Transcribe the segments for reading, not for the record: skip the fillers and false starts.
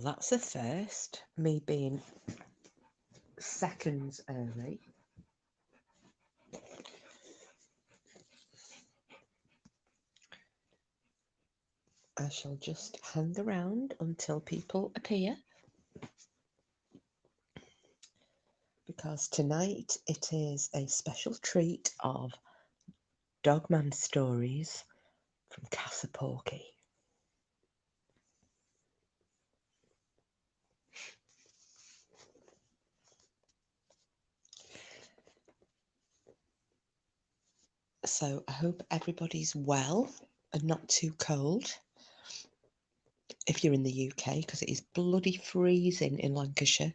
Well, that's a first, me being seconds early. I shall just hang around until people appear, because tonight it is a special treat of Dogman stories from Casa Porky. So I hope everybody's well and not too cold if you're in the UK, because it is bloody freezing in Lancashire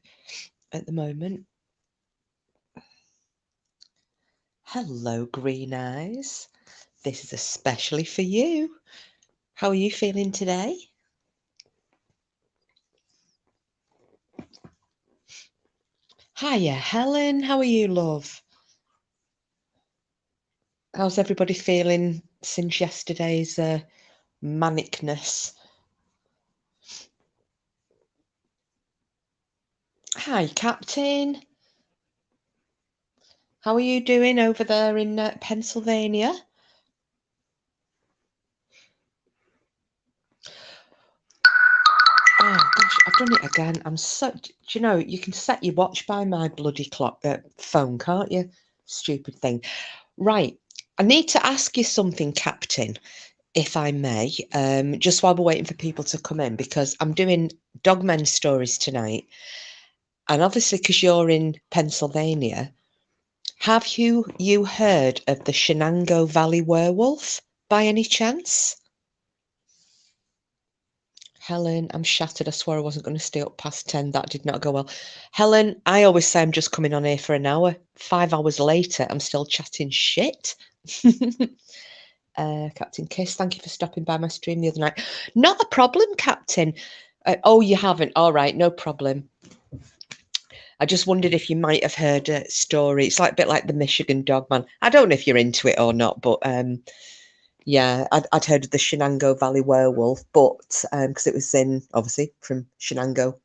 at the moment. Hello, Green Eyes. This is especially for you. How are you feeling today? Hiya, Helen. How are you, love? How's everybody feeling since yesterday's manicness? Hi, Captain. How are you doing over there in Pennsylvania? Oh gosh, I've done it again. I'm so. Do you know you can set your watch by my bloody clock phone, can't you? Stupid thing. Right. I need to ask you something, Captain, if I may, just while we're waiting for people to come in, because I'm doing Dogmen stories tonight. And obviously, because you're in Pennsylvania, have you heard of the Shenango Valley werewolf by any chance? Helen, I'm shattered. I swore I wasn't going to stay up past 10. That did not go well. Helen, I always say I'm just coming on here for an hour. 5 hours later, I'm still chatting shit. Captain Kiss, thank you for stopping by my stream the other night. Not a problem, Captain. Oh, you haven't? All right, no problem. I just wondered if you might have heard a story. It's like a bit like the Michigan Dogman. I don't know if you're into it or not, but yeah, I'd heard of the Shenango Valley werewolf, but because it was in, obviously, from Shenango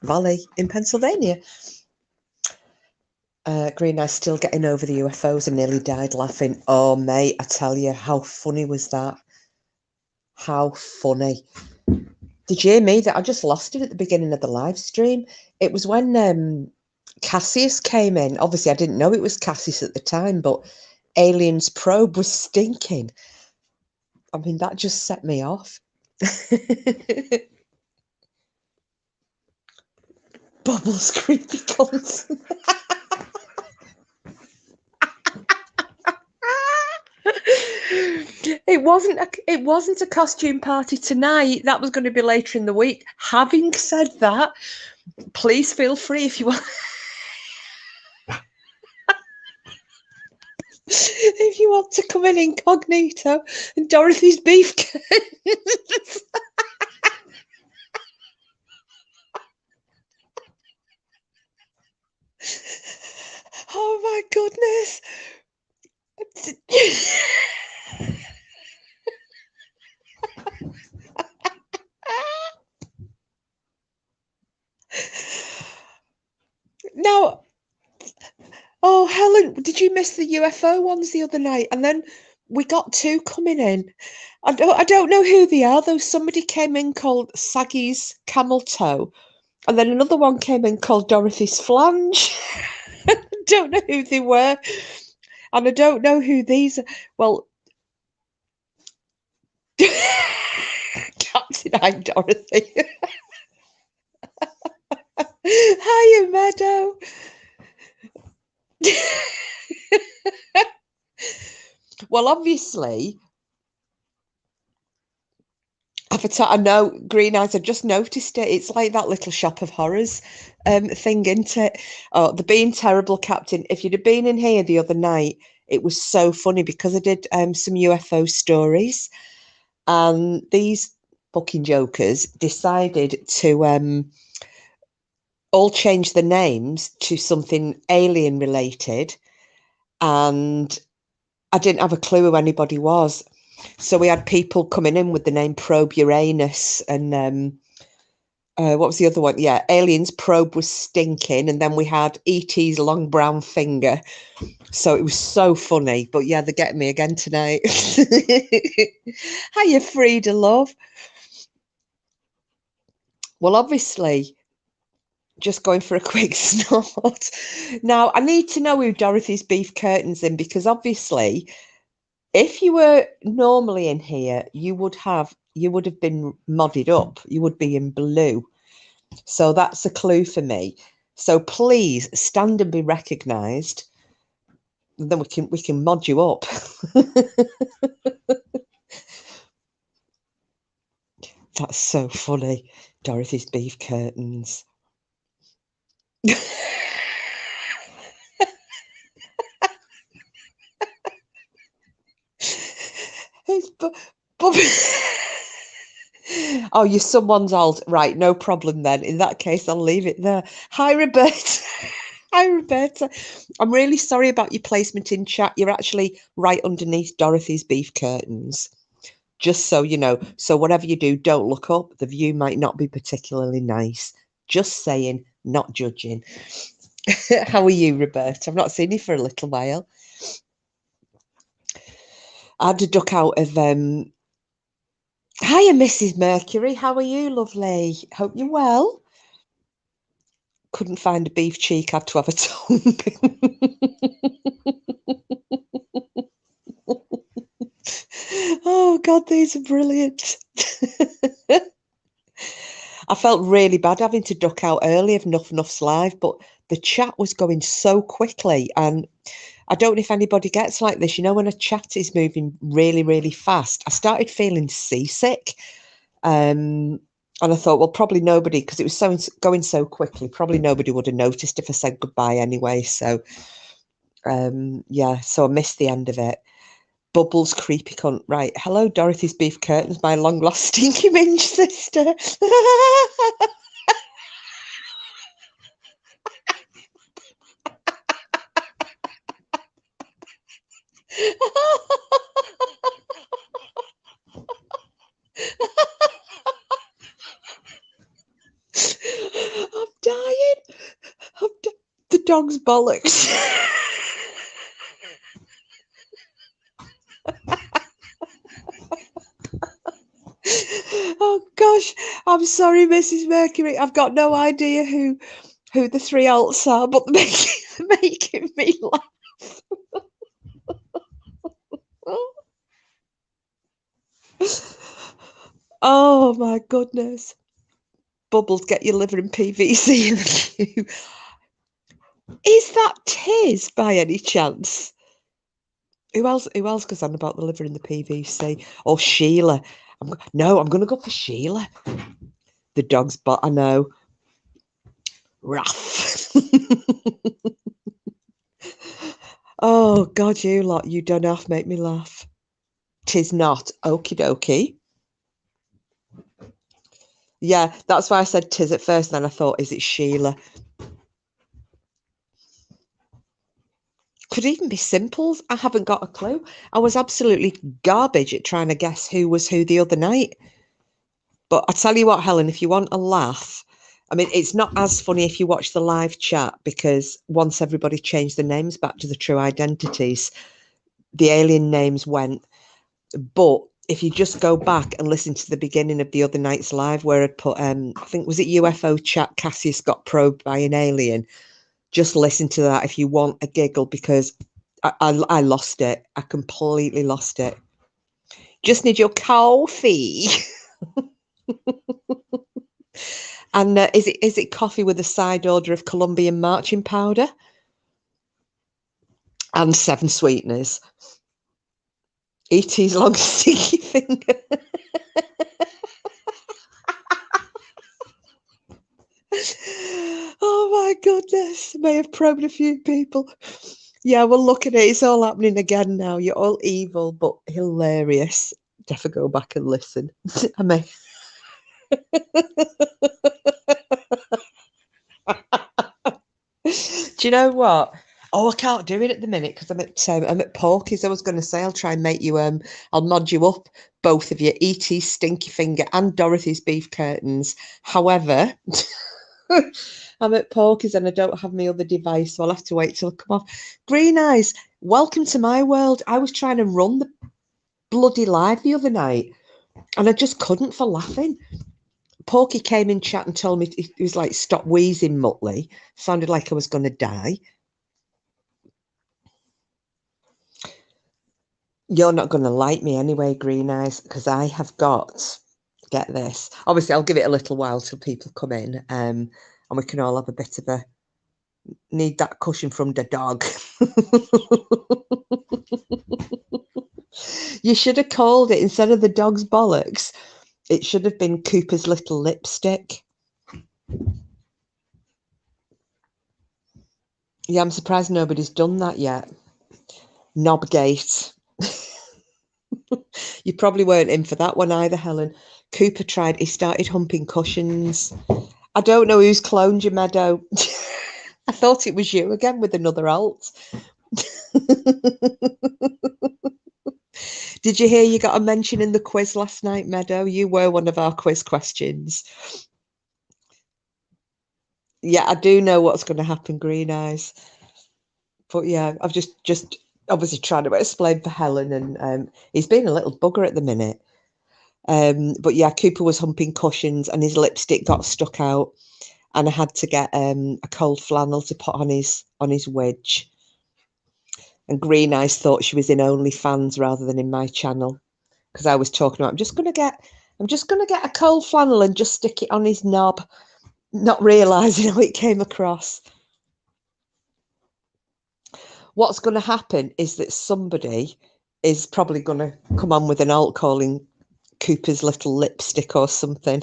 Valley in Pennsylvania. Green Eye still getting over the UFOs and nearly died laughing. Oh, mate, I tell you, how funny was that? How funny. Did you hear me? That I just lost it at the beginning of the live stream. It was when Cassius came in. Obviously, I didn't know it was Cassius at the time, but Alien's probe was stinking. I mean, that just set me off. Bubbles, creepy cunts. It wasn't a costume party tonight. That was going to be later in the week. Having said that, please feel free if you want. If you want to come in incognito and Dorothy's beef curtains. Oh my goodness. Now, oh, Helen, did you miss the UFO ones the other night? And then we got two coming in. I don't know who they are, though. Somebody came in called Saggy's Camel Toe, and then another one came in called Dorothy's Flange. I don't know who they were, and I don't know who these are. Well, Captain I'm Dorothy. Hiya, Meadow. Well, obviously, I know, Green Eyes, I just noticed it. It's like that little shop of horrors thing, isn't it? Oh, the Being Terrible, Captain. If you'd have been in here the other night, it was so funny because I did some UFO stories, and these fucking jokers decided to all change the names to something alien related, and I didn't have a clue who anybody was. So we had people coming in with the name Probe Uranus and What was the other one? Yeah, Alien's probe was stinking, and then we had ET's long brown finger. So it was so funny. But yeah, they're getting me again tonight. Hiya, Frida, love. Well, obviously, just going for a quick snort. Now, I need to know who Dorothy's beef curtains in, because obviously, if you were normally in here, you would have been modded up. You would be in blue. So that's a clue for me. So please stand and be recognised. Then we can mod you up. That's so funny. Dorothy's beef curtains. It's oh, you're someone's old. Right, no problem then. In that case, I'll leave it there. Hi, Roberta. Hi, Roberta. I'm really sorry about your placement in chat. You're actually right underneath Dorothy's beef curtains. Just so you know. So whatever you do, don't look up. The view might not be particularly nice. Just saying, not judging. How are you, Roberta? I've not seen you for a little while. I had to duck out of Hiya, Mrs. Mercury. How are you, lovely? Hope you're well. Couldn't find a beef cheek, had to have a tongue. Oh, God, these are brilliant. I felt really bad having to duck out early of Nuff Nuff's live, but the chat was going so quickly. And I don't know if anybody gets like this. You know, when a chat is moving really, really fast, I started feeling seasick. And I thought, well, probably nobody, because it was going so quickly, probably nobody would have noticed if I said goodbye anyway. So, yeah, so I missed the end of it. Bubbles, creepy cunt. Right. Hello, Dorothy's beef curtains, my long lost stinky minge sister. I'm dying. The dog's bollocks. Oh gosh, I'm sorry, Mrs. Mercury. I've got no idea who the three alts are, but they're making me laugh. Oh my goodness. Bubbles, get your liver in PVC in the queue. Is that Tiz by any chance? Who else goes on about the liver in the PVC? Or Sheila? I'm going to go for Sheila. The dog's butt, I know. Rough. Oh, God, you lot, you don't half make me laugh. Tis not. Okie dokie. Yeah, that's why I said Tiz at first, then I thought, is it Sheila? Could even be Simples. I haven't got a clue. I was absolutely garbage at trying to guess who was who the other night. But I tell you what, Helen, if you want a laugh, I mean, it's not as funny if you watch the live chat, because once everybody changed the names back to the true identities, the alien names went. But if you just go back and listen to the beginning of the other night's live, where I'd put, I think, was it UFO chat, Cassius got probed by an alien? Just listen to that if you want a giggle, because I lost it. I completely lost it. Just need your coffee. And is it coffee with a side order of Colombian marching powder and 7 sweeteners? E.T.'s long sticky finger. Oh my goodness! May have probed a few people. Yeah, well, look at it. It's all happening again now. You're all evil, but hilarious. Definitely go back and listen. I mean. Do you know what? Oh, I can't do it at the minute because I'm at Porky's. I was going to say I'll try and make you I'll mod you up, both of you, E.T.'s Stinky Finger and Dorothy's Beef Curtains. However, I'm at Porky's and I don't have my other device, so I'll have to wait till I come off. Green Eyes, welcome to my world. I was trying to run the bloody live the other night and I just couldn't for laughing. Porky came in chat and told me, he was like, stop wheezing, Muttley. Sounded like I was going to die. You're not going to like me anyway, Green Eyes, because I have got, get this. Obviously, I'll give it a little while till people come in, and we can all have a bit of a, need that cushion from the dog. You should have called it, instead of the dog's bollocks, it should have been Cooper's little lipstick. Yeah, I'm surprised nobody's done that yet. Knobgate. You probably weren't in for that one either, Helen. Cooper tried, he started humping cushions. I don't know who's cloned you, Meadow. I thought it was you again with another alt. Did you hear you got a mention in the quiz last night, Meadow? You were one of our quiz questions. Yeah, I do know what's going to happen, Green Eyes. But yeah, I've just obviously trying to explain for Helen, and he's being a little bugger at the minute. But yeah, Cooper was humping cushions and his lipstick got stuck out, and I had to get a cold flannel to put on his wedge. And Green Eyes thought she was in OnlyFans rather than in my channel, because I was talking about I'm just gonna get a cold flannel and just stick it on his knob, not realising how it came across. What's going to happen is that somebody is probably going to come on with an alt calling Cooper's little lipstick or something.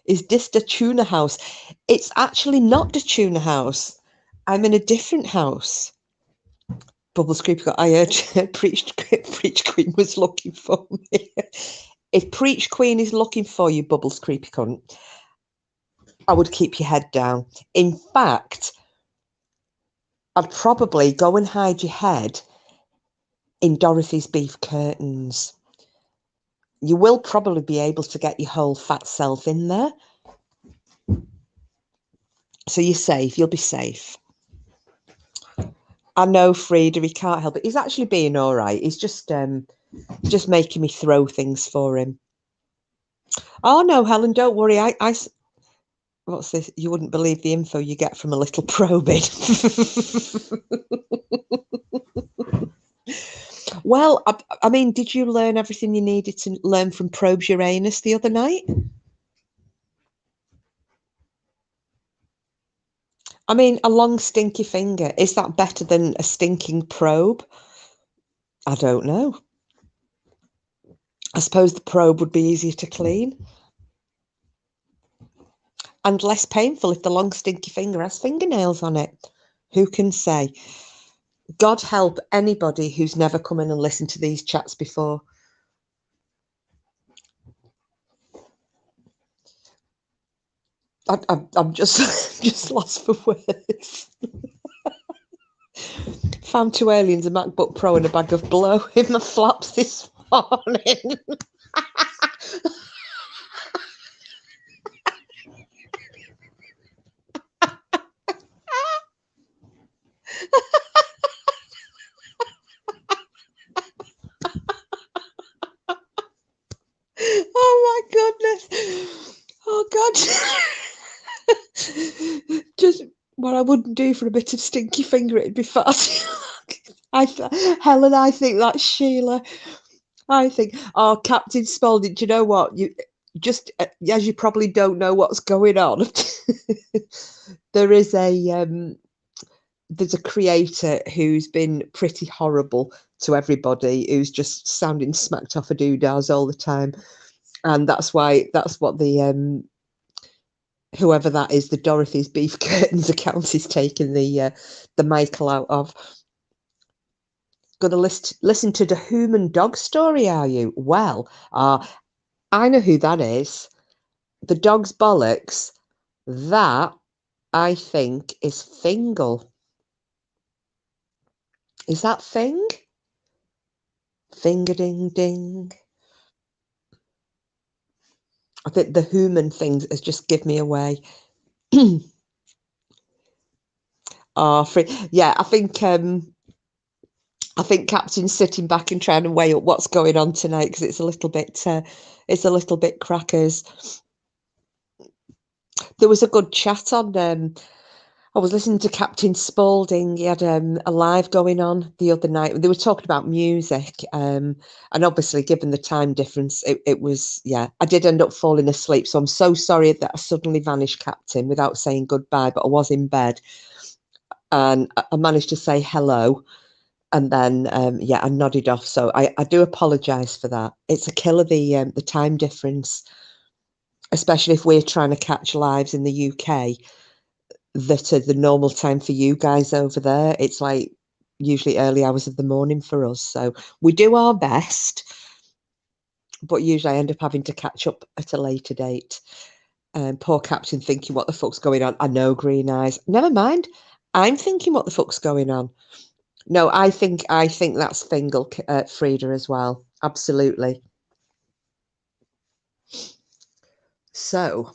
Is this the tuna house? It's actually not the tuna house. I'm in a different house. Bubbles Creepy, I heard Preach Queen was looking for me. If Preach Queen is looking for you, Bubbles Creepy cunt, I would keep your head down. In fact, I'd probably go and hide your head in Dorothy's Beef Curtains. You will probably be able to get your whole fat self in there. So you're safe. You'll be safe. I know Frida, he can't help it. He's actually being all right. He's just making me throw things for him. Oh, no, Helen, don't worry. What's this? You wouldn't believe the info you get from a little probing. Well, I mean, did you learn everything you needed to learn from Probes Uranus the other night? I mean, a long stinky finger, is that better than a stinking probe? I don't know. I suppose the probe would be easier to clean. And less painful if the long stinky finger has fingernails on it. Who can say? God help anybody who's never come in and listened to these chats before. I'm just lost for words. Found 2 aliens, a MacBook Pro and a bag of blow in my flaps this morning. Oh my goodness. Oh God. Just what I wouldn't do for a bit of stinky finger, it'd be fast. Helen, I think that's Sheila. I think, oh, Captain Spaulding, do you know what? You just, as you probably don't know what's going on, there is there's a creator who's been pretty horrible to everybody, who's just sounding smacked off a doodahs all the time. And that's what the whoever that is, the Dorothy's Beef Curtains account is taking the Michael out of. Going to listen to the human dog story, are you? Well, I know who that is. The dog's bollocks. That I think is Fingal. Is that Fing? Finger ding ding. I think the human thing has just give me away. Yeah, I think Captain's sitting back and trying to weigh up what's going on tonight because it's a little bit crackers. There was a good chat on. I was listening to Captain Spaulding. He had a live going on the other night. They were talking about music, and obviously, given the time difference, it was, yeah. I did end up falling asleep, so I'm so sorry that I suddenly vanished, Captain, without saying goodbye. But I was in bed, and I managed to say hello. And then, yeah, I nodded off. So I do apologise for that. It's a killer, the time difference, especially if we're trying to catch lives in the UK that are the normal time for you guys over there. It's like usually early hours of the morning for us. So we do our best, but usually I end up having to catch up at a later date. Poor Captain thinking, what the fuck's going on? I know, green eyes. Never mind. I'm thinking, what the fuck's going on? No, I think that's Fingal, Frida, as well. Absolutely. So,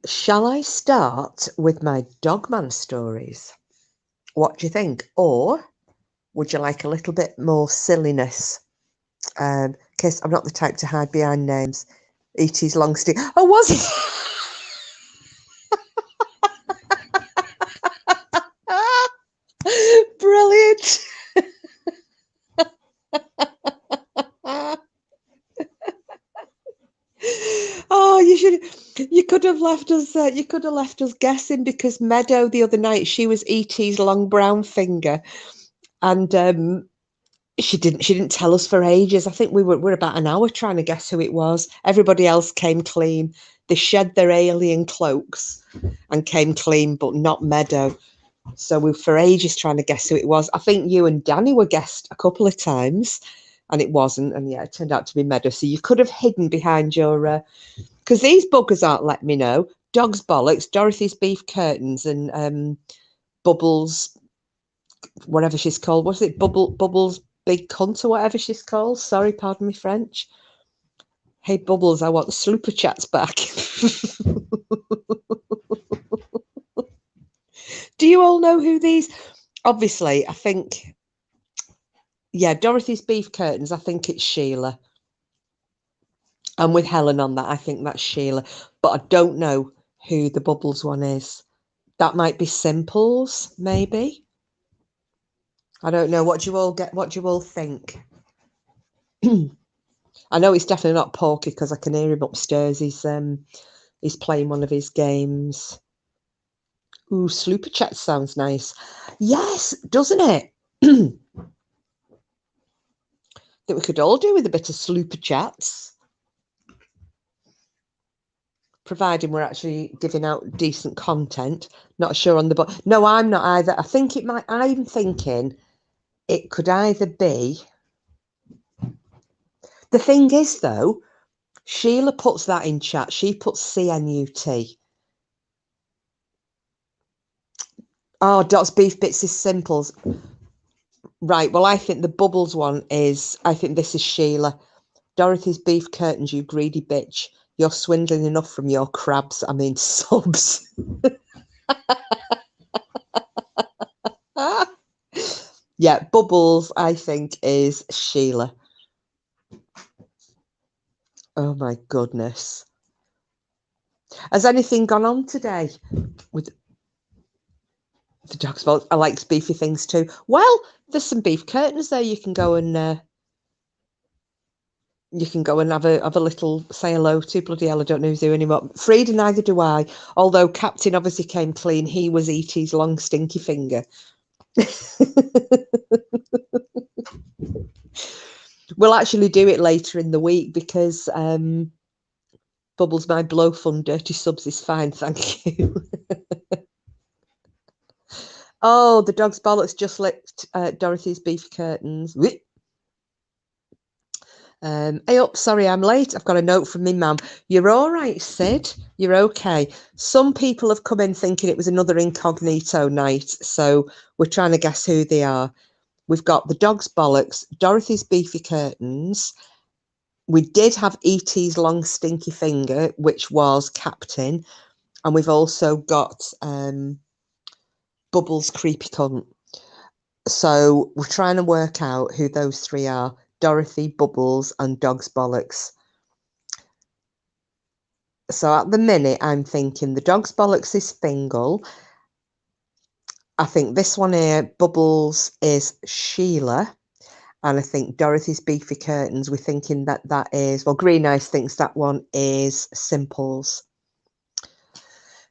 shall I start with my Dogman stories? What do you think? Or would you like a little bit more silliness? Kiss, I'm not the type to hide behind names. E.T.'s long stick. Oh, was it? Brilliant. Oh, you could have left us. You could have left us guessing because Meadow the other night she was E.T.'s long brown finger, and she didn't tell us for ages. I think we're about an hour trying to guess who it was. Everybody else came clean. They shed their alien cloaks and came clean, but not Meadow. So we were for ages trying to guess who it was. I think you and Danny were guessed a couple of times, and it wasn't. And yeah, it turned out to be Meadow. So you could have hidden behind your because these buggers aren't letting me know. Dog's bollocks, Dorothy's beef curtains, and Bubbles, whatever she's called. What's it? Bubbles big cunt or whatever she's called. Sorry, pardon me French. Hey Bubbles, I want the super chats back. Do you all know who these? Obviously, I think, yeah, Dorothy's beef curtains. I think it's Sheila. And with Helen on that, I think that's Sheila. But I don't know who the Bubbles one is. That might be Simples, maybe. I don't know. What do you all get? What do you all think? I know it's definitely not Porky because I can hear him upstairs. He's playing one of his games. Ooh, Slooper Chat sounds nice. Yes, doesn't it? That we could all do with a bit of Slooper Chats, providing we're actually giving out decent content. Not sure on the book. No, I'm not either. I think it might. I'm thinking it could either be. The thing is, though, Sheila puts that in chat. She puts CNUT. Oh, Dot's beef bits is Simples. Right. Well, I think the Bubbles one is. I think this is Sheila. Dorothy's beef curtains, you greedy bitch. You're swindling enough from your crabs. I mean, subs. Yeah, Bubbles, I think, is Sheila. Oh my goodness. Has anything gone on today with the dog's fault? I like beefy things too. Well, there's some beef curtains there. You can go and have a little say hello to. Bloody hell, I don't know who's who anymore. Frida, neither do I. Although Captain obviously came clean. He was E.T.'s long stinky finger. We'll actually do it later in the week because Bubbles, my blow fun dirty subs is fine, thank you. Oh, the dog's bollocks just licked Dorothy's beef curtains. Hey up, sorry I'm late. I've got a note from me mum. You're all right, Sid. You're okay. Some people have come in thinking it was another incognito night, so we're trying to guess who they are. We've got the dog's bollocks, Dorothy's beefy curtains. We did have E.T.'s long stinky finger, which was Captain, and we've also got Bubbles' creepy cunt. So we're trying to work out who those three are: Dorothy, Bubbles, and Dog's bollocks. So at the minute, I'm thinking the Dog's bollocks is Fingal. I think this one here, Bubbles, is Sheila. And I think Dorothy's beefy curtains, we're thinking that is, well, Green Eyes thinks that one is Simples.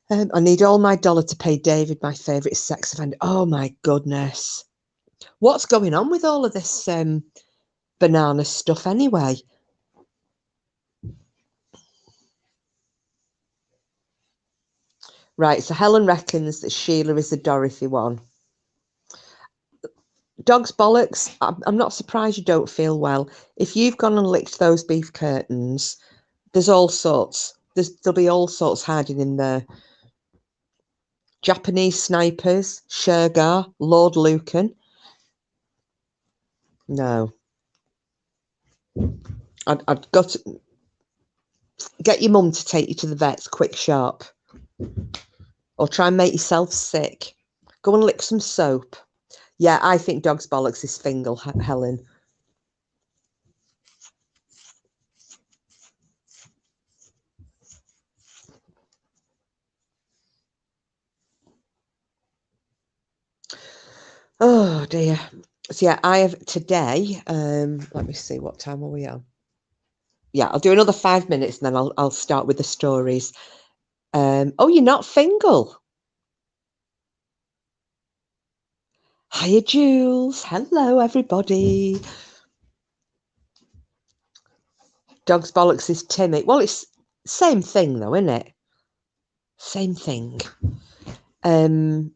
I need all my dollar to pay David, my favourite sex offender. Oh my goodness. What's going on with all of this banana stuff anyway? Right, so Helen reckons that Sheila is the Dorothy one. Dog's bollocks, I'm not surprised you don't feel well. If you've gone and licked those beef curtains, there's all sorts. There'll be all sorts hiding in there. Japanese snipers, Shergar, Lord Lucan. No. I'd got to get your mum to take you to the vets quick sharp. Or try and make yourself sick. Go and lick some soap. Yeah, I think Dog's bollocks is Fingal, Helen. Oh dear. So yeah, I have today. Let me see, what time are we on? Yeah, I'll do another 5 minutes and then I'll start with the stories. Oh, you're not Fingal. Hiya, Jules. Hello, everybody. Dog's bollocks is Timmy. Well, it's same thing though, isn't it? Same thing. Oh,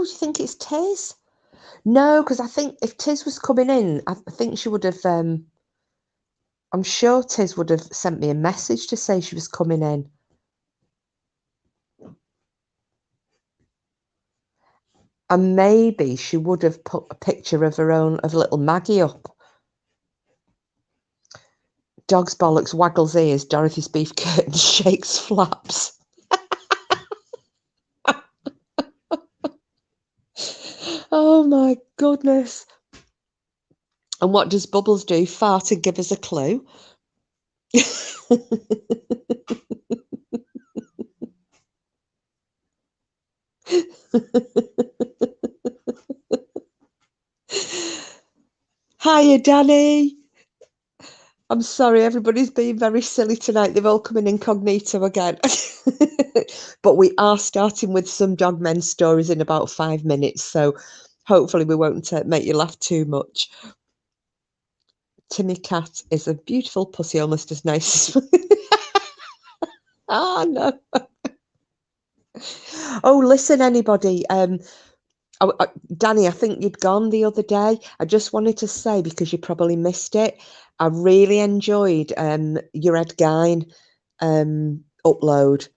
you think it's Tiz? No, because I think if Tiz was coming in, I think she would have. I'm sure Tiz would have sent me a message to say she was coming in. And maybe she would have put a picture of her own, of little Maggie up. Dog's bollocks waggles ears, Dorothy's beef curtains shakes flaps. Oh my goodness. And what does Bubbles do? Fart and give us a clue. Hiya, Danny. I'm sorry, everybody's being very silly tonight. They've all come in incognito again. But we are starting with some Dogmen stories in about 5 minutes, so hopefully we won't make you laugh too much. Timmy Cat is a beautiful pussy, almost as nice as... no. Oh, listen, anybody. Danny, I think you'd gone the other day. I just wanted to say, because you probably missed it, I really enjoyed your Ed Gein upload.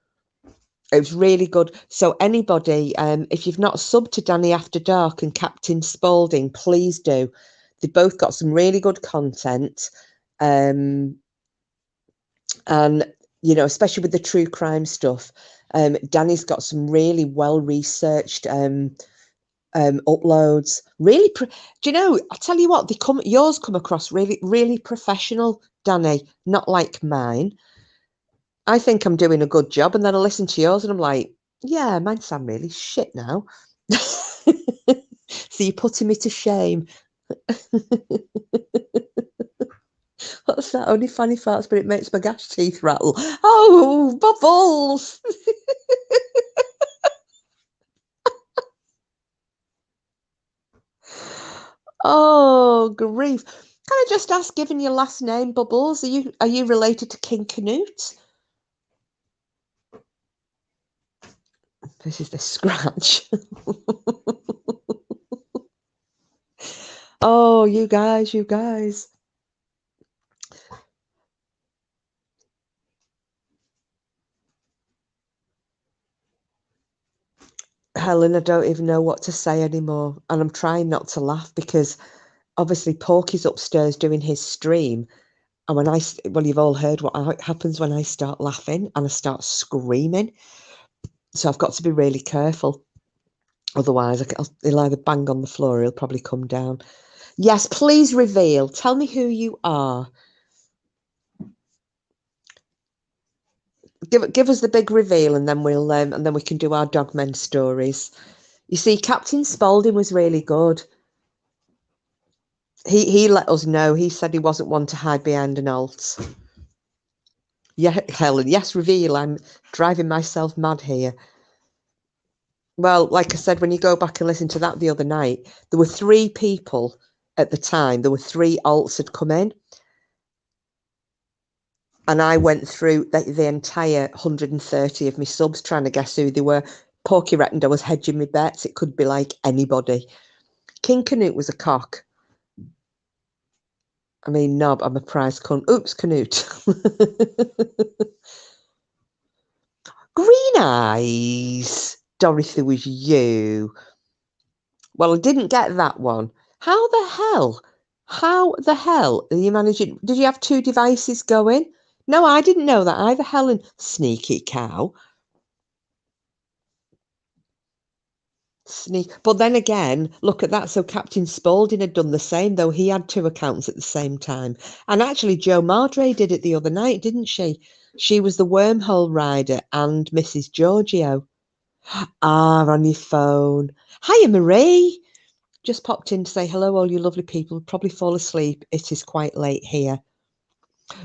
It was really good. So anybody, if you've not subbed to Danny After Dark and Captain Spaulding, please do. They've both got some really good content. And, you know, especially with the true crime stuff, Danny's got some really well-researched uploads. Really, do you know? I'll tell you what, yours come across really, really professional, Danny. Not like mine. I think I'm doing a good job, and then I listen to yours, and I'm like, yeah, mine sound really shit now. So you're putting me to shame. What's that? Only funny farts, but it makes my gas teeth rattle. Oh, bubbles! Oh, grief. Can I just ask, given your last name, Bubbles, are you related to King Canute? This is the scratch. Oh, you guys, you guys. Helen, I don't even know what to say anymore. And I'm trying not to laugh because obviously Porky's upstairs doing his stream. And when well, you've all heard what happens when I start laughing and I start screaming. So I've got to be really careful. Otherwise, he'll either bang on the floor or he'll probably come down. Yes, please reveal. Tell me who you are. Give us the big reveal, and then we can do our Dogmen stories. You see, Captain Spaulding was really good. He let us know. He said he wasn't one to hide behind an alt. Yeah, Helen. Yes, reveal. I'm driving myself mad here. Well, like I said, when you go back and listen to that the other night, there were 3 people at the time. There were 3 alts had come in. And I went through the entire 130 of my subs trying to guess who they were. Porky reckoned I was hedging my bets. It could be like anybody. King Canute was a cock. I mean, knob, I'm a prize cunt. Oops, Canute. Green eyes. Dorothy was you. Well, I didn't get that one. How the hell? How the hell are you managing? Did you have 2 devices going? No, I didn't know that either, Helen. Sneaky cow. Sneak. But then again, look at that. So Captain Spaulding had done the same, though he had 2 accounts at the same time. And actually, Joe Mardre did it the other night, didn't she? She was the wormhole rider and Mrs. Giorgio. Ah, on your phone. Hiya, Marie. Just popped in to say hello, all you lovely people. Probably fall asleep. It is quite late here.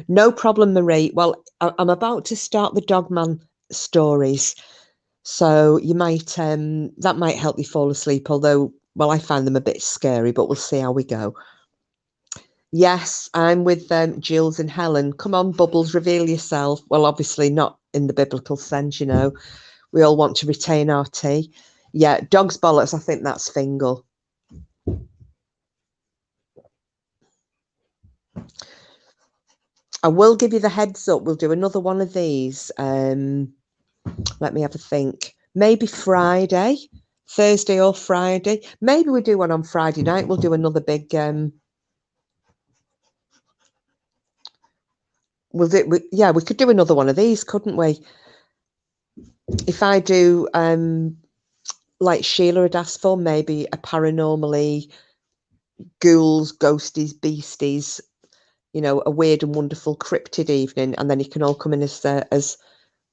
No problem, Marie. Well, I'm about to start the Dogman stories. So you might that might help you fall asleep, although well, I find them a bit scary, but we'll see how we go. Yes, I'm with Jules and Helen. Come on, Bubbles, reveal yourself. Well, obviously not in the biblical sense, you know. We all want to retain our tea. Yeah, dog's bollocks, I think that's Fingal. I will give you the heads up. We'll do another one of these. Let me have a think. Maybe Friday, Thursday or Friday. Maybe we do one on Friday night. We'll do another big yeah, we could do another one of these, couldn't we? If I do like Sheila had asked for, maybe a paranormally ghouls, ghosties, beasties, you know, a weird and wonderful cryptid evening, and then you can all come in as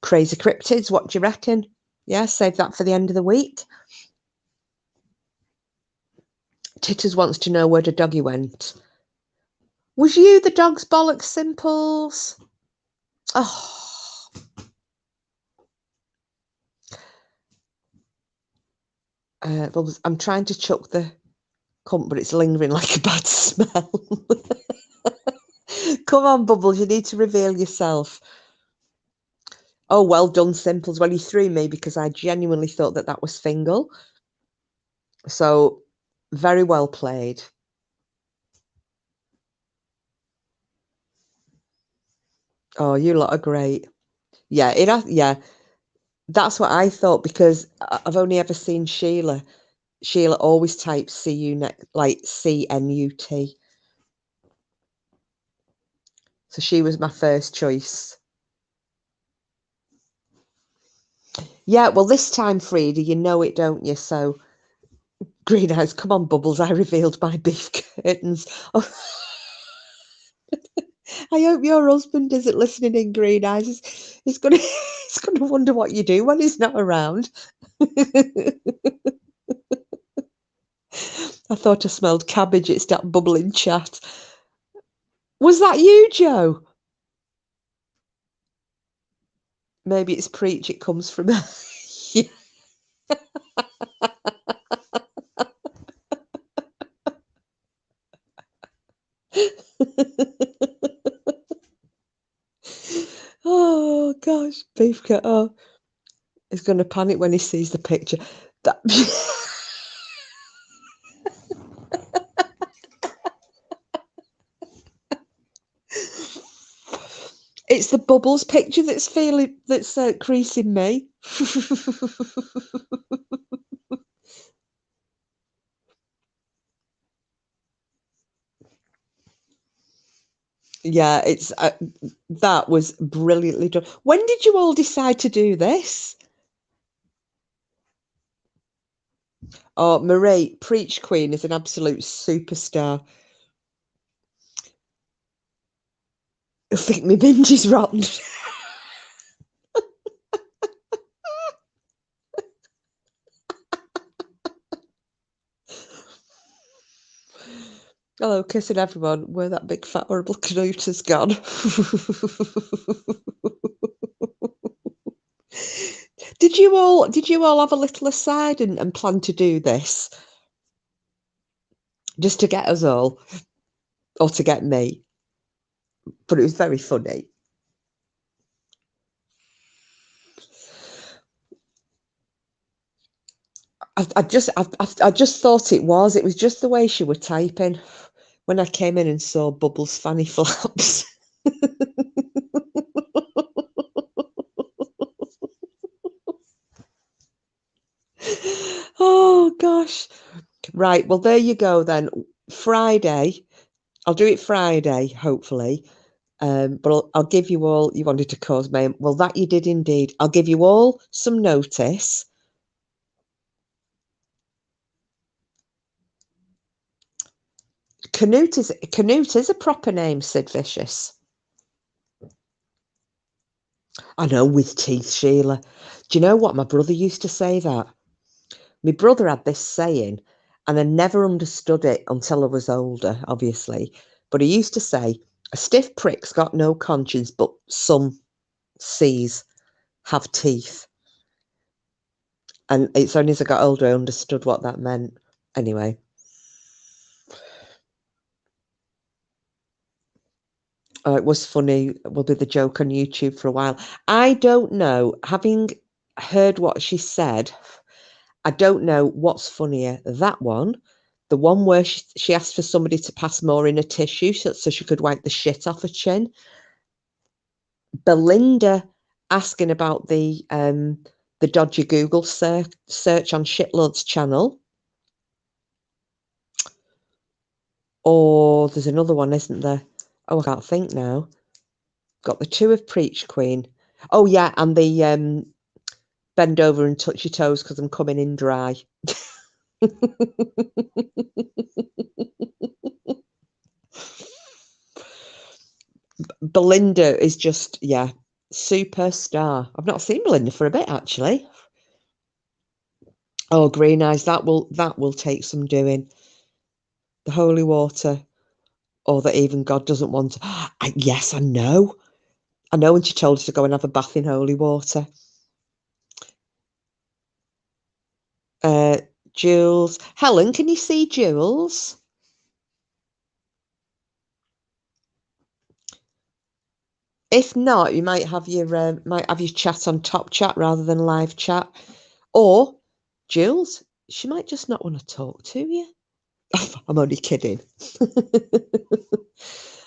crazy cryptids. What do you reckon? Yeah, save that for the end of the week. Titters wants to know where the doggy went. Was you the dog's bollocks, Simples? Oh. Well, I'm trying to chuck the cunt, but it's lingering like a bad smell. Come on, Bubbles, you need to reveal yourself. Oh, well done, Simples. Well, you threw me because I genuinely thought that was Fingal. So, very well played. Oh, you lot are great. Yeah, yeah, that's what I thought because I've only ever seen Sheila. Sheila always types CU like CNUT. So she was my first choice. Yeah, well, this time, Frida, you know it, don't you? So, Green Eyes, come on, Bubbles. I revealed my beef curtains. Oh, I hope your husband isn't listening in, Green Eyes. He's gonna he's gonna wonder what you do when he's not around. I thought I smelled cabbage. It's that bubbling chat. Was that you, Joe? Maybe it's preach. It comes from. Oh gosh, beef cut. Oh, he's going to panic when he sees the picture. That It's the bubbles picture that's creasing me. Yeah, it's that was brilliantly done. When did you all decide to do this? Oh, Marie, Preach Queen is an absolute superstar. I think my binge is rotten. Hello, kissing everyone. Where that big fat horrible Knut has gone. Did you all have a little aside and plan to do this? Just to get us all, or to get me. But it was very funny. I just thought it was. It was just the way she were typing when I came in and saw Bubbles' fanny flaps. Oh gosh. Right. Well, there you go then. Friday. I'll do it Friday, hopefully. But I'll give you all. You wanted to cause me. Well, that you did indeed. I'll give you all some notice. Canute is a proper name, Sid Vicious. I know, with teeth, Sheila. Do you know what? My brother used to say that. My brother had this saying, and I never understood it until I was older, obviously. But he used to say, a stiff prick's got no conscience, but some C's have teeth. And it's only as I got older I understood what that meant. Anyway. It was funny. Will be the joke on YouTube for a while. I don't know. Having heard what she said, I don't know what's funnier. That one, the one where she asked for somebody to pass more in a tissue so she could wipe the shit off her chin. Belinda asking about the dodgy Google search on Shitload's channel. Or there's another one, isn't there? Oh, I can't think now. Got the two of Preach Queen. Oh yeah, and the bend over and touch your toes because I'm coming in dry. Belinda is just, yeah, superstar. I've not seen Belinda for a bit actually. Oh, Green Eyes, that will take some doing. The holy water, or that even God doesn't want. Yes, I know. I know when she told us to go and have a bath in holy water. Jules, Helen, can you see Jules? If not, you might have your chat on Top Chat rather than live chat. Or Jules, she might just not want to talk to you. I'm only kidding.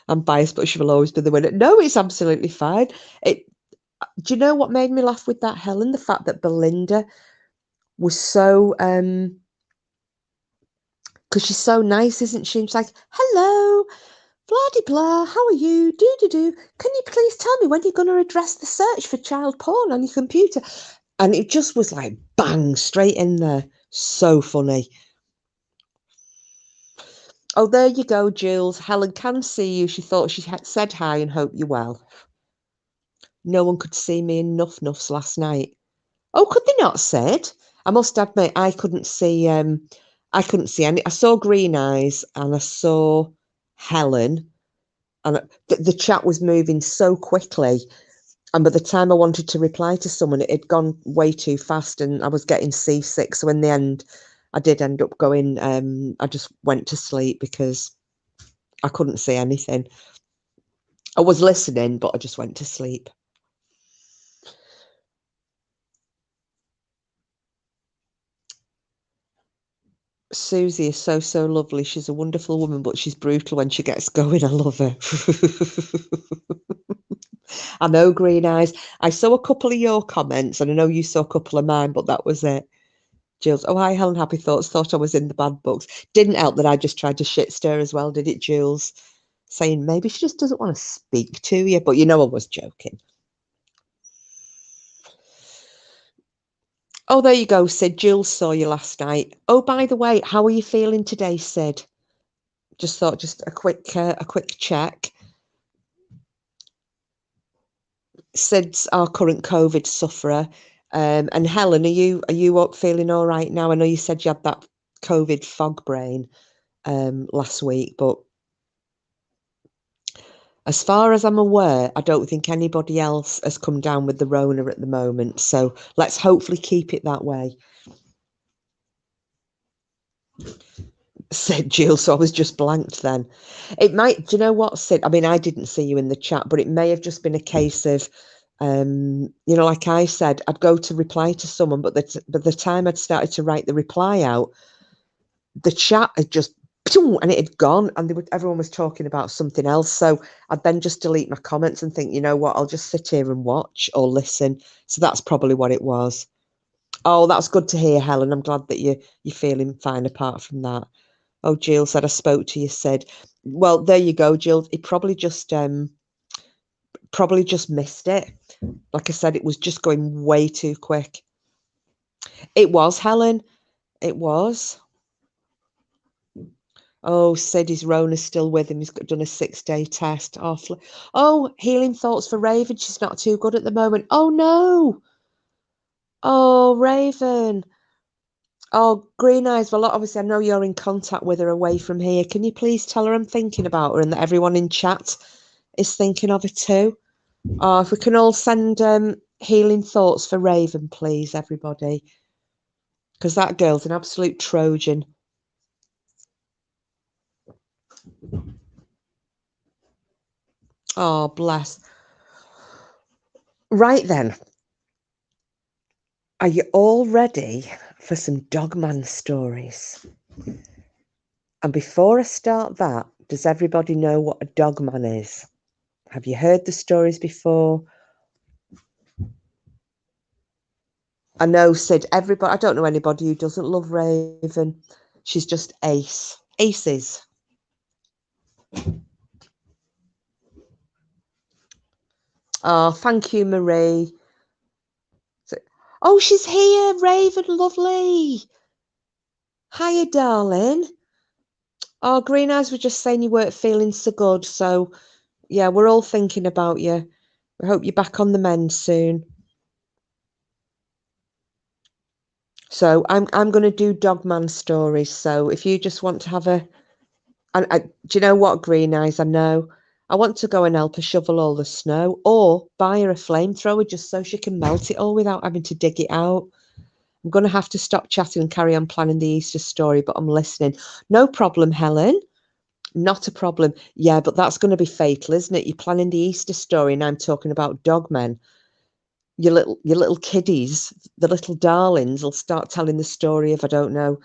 I'm biased, but she will always be the winner. No, it's absolutely fine. Do you know what made me laugh with that, Helen? The fact that Belinda was so because she's so nice, isn't she? And she's like, hello, blah de blah, how are you? Do do do. Can you please tell me when you're going to address the search for child porn on your computer? And it just was like bang, straight in there. So funny. Oh, there you go, Jules. Helen can see you. She thought she had said hi and hope you're well. No one could see me in Nuffs last night. Oh, could they not, Sid? I must admit, I couldn't see. I couldn't see any. I saw Green Eyes and I saw Helen, and the chat was moving so quickly. And by the time I wanted to reply to someone, it had gone way too fast, and I was getting seasick. So in the end, I did end up going. I just went to sleep because I couldn't see anything. I was listening, but I just went to sleep. Susie is so lovely. She's a wonderful woman, but she's brutal when she gets going. I love her. I know, Green Eyes. I saw a couple of your comments, and I know you saw a couple of mine, but that was it. Jules, oh, hi, Helen, happy thoughts. Thought I was in the bad books. Didn't help that I just tried to shit stir as well, did it, Jules? Saying maybe she just doesn't want to speak to you, but you know I was joking. Oh, there you go, Sid. Jules saw you last night. Oh, by the way, how are you feeling today, Sid? Just thought, just a quick check. Sid's our current COVID sufferer. And Helen, are you up feeling all right now? I know you said you had that COVID fog brain last week, but as far as I'm aware, I don't think anybody else has come down with the Rona at the moment. So let's hopefully keep it that way. Said Jill, so I was just blanked then. It might, do you know what, Sid? I mean, I didn't see you in the chat, but it may have just been a case of, like I said, I'd go to reply to someone, but by the time I'd started to write the reply out, the chat had just, and it had gone, and everyone was talking about something else. So I'd then just delete my comments and think, you know what, I'll just sit here and watch or listen. So that's probably what it was. Oh, that's good to hear, Helen. I'm glad that you're feeling fine apart from that. Oh, Jill said, I spoke to you, said, well, there you go, Jill. He probably just missed it. Like I said, it was just going way too quick. It was, Helen. It was. Oh, said his Rona's still with him. He's done a 6-day test. Oh, healing thoughts for Raven. She's not too good at the moment. Oh, no. Oh, Raven. Oh, Green Eyes. Well, obviously, I know you're in contact with her away from here. Can you please tell her I'm thinking about her and that everyone in chat is thinking of her too? Oh, if we can all send healing thoughts for Raven, please, everybody. Because that girl's an absolute Trojan. Oh, bless. Right then. Are you all ready for some Dogman stories? And before I start that, does everybody know what a Dogman is? Have you heard the stories before? I know, Sid, everybody, I don't know anybody who doesn't love Raven. She's just ace. Aces. Oh, thank you, Marie. Oh, she's here, Raven, lovely. Hiya, darling. Oh, Green Eyes were just saying you weren't feeling so good. So, yeah, we're all thinking about you. We hope you're back on the mend soon. So I'm going to do Dogman stories. So if you just want to have do you know what, Green Eyes? I know. I want to go and help her shovel all the snow or buy her a flamethrower just so she can melt it all without having to dig it out. I'm going to have to stop chatting and carry on planning the Easter story, but I'm listening. No problem, Helen. Not a problem. Yeah, but that's going to be fatal, isn't it? You're planning the Easter story and I'm talking about Dogmen. Your little kiddies, the little darlings will start telling the story of, I don't know,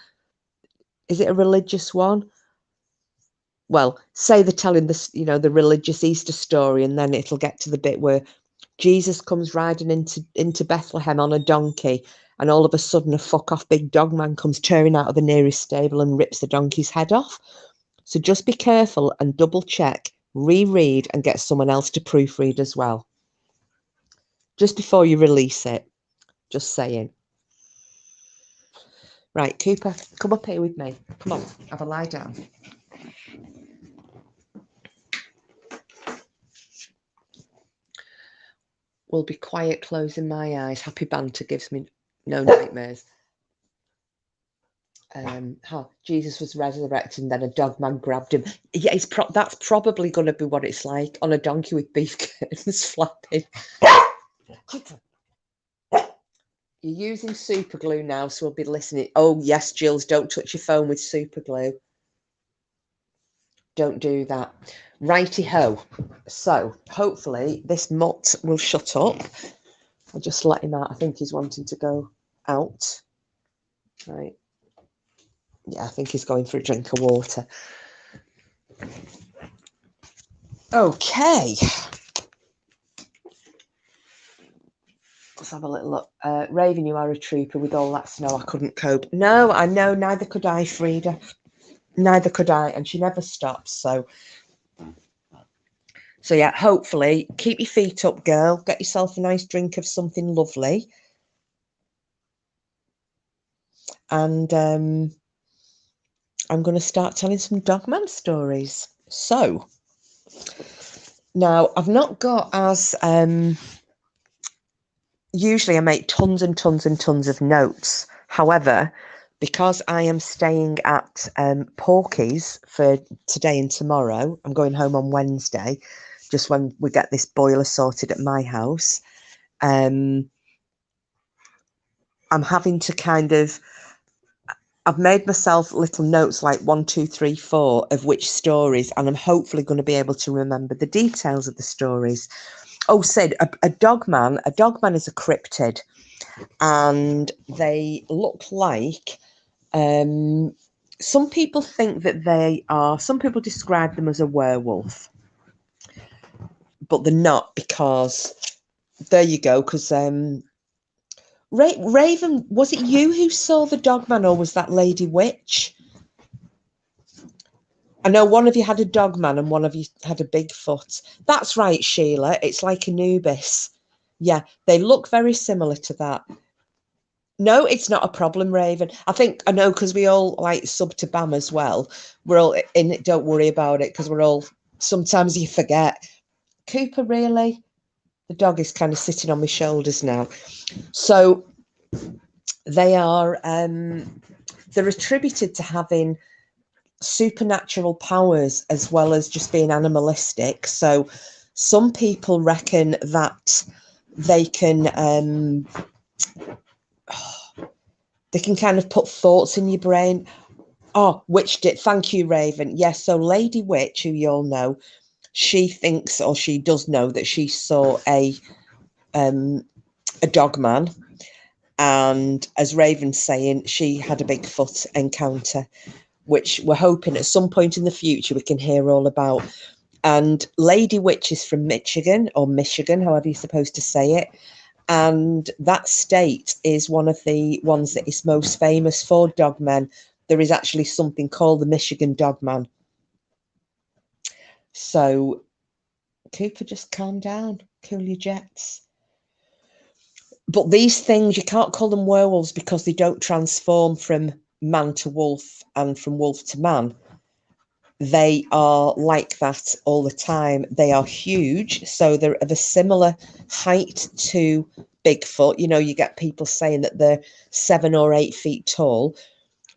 is it a religious one? Well, say they're telling this, the religious Easter story, and then it'll get to the bit where Jesus comes riding into Bethlehem on a donkey, and all of a sudden a fuck off big dog man comes tearing out of the nearest stable and rips the donkey's head off. So just be careful and double check, reread, and get someone else to proofread as well. Just before you release it. Just saying. Right, Cooper, come up here with me. Come on, have a lie down. Will be quiet, closing my eyes. Happy banter gives me no nightmares. Jesus was resurrected and then a dog man grabbed him. Yeah, that's probably going to be what it's like on a donkey with beef curtains flapping. You're using super glue now, so we'll be listening. Oh, yes, Jules, don't touch your phone with super glue. Don't do that. Righty-ho. So, hopefully, this mutt will shut up. I'll just let him out. I think he's wanting to go out. Right. Yeah, I think he's going for a drink of water. Okay. Let's have a little look. Raven, you are a trooper. With all that snow, I couldn't cope. No, I know. Neither could I, Frida. Neither could I. And she never stops. So yeah, hopefully keep your feet up, girl. Get yourself a nice drink of something lovely. And I'm going to start telling some Dogman stories. So now I've not got as usually I make tons and tons and tons of notes. However, because I am staying at Porky's for today and tomorrow, I'm going home on Wednesday, just when we get this boiler sorted at my house. I'm having to kind of, I've made myself little notes like 1, 2, 3, 4 of which stories, and I'm hopefully going to be able to remember the details of the stories. Oh, Sid, a dogman is a cryptid, and they look like, some people think that they are, some people describe them as a werewolf, but they're not, because, there you go, because Raven, was it you who saw the dogman, or was that Lady Witch? I know one of you had a dogman and one of you had a Bigfoot. That's right, Sheila. It's like Anubis. Yeah, they look very similar to that. No, it's not a problem, Raven. I think, I know, because we all like sub to BAM as well. We're all in it. Don't worry about it, because we're all, sometimes you forget. Cooper, really? The dog is kind of sitting on my shoulders now. So they are, they're attributed to having supernatural powers as well as just being animalistic. So some people reckon that they can kind of put thoughts in your brain. Oh, Witch did. Thank you, Raven. Yes, so Lady Witch, who you all know, she thinks, or she does know, that she saw a dogman, and as Raven's saying, she had a Bigfoot encounter, which we're hoping at some point in the future we can hear all about. And Lady Witch is from Michigan, or Michigan, however you're supposed to say it. And that state is one of the ones that is most famous for dogmen. There is actually something called the Michigan Dogman. So, Cooper, just calm down. Cool your jets. But these things, you can't call them werewolves because they don't transform from man to wolf and from wolf to man. They are like that all the time. They are huge, so they're of a similar height to Bigfoot. You know, you get people saying that they're 7 or 8 feet tall.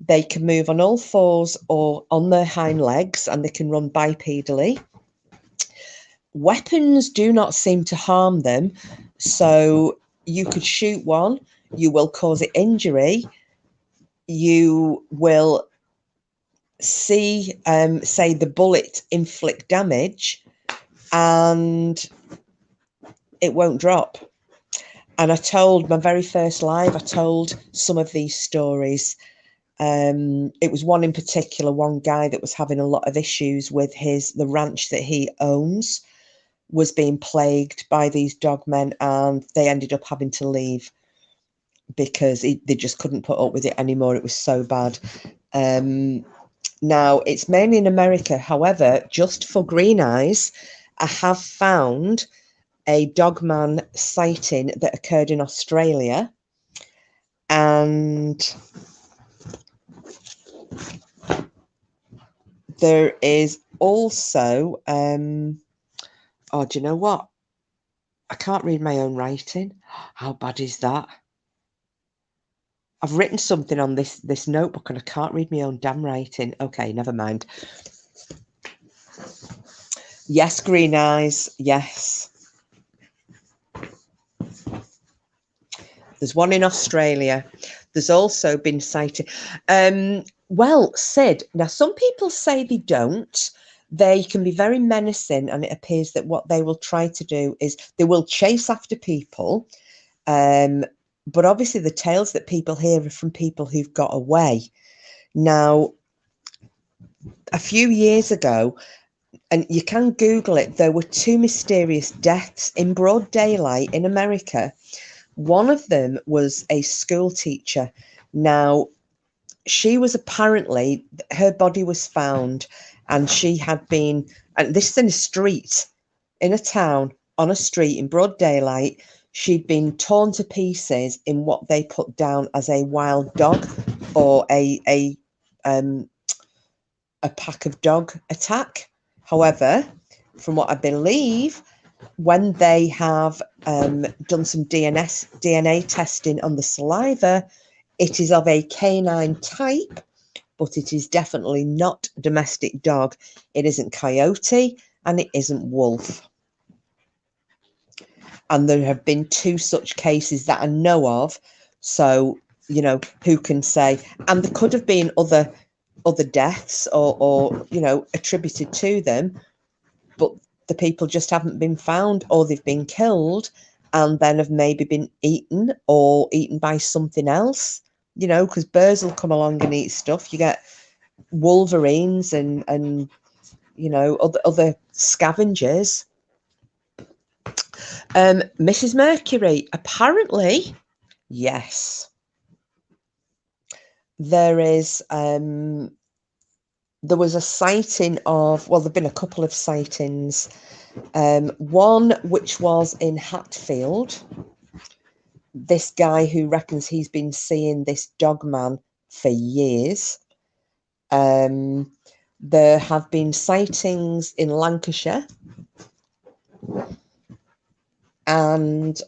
They can move on all fours or on their hind legs, and they can run bipedally. Weapons do not seem to harm them, so you could shoot one, you will cause it injury, you will see, say, the bullet inflict damage, and it won't drop. And I told my very first live, I told some of these stories. It was one in particular, one guy that was having a lot of issues with the ranch that he owns was being plagued by these dogmen, and they ended up having to leave because they just couldn't put up with it anymore. It was so bad. Now, it's mainly in America. However, just for green eyes, I have found a dogman sighting that occurred in Australia. And there is also, oh, do you know what? I can't read my own writing. How bad is that? I've written something on this notebook and I can't read my own damn writing. Okay, never mind. Yes, green eyes. Yes. There's one in Australia. There's also been sighted. Well, Sid, now some people say they don't. They can be very menacing, and it appears that what they will try to do is they will chase after people. But obviously the tales that people hear are from people who've got away. Now, a few years ago, and you can Google it, there were 2 mysterious deaths in broad daylight in America One of them was a school teacher. Now, she was apparently, her body was found, and she had been, and this is in a street, in a town, on a street in broad daylight. She'd been torn to pieces in what they put down as a wild dog or a pack of dog attack. However, from what I believe, when they have done some DNA testing on the saliva, it is of a canine type, but it is definitely not domestic dog. It isn't coyote and it isn't wolf. And there have been 2 such cases that I know of. So, you know, who can say? And there could have been other deaths or you know, attributed to them, but the people just haven't been found, or they've been killed and then have maybe been eaten or eaten by something else, you know, because birds will come along and eat stuff. You get wolverines and you know, other scavengers. Mrs. Mercury, apparently, yes, there is there was a sighting of, well, there've been a couple of sightings. One which was in Hatfield. This guy who reckons he's been seeing this Dogman for years. There have been sightings in Lancashire, and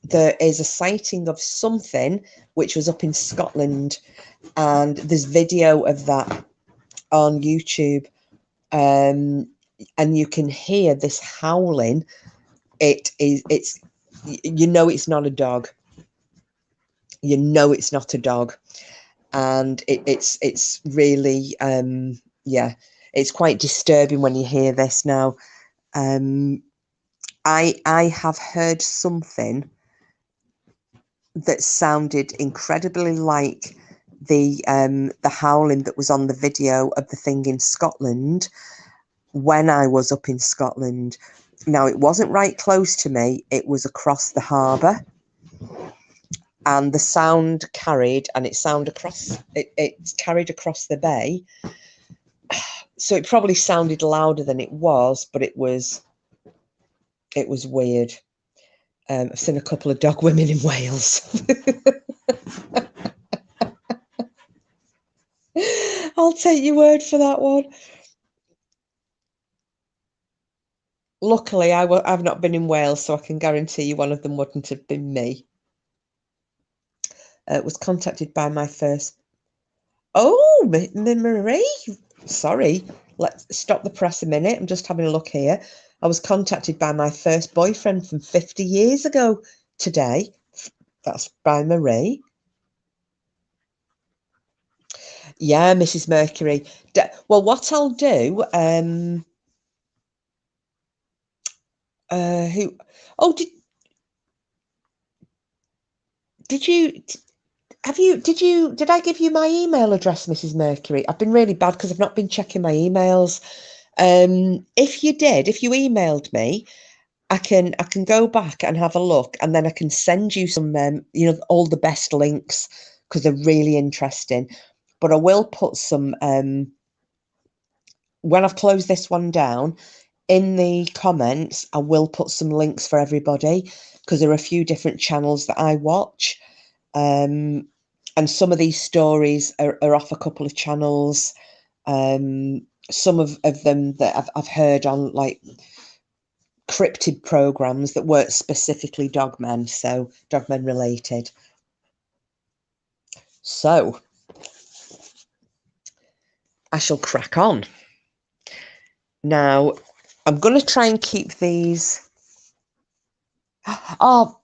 there is a sighting of something which was up in Scotland, and there's video of that on YouTube, and you can hear this howling. It's you know, it's not a dog. You know, it's not a dog, and it's really yeah, it's quite disturbing when you hear this. Now, I have heard something that sounded incredibly like the howling that was on the video of the thing in Scotland when I was up in Scotland. Now, it wasn't right close to me, it was across the harbour, and the sound carried, and it carried across the bay, so it probably sounded louder than it was, but it was weird. I've seen a couple of dog women in Wales. I'll take your word for that one. Luckily, I've not been in Wales, so I can guarantee you one of them wouldn't have been me. Was contacted by my first... Oh, Marie. Sorry. Let's stop the press a minute. I'm just having a look here. I was contacted by my first boyfriend from 50 years ago today. That's by Marie. Yeah, Mrs. Mercury. Well, what I'll do... who... Oh, did you... Did I give you my email address, Mrs. Mercury? I've been really bad because I've not been checking my emails. If you did, if you emailed me, I can go back and have a look, and then I can send you some, you know, all the best links because they're really interesting. But I will put some, when I've closed this one down, in the comments, I will put some links for everybody because there are a few different channels that I watch. And some of these stories are off a couple of channels. Some of them that I've heard on like cryptid programs that weren't specifically Dogmen, so Dogmen related. So I shall crack on. Now, I'm going to try and keep these... Oh,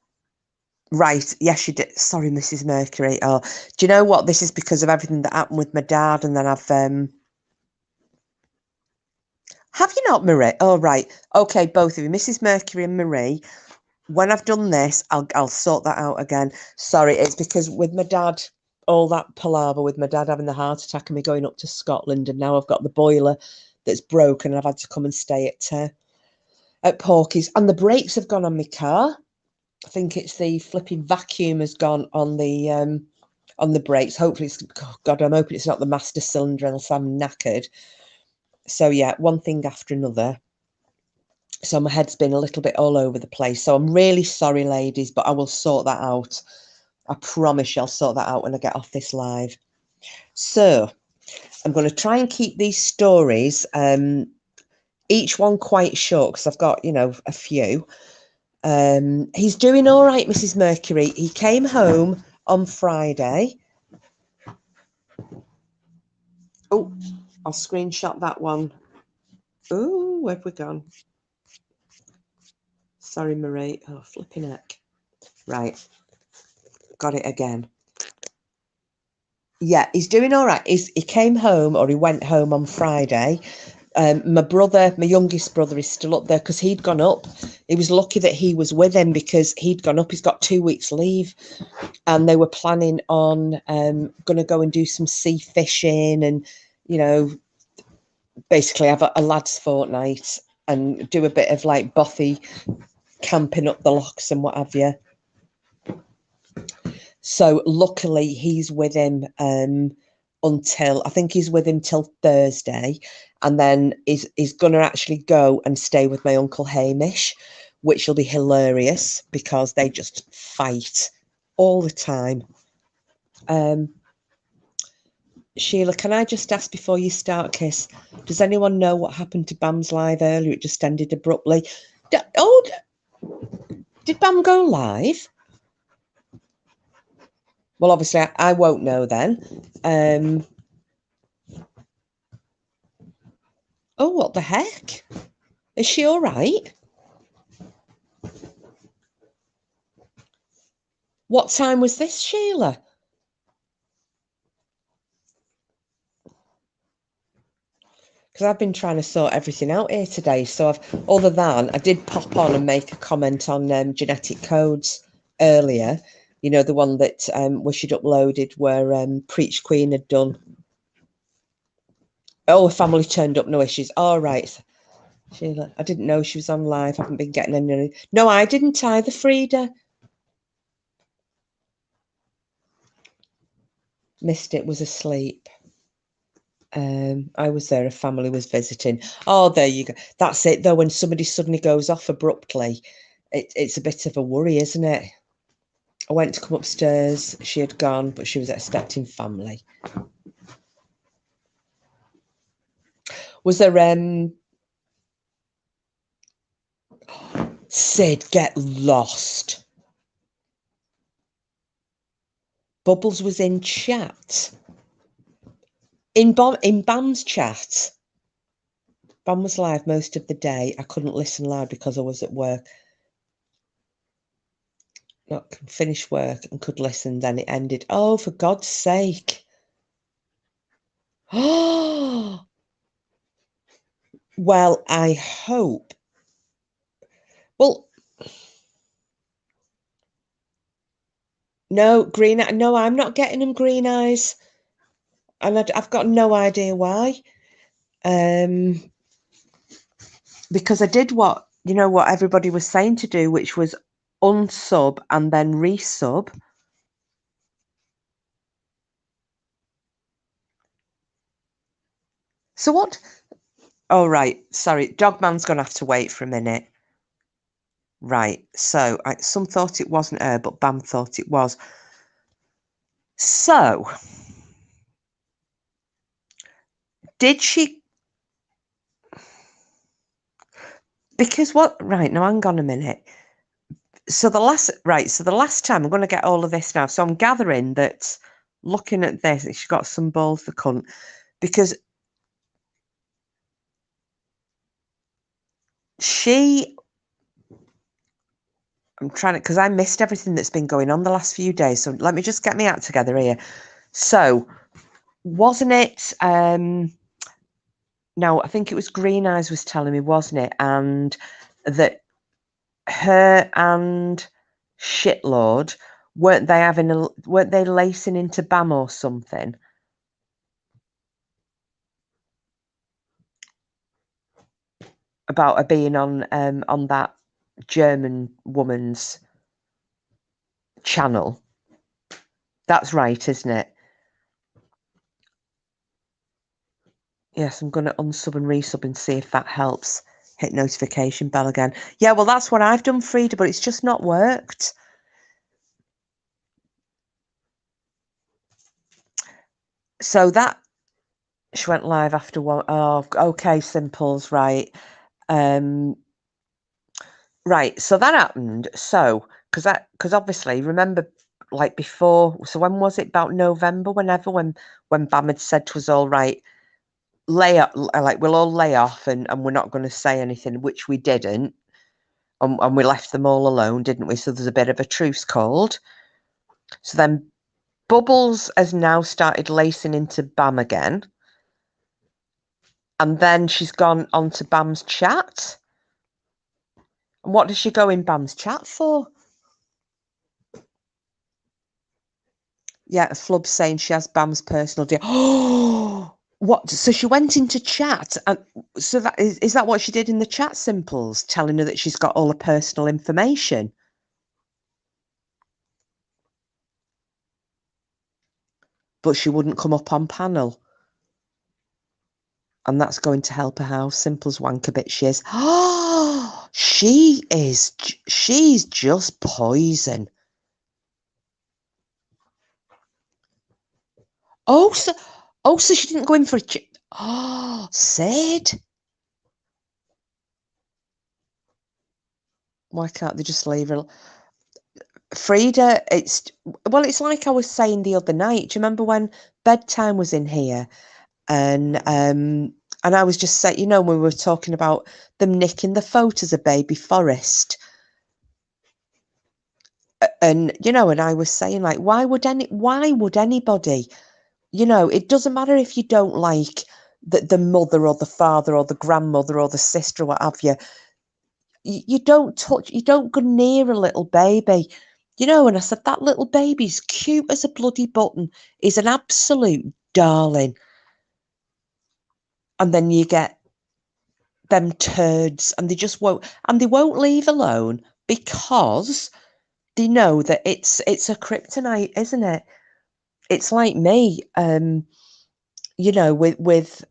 right. Yes, you did. Sorry, Mrs. Mercury. Oh, do you know what? This is because of everything that happened with my dad, and then I've... Have you not, Marie? Oh, right. Okay, both of you, Mrs. Mercury and Marie. When I've done this, I'll sort that out again. Sorry, it's because with my dad, all that palaver with my dad having the heart attack and me going up to Scotland, and now I've got the boiler that's broken, and I've had to come and stay at Porky's, and the brakes have gone on my car. I think it's the flipping vacuum has gone on the brakes. Hopefully it's, oh God, I'm hoping it's not the master cylinder, else I'm knackered. So yeah, one thing after another. So my head's been a little bit all over the place. So I'm really sorry, ladies, but I will sort that out. I promise you I'll sort that out when I get off this live. So I'm going to try and keep these stories, each one quite short, because I've got, you know, a few. He's doing all right, Mrs. Mercury. He came home on Friday. Oh, I'll screenshot that one. Oh, where have we gone? Sorry, Marie. Oh, flipping heck. Right. Got it again. Yeah, he's doing all right. He came home, or he went home on Friday. My youngest brother is still up there because he'd gone up. He was lucky that he was with him because he'd gone up. He's got 2 weeks leave, and they were planning on going to go and do some sea fishing and, you know, basically have a lad's fortnight and do a bit of like bothy camping up the lochs and what have you. So luckily he's with him until, I think he's with him till Thursday, and then he's going to actually go and stay with my Uncle Hamish, which will be hilarious because they just fight all the time. Sheila, can I just ask before you start, Kiss, does anyone know what happened to Bam's live earlier? It just ended abruptly. Did Bam go live? Well, obviously, I won't know then. Oh, what the heck? Is she all right? What time was this, Sheila? Because I've been trying to sort everything out here today. So other than I did pop on and make a comment on genetic codes earlier. You know, the one that Wished uploaded where Preach Queen had done. Oh, a family turned up, no issues. All right. Sheila, I didn't know she was on live. I haven't been getting any. No, I didn't either, Frida. Missed it, was asleep. I was there, a family was visiting. Oh, there you go. That's it, though. When somebody suddenly goes off abruptly, it's a bit of a worry, isn't it? I went to come upstairs. She had gone, but she was expecting family. Was there Sid, get lost. Bubbles was in chat. In Bam's chat. Bam was live most of the day. I couldn't listen loud because I was at work. Not finished work and could listen. Then it ended. Oh, for God's sake. Oh, well, I hope. Well, no, no, I'm not getting them green eyes. And I've got no idea why. Because I did what everybody was saying to do, which was unsub and then resub. So what? Oh, right. Sorry. Dogman's going to have to wait for a minute. Right. So some thought it wasn't her, but Bam thought it was. So did she? Because what? Right. Now, hang on a minute. So the last time, I'm going to get all of this now. So I'm gathering that looking at this, she's got some balls, the cunt, because I'm trying to, because I missed everything that's been going on the last few days. So let me just get me act together here. So wasn't it, no, I think it was Green Eyes was telling me, wasn't it? And that her and Shitlord, weren't they lacing into Bam or something? About her being on that German woman's channel. That's right, isn't it? Yes, I'm going to unsub and resub and see if that helps. Hit notification bell again. Yeah, well, that's what I've done, Frida, but it's just not worked. So that she went live after one. Oh, okay, Simples, right. Right, so that happened. So, because obviously, remember, like before, so when was it? About November, when Bam had said to us, all right, lay up, like we'll all lay off and we're not going to say anything, which we didn't. And we left them all alone, didn't we? So there's a bit of a truce called. So then Bubbles has now started lacing into Bam again. And then she's gone onto Bam's chat. And what does she go in Bam's chat for? Yeah, Flub's saying she has Bam's personal deal. Oh, what? So she went into chat, and so that is that what she did in the chat, Simples, telling her that she's got all her personal information. But she wouldn't come up on panel. And that's going to help her how Simple's wanker bitch she is. Oh, she's just poison. Oh, so she didn't go in for a oh, Sid. Why can't they just leave her? Frida, it's like I was saying the other night. Do you remember when bedtime was in here? And I was just saying, when we were talking about them nicking the photos of baby Forrest. And and I was saying, like, why would anybody, it doesn't matter if you don't like the mother or the father or the grandmother or the sister or what have you. You don't go near a little baby, and I said, that little baby's cute as a bloody button. He's an absolute darling. And then you get them turds and they won't leave alone because they know that it's a kryptonite, isn't it? It's like me, with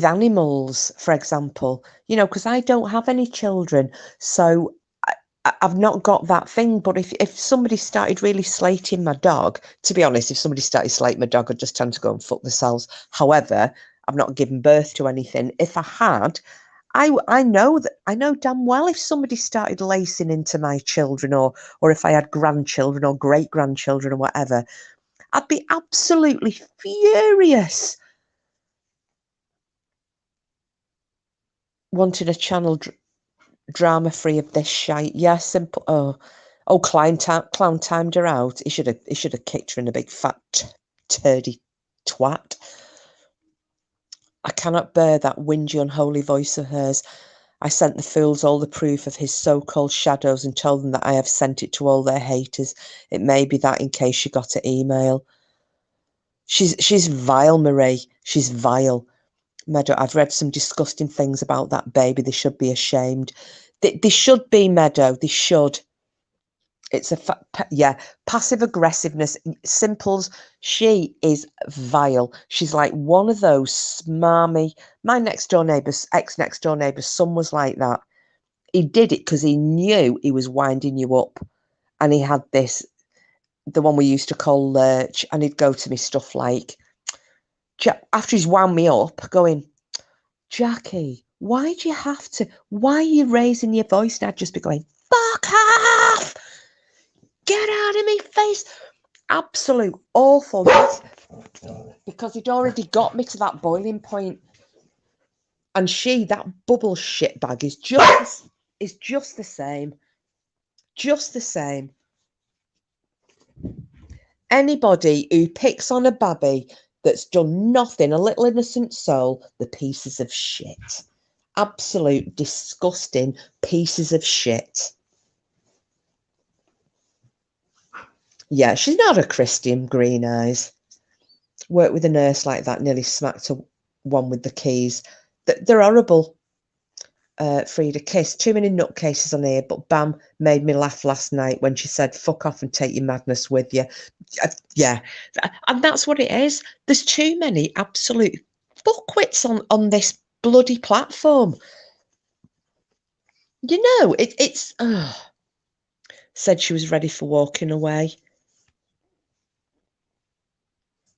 animals, for example, because I don't have any children, so I've not got that thing. But if somebody started really slating my dog, to be honest, if somebody started slating my dog, I'd just tend to go and fuck themselves. However, I've not given birth to anything. If I had, I know damn well if somebody started lacing into my children or if I had grandchildren or great grandchildren or whatever, I'd be absolutely furious. Wanting a channel drama free of this shite. Yeah, simple. Oh, clown timed her out. He should have kicked her in a big fat turdy twat. I cannot bear that whingy, unholy voice of hers. I sent the fools all the proof of his so-called shadows and told them that I have sent it to all their haters. It may be that in case you got an email. She's vile, Marie. She's vile. Meadow, I've read some disgusting things about that baby. They should be ashamed. They should be, Meadow. They should. It's passive aggressiveness. Simples. She is vile. She's like one of those smarmy. My ex next door neighbour's son was like that. He did it because he knew he was winding you up, and he had the one we used to call lurch, and he'd go to me stuff like, after he's wound me up, going, Jackie, why are you raising your voice? And I'd just be going, fuck off! Get out of me face! Absolute awfulness. Because he'd already got me to that boiling point. And that bubble shitbag is just the same. Just the same. Anybody who picks on a babby that's done nothing, a little innocent soul, the pieces of shit. Absolute disgusting pieces of shit. Yeah, she's not a Christian, green eyes. Worked with a nurse like that, nearly smacked one with the keys. They're horrible. Frida Kiss. Too many nutcases on here, but Bam made me laugh last night when she said, fuck off and take your madness with you. Yeah, and that's what it is. There's too many absolute fuckwits on this bloody platform. You know, it's... Said she was ready for walking away.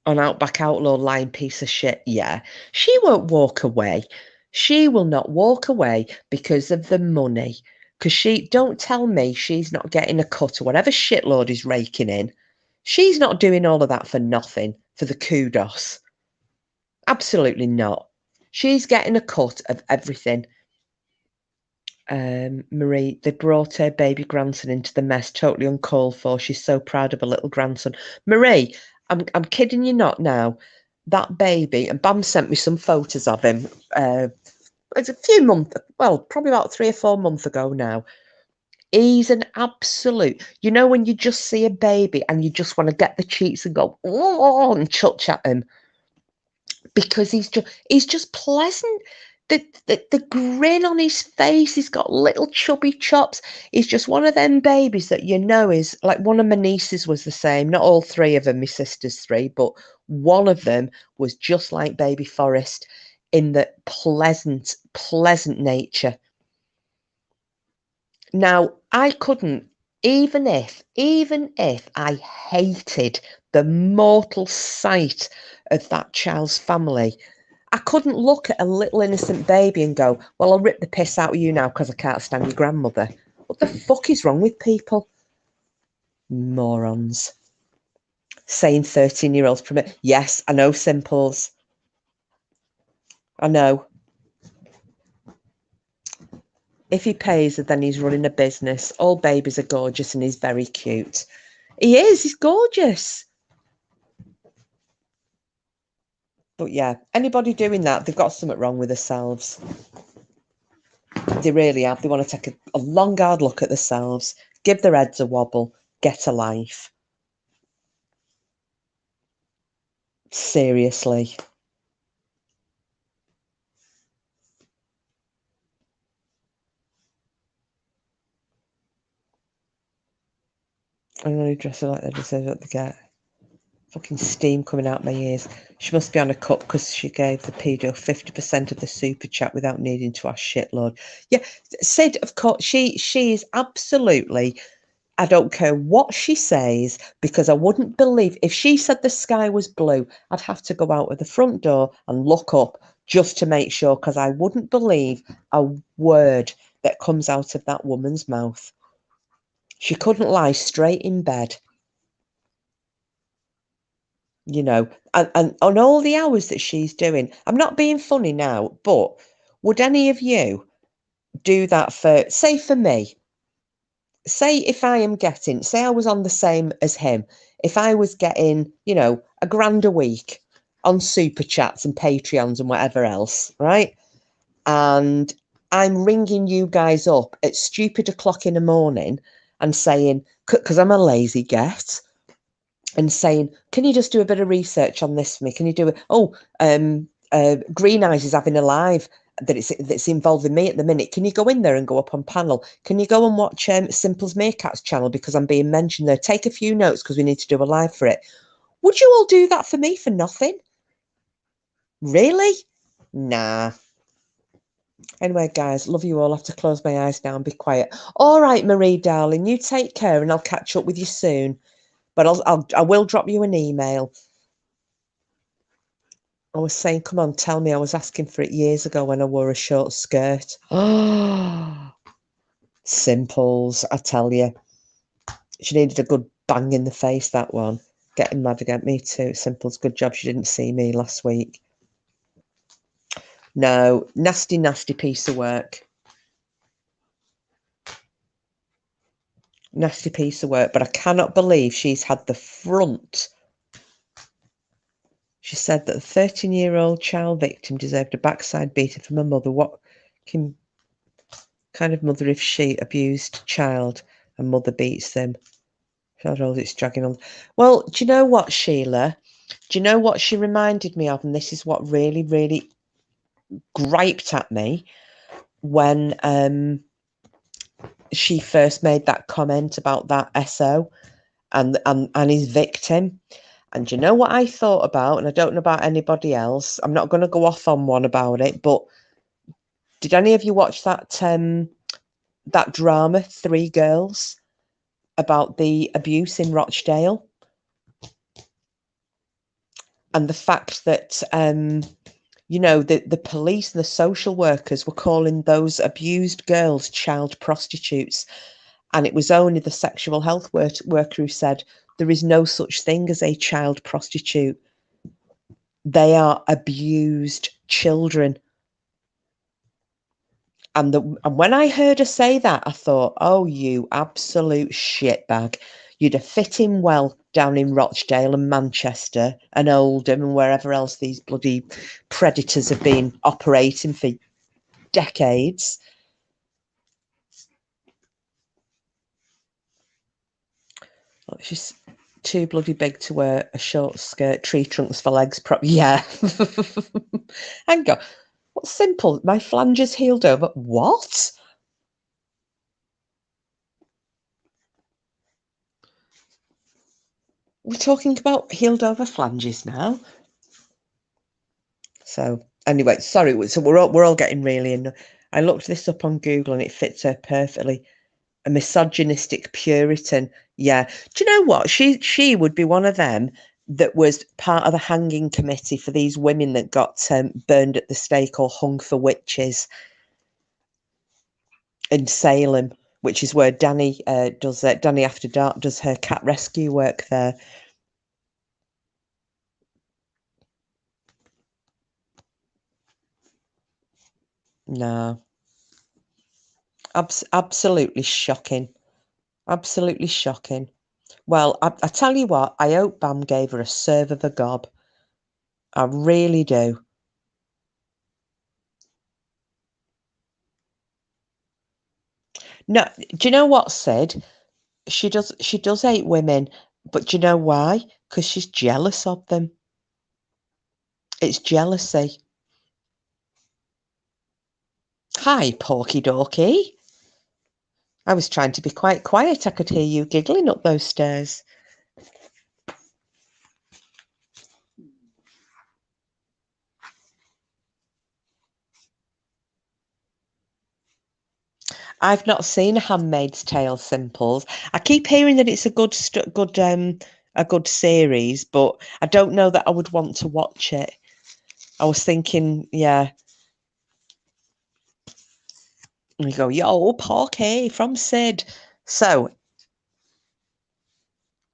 On Outback Outlaw, lying piece of shit. Yeah, she won't walk away. She will not walk away because of the money. Because don't tell me she's not getting a cut or whatever shitload is raking in. She's not doing all of that for nothing, for the kudos. Absolutely not. She's getting a cut of everything. Marie, they brought her baby grandson into the mess, totally uncalled for. She's so proud of her little grandson. Marie, I'm kidding you not now. That baby, and Bam sent me some photos of him. It's a few months, well, probably about 3 or 4 months ago now. He's an absolute, you know, when you just see a baby and you just want to get the cheeks and go, oh, and chutch at him. Because he's just pleasant. The grin on his face, he's got little chubby chops. He's just one of them babies that you know is like one of my nieces was the same. Not all 3 of them, my sister's 3, but one of them was just like baby Forrest in the pleasant nature. Now, I couldn't, even if I hated the mortal sight of that child's family, I couldn't look at a little innocent baby and go, well, I'll rip the piss out of you now because I can't stand your grandmother. What the fuck is wrong with people? Morons. Saying 13-year-olds permit. Yes, I know, Simples. I know. If he pays her, then he's running a business. All babies are gorgeous and he's very cute. He is. He's gorgeous. But yeah, anybody doing that, they've got something wrong with themselves. They really have. They want to take a long, hard look at themselves, give their heads a wobble, get a life. Seriously. I'm going to dress her like they deserve what they get. Fucking steam coming out my ears. She must be on a cut because she gave the pedo 50% of the super chat without needing to ask shitload. Yeah, Sid, of course, she is absolutely... I don't care what she says, because I wouldn't believe if she said the sky was blue, I'd have to go out of the front door and look up just to make sure, because I wouldn't believe a word that comes out of that woman's mouth. She couldn't lie straight in bed. You know, and on all the hours that she's doing, I'm not being funny now, but would any of you do that for, say for me, say if I am getting, say I was on the same as him, if I was getting, you know, £1,000 a week on super chats and Patreons and whatever else, right? And I'm ringing you guys up at stupid o'clock in the morning and saying, because I'm a lazy get, and saying, can you just do a bit of research on this for me? Can you do it? Oh, Green Eyes is having a live that's involving me at the minute. Can you go in there and go up on panel? Can you go and watch Simple's Meerkat's channel because I'm being mentioned there? Take a few notes because we need to do a live for it. Would you all do that for me for nothing? Really? Nah. Anyway, guys, love you all. I have to close my eyes now and be quiet. All right, Marie, darling, you take care and I'll catch up with you soon. But I will drop you an email. I was saying, come on, tell me. I was asking for it years ago when I wore a short skirt. Oh, Simples, I tell you. She needed a good bang in the face, that one. Getting mad again. Me too. Simples, good job she didn't see me last week. No, nasty, nasty piece of work. Nasty piece of work. But I cannot believe she's had the front. She said that the 13-year-old child victim deserved a backside beating from her mother. What kind of mother if she abused child and mother beats them? It's dragging on. Well, do you know what, Sheila? Do you know what she reminded me of? And this is what really, really griped at me. when she first made that comment about that SO and his victim. And you know what I thought about, and I don't know about anybody else. I'm not going to go off on one about it, but did any of you watch that that drama, Three Girls, about the abuse in Rochdale? And the fact that you know, the police and the social workers were calling those abused girls child prostitutes. And it was only the sexual health worker who said there is no such thing as a child prostitute. They are abused children. And when I heard her say that, I thought, oh, you absolute shitbag. You'd have fit in well down in Rochdale and Manchester and Oldham and wherever else these bloody predators have been operating for decades. She's too bloody big to wear a short skirt, tree trunks for legs. Yeah. Hang on. What's simple? My flanges healed over. What? We're talking about healed over flanges now. So anyway, sorry. So we're all getting really in. I looked this up on Google and it fits her perfectly. A misogynistic Puritan. Yeah. Do you know what? She would be one of them that was part of the hanging committee for these women that got burned at the stake or hung for witches in Salem, which is where Danny does it. Danny After Dark does her cat rescue work there. No. Absolutely shocking. Absolutely shocking. Well, I tell you what, I hope Bam gave her a serve of a gob. I really do. No, do you know what, Sid? She does hate women, but do you know why? Because she's jealous of them. It's jealousy. Hi, Porky Dorky. I was trying to be quite quiet. I could hear you giggling up those stairs. I've not seen a Handmaid's Tale Simples. I keep hearing that it's a good series, but I don't know that I would want to watch it. I was thinking, yeah. And you go, yo, Porky from Sid. So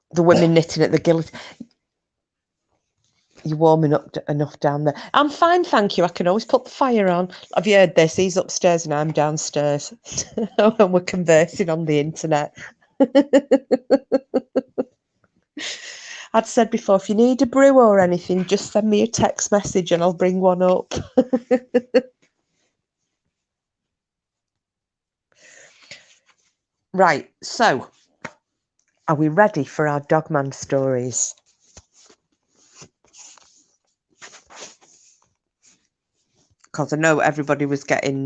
the women knitting at the guillotine. You're warming up enough down there. I'm fine, thank you. I can always put the fire on. Have you heard this? He's upstairs and I'm downstairs. And we're conversing on the internet. I'd said before, if you need a brew or anything, just send me a text message and I'll bring one up. Right, so are we ready for our Dogman stories? Because I know everybody was getting...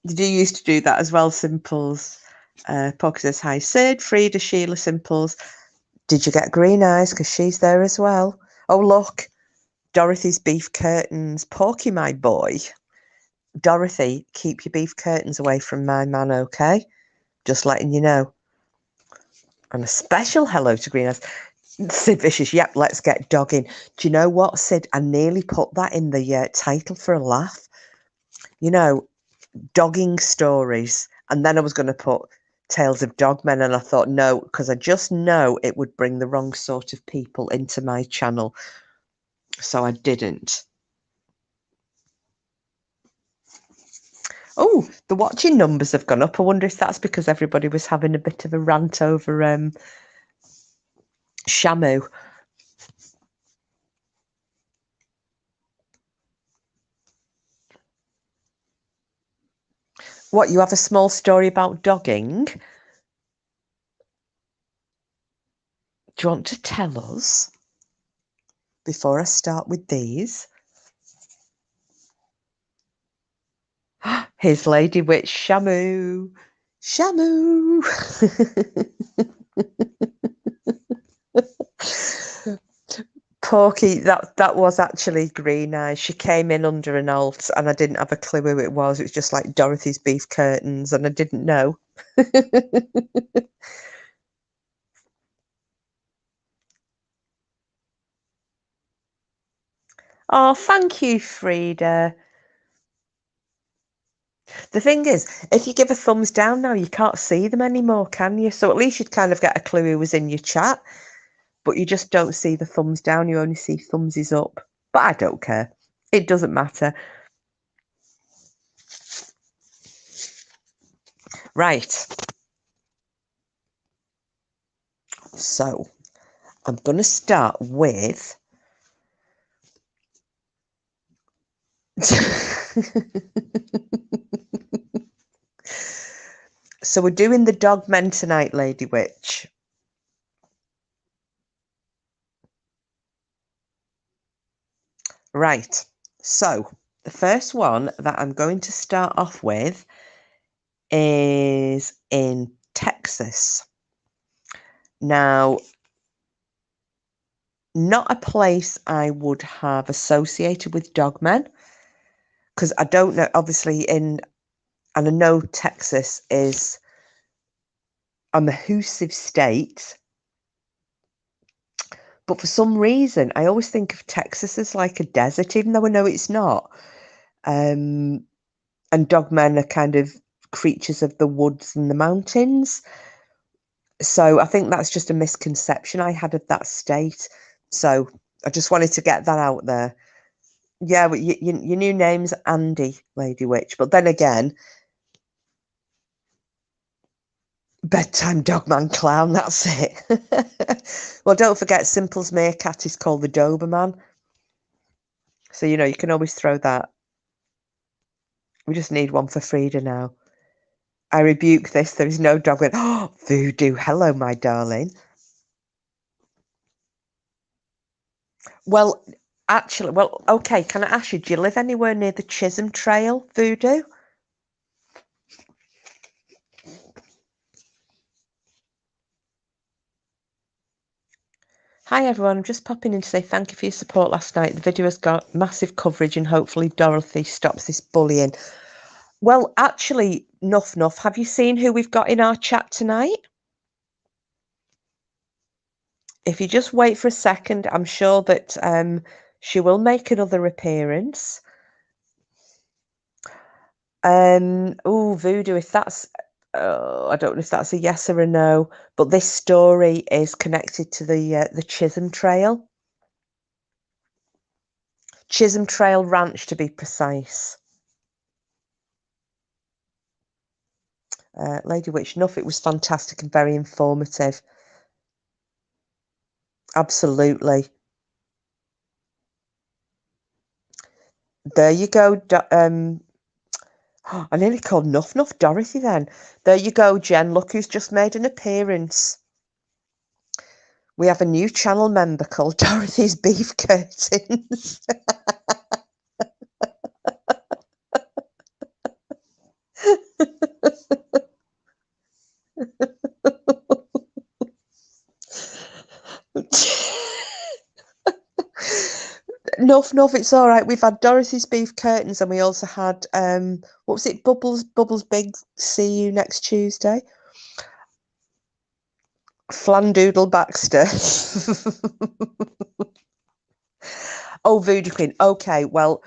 Did you used to do that as well, Simples? Porky says, hi, Sid, Frida, Sheila, Simples. Did you get green eyes? Because she's there as well. Oh, look, Dorothy's beef curtains. Porky, my boy. Dorothy, keep your beef curtains away from my man, okay? Just letting you know. And a special hello to Green Eyes. Sid Vicious, yep, let's get dogging. Do you know what, Sid? I nearly put that in the title for a laugh. You know, dogging stories. And then I was going to put Tales of Dogmen, and I thought, no, because I just know it would bring the wrong sort of people into my channel. So I didn't. Oh, the watching numbers have gone up. I wonder if that's because everybody was having a bit of a rant over Shamu. What, you have a small story about dogging? Do you want to tell us before I start with these? His Lady Witch Shamu. Shamu. Porky, that was actually Green Eyes. She came in under an alt and I didn't have a clue who it was. It was just like Dorothy's beef curtains and I didn't know. Oh, thank you, Frida. The thing is, if you give a thumbs down now, you can't see them anymore, can you? So at least you'd kind of get a clue who was in your chat, but you just don't see the thumbs down. You only see thumbsies up. But I don't care. It doesn't matter. Right. So I'm going to start with... So we're doing the Dogmen tonight, Lady Witch. Right. So the first one that I'm going to start off with is in Texas. Now, not a place I would have associated with Dogmen, because I don't know, obviously, and I know Texas is a mahoosive state, but for some reason, I always think of Texas as like a desert, even though I know it's not. And Dogmen are kind of creatures of the woods and the mountains. So I think that's just a misconception I had of that state. So I just wanted to get that out there. Yeah, but your new name's Andy, Lady Witch. But then again, bedtime Dogman clown, that's it. Well, don't forget, Simple's meerkat is called the Doberman. So, you know, you can always throw that. We just need one for Frida now. I rebuke this. There is no Dogman. Oh, Voodoo. Hello, my darling. Well, actually, well, okay, can I ask you, do you live anywhere near the Chisholm Trail, Voodoo? Hi everyone, I'm just popping in to say thank you for your support last night. The video has got massive coverage and hopefully Dorothy stops this bullying. Well, actually, Nuff, have you seen who we've got in our chat tonight? If you just wait for a second, I'm sure that she will make another appearance. Oh, Voodoo, if that's... I don't know if that's a yes or a no, but this story is connected to the Chisholm Trail. Chisholm Trail Ranch, to be precise. Lady Witch, Nuff, it was fantastic and very informative. Absolutely. There you go. I nearly called Nuff Dorothy then. There you go, Jen. Look who's just made an appearance. We have a new channel member called Dorothy's Beef Curtains. Nuff, it's all right. We've had Dorothy's Beef Curtains and we also had, what was it, Bubbles Big, see you next Tuesday. Flandoodle Baxter. Oh, Voodoo Queen. Okay, well,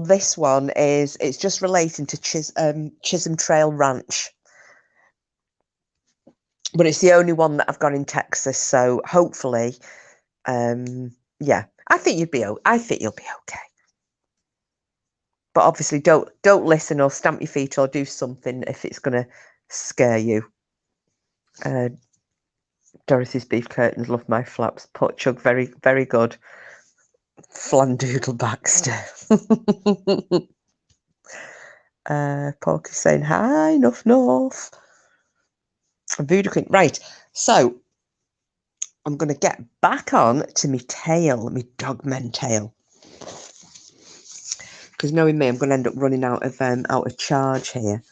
this one is, it's just relating to Chisholm Trail Ranch. But it's the only one that I've got in Texas, so hopefully, yeah, I think you'll be okay. But obviously, don't listen or stamp your feet or do something if it's going to scare you. Dorothy's Beef Curtains, love my flaps. Pot Chug, very, very good. Flandoodle Baxter. Porky saying hi, Nuff. Voodoo Queen. Right, so I'm going to get back on to me tail, me Dogmen tail. because knowing me, I'm going to end up running out of charge here.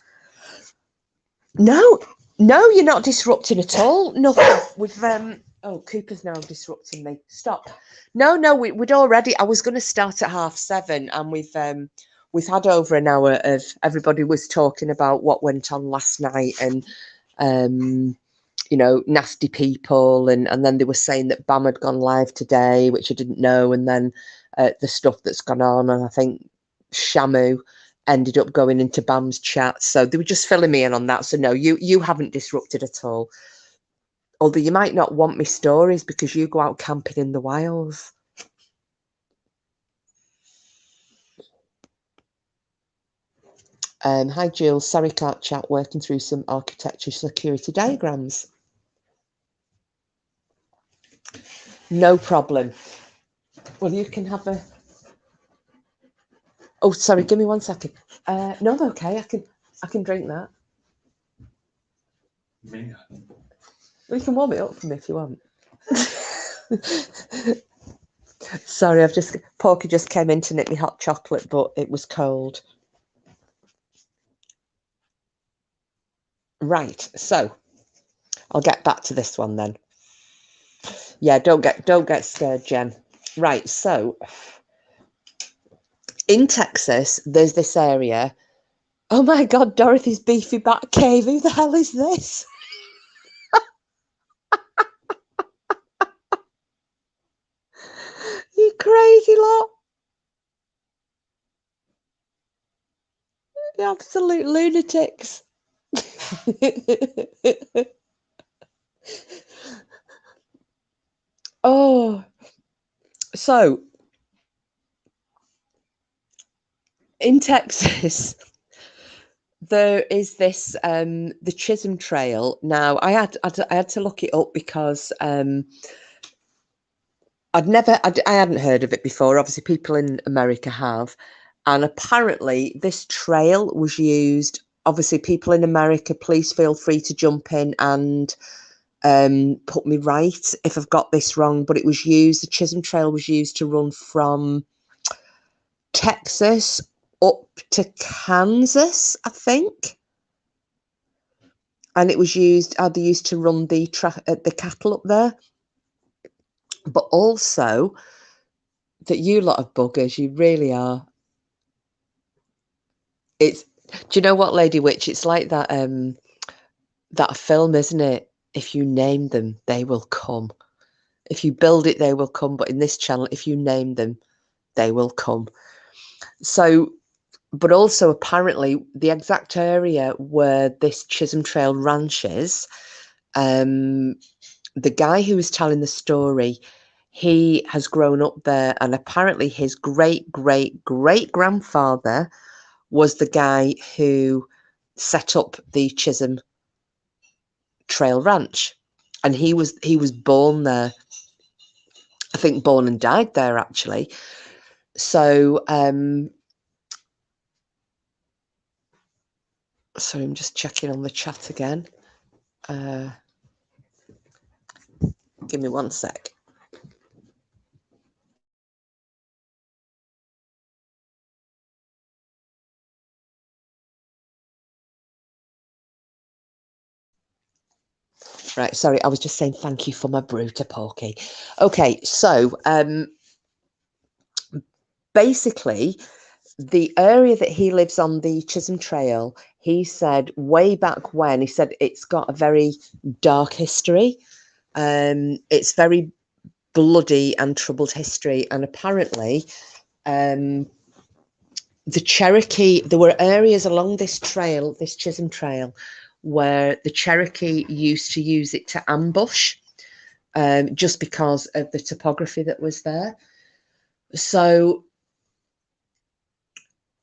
No, you're not disrupting at all. Nothing. We've oh, Cooper's now disrupting me. Stop. No, we'd already. I was going to start at 7:30, and we've had over an hour of everybody was talking about what went on last night, and you know, nasty people, and then they were saying that Bam had gone live today, which I didn't know, and then the stuff that's gone on, and I think Shamu ended up going into Bam's chat, so they were just filling me in on that. So no, you haven't disrupted at all. Although you might not want me stories because you go out camping in the wilds. Hi Jules, sorry can't chat, working through some architecture security diagrams. No problem. Well, you can have a... Oh, sorry, give me 1 second. No, I'm okay. I can drink that. Yeah. Well, you can warm it up for me if you want. Sorry, Porky just came in to knit me hot chocolate, but it was cold. Right, so I'll get back to this one then. Yeah, don't get scared, Jen. Right, so in Texas, there's this area. Oh my God, Dorothy's beefy bat cave. Who the hell is this? You crazy lot. You absolute lunatics. Oh, so in Texas, there is this the Chisholm Trail. Now, I had to look it up because I hadn't heard of it before. Obviously, people in America have, and apparently, this trail was used. Obviously, people in America, please feel free to jump in and put me right if I've got this wrong. But it was used. The Chisholm Trail was used to run from Texas up to Kansas, I think. And it was used, they used to run the cattle up there. But also, that you lot of buggers, you really are. Do you know what, Lady Witch? It's like that that film, isn't it? If you name them, they will come. If you build it, they will come. But in this channel, if you name them, they will come. So, but also apparently the exact area where this Chisholm Trail ranch is, the guy who was telling the story, he has grown up there, and apparently his great-great-great-grandfather was the guy who set up the Chisholm Trail Ranch, and he was born there. I think born and died there actually. So sorry, I'm just checking on the chat again. Give me 1 sec. Right, sorry, I was just saying thank you for my brew to Porky. Okay, so basically, the area that he lives on, the Chisholm Trail, he said way back when, he said it's got a very dark history. It's very bloody and troubled history, and apparently the Cherokee, there were areas along this trail, this Chisholm Trail, where the Cherokee used to use it to ambush, just because of the topography that was there. So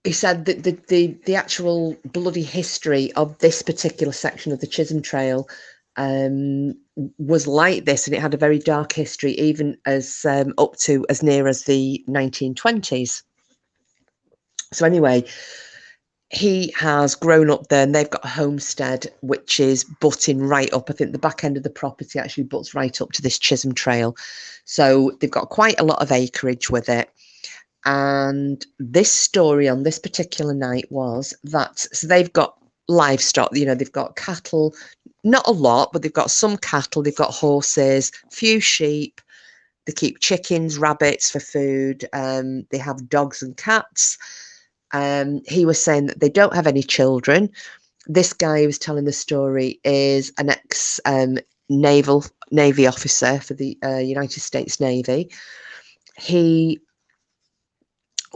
he said that the actual bloody history of this particular section of the Chisholm Trail was like this, and it had a very dark history, even as up to as near as the 1920s. So anyway, he has grown up there, and they've got a homestead which is butting right up. I think the back end of the property actually butts right up to this Chisholm Trail. So they've got quite a lot of acreage with it. And this story on this particular night was that, so they've got livestock, you know, they've got cattle, not a lot, but they've got some cattle, they've got horses, few sheep, they keep chickens, rabbits for food, they have dogs and cats. He was saying that they don't have any children. This guy who was telling the story is an ex Navy officer for the United States Navy. He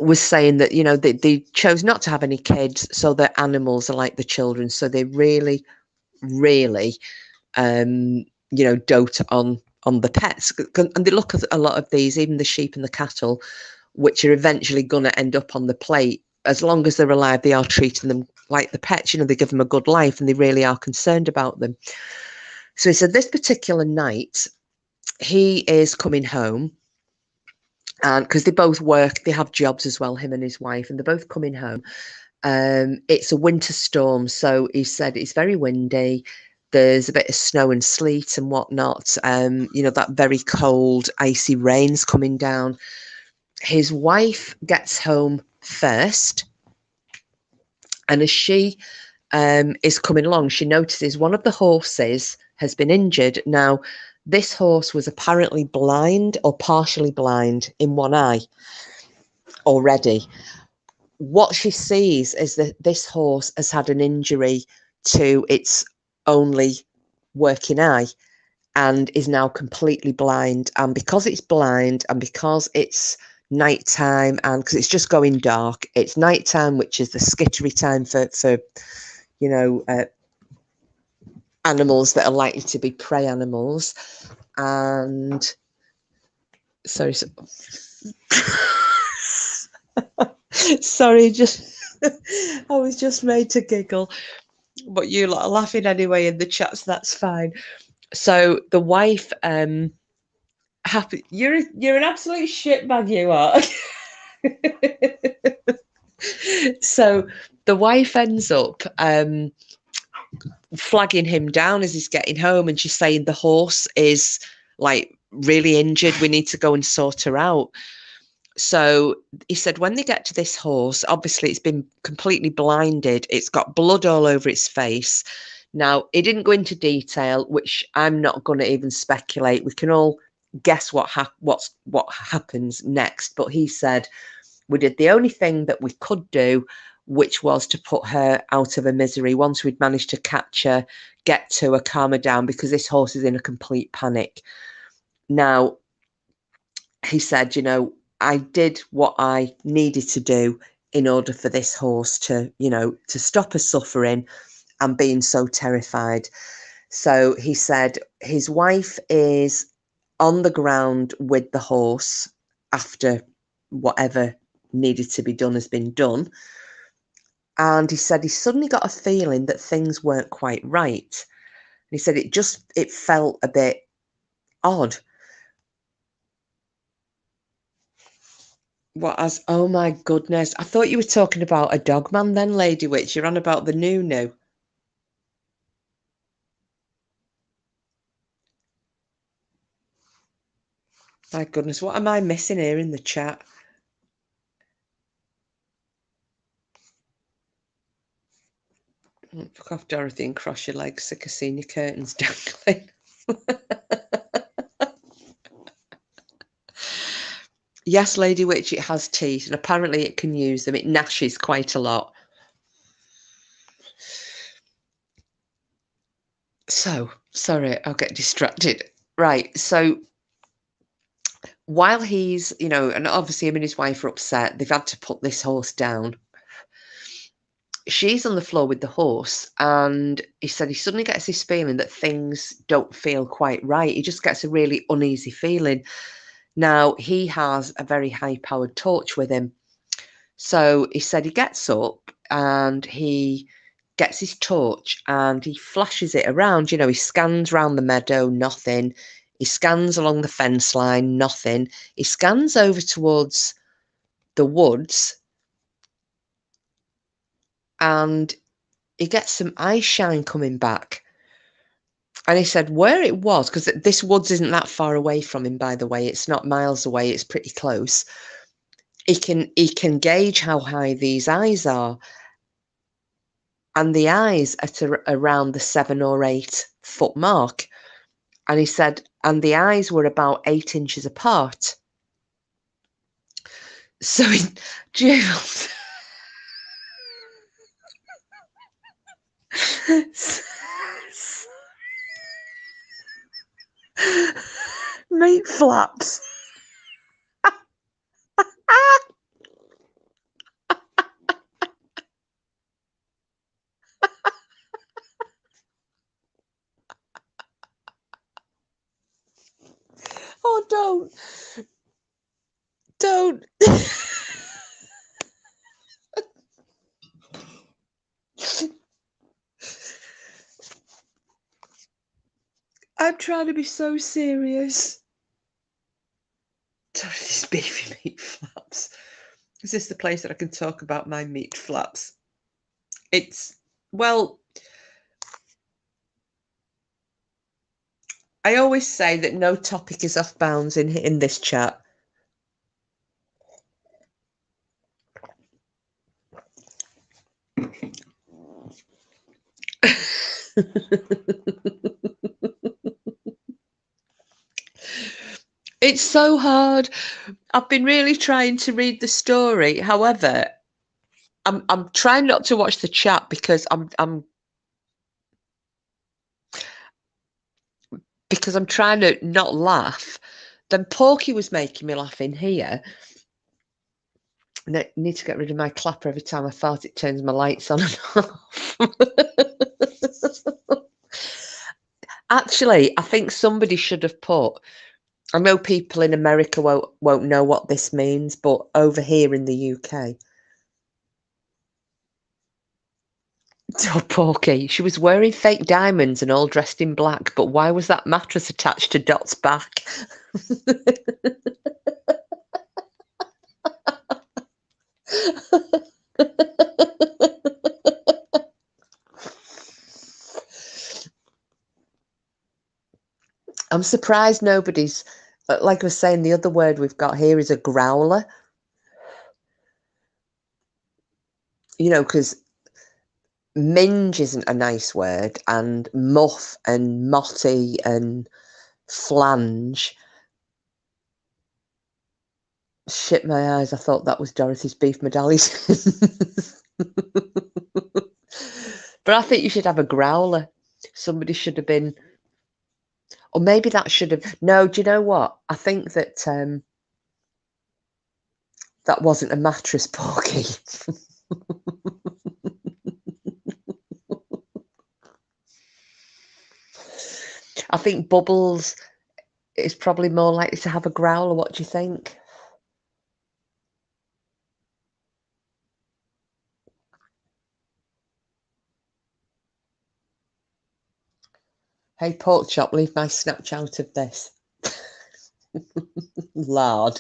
was saying that, you know, they chose not to have any kids, so their animals are like the children. So they really, really, you know, dote on the pets. And they look at a lot of these, even the sheep and the cattle, which are eventually going to end up on the plate. As long as they're alive, they are treating them like the pets. You know, they give them a good life and they really are concerned about them. So he said this particular night, he is coming home, and because they both work, they have jobs as well, him and his wife, and they're both coming home. It's a winter storm, so he said it's very windy. There's a bit of snow and sleet and whatnot. You know, that very cold, icy rain's coming down. His wife gets home first, and as she is coming along, she notices one of the horses has been injured. Now, this horse was apparently blind or partially blind in one eye already. What she sees is that this horse has had an injury to its only working eye and is now completely blind. And because it's blind and because it's nighttime and because it's just going dark, it's nighttime, which is the skittery time for you know, animals that are likely to be prey animals. And sorry, sorry, just I was just made to giggle, but you lot are laughing anyway in the chat, so that's fine. So the wife, happy, you're an absolute shitbag, you are. So the wife ends up flagging him down as he's getting home, and she's saying the horse is like really injured, we need to go and sort her out. So he said when they get to this horse, obviously it's been completely blinded, it's got blood all over its face. Now, he didn't go into detail, which I'm not going to even speculate. We can all guess what happens next, but he said we did the only thing that we could do, which was to put her out of her misery. Once we'd managed to catch her, get to her, calm her down, because this horse is in a complete panic. Now, he said, you know, I did what I needed to do in order for this horse to, you know, to stop her suffering and being so terrified. So he said his wife is on the ground with the horse after whatever needed to be done has been done. And he said he suddenly got a feeling that things weren't quite right. And he said it felt a bit odd. Oh my goodness. I thought you were talking about a Dogman then, Lady Witch. You're on about the new. My goodness, what am I missing here in the chat? Fuck off, Dorothy, and cross your legs. Sick of seeing your curtains dangling. Yes, Lady Witch, it has teeth, and apparently it can use them. It gnashes quite a lot. So, sorry, I'll get distracted. Right, so while he's, you know, and obviously him and his wife are upset, they've had to put this horse down. She's on the floor with the horse, and he said he suddenly gets this feeling that things don't feel quite right. He just gets a really uneasy feeling. Now, he has a very high-powered torch with him. So he said he gets up and he gets his torch and he flashes it around. You know, he scans around the meadow, nothing. He scans along the fence line, nothing. He scans over towards the woods and he gets some eye shine coming back. And he said where it was, because this woods isn't that far away from him, by the way. It's not miles away. It's pretty close. he can gauge how high these eyes are, and the eyes at around the 7 or 8 foot mark. And he said, and the eyes were about 8 inches apart. So Jules, meat flaps. Oh, don't. I'm trying to be so serious. Dorothy's beefy meat flaps. Is this the place that I can talk about my meat flaps? It's, well, I always say that no topic is off bounds in this chat. It's so hard. I've been really trying to read the story. However, I'm trying not to watch the chat because I'm trying to not laugh. Then Porky was making me laugh in here. And I need to get rid of my clapper every time I fart. It turns my lights on and off. Actually, I think somebody should have put, I know people in America won't know what this means, but over here in the UK. Oh, Porky, she was wearing fake diamonds and all dressed in black, but why was that mattress attached to Dot's back? I'm surprised nobody's, like I was saying, the other word we've got here is a growler. You know, because minge isn't a nice word, and muff and motty and flange. Shit my eyes, I thought that was Dorothy's beef medallions. But I think you should have a growler. Somebody should have been, or maybe that should have, no, do you know what? I think that that wasn't a mattress, Porky. I think Bubbles is probably more likely to have a growler. What do you think? Hey, pork chop, leave my Snapchat out of this. Lard.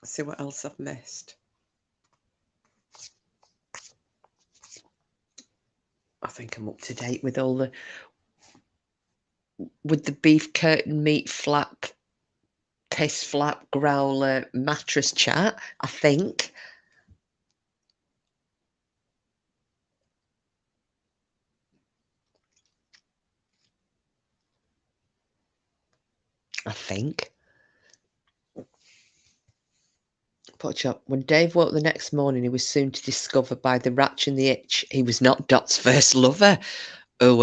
Let's see what else I've missed. I think I'm up to date with all the beef curtain, meat flap, piss flap, growler, mattress chat, I think. Potchop. When Dave woke the next morning, he was soon to discover by the ratch and the itch he was not Dot's first lover. Oh,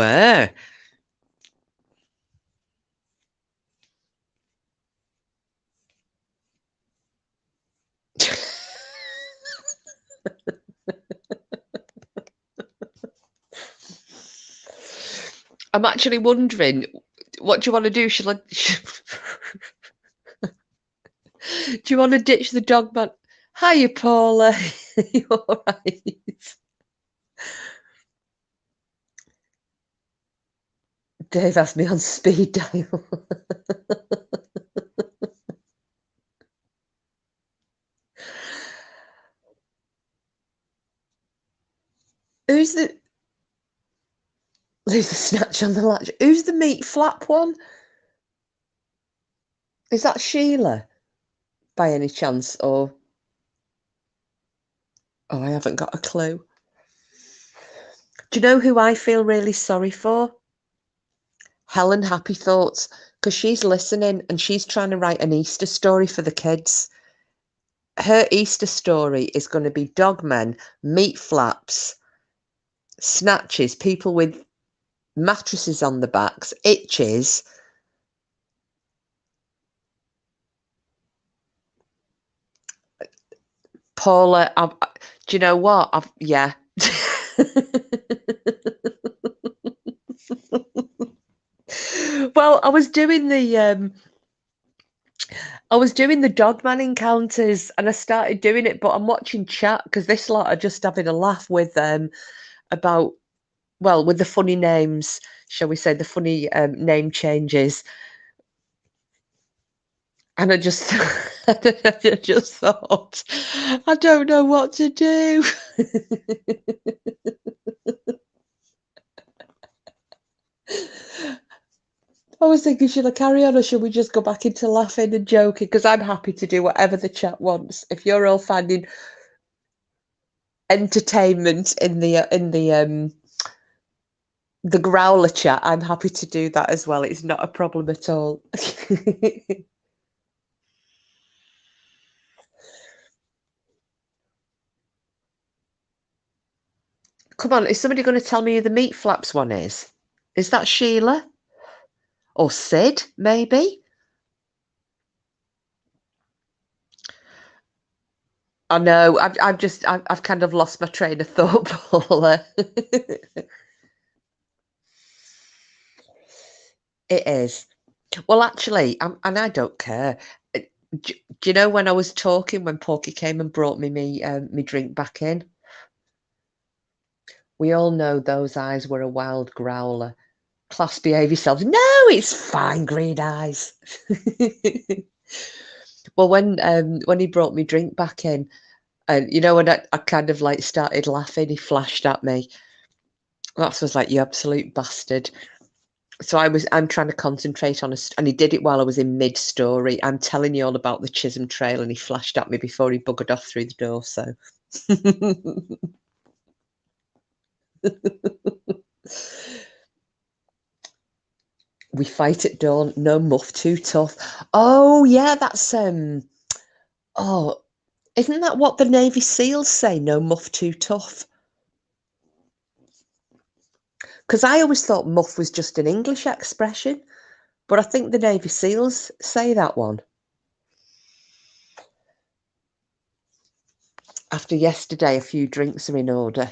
I'm actually wondering, what do you want to do? Do you want to ditch the Dogman? Hiya, Paula. You all right? Dave has me on speed dial. Who's the... Leave the snatch on the latch. Who's the meat flap one? Is that Sheila, by any chance? Or... Oh, I haven't got a clue. Do you know who I feel really sorry for? Helen Happy Thoughts, because she's listening and she's trying to write an Easter story for the kids. Her Easter story is going to be dogmen, meat flaps, snatches, people with mattresses on the backs, itches. Paula, do you know what? Yeah. Well, I was doing the Dogman encounters and I started doing it, but I'm watching chat because this lot are just having a laugh with about, well, with the funny names, shall we say, the funny name changes. And I just, I just thought, I don't know what to do. I was thinking, should I carry on or should we just go back into laughing and joking? Because I'm happy to do whatever the chat wants. If you're all finding entertainment in the growler chat, I'm happy to do that as well. It's not a problem at all. Come on, is somebody going to tell me who the meat flaps one is? Is that Sheila? Or Sid, maybe? I know, I've kind of lost my train of thought, Paula. It is. Well, actually, and I don't care. Do you know when I was talking when Porky came and brought me drink back in? We all know those eyes were a wild growler. Class, behave yourselves. No, it's fine, green eyes. Well, when he brought me drink back in, and you know when I kind of like started laughing, he flashed at me. That was like, you absolute bastard. So I'm trying to concentrate on and he did it while I was in mid-story. I'm telling you all about the Chisholm Trail and he flashed at me before he buggered off through the door, so. We fight at dawn, no muff too tough. Oh yeah, that's oh, isn't that what the Navy SEALs say? No muff too tough. Because I always thought muff was just an English expression, but I think the Navy SEALs say that one. After yesterday, a few drinks are in order.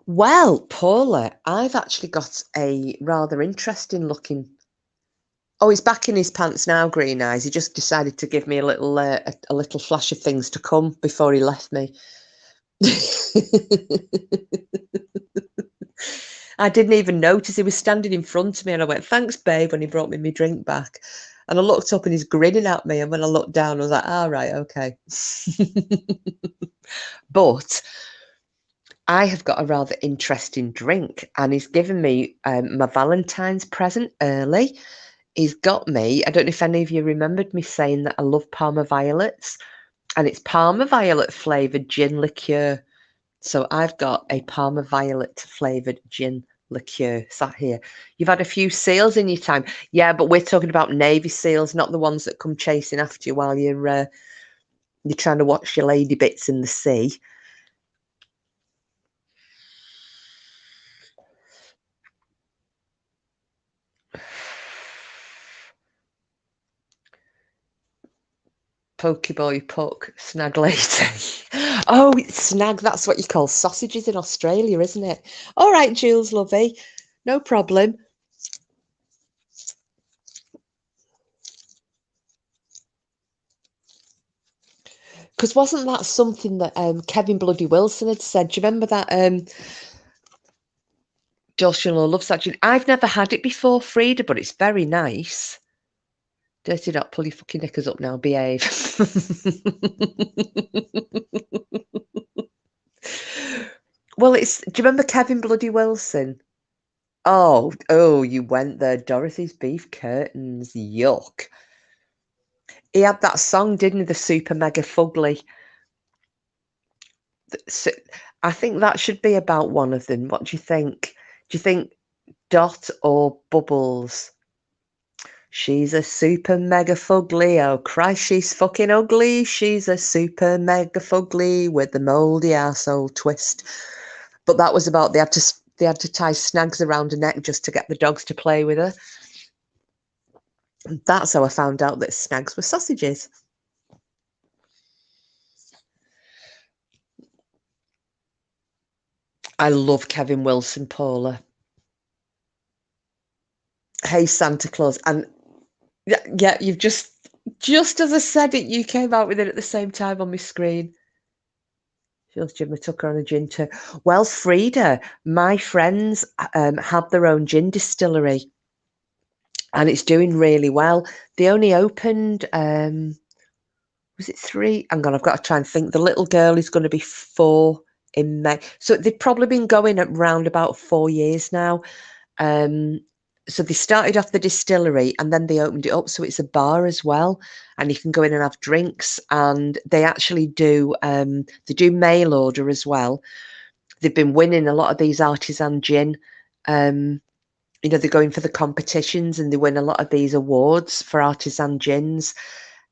Well, Paula, I've actually got a rather interesting looking... Oh, he's back in his pants now, Green Eyes. He just decided to give me a little flash of things to come before he left me. I didn't even notice he was standing in front of me and I went, thanks, babe, when he brought me my drink back. And I looked up and he's grinning at me. And when I looked down, I was like, all right, okay. But I have got a rather interesting drink and he's given me my Valentine's present early. He's got me, I don't know if any of you remembered me saying that I love Parma Violets, and it's Parma Violet flavoured gin liqueur. So I've got a Parma Violet flavoured gin liqueur sat here. You've had a few seals in your time. Yeah, but we're talking about Navy SEALs, not the ones that come chasing after you while you're trying to watch your lady bits in the sea. Pokeboy Puck, Snag Lady. Oh, it's snag, that's what you call sausages in Australia, isn't it? All right, Jules, lovey. No problem. Because wasn't that something that Kevin Bloody Wilson had said? Do you remember that Joshua loves that gin? I've never had it before, Frida, but it's very nice. Dirty dot, pull your fucking knickers up now, behave. Well, do you remember Kevin Bloody Wilson? Oh, you went there. Dorothy's Beef Curtains. Yuck. He had that song, didn't he? The Super Mega Fugly. So, I think that should be about one of them. What do you think? Do you think Dot or Bubbles? She's a super mega fugly. Oh Christ, she's fucking ugly. She's a super mega fugly with the mouldy arsehole twist. But that was about they had to tie snags around her neck just to get the dogs to play with her. And that's how I found out that snags were sausages. I love Kevin Wilson, Paula. Hey Santa Claus, and yeah, you've just as I said it, you came out with it at the same time on my screen. Feels Jimmy Tucker on a gin too. Well, Frida, my friends have their own gin distillery, and it's doing really well. They only opened, was it 3? Hang on, I've got to try and think. The little girl is going to be 4 in May, so they've probably been going at around about 4 years now. So they started off the distillery and then they opened it up, so it's a bar as well, and you can go in and have drinks. And they actually do mail order as well. They've been winning a lot of these artisan gin. They're going for the competitions and they win a lot of these awards for artisan gins,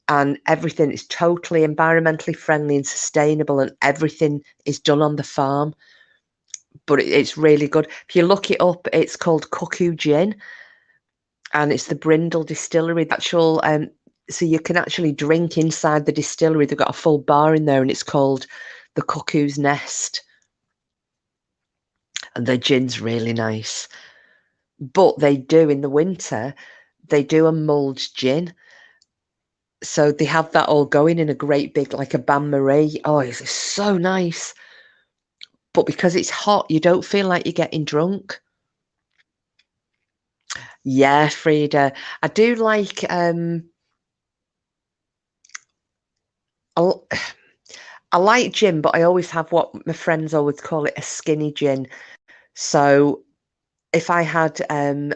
and everything is totally environmentally friendly and sustainable, and everything is done on the farm. But it's really good. If you look it up, it's called Cuckoo Gin, and it's the Brindle Distillery. Actual, so you can actually drink inside the distillery. They've got a full bar in there, and it's called the Cuckoo's Nest. And their gin's really nice. But they do in the winter, they do a mulled gin. So they have that all going in a great big, like a bain marie. Oh, it's so nice. But because it's hot, you don't feel like you're getting drunk. Yeah, Frida. I do like I like gin, but I always have what my friends always call it, a skinny gin. So if I had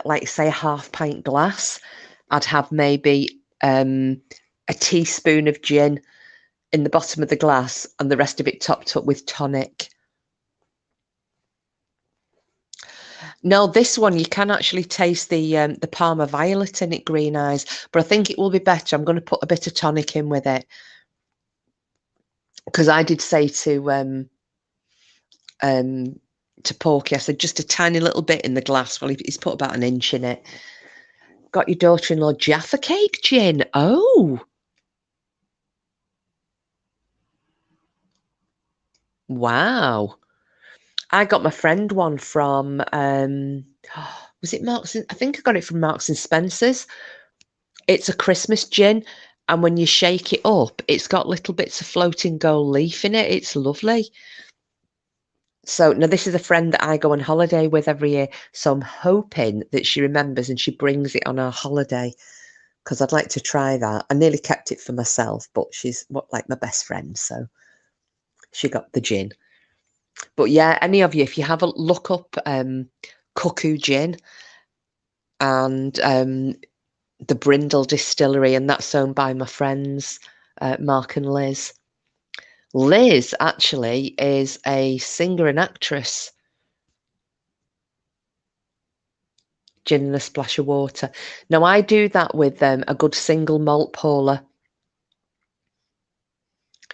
like say a half pint glass, I'd have maybe a teaspoon of gin in the bottom of the glass and the rest of it topped up with tonic. No, this one you can actually taste the Parma Violet in it, Green Eyes, but I think it will be better. I'm going to put a bit of tonic in with it, because I did say to Porky, I said just a tiny little bit in the glass. Well, he's put about an inch in it. Got your daughter-in-law Jaffa Cake gin. Oh, wow. I got my friend one from was it Marks and, I think I got it from Marks and Spencer's. It's a Christmas gin, and when you shake it up, it's got little bits of floating gold leaf in it. It's lovely. So now this is a friend that I go on holiday with every year. So I'm hoping that she remembers and she brings it on our holiday, because I'd like to try that. I nearly kept it for myself, but she's like my best friend, so she got the gin. But yeah, any of you, if you have a look up Cuckoo Gin and the Brindle Distillery, and that's owned by my friends Mark and Liz. Liz actually is a singer and actress. Gin and a splash of water. Now I do that with a good single malt, Paula.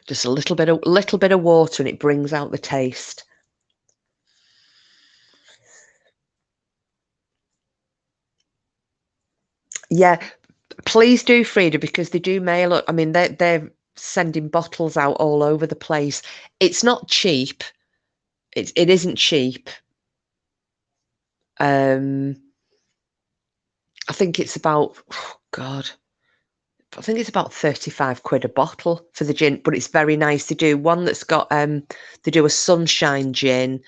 Just a little bit of water, and it brings out the taste. Yeah, please do, Frida, because they do mail it. I mean, they're sending bottles out all over the place. It's not cheap. It isn't cheap. I think it's about, oh God, I think it's about 35 quid a bottle for the gin, but it's very nice. They do one that's got they do a sunshine gin.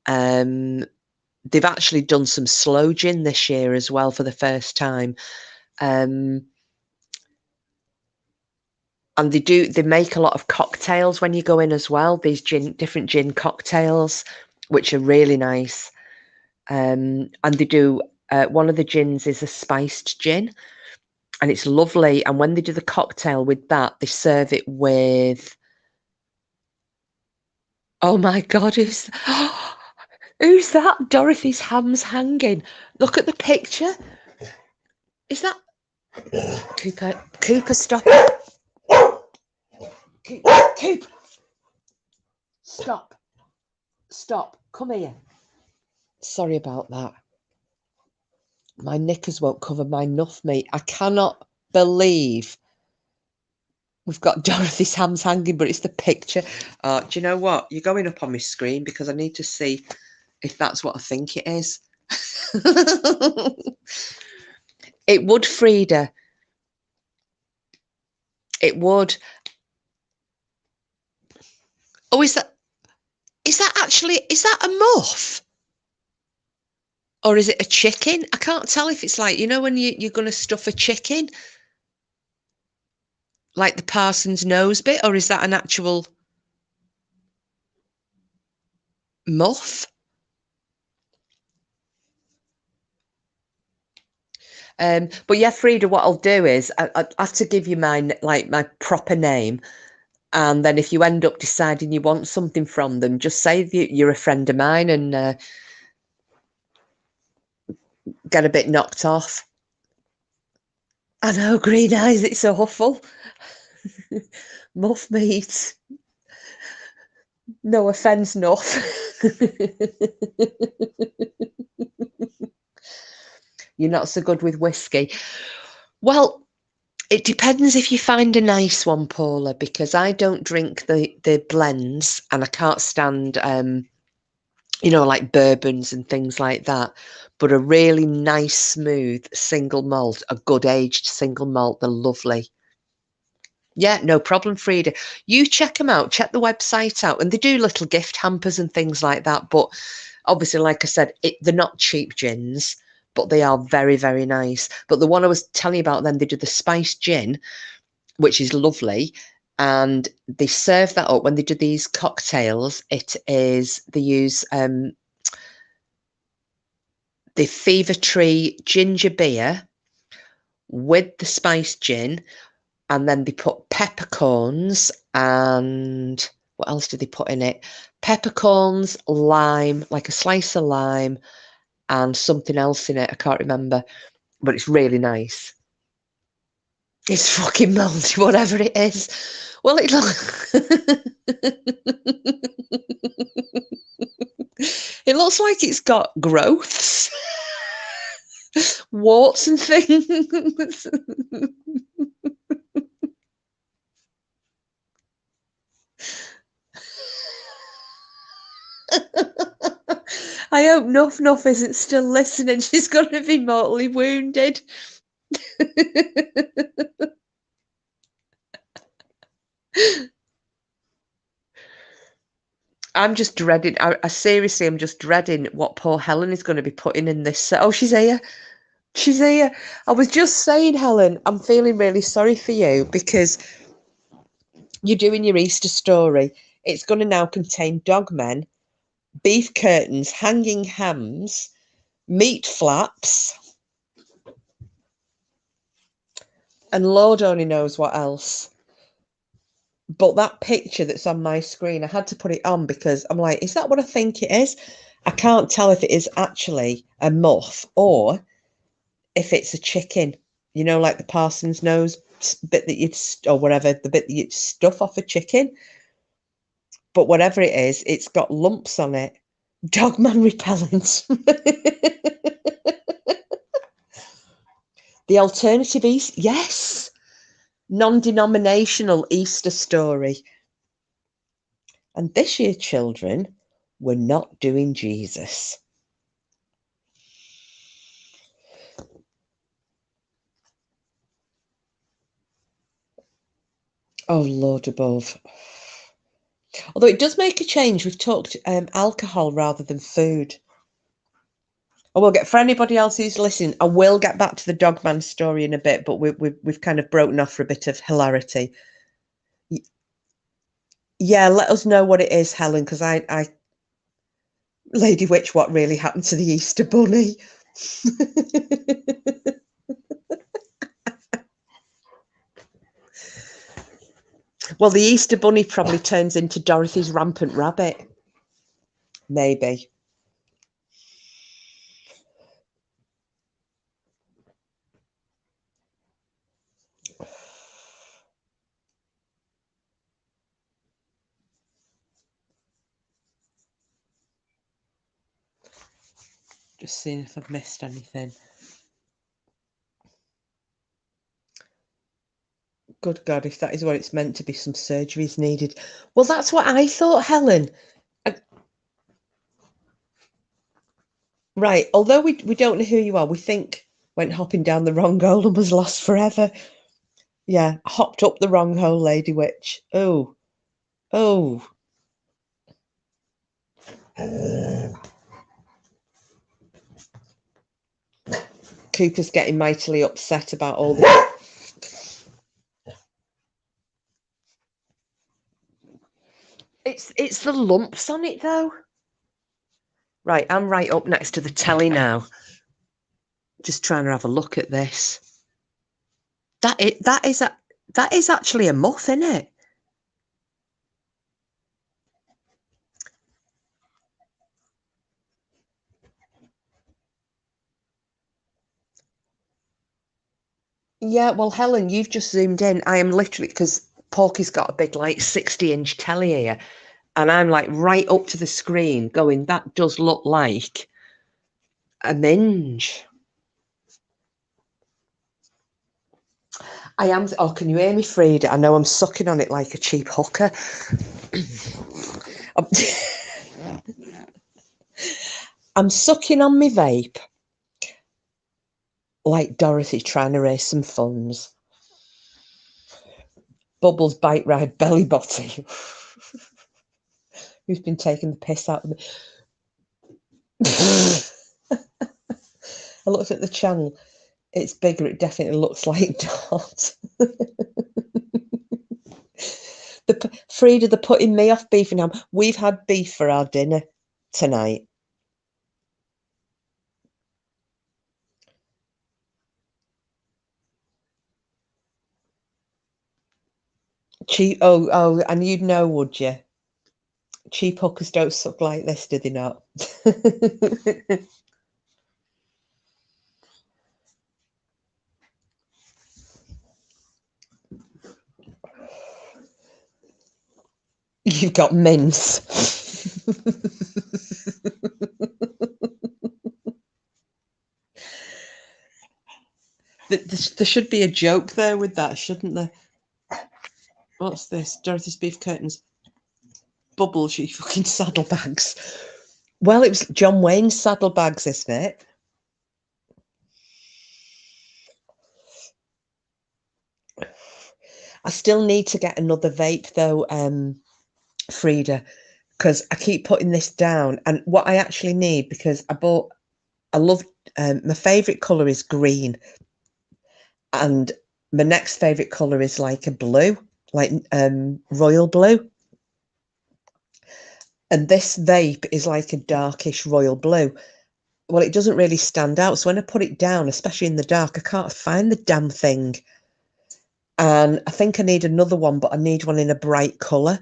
They've actually done some sloe gin this year as well for the first time. And they make a lot of cocktails when you go in as well, these different gin cocktails, which are really nice. And they do one of the gins is a spiced gin, and it's lovely. And when they do the cocktail with that, they serve it with, oh my God, who's that? Dorothy's ham's hanging. Look at the picture. Is that Cooper? Cooper, stop it. Cooper, stop. Stop. Come here. Sorry about that. My knickers won't cover my nuff meat. I cannot believe we've got Dorothy's hams hanging, but it's the picture. Do you know what? You're going up on my screen because I need to see if that's what I think it is. It would, Frida. It would. Oh, is that a muff? Or is it a chicken? I can't tell if it's like, you know, when you're going to stuff a chicken, like the parson's nose bit, or is that an actual muff? But yeah, Frida, what I'll do is I have to give you my proper name. And then if you end up deciding you want something from them, just say you're a friend of mine and get a bit knocked off. I know, green eyes, it's awful. Muff meat. No offence, Nuff. You're not so good with whiskey. Well, it depends if you find a nice one, Paula, because I don't drink the blends and I can't stand, you know, like bourbons and things like that. But a really nice, smooth single malt, a good aged single malt, they're lovely. Yeah, no problem, Frida. You check them out, check the website out, and they do little gift hampers and things like that. But obviously, like I said, they're not cheap gins, but they are very, very nice. But the one I was telling you about then, they do the spiced gin, which is lovely. And they serve that up when they do these cocktails. They use the Fever Tree ginger beer with the spiced gin, and then they put peppercorns and what else did they put in it? Peppercorns, lime, like a slice of lime, and something else in it. I can't remember, but it's really nice. It's fucking mouldy, whatever it is. Well, it it looks like it's got growths, warts and things. I hope Nuff isn't still listening. She's going to be mortally wounded. I'm just dreading. I seriously, I'm just dreading what poor Helen is going to be putting in this. Oh, she's here. She's here. I was just saying, Helen, I'm feeling really sorry for you because you're doing your Easter story. It's going to now contain dogmen, beef curtains, hanging hams, meat flaps, and Lord only knows what else. But that picture that's on my screen, I had to put it on because I'm like, is that what I think it is? I can't tell if it is actually a muff or if it's a chicken, you know, like the parson's nose bit that you'd, or whatever, the bit that you'd stuff off a chicken. But whatever it is, it's got lumps on it. Dogman repellent. The alternative East, yes. Non-denominational Easter story. And this year, children, we're not doing Jesus. Oh, Lord above. Although it does make a change. We've talked alcohol rather than food. I will get, for anybody else who's listening, I will get back to the Dogman story in a bit, but we've kind of broken off for a bit of hilarity. Yeah, let us know what it is, Helen, because I Lady Witch, what really happened to the Easter Bunny? Well, the Easter Bunny probably turns into Dorothy's rampant rabbit. Maybe. Just seeing if I've missed anything. Good God, if that is what it's meant to be, some surgery is needed. Well, that's what I thought, Helen. Right, although we don't know who you are, we think went hopping down the wrong hole and was lost forever. Yeah, hopped up the wrong hole, Lady Witch. Oh, oh. Cooper's getting mightily upset about all this. It's the lumps on it though. Right, I'm right up next to the telly now. Just trying to have a look at this. That is actually a muff, isn't it? Yeah, well, Helen, you've just zoomed in. I am literally, because Porky's got a big, like, 60-inch telly here, and I'm, like, right up to the screen going, that does look like a minge. I am. Oh, can you hear me, Frida? I know I'm sucking on it like a cheap hooker. I'm sucking on my vape like Dorothy trying to raise some funds. Bubbles bike ride belly bottom. Who's been taking the piss out of me? I looked at the channel. It's bigger. It definitely looks like Dot. Frida, they're putting me off beef and ham. We've had beef for our dinner tonight. Cheap. Oh, and you'd know, would you? Cheap hookers don't suck like this, do they not? You've got mince. There should be a joke there with that, shouldn't there? What's this? Dorothy's beef curtains. Bubbles, you fucking saddlebags. Well, it was John Wayne's saddlebags, isn't it? I still need to get another vape though, Frida, because I keep putting this down. And what I actually need, because I love, my favourite colour is green. And my next favourite colour is like a blue, like royal blue. And this vape is like a darkish royal blue. Well, it doesn't really stand out. So when I put it down, especially in the dark, I can't find the damn thing. And I think I need another one, but I need one in a bright colour.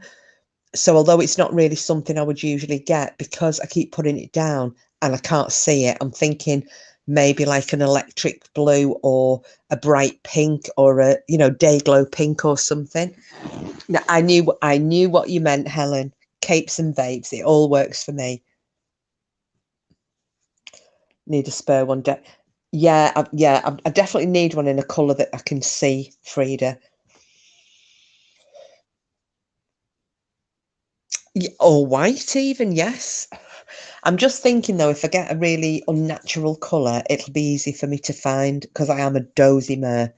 So although it's not really something I would usually get, because I keep putting it down and I can't see it, I'm thinking maybe like an electric blue or a bright pink or a, day glow pink or something. Now, I knew what you meant, Helen. Capes and vapes, it all works for me. Need a spare one. Yeah, I definitely need one in a colour that I can see, Frida. Or white even, yes. I'm just thinking though, if I get a really unnatural colour, it'll be easy for me to find because I am a dozy mare.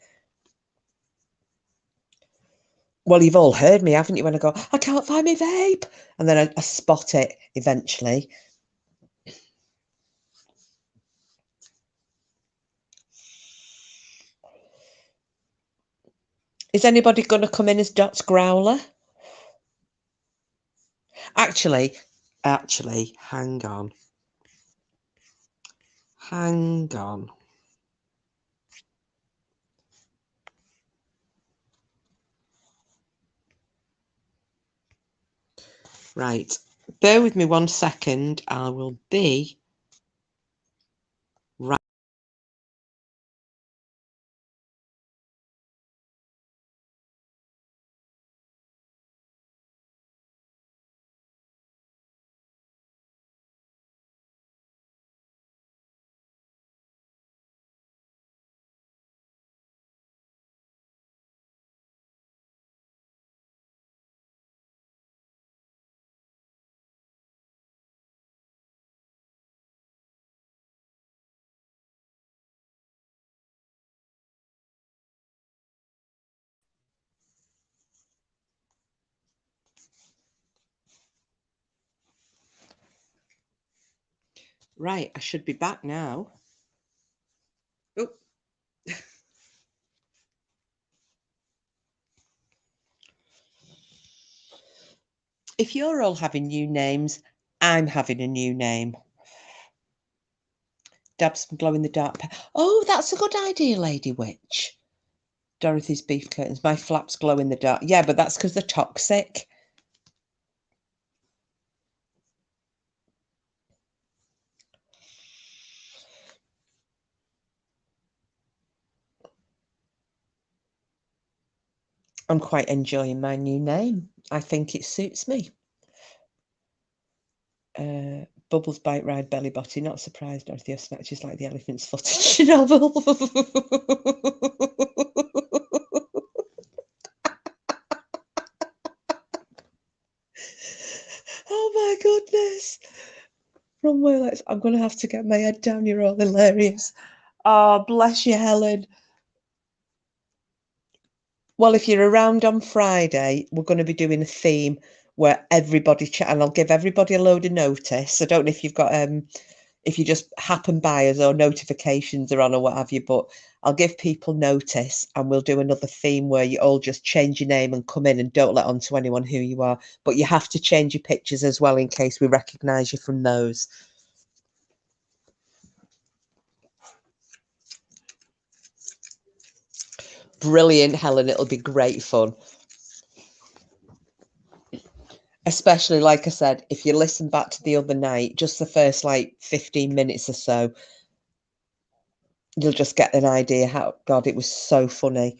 Well, you've all heard me, haven't you, when I go, I can't find my vape. And then I spot it eventually. Is anybody going to come in as Dot's growler? Actually, hang on. Hang on. Right. Bear with me 1 second. I will be right. Right, I should be back now. Oh. If you're all having new names, I'm having a new name. Dabs some glow in the dark. Oh, that's a good idea, Lady Witch. Dorothy's beef curtains. My flaps glow in the dark. Yeah, but that's because they're toxic. I'm quite enjoying my new name. I think it suits me. Bubbles bite ride belly bottom. Not surprised Dorothy snatches like the elephant's foot in Chernobyl. Oh my goodness. From Wales, I'm going to have to get my head down. You're all hilarious. Oh, bless you, Helen. Well, if you're around on Friday, we're going to be doing a theme where everybody and I'll give everybody a load of notice. I don't know if you've got if you just happen by us or notifications are on or what have you, but I'll give people notice and we'll do another theme where you all just change your name and come in and don't let on to anyone who you are. But you have to change your pictures as well in case we recognise you from those. Brilliant, Helen. It'll be great fun. Especially, like I said, if you listen back to the other night, just the first like 15 minutes or so, you'll just get an idea how, God, it was so funny.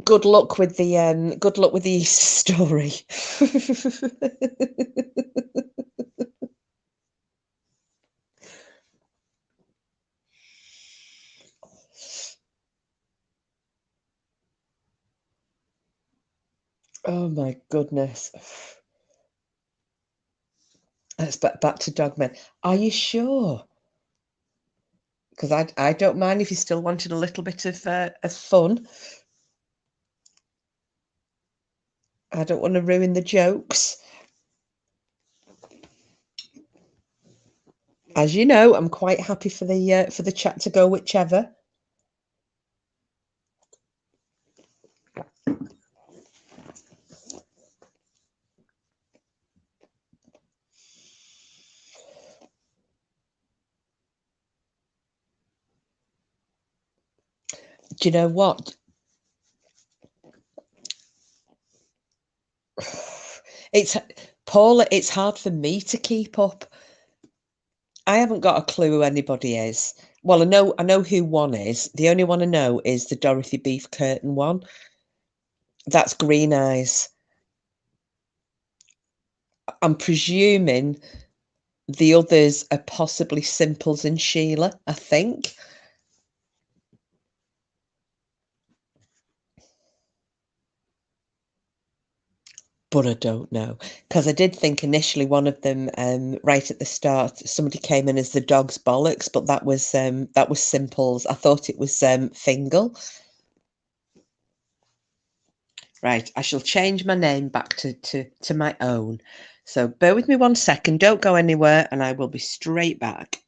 Good luck with the Easter story. Oh my goodness. Let's back to Dogmen. Are you sure? Because I don't mind if you still wanted a little bit of fun. I don't want to ruin the jokes. As you know, I'm quite happy for the chat to go whichever. Do you know what? It's Paula, it's hard for me to keep up. I haven't got a clue who anybody is. Well, I know who one is. The only one I know is the Dorothy Beef Curtain one. That's Green Eyes. I'm presuming the others are possibly Simples and Sheila, I think. but I don't know, because I did think initially one of them, right at the start, somebody came in as the dog's bollocks, but that was Simples. I thought it was Fingal. Right, I shall change my name back to my own. So bear with me 1 second, don't go anywhere, and I will be straight back.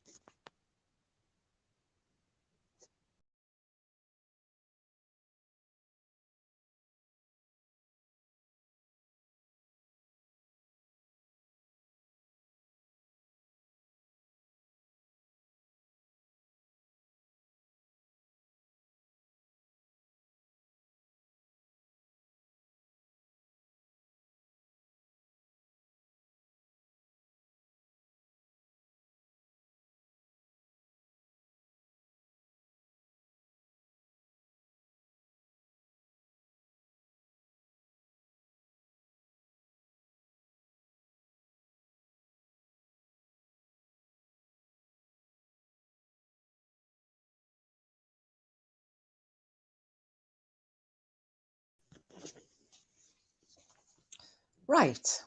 Right,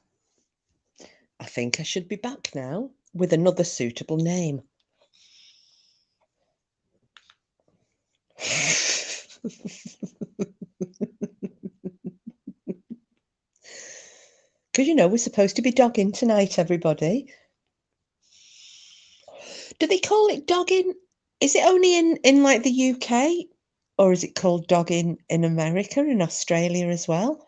I think I should be back now with another suitable name. Because we're supposed to be dogging tonight, everybody. Do they call it dogging? Is it only in like the UK, or is it called dogging in America and Australia as well?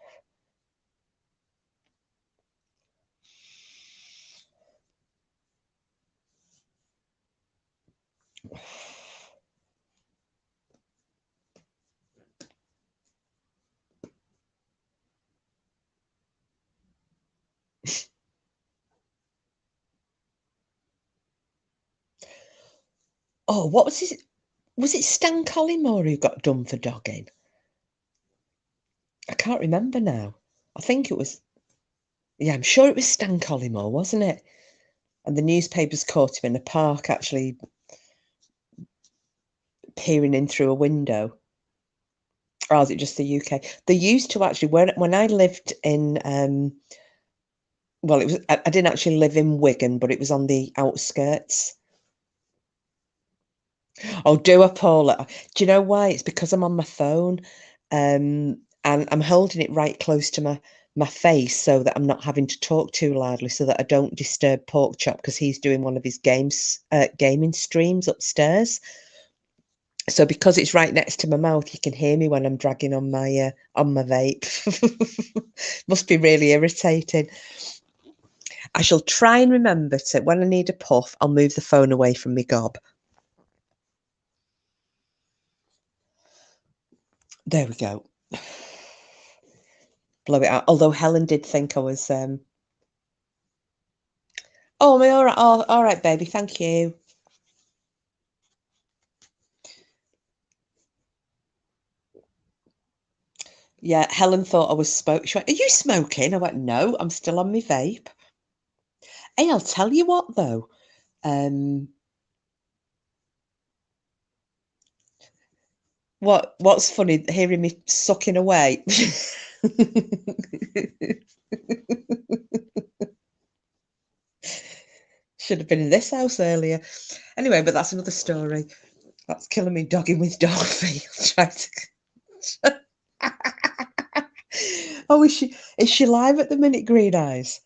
Oh, what was his? Was it Stan Collymore who got done for dogging? I can't remember now. I think it was. Yeah, I'm sure it was Stan Collymore, wasn't it? And the newspapers caught him in a park, actually peering in through a window. Or is it just the UK? They used to actually when I lived in well, it was I didn't actually live in Wigan, but it was on the outskirts. Oh, do a Paula. Do you know why? It's because I'm on my phone, and I'm holding it right close to my face so that I'm not having to talk too loudly, so that I don't disturb Porkchop because he's doing one of his gaming streams upstairs. So because it's right next to my mouth, you can hear me when I'm dragging on my vape. Must be really irritating. I shall try and remember to, when I need a puff, I'll move the phone away from me gob. There we go. Blow it out. Although Helen did think I was oh, me all right. Oh, all right, baby. Thank you. Yeah, Helen thought I was smoking. She went, "Are you smoking?" I went, "No, I'm still on my vape." Hey, I'll tell you what though. Um, what's funny, hearing me sucking away. Should have been in this house earlier. Anyway, but that's another story. That's killing me dogging with dog feet. Trying to... Oh, is she live at the minute, Green Eyes?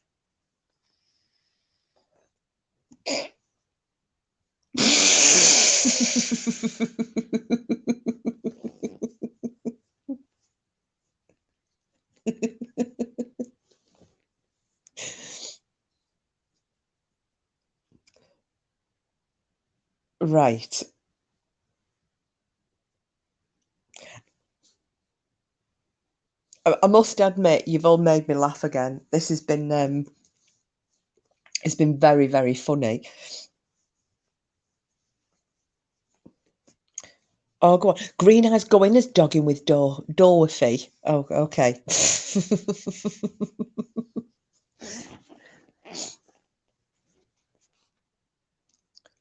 Right. I must admit, you've all made me laugh again. This has been it's been very, very funny. Oh, go on. Green Eyes go in as dogging with Dorothy. Oh, okay.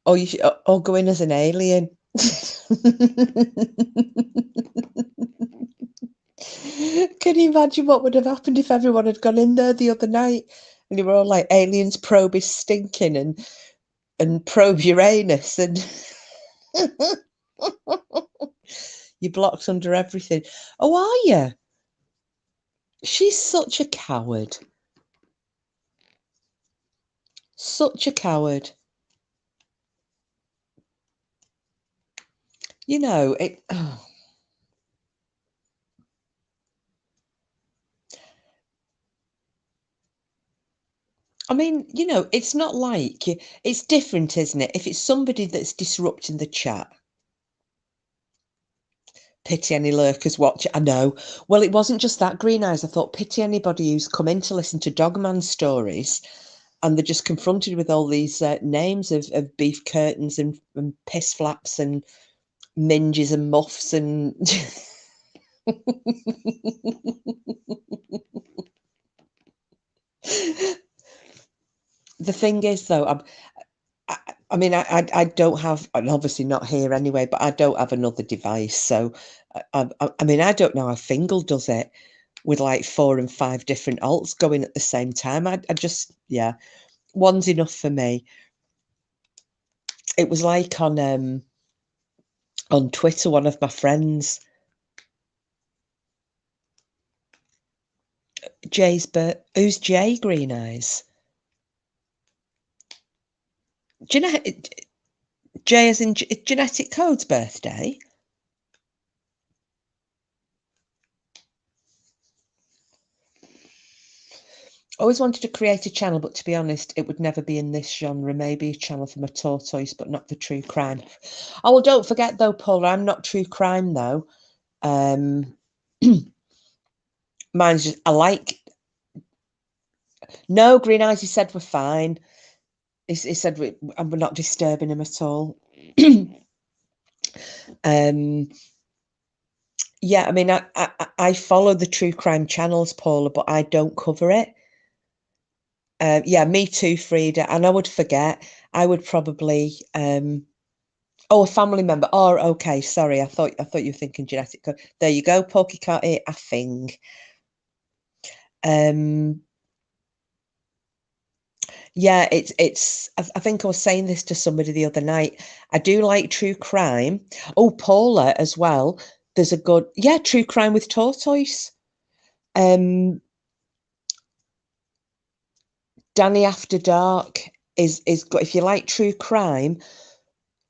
Oh, you should, oh, go in as an alien. Can you imagine what would have happened if everyone had gone in there the other night and you were all like, aliens probe is stinking and probe Uranus and you're blocked under everything. Oh, are you? She's such a coward. Such a coward. You know, it. Oh. I mean, you know, it's not like it's different, isn't it? If it's somebody that's disrupting the chat, pity any lurkers watch it. I know. Well, it wasn't just that, Green Eyes. I thought pity anybody who's come in to listen to Dogman stories and they're just confronted with all these names of beef curtains and piss flaps and minges and muffs and. The thing is, though, I mean, I don't have, and obviously not here anyway, but I don't have another device. So, I mean, I don't know how Fingal does it with like 4 and 5 different alts going at the same time. I just, yeah, one's enough for me. It was like on Twitter, one of my friends, who's Jay Green Eyes? Do you know Jay as in Genetic Code's birthday? Always wanted to create a channel, but to be honest, it would never be in this genre. Maybe a channel for my tortoise, but not for true crime. Oh, well, don't forget, though, Paula, I'm not true crime, though. Mine's just, I like... No, Green Eyes, he said we're fine. He said we're not disturbing him at all. Yeah, I mean, I follow the true crime channels, Paula, but I don't cover it. Yeah, me too, Frida. And I would forget. I would probably oh, a family member. Oh, okay. Sorry, I thought you were thinking genetic code. There you go. Porky can't eat a thing. Yeah, it's. I think I was saying this to somebody the other night. I do like true crime. Oh, Paula as well. There's a good true crime with tortoise. Danny After Dark is good. If you like true crime,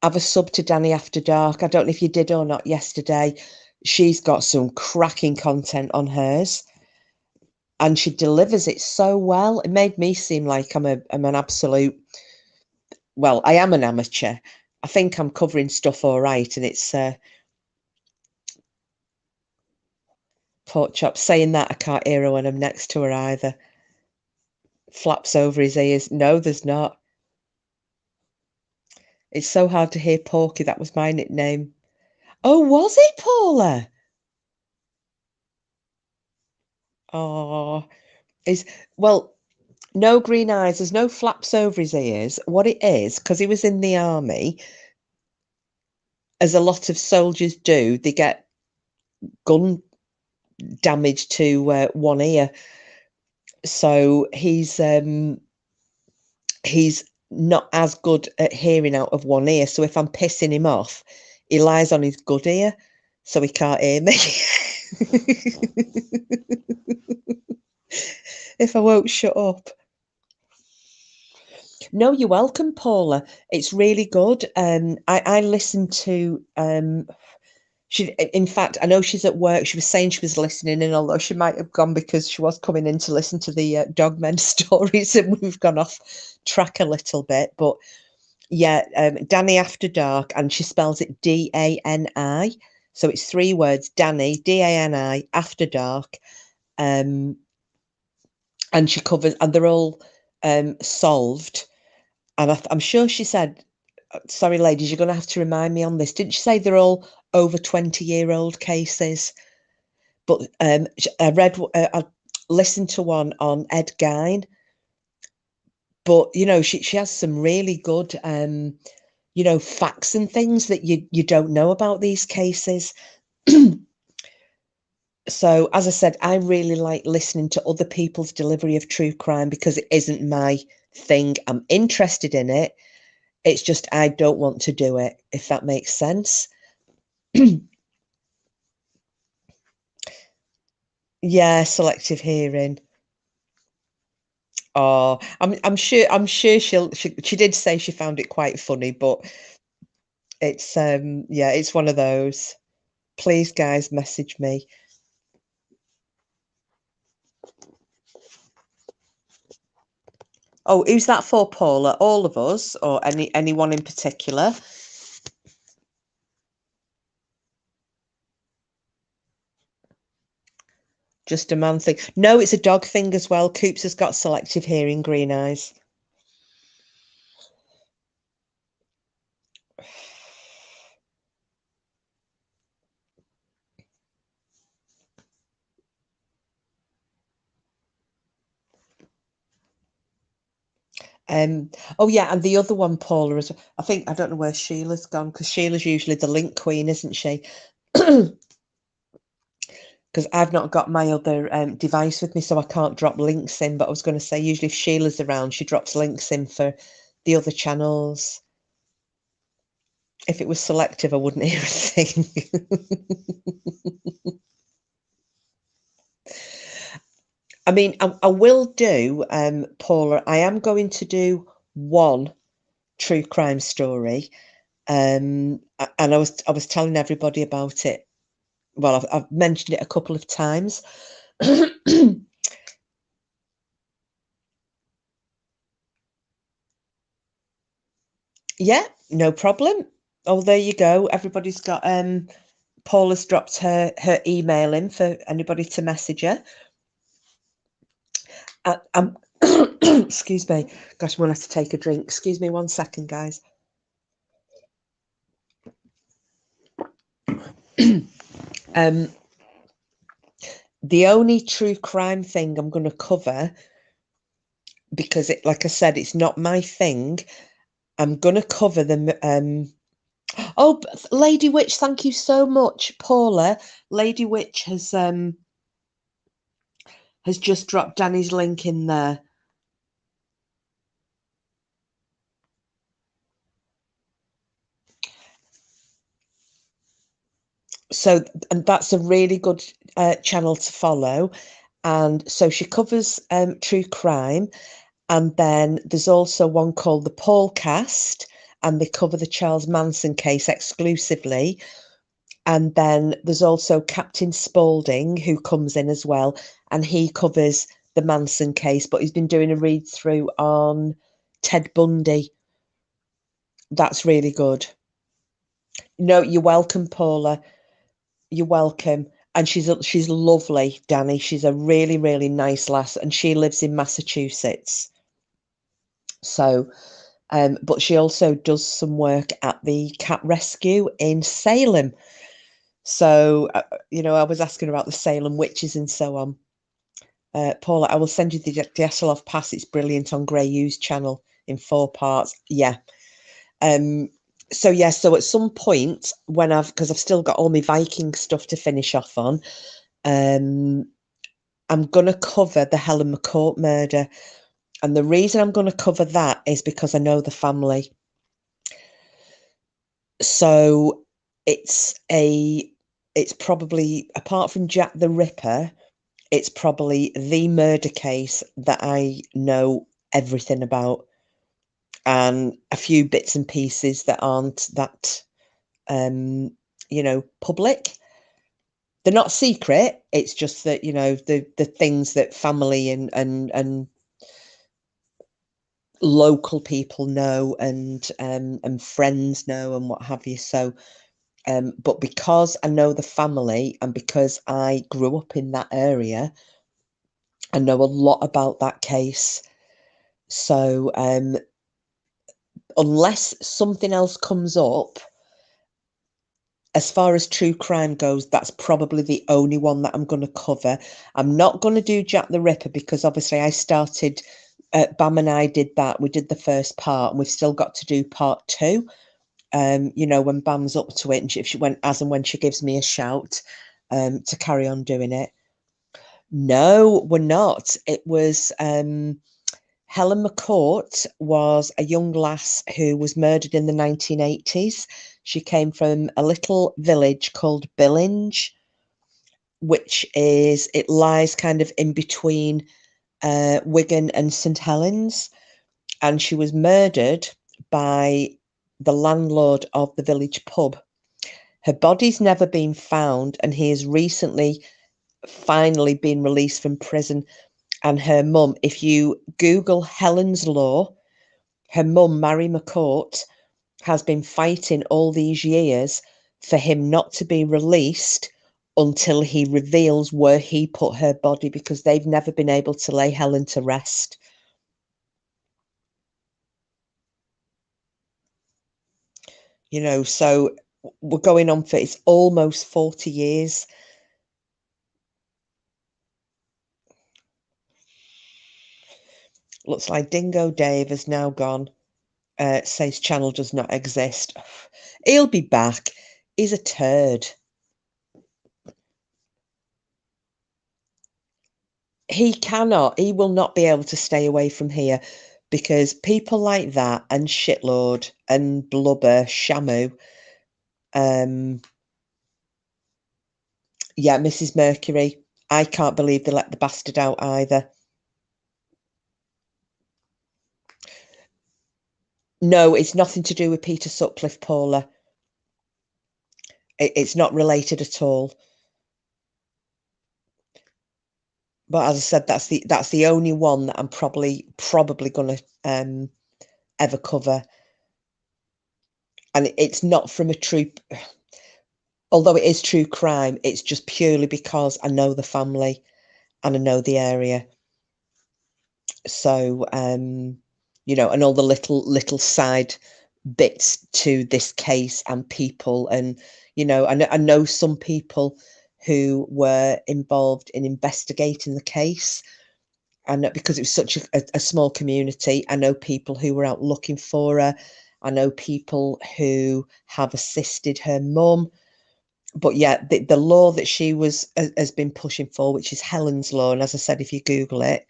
have a sub to Danny After Dark. I don't know if you did or not yesterday. She's got some cracking content on hers, and she delivers it so well. It made me seem like I'm an absolute. Well, I am an amateur. I think I'm covering stuff all right, and it's pork chop. Saying that, I can't hear her when I'm next to her either. Flaps over his ears. No, there's not. It's so hard to hear Porky. That was my nickname. Oh, was it, Paula? Oh, well, no Green Eyes. There's no flaps over his ears. What it is, because he was in the army, as a lot of soldiers do, they get gun damage to one ear. So he's not as good at hearing out of one ear. So if I'm pissing him off, he lies on his good ear, so he can't hear me. If I won't shut up. No, you're welcome, Paula. It's really good. I listened to she. In fact, I know she's at work. She was saying she was listening in, although she might have gone because she was coming in to listen to the Dogmen stories, and we've gone off track a little bit. But yeah, Danny After Dark, and she spells it Dani. So it's 3 words: Danny, Dani, After Dark. And she covers, and they're all solved. And I'm sure she said, sorry, ladies, you're going to have to remind me on this. Didn't she say they're all over 20-year-old cases? But I listened to one on Ed Gein. But, you know, she has some really good, you know, facts and things that you don't know about these cases. So, as I said, I really like listening to other people's delivery of true crime because it isn't my thing. I'm interested in it. It's just I don't want to do it, if that makes sense. Yeah, selective hearing. Oh, I'm sure she did say she found it quite funny, but it's yeah, it's one of those. Please, guys, message me. Oh, who's that for, Paula? All of us, or anyone in particular? Just a man thing. No, it's a dog thing as well. Coops has got selective hearing, green eyes. Oh yeah, and the other one, Paula, is I think I don't know where Sheila's gone because Sheila's usually the link queen, isn't she? Because I've not got my other device with me, so I can't drop links in. But I was going to say, usually if Sheila's around, she drops links in for the other channels. If it was selective, I wouldn't hear a thing. I mean, I will do, Paula. I am going to do one true crime story, and I was telling everybody about it. Well, I've mentioned it a couple of times. Yeah, no problem. Oh, there you go. Everybody's got Paula's dropped her email in for anybody to message her. I'm excuse me. Gosh, I'm gonna have to take a drink. Excuse me 1 second, guys. um the only true crime thing I'm gonna cover, because it, like I said, it's not my thing. I'm gonna cover the oh, Lady Witch, thank you so much, Paula. Lady Witch has just dropped Danny's link in there. So, and that's a really good channel to follow. And so she covers true crime. And then there's also one called the Paul Cast, and they cover the Charles Manson case exclusively. And then there's also Captain Spaulding, who comes in as well, and he covers the Manson case, but he's been doing a read through on Ted Bundy. That's really good. No, you're welcome, Paula. You're welcome. And she's lovely, Danny. She's a really, really nice lass, and she lives in Massachusetts. So, but she also does some work at the cat rescue in Salem. So, I was asking about the Salem witches and so on. Paula, I will send you the Dieselov Pass. It's brilliant on Grey Hughes channel in 4 parts. Yeah. So yeah, so at some point when because I've still got all my Viking stuff to finish off on, I'm gonna cover the Helen McCourt murder. And the reason I'm gonna cover that is because I know the family. So it's probably, apart from Jack the Ripper, it's probably the murder case that I know everything about, and a few bits and pieces that aren't that public. They're not secret. It's just that, the things that family and local people know, and friends know, and what have you. So but because I know the family, and because I grew up in that area, I know a lot about that case. So unless something else comes up, as far as true crime goes, that's probably the only one that I'm going to cover. I'm not going to do Jack the Ripper because obviously I started, Bam and I did that. We did the first part, and we've still got to do part 2. When Bam's up to it, and if she went as and when she gives me a shout. to carry on doing it. No, we're not. It was Helen McCourt was a young lass who was murdered in the 1980s. She came from a little village called Billinge, which it lies kind of in between Wigan and St Helens. And she was murdered by the landlord of the village pub. Her body's never been found, and he has recently finally been released from prison. And her mum, if you Google Helen's Law, her mum, Mary McCourt, has been fighting all these years for him not to be released until he reveals where he put her body, because they've never been able to lay Helen to rest. You know, so we're going on for, it's almost 40 years. Looks like Dingo Dave has now gone. Says channel does not exist. He'll be back. He's a turd. He will not be able to stay away from here, because people like that and Shitlord and Blubber, Shamu, yeah, Mrs. Mercury, I can't believe they let the bastard out either. No, it's nothing to do with Peter Sutcliffe, Paula. It's not related at all. But as I said, that's the only one that I'm probably going to ever cover. And it's not from a true, although it is true crime, it's just purely because I know the family and I know the area. So, you know, and all the little side bits to this case and people, and, you know, I know some people who were involved in investigating the case. And because it was such a small community, I know people who were out looking for her. I know people who have assisted her mum. But yeah, the law that she has been pushing for, which is Helen's Law, and as I said, if you Google it,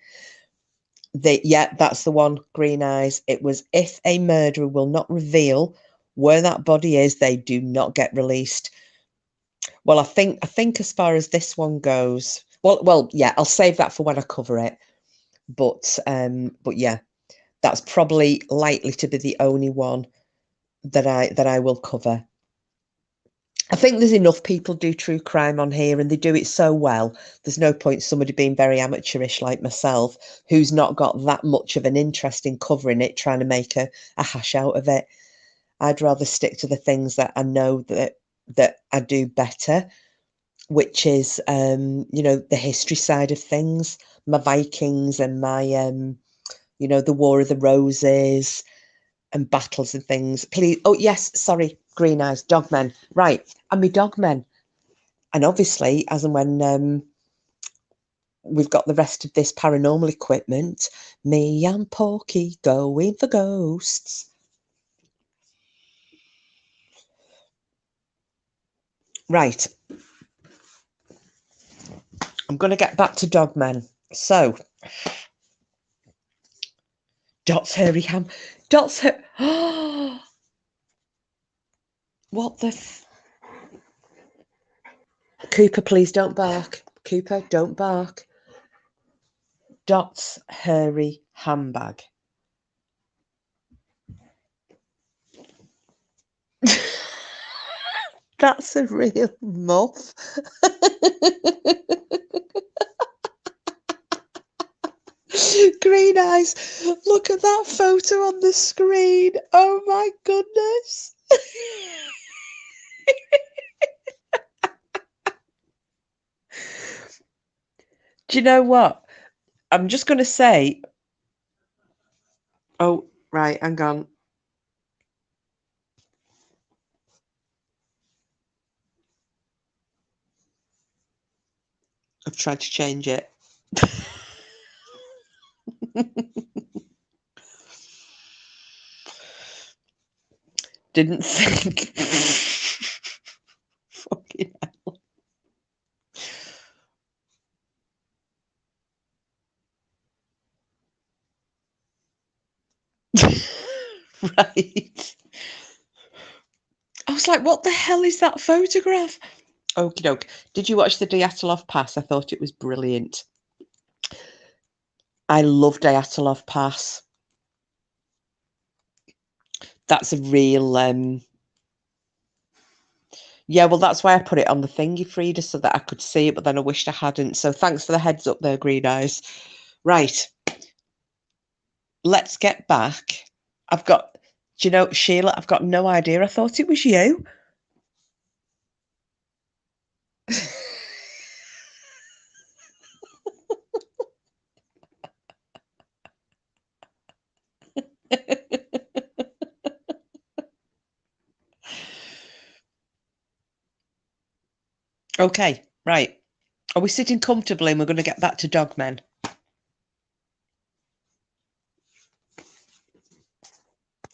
that's the one, Green Eyes. It was, if a murderer will not reveal where that body is, they do not get released. Well, I think as far as this one goes, well, yeah, I'll save that for when I cover it. But yeah, that's probably likely to be the only one that I will cover. I think there's enough people do true crime on here, and they do it so well. There's no point somebody being very amateurish like myself, who's not got that much of an interest in covering it, trying to make a hash out of it. I'd rather stick to the things that I know that I do better, which is you know, the history side of things, my Vikings and my you know, the War of the Roses and battles and things. Please, oh yes, sorry, Green Eyes, Dogmen, right? And me Dogmen, and obviously, as and when we've got the rest of this paranormal equipment, me and Porky going for ghosts. Right, I'm going to get back to Dogmen. So, Dot's hairy ham. Dot's her. Oh, what the? Cooper, please don't bark. Cooper, don't bark. Dot's hairy handbag. That's a real muff. Green Eyes, look at that photo on the screen. Oh my goodness. Do you know what? I'm just going to say. Oh, right, hang on. I've tried to change it. Didn't think. Fucking hell. Right. I was like, what the hell is that photograph? Okie doke. Did you watch the Dyatlov Pass? I thought it was brilliant. I love Dyatlov Pass. That's a real yeah, well, that's why I put it on the thingy, Frida, so that I could see it, but then I wished I hadn't. So thanks for the heads up there, Green Eyes. Right. Let's get back. Do you know, Sheila, I've got no idea. I thought it was you. Okay, right. Are we sitting comfortably and we're going to get back to Dogmen?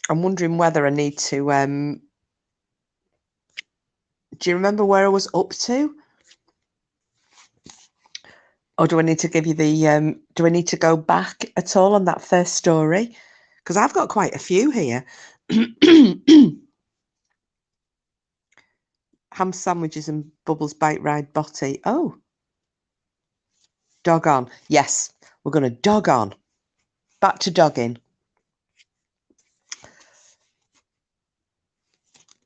I'm wondering whether I need to do you remember where I was up to? Or do I need to give you the do I need to go back at all on that first story? Because I've got quite a few here. Ham sandwiches and Bubbles bike ride botty. Oh. Dog on. Yes, we're going to dog on. Back to dogging.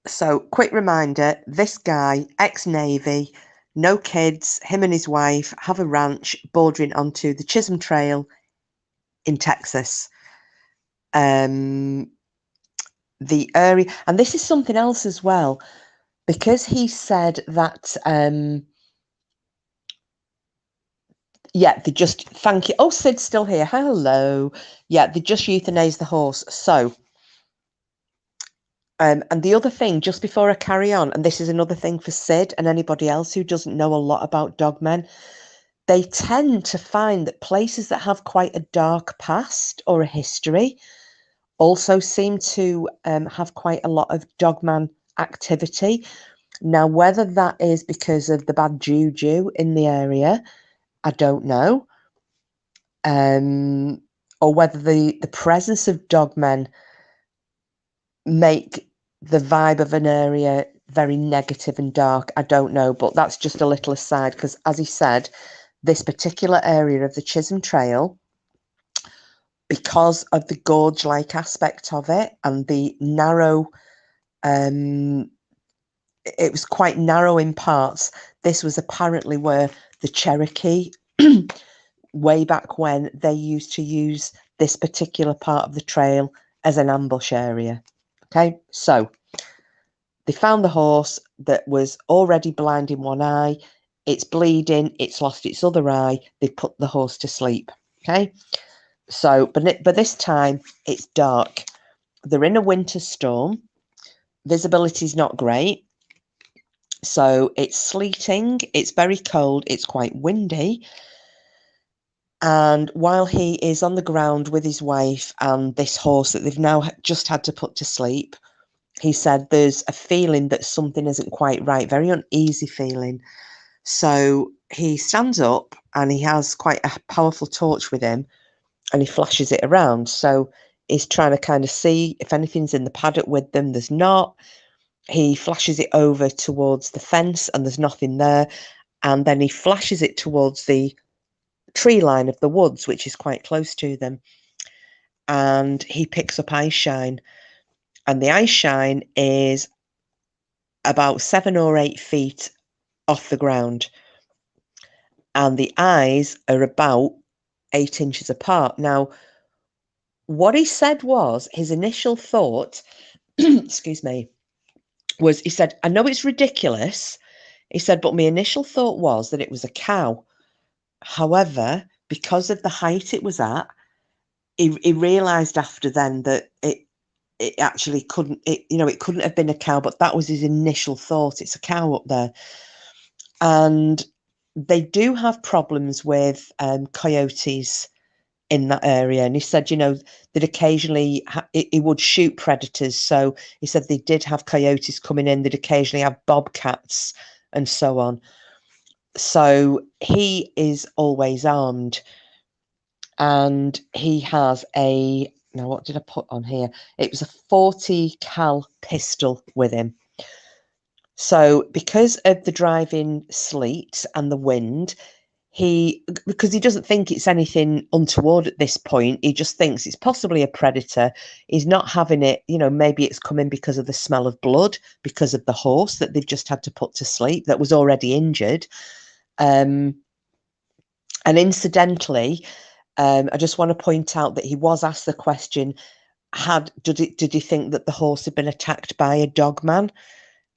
So, quick reminder, this guy, ex-Navy, no kids, him and his wife have a ranch bordering onto the Chisholm Trail in Texas. The area, and this is something else as well, because he said that, yeah, they just, thank you. Oh, Sid's still here. Hello. Yeah, they just euthanized the horse. So, and the other thing, just before I carry on, and this is another thing for Sid and anybody else who doesn't know a lot about dogmen, they tend to find that places that have quite a dark past or a history also seem to have quite a lot of dogman activity. Now, whether that is because of the bad juju in the area, I don't know. Or whether the presence of dogmen make the vibe of an area very negative and dark. I don't know, but that's just a little aside because, as he said, this particular area of the Chisholm Trail, because of the gorge-like aspect of it and the narrow, it was quite narrow in parts. This was apparently where the Cherokee, way back when, they used to use this particular part of the trail as an ambush area. Okay, so they found the horse that was already blind in one eye. It's bleeding. It's lost its other eye. They put the horse to sleep. Okay. So, but this time it's dark. They're in a winter storm. Visibility is not great. So it's sleeting. It's very cold. It's quite windy. And while he is on the ground with his wife and this horse that they've now just had to put to sleep, he said there's a feeling that something isn't quite right, very uneasy feeling. So he stands up and he has quite a powerful torch with him and he flashes it around. So he's trying to kind of see if anything's in the paddock with them. There's not. He flashes it over towards the fence and there's nothing there. And then he flashes it towards the tree line of the woods, which is quite close to them. And he picks up ice shine. And the ice shine is about 7 or 8 feet off the ground. And the eyes are about 8 inches apart. Now, what he said was, his initial thought, excuse me, was he said, I know it's ridiculous. He said, but my initial thought was that it was a cow. However, because of the height it was at, he realised after then that it actually couldn't, it couldn't have been a cow, but that was his initial thought. It's a cow up there. And they do have problems with coyotes in that area. And he said, that occasionally he would shoot predators. So he said they did have coyotes coming in. They'd occasionally have bobcats and so on. So he is always armed. And he has a Now, what did I put on here? It was a 40 cal pistol with him. So because of the driving sleet and the wind, because he doesn't think it's anything untoward at this point, he just thinks it's possibly a predator. He's not having it, maybe it's coming because of the smell of blood, because of the horse that they've just had to put to sleep that was already injured. And incidentally, I just want to point out that he was asked the question, did he think that the horse had been attacked by a dogman?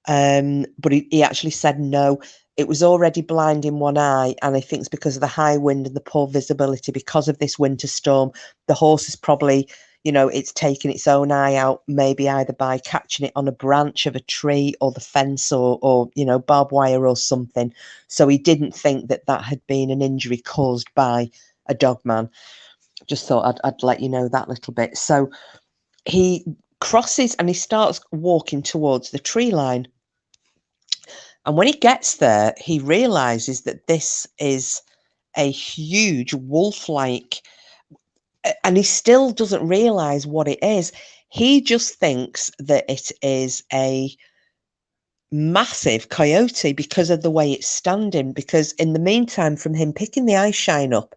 But he actually said no. It was already blind in one eye, and I think it's because of the high wind and the poor visibility because of this winter storm. The horse is probably, it's taken its own eye out, maybe either by catching it on a branch of a tree or the fence or barbed wire or something. So he didn't think that had been an injury caused by a dogman. Just thought I'd let you know that little bit. So he crosses and he starts walking towards the tree line. And when he gets there, he realizes that this is a huge wolf-like, and he still doesn't realize what it is. He just thinks that it is a massive coyote because of the way it's standing. Because in the meantime, from him picking the eye shine up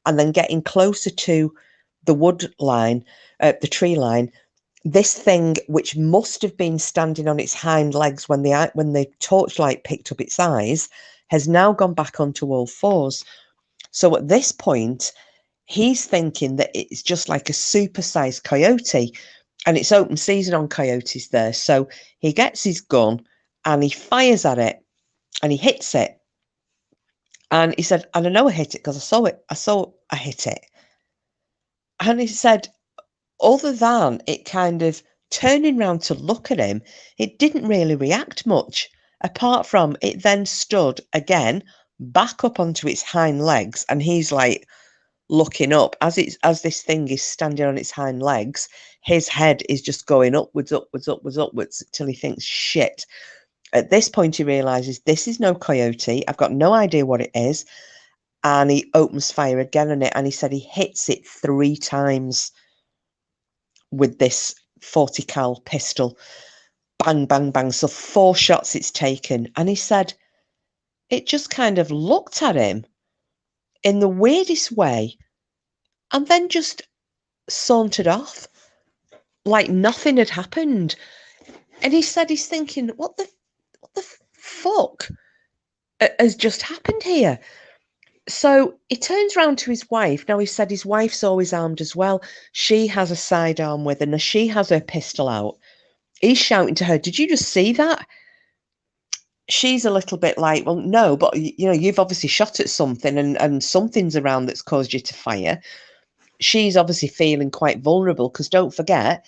and then getting closer to the wood line, the tree line, this thing, which must have been standing on its hind legs when the torchlight picked up its eyes, has now gone back onto all fours. So at this point, he's thinking that it's just like a super-sized coyote, and it's open season on coyotes there. So he gets his gun and he fires at it and he hits it. And he said, and I know I hit it because I saw it. I hit it. And he said, other than it kind of turning round to look at him, it didn't really react much, apart from it then stood again back up onto its hind legs, and he's like looking up as this thing is standing on its hind legs. His head is just going upwards till he thinks, shit. At this point he realizes this is no coyote, I've got no idea what it is, and he opens fire again on it, and he said he hits it 3 times with this 40 cal pistol. Bang, bang, bang. So 4 shots it's taken. And he said it just kind of looked at him in the weirdest way and then just sauntered off like nothing had happened. And he said he's thinking, what the fuck has just happened here? So he turns round to his wife. Now, he said his wife's always armed as well. She has a sidearm with her. Now, she has her pistol out. He's shouting to her, did you just see that? She's a little bit like, well, no, but you've obviously shot at something and something's around that's caused you to fire. She's obviously feeling quite vulnerable because don't forget,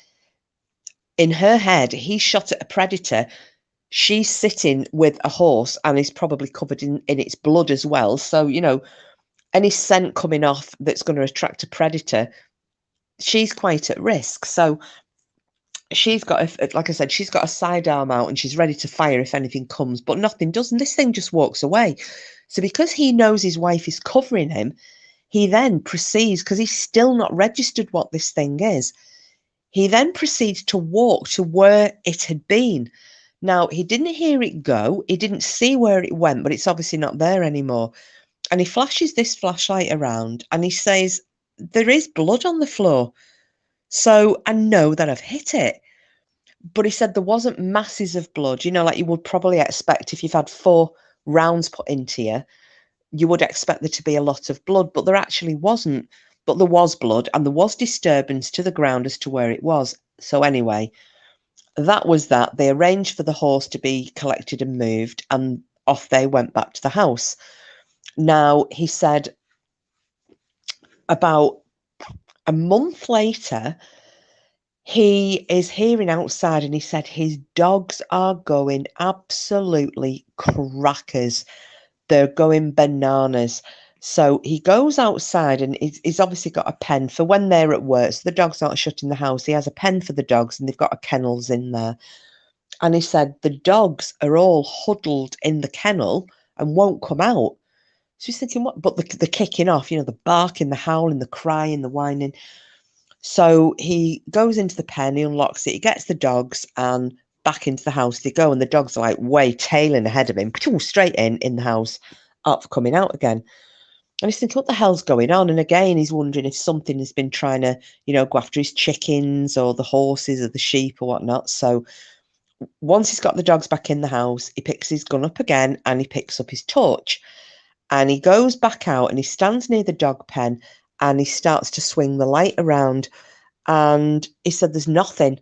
in her head, he shot at a predator. She's sitting with a horse and is probably covered in its blood as well. So, any scent coming off that's going to attract a predator, she's quite at risk. So she's got, like I said, she's got a sidearm out and she's ready to fire if anything comes, but nothing does. And this thing just walks away. So because he knows his wife is covering him, he then proceeds, because he's still not registered what this thing is, he then proceeds to walk to where it had been. Now, he didn't hear it go. He didn't see where it went, but it's obviously not there anymore. And he flashes this flashlight around and he says, there is blood on the floor. So I know that I've hit it. But he said there wasn't masses of blood, like you would probably expect if you've had 4 rounds put into you. You would expect there to be a lot of blood, but there actually wasn't. But there was blood and there was disturbance to the ground as to where it was. So anyway, that was that. They arranged for the horse to be collected and moved, and off they went back to the house. Now, he said about a month later, he is hearing outside and he said his dogs are going absolutely crackers. They're going bananas. So he goes outside and he's obviously got a pen for when they're at work. So the dogs aren't shut in the house. He has a pen for the dogs and they've got a kennels in there. And he said the dogs are all huddled in the kennel and won't come out. So he's thinking, what? But the kicking off, the barking, the howling, the crying, the whining. So he goes into the pen, he unlocks it, he gets the dogs, and back into the house they go. And the dogs are like way tailing ahead of him, straight in the house, up coming out again. And he's thinking, what the hell's going on? And again, he's wondering if something has been trying to, go after his chickens or the horses or the sheep or whatnot. So once he's got the dogs back in the house, he picks his gun up again and he picks up his torch. And he goes back out and he stands near the dog pen and he starts to swing the light around. And he said, there's nothing.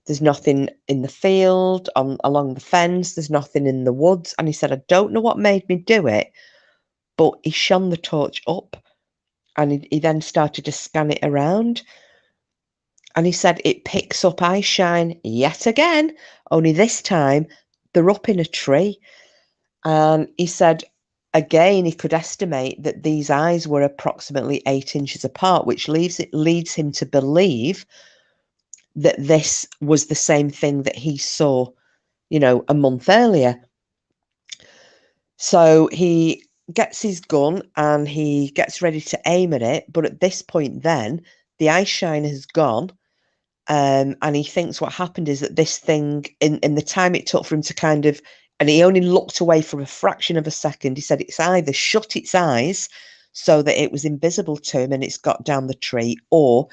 There's nothing in the field, along the fence. There's nothing in the woods. And he said, I don't know what made me do it, but he shone the torch up and he then started to scan it around. And he said, it picks up eye shine yet again, only this time they're up in a tree. And he said, again, he could estimate that these eyes were approximately 8 inches apart, which leads him to believe that this was the same thing that he saw, a month earlier. So he gets his gun and he gets ready to aim at it. But at this point then, the eye shine has gone. And he thinks what happened is that this thing, in the time it took for him to kind of, and he only looked away for a fraction of a second, he said it's either shut its eyes so that it was invisible to him and it's got down the tree, or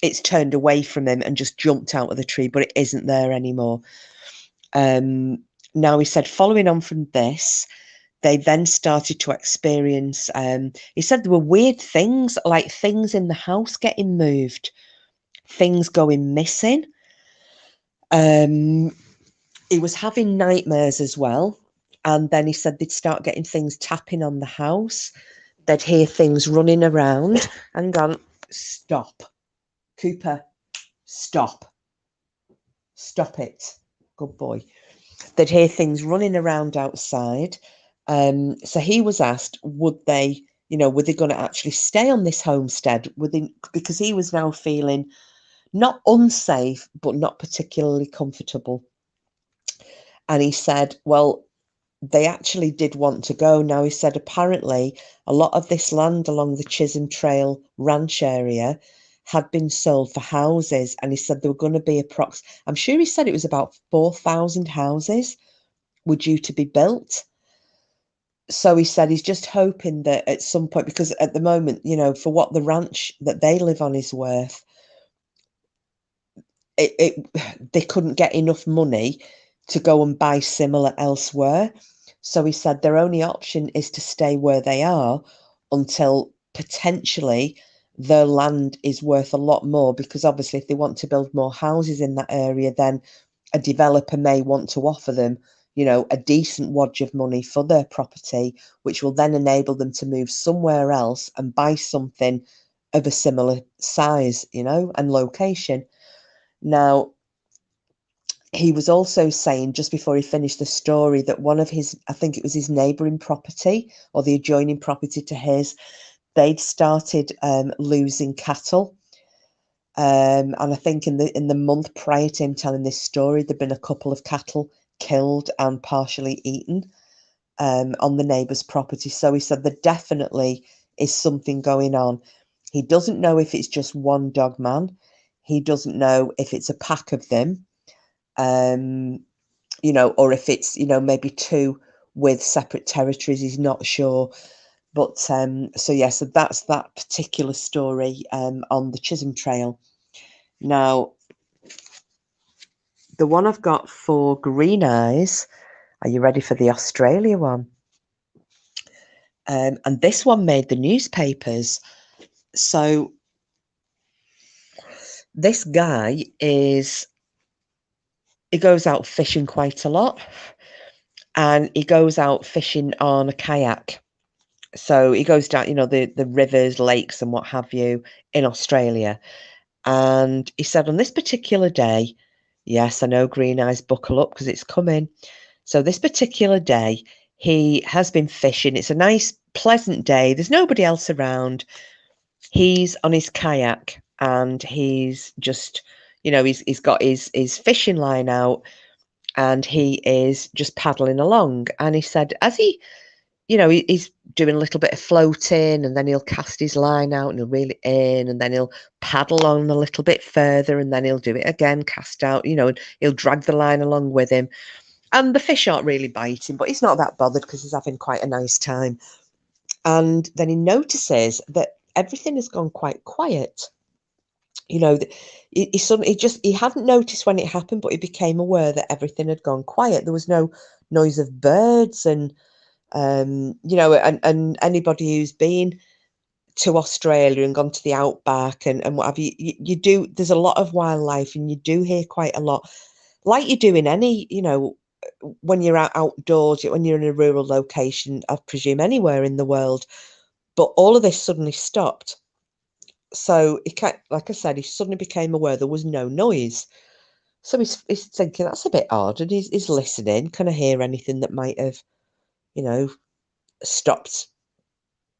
it's turned away from him and just jumped out of the tree, but it isn't there anymore. Now, he said, following on from this, they then started to experience, he said there were weird things, like things in the house getting moved, things going missing. He was having nightmares as well. And then he said they'd start getting things tapping on the house. They'd hear things running around and gone, stop. Cooper, stop. Stop it. Good boy. They'd hear things running around outside. So he was asked, were they going to actually stay on this homestead? Because he was now feeling not unsafe, but not particularly comfortable. And he said, well, they actually did want to go. Now, he said, apparently, a lot of this land along the Chisholm Trail ranch area had been sold for houses. And he said there were going to be I'm sure he said it was about 4,000 houses were due to be built. So he said he's just hoping that at some point, because at the moment, for what the ranch that they live on is worth, they couldn't get enough money to go and buy similar elsewhere. So he said their only option is to stay where they are until potentially their land is worth a lot more, because obviously if they want to build more houses in that area, then a developer may want to offer them, a decent wodge of money for their property, which will then enable them to move somewhere else and buy something of a similar size, and location. Now, he was also saying just before he finished the story that one of his, I think it was his neighbouring property or the adjoining property to his, they'd started losing cattle. And I think in the month prior to him telling this story, there'd been a couple of cattle killed and partially eaten on the neighbour's property. So he said there definitely is something going on. He doesn't know if it's just one dog man. He doesn't know if it's a pack of them. Or if it's, maybe two with separate territories, he's not sure. But so that's that particular story on the Chisholm Trail. Now, the one I've got for Green Eyes, are you ready for the Australia one? And this one made the newspapers. So this guy he goes out fishing quite a lot, and he goes out fishing on a kayak. So he goes down, the rivers, lakes and what have you in Australia. And he said on this particular day, yes, I know, Green Eyes, buckle up because it's coming. So this particular day, he has been fishing. It's a nice, pleasant day. There's nobody else around. He's on his kayak and he's just, he's got his fishing line out and he is just paddling along. And he said, as he, he's doing a little bit of floating, and then he'll cast his line out and he'll reel it in, and then he'll paddle on a little bit further, and then he'll do it again, cast out, and he'll drag the line along with him. And the fish aren't really biting, but he's not that bothered because he's having quite a nice time. And then he notices that everything has gone quite quiet. He suddenly he hadn't noticed when it happened, but he became aware that everything had gone quiet. There was no noise of birds, and and anybody who's been to Australia and gone to the outback and what have you do. There's a lot of wildlife, and you do hear quite a lot, like you do in any, when you're outdoors, when you're in a rural location, I presume anywhere in the world. But all of this suddenly stopped. So he can't, like I said, he suddenly became aware there was no noise. So he's thinking, that's a bit odd, and he's listening. Can I hear anything that might have, stopped,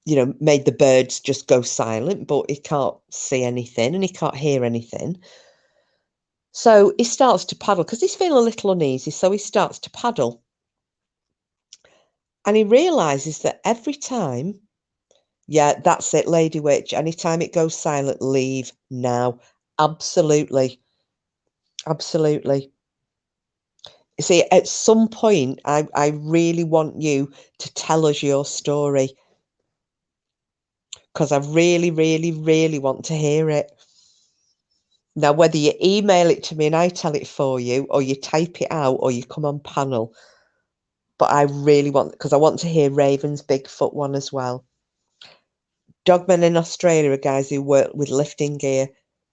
made the birds just go silent? But he can't see anything and he can't hear anything. So he starts to paddle because he's feeling a little uneasy. So he starts to paddle. And he realizes that every time, yeah, that's it, Lady Witch. Anytime it goes silent, leave now. Absolutely. Absolutely. See, at some point, I really want you to tell us your story, because I really, really, really want to hear it. Now, whether you email it to me and I tell it for you, or you type it out, or you come on panel, but I really want, because I want to hear Raven's Bigfoot one as well. Dogmen in Australia are guys who work with lifting gear.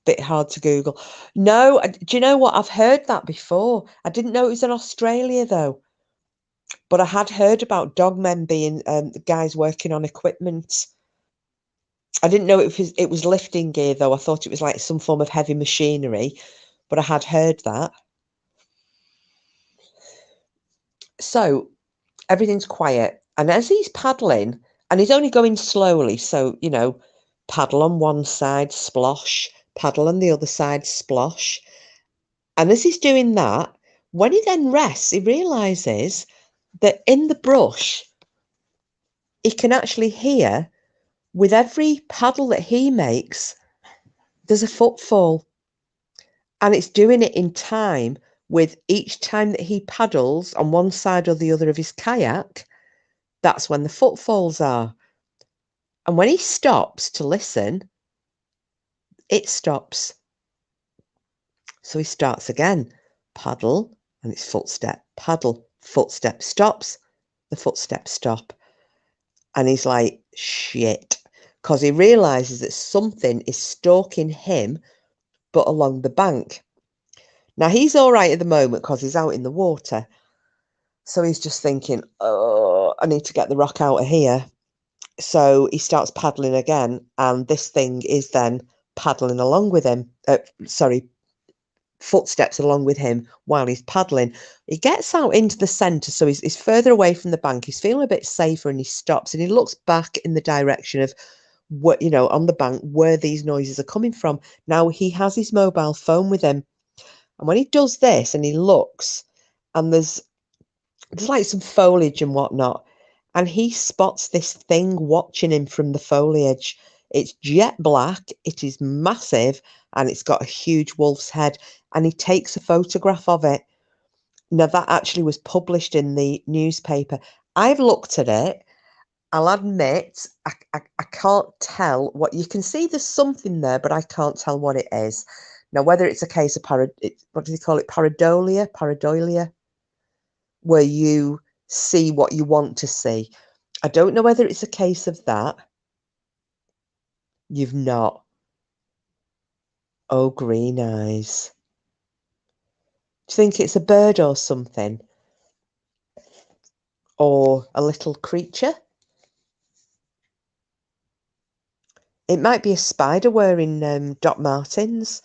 Bit hard to Google. No, do you know what? I've heard that before. I didn't know it was in Australia though. But I had heard about dogmen being guys working on equipment. I didn't know it was lifting gear though. I thought it was like some form of heavy machinery, but I had heard that. So everything's quiet, and as he's paddling, and he's only going slowly, so paddle on one side, splosh, paddle on the other side, splosh. And as he's doing that, when he then rests, he realizes that in the brush, he can actually hear, with every paddle that he makes, there's a footfall. And it's doing it in time with each time that he paddles on one side or the other of his kayak, that's when the footfalls are. And when he stops to listen, it stops. So he starts again. Paddle, and it's footstep. Paddle, footstep stops. The footsteps stop. And he's like, shit. Because he realizes that something is stalking him, but along the bank. Now, he's all right at the moment because he's out in the water. So he's just thinking, oh, I need to get the rock out of here. So he starts paddling again, and this thing is then paddling along with him. Footsteps along with him while he's paddling. He gets out into the centre, so he's further away from the bank. He's feeling a bit safer, and he stops and he looks back in the direction of what, on the bank where these noises are coming from. Now he has his mobile phone with him, and when he does this and he looks, and there's like some foliage and whatnot, and he spots this thing watching him from the foliage. It's jet black, it is massive, and it's got a huge wolf's head, and he takes a photograph of it. Now, that actually was published in the newspaper. I've looked at it. I'll admit, I can't tell what you can see. There's something there, but I can't tell what it is. Now, whether it's a case of what do they call it? Pareidolia, where you see what you want to see. I don't know whether it's a case of that. You've not. Oh, green eyes. Do you think it's a bird or something? Or a little creature? It might be a spider wearing Doc Martens.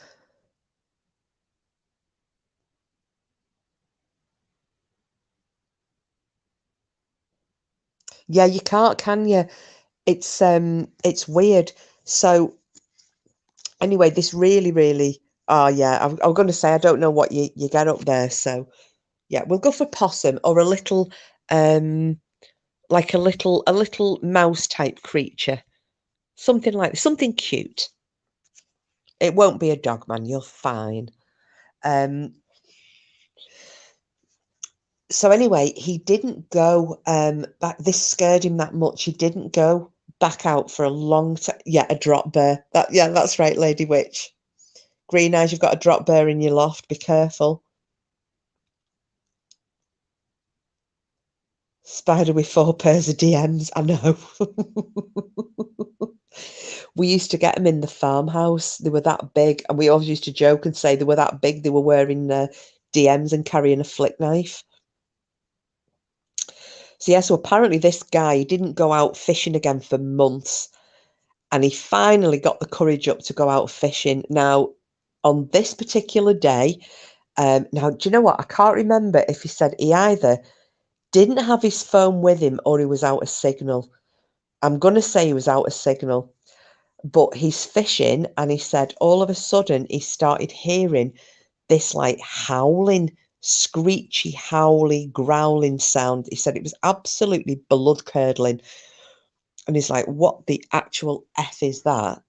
Yeah, you can't, can you? It's weird. So anyway, this really, really, oh yeah, I'm going to say I don't know what you get up there. So yeah, we'll go for possum or a little like a little mouse type creature, something like something cute. It won't be a Dogman, you're fine. So anyway, he didn't go back. This scared him that much. He didn't go back out for a long time. Yeah, a drop bear. Yeah, that's right, Lady Witch. Green Eyes, you've got a drop bear in your loft. Be careful. Spider with 4 pairs of DMs. I know. We used to get them in the farmhouse. They were that big, and we always used to joke and say they were that big. They were wearing DMs and carrying a flick knife. So yeah, so apparently this guy didn't go out fishing again for months, and he finally got the courage up to go out fishing. Now, on this particular day, now do you know what? I can't remember if he said he either didn't have his phone with him or he was out of signal. I'm going to say he was out of signal, but he's fishing, and he said all of a sudden he started hearing this like howling, screechy, howly, growling sound. He said it was absolutely blood curdling. And he's like, what the actual F is that?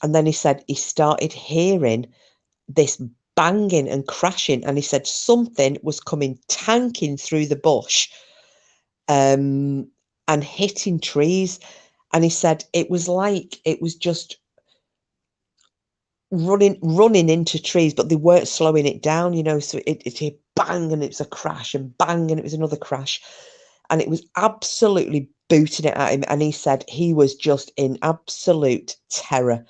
And then he said he started hearing this banging and crashing. And he said something was coming tanking through the bush and hitting trees. And he said it was like it was just running into trees, but they weren't slowing it down, you know. So it bang and it was a crash, and bang and it was another crash, and it was absolutely booting it at him. And he said he was just in absolute terror.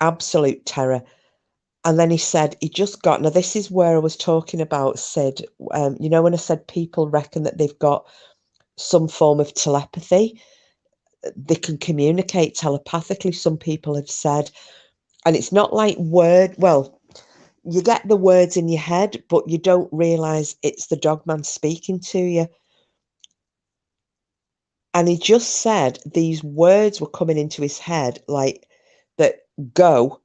And then he said he just got, now this is where I was talking about, Sid, you know, when I said people reckon that they've got some form of telepathy, they can communicate telepathically, some people have said. And it's not like well, you get the words in your head, but you don't realize it's the Dogman speaking to you. And he just said these words were coming into his head like that: go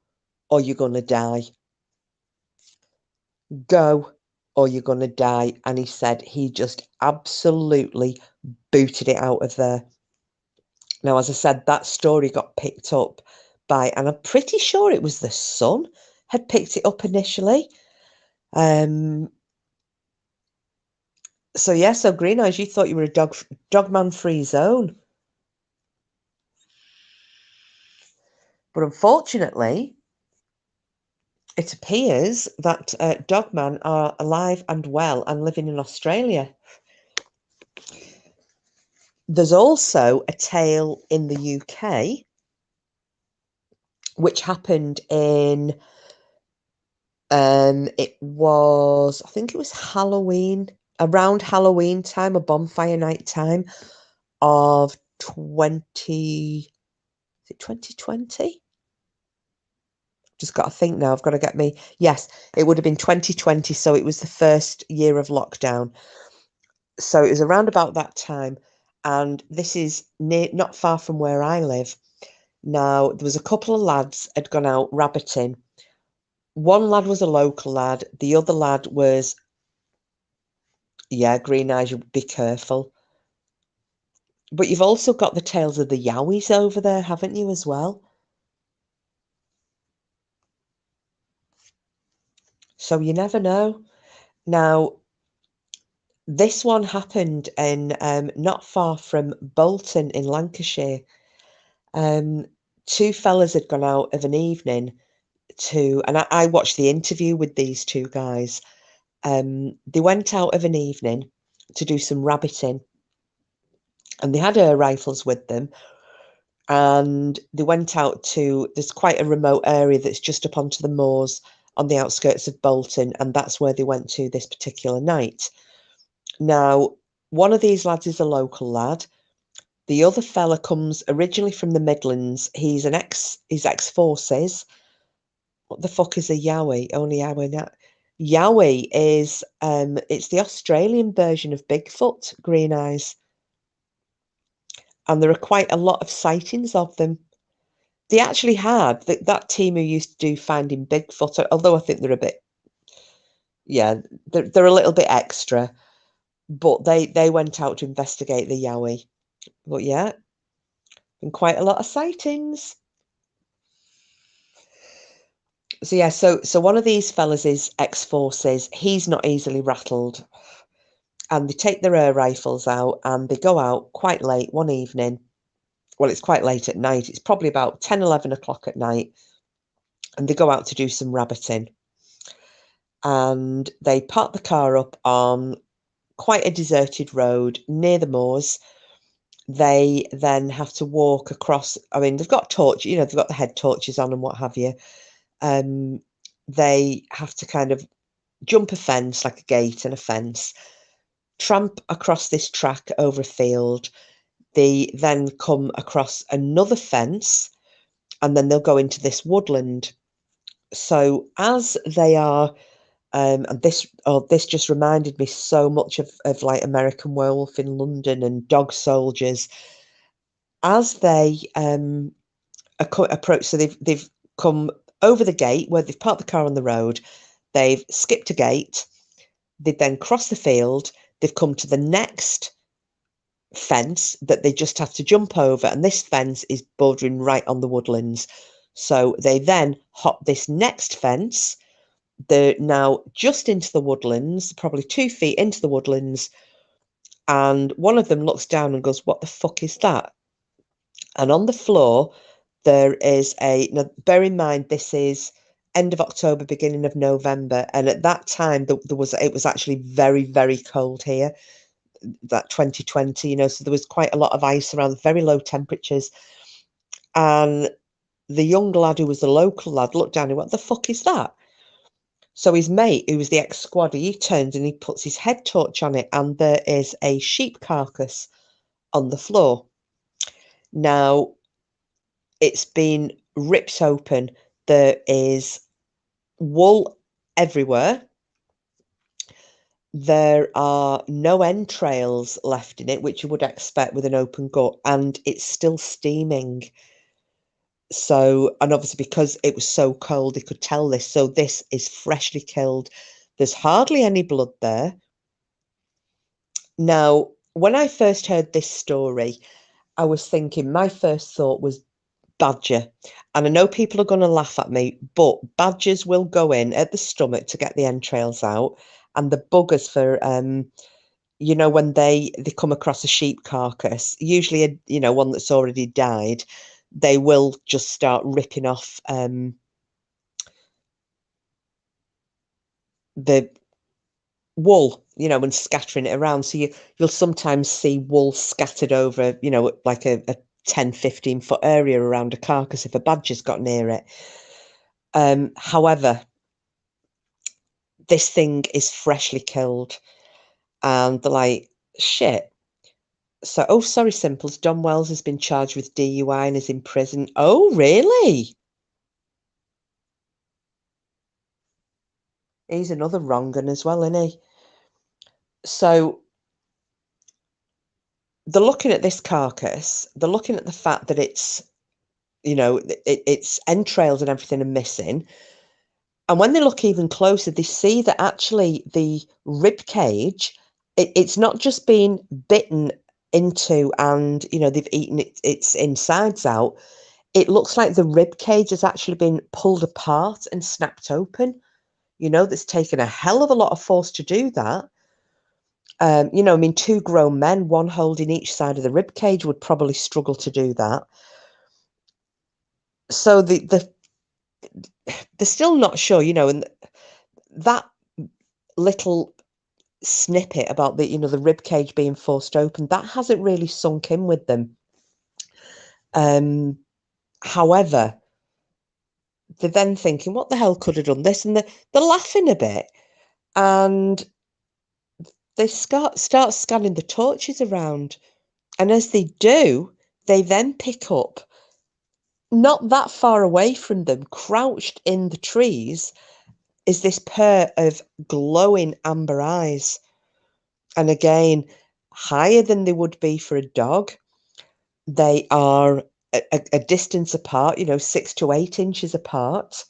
or you're going to die. Go or you're going to die. And he said he just absolutely booted it out of there. Now, as I said, that story got picked up by, and I'm pretty sure it was the Sun had picked it up initially. So yeah, so Green Eyes, you thought you were a Dogman free zone. But unfortunately, it appears that Dogman are alive and well and living in Australia. There's also a tale in the UK which happened in it was, I think it was Halloween, around Halloween time, a bonfire night time of 2020? Just got to think now. I've got to get me. Yes, it would have been 2020. So it was the first year of lockdown. So it was around about that time. And this is not far from where I live. Now, there was a couple of lads had gone out rabbiting. One lad was a local lad. The other lad was, yeah, Green Eyes, you be careful. But you've also got the tales of the Yowies over there, haven't you, as well? So you never know. Now, this one happened in not far from Bolton in Lancashire. Two fellas had gone out of an evening and I watched the interview with these two guys. They went out of an evening to do some rabbiting, and they had air rifles with them. And they went out to, there's quite a remote area that's just up onto the moors on the outskirts of Bolton, and that's where they went to this particular night. Now, one of these lads is a local lad. The other fella comes originally from the Midlands. He's ex-forces. What the fuck is a Yowie? Only Yowie now. Yowie is it's the Australian version of Bigfoot, Green Eyes. And there are quite a lot of sightings of them. They actually had that team who used to do Finding Bigfoot, although I think they're a bit, yeah, they're a little bit extra. But they went out to investigate the Yowie. But yeah, been quite a lot of sightings. So yeah, so one of these fellas is ex-forces. He's not easily rattled. And they take their air rifles out and they go out quite late one evening. Well, it's quite late at night. It's probably about 10, 11 o'clock at night. And they go out to do some rabbiting. And they park the car up on quite a deserted road near the moors. They then have to walk across. I mean, they've got torch, they've got the head torches on and what have you. They have to kind of jump a fence, like a gate and a fence, tramp across this track over a field. They then come across another fence and then they'll go into this woodland. So as they are, and this just reminded me so much of like American Werewolf in London and Dog Soldiers. As they approach, so they've come over the gate where they've parked the car on the road. They've skipped a gate. They've then crossed the field. They've come to the next fence that they just have to jump over, and this fence is bordering right on the woodlands. So they then hop this next fence. They're now just into the woodlands, probably 2 feet into the woodlands, and one of them looks down and goes, "What the fuck is that?" And on the floor there is now bear in mind this is end of October, beginning of November, and at that time it was actually very, very cold here, that 2020, so there was quite a lot of ice around, very low temperatures. And the young lad who was the local lad looked down and went, "What the fuck is that?" So his mate, who was the ex-squaddy, he turns and he puts his head torch on it, and there is a sheep carcass on the floor. Now, it's been ripped open. There is wool everywhere. There are no entrails left in it, which you would expect with an open gut, and it's still steaming. So, and obviously because it was so cold, they could tell this. So this is freshly killed. There's hardly any blood there. Now, when I first heard this story, I was thinking, my first thought was badger. And I know people are going to laugh at me, but badgers will go in at the stomach to get the entrails out. And the buggers for, when they come across a sheep carcass, usually, one that's already died, they will just start ripping off the wool, and scattering it around. So you'll sometimes see wool scattered over, like a 10, 15-foot area around a carcass if a badger's got near it. However, this thing is freshly killed, and they're like, shit. So, oh, sorry, Simples. Don Wells has been charged with DUI and is in prison. Oh, really? He's another wrong 'un as well, isn't he? So they're looking at this carcass. They're looking at the fact that it's, its entrails and everything are missing. And when they look even closer, they see that actually the rib cage, it's not just been bitten into and, they've eaten its insides out. It looks like the rib cage has actually been pulled apart and snapped open. That's taken a hell of a lot of force to do that. I mean, 2 grown men, one holding each side of the rib cage, would probably struggle to do that. So they're still not sure, and that little snippet about the rib cage being forced open, that hasn't really sunk in with them. However, they're then thinking, what the hell could have done this? And they're laughing a bit, and they start scanning the torches around. And as they do, they then pick up, not that far away from them, crouched in the trees, is this pair of glowing amber eyes. And again, higher than they would be for a dog. They are a distance apart, 6 to 8 inches apart,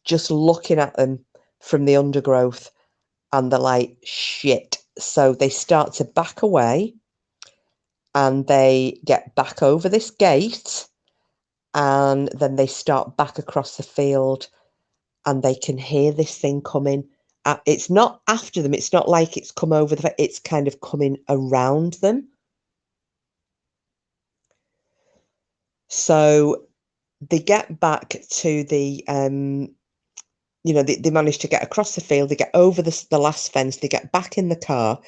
just looking at them from the undergrowth. And they're like, shit. So they start to back away. and they get back over this gate, and then they start back across the field, and they can hear this thing coming. It's not after them. It's not like it's come over it's kind of coming around them. So they get back to the, they manage to get across the field. They get over the last fence. They get back in the car,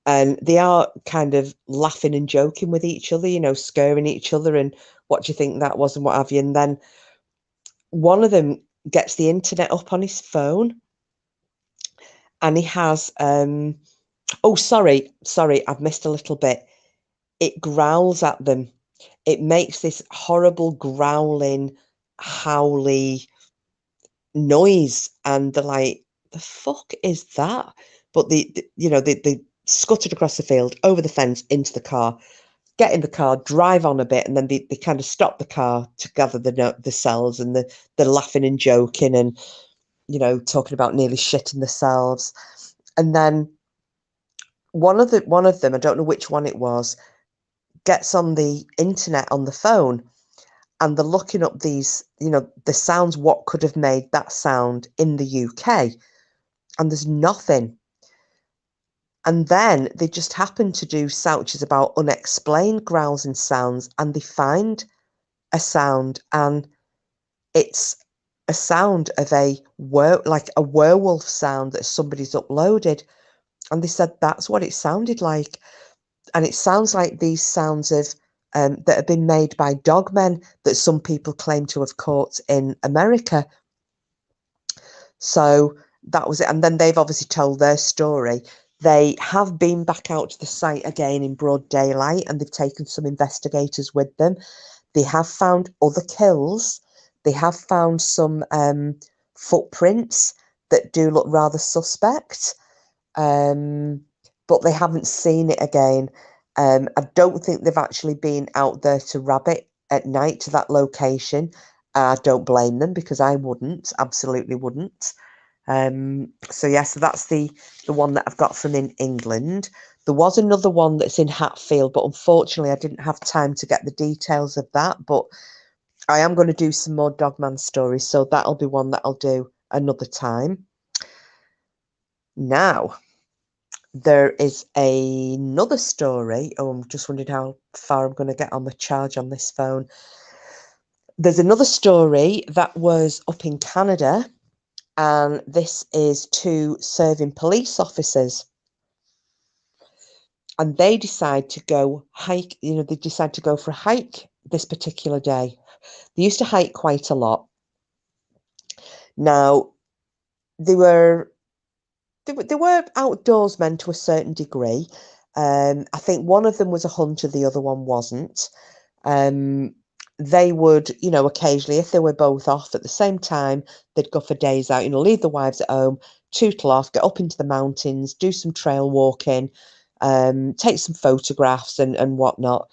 and they are kind of laughing and joking with each other, scaring each other, and what do you think that was and what have you. And then one of them gets the internet up on his phone, and he has, oh, sorry, I've missed a little bit. It growls at them. It makes this horrible growling, howly noise, and they're like, the fuck is that? But they scuttered across the field, over the fence, into the car, get in the car, drive on a bit, and then they kind of stop the car to gather the cells, and they're laughing and joking and talking about nearly shitting themselves. And then one of them, I don't know which one it was, gets on the internet on the phone, and they're looking up these, the sounds, what could have made that sound in the UK, and there's nothing. And then they just happen to do searches about unexplained growls and sounds, and they find a sound, and it's a sound of like a werewolf sound that somebody's uploaded. And they said that's what it sounded like. And it sounds like these sounds of that have been made by dogmen that some people claim to have caught in America. So that was it. And then they've obviously told their story. They have been back out to the site again in broad daylight, and they've taken some investigators with them. They have found other kills. They have found some footprints that do look rather suspect, but they haven't seen it again. I don't think they've actually been out there to rabbit at night to that location. I don't blame them, because I wouldn't, absolutely wouldn't. So that's the one that I've got from in England. There was another one that's in Hatfield, but unfortunately I didn't have time to get the details of that. But I am going to do some more Dogman stories, so that'll be one that I'll do another time. Now, there is another story. Oh, I'm just wondering how far I'm going to get on the charge on this phone. There's another story that was up in Canada, and this is two serving police officers. And they decide to go hike, they decide to go for a hike this particular day. They used to hike quite a lot. Now, they were outdoorsmen to a certain degree. I think one of them was a hunter, the other one wasn't. They would, occasionally, if they were both off at the same time, they'd go for days out, leave the wives at home, tootle off, get up into the mountains, do some trail walking, take some photographs and whatnot.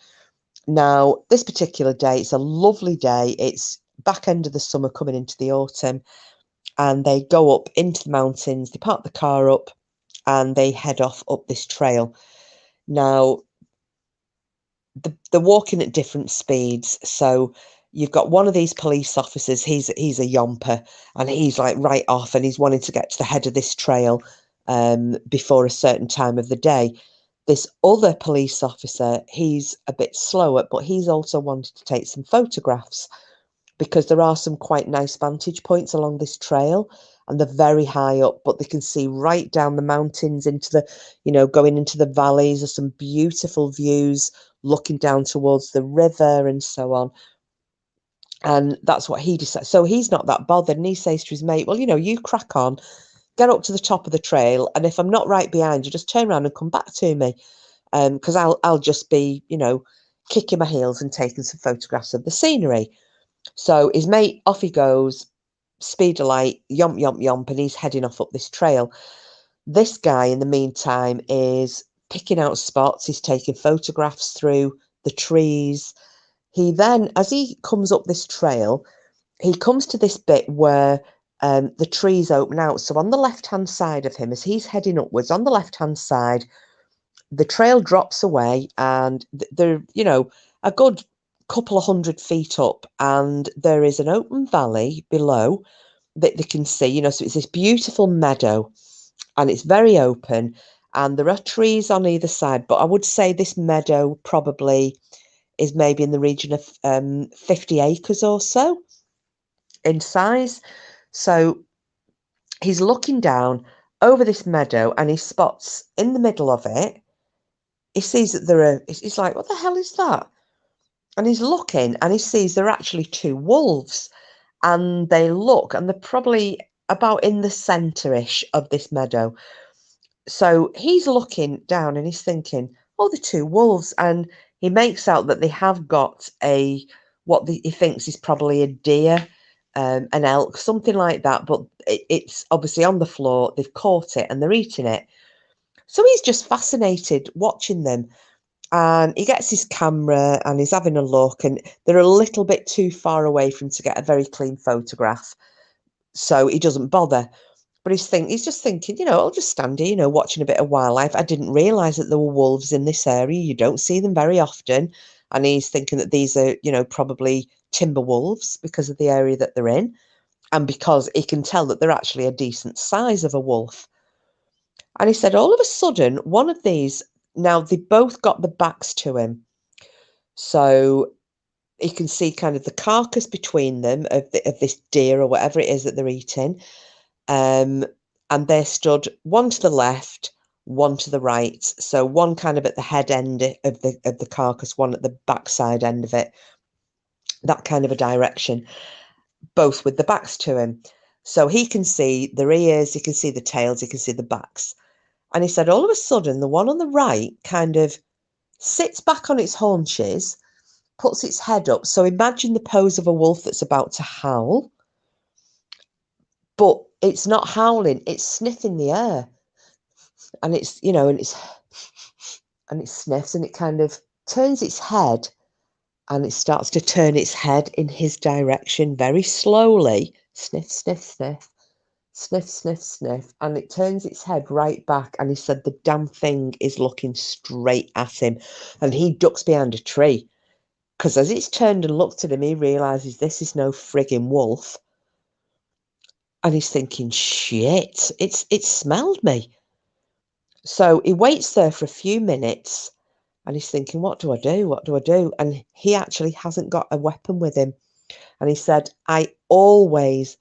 Now, this particular day, it's a lovely day. It's back end of the summer, coming into the autumn, and they go up into the mountains, they park the car up, and they head off up this trail. Now, they're walking at different speeds. So you've got one of these police officers, he's a yomper, and he's like right off, and he's wanting to get to the head of this trail before a certain time of the day. This other police officer, he's a bit slower, but he's also wanted to take some photographs, because there are some quite nice vantage points along this trail, and they're very high up, but they can see right down the mountains into the, going into the valleys. There's some beautiful views looking down towards the river and so on. And that's what he decides. So he's not that bothered, and he says to his mate, well, you crack on, get up to the top of the trail, and if I'm not right behind you, just turn around and come back to me, because I'll just be, kicking my heels and taking some photographs of the scenery. So his mate, off he goes, speed of light, yomp, yomp, yomp, and he's heading off up this trail. This guy, in the meantime, is picking out spots. He's taking photographs through the trees. He then, as he comes up this trail, he comes to this bit where the trees open out. So on the left-hand side of him, as he's heading upwards, on the left-hand side, The trail drops away, and they're, a good couple of 100 feet up, and there is an open valley below that they can see, so it's this beautiful meadow, and it's very open, and there are trees on either side, but I would say this meadow probably is maybe in the region of 50 acres or so in size. So he's looking down over this meadow, and he spots in the middle of it, he sees that he's like, what the hell is that? And he's looking, and he sees there are actually two wolves, and they look, and they're probably about in the centre-ish of this meadow. So he's looking down, and he's thinking, oh, the two wolves. And he makes out that they have got he thinks is probably a deer, an elk, something like that. But it's obviously on the floor. They've caught it, and they're eating it. So he's just fascinated watching them. And he gets his camera, and he's having a look, and they're a little bit too far away for him to get a very clean photograph. So he doesn't bother. But he's just thinking, I'll just stand here, watching a bit of wildlife. I didn't realise that there were wolves in this area. You don't see them very often. And he's thinking that these are, probably timber wolves because of the area that they're in. And because he can tell that they're actually a decent size of a wolf. And he said, all of a sudden, one of these, now they both got the backs to him. So you can see kind of the carcass between them of this deer or whatever it is that they're eating. And they stood one to the left, one to the right. So one kind of at the head end of the carcass, one at the backside end of it. That kind of a direction, both with the backs to him. So he can see their ears, he can see the tails, he can see the backs. And he said, all of a sudden, the one on the right kind of sits back on its haunches, puts its head up. So imagine the pose of a wolf that's about to howl. But it's not howling, it's sniffing the air. And it's, and it sniffs, and it kind of turns its head, and it starts to turn its head in his direction very slowly. Sniff, sniff, sniff. Sniff, sniff, sniff, and it turns its head right back. And he said the damn thing is looking straight at him, and he ducks behind a tree, because as it's turned and looked at him, he realizes this is no frigging wolf. And he's thinking, shit, it smelled me. So he waits there for a few minutes, and he's thinking, what do I do? What do I do? And he actually hasn't got a weapon with him. And he said, I always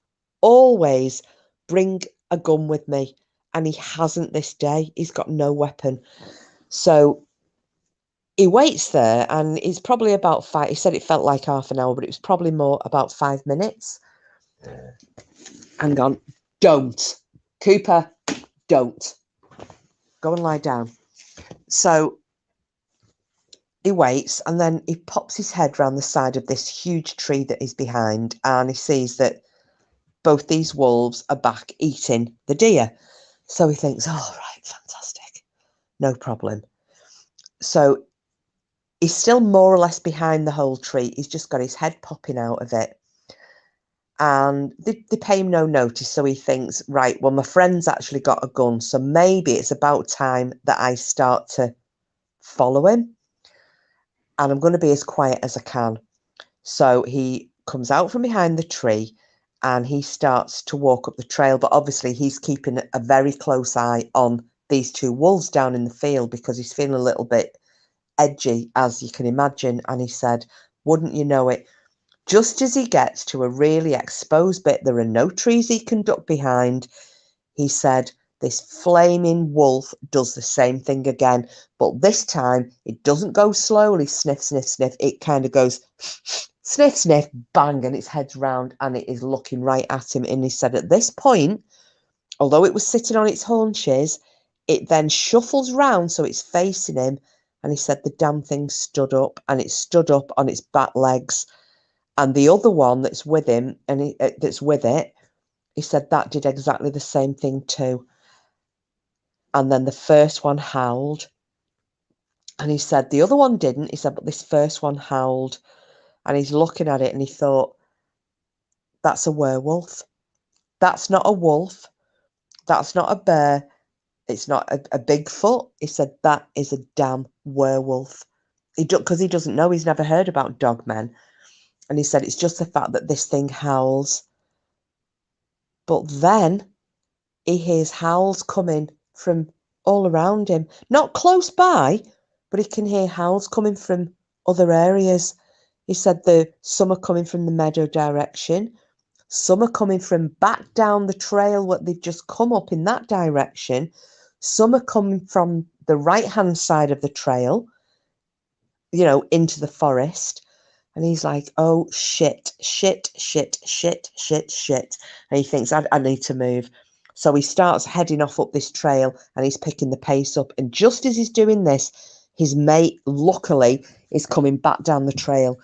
bring a gun with me. And he hasn't this day. He's got no weapon. So he waits there, and it's probably about he said it felt like half an hour, but it was probably more about 5 minutes. Hang on. Don't. Cooper, don't. Go and lie down. So he waits, and then he pops his head round the side of this huge tree that he's behind, and he sees that both these wolves are back eating the deer. So he thinks, oh, right, fantastic. No problem. So he's still more or less behind the whole tree. He's just got his head popping out of it. And they pay him no notice. So he thinks, right, well, my friend's actually got a gun. So maybe it's about time that I start to follow him. And I'm going to be as quiet as I can. So he comes out from behind the tree, and he starts to walk up the trail. But obviously he's keeping a very close eye on these two wolves down in the field, because he's feeling a little bit edgy, as you can imagine. And he said, wouldn't you know it, just as he gets to a really exposed bit, there are no trees he can duck behind. He said, this flaming wolf does the same thing again, but this time it doesn't go slowly, sniff, sniff, sniff. It kind of goes sniff, sniff, bang, and its head's round, and it is looking right at him. And he said at this point, although it was sitting on its haunches, it then shuffles round so it's facing him. And he said the damn thing stood up, and it stood up on its back legs. And the other one that's with him, and that's with it, he said that did exactly the same thing too. And then the first one howled. And he said the other one didn't. He said, but this first one howled. And he's looking at it, and he thought, that's a werewolf. That's not a wolf. That's not a bear. It's not a Bigfoot. He said, that is a damn werewolf. Because he doesn't know, he's never heard about dogmen. And he said, it's just the fact that this thing howls. But then he hears howls coming from all around him. Not close by, but he can hear howls coming from other areas. He said some are coming from the meadow direction. Some are coming from back down the trail, what they've just come up in that direction. Some are coming from the right-hand side of the trail, into the forest. And he's like, oh, shit. And he thinks, I need to move. So he starts heading off up this trail and he's picking the pace up. And just as he's doing this, his mate, luckily, is coming back down the trail.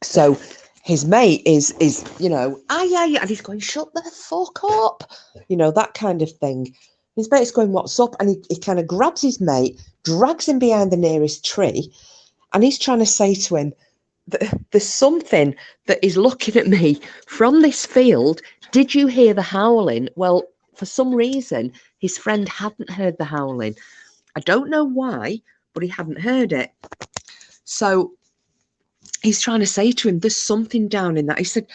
So his mate is and he's going, shut the fuck up, that kind of thing. His mate's going, what's up? And he kind of grabs his mate, drags him behind the nearest tree, and he's trying to say to him that there's something that is looking at me from this field. Did you hear the howling? Well, for some reason, his friend hadn't heard the howling. I don't know why, but he hadn't heard it. So he's trying to say to him, there's something down in that. He said,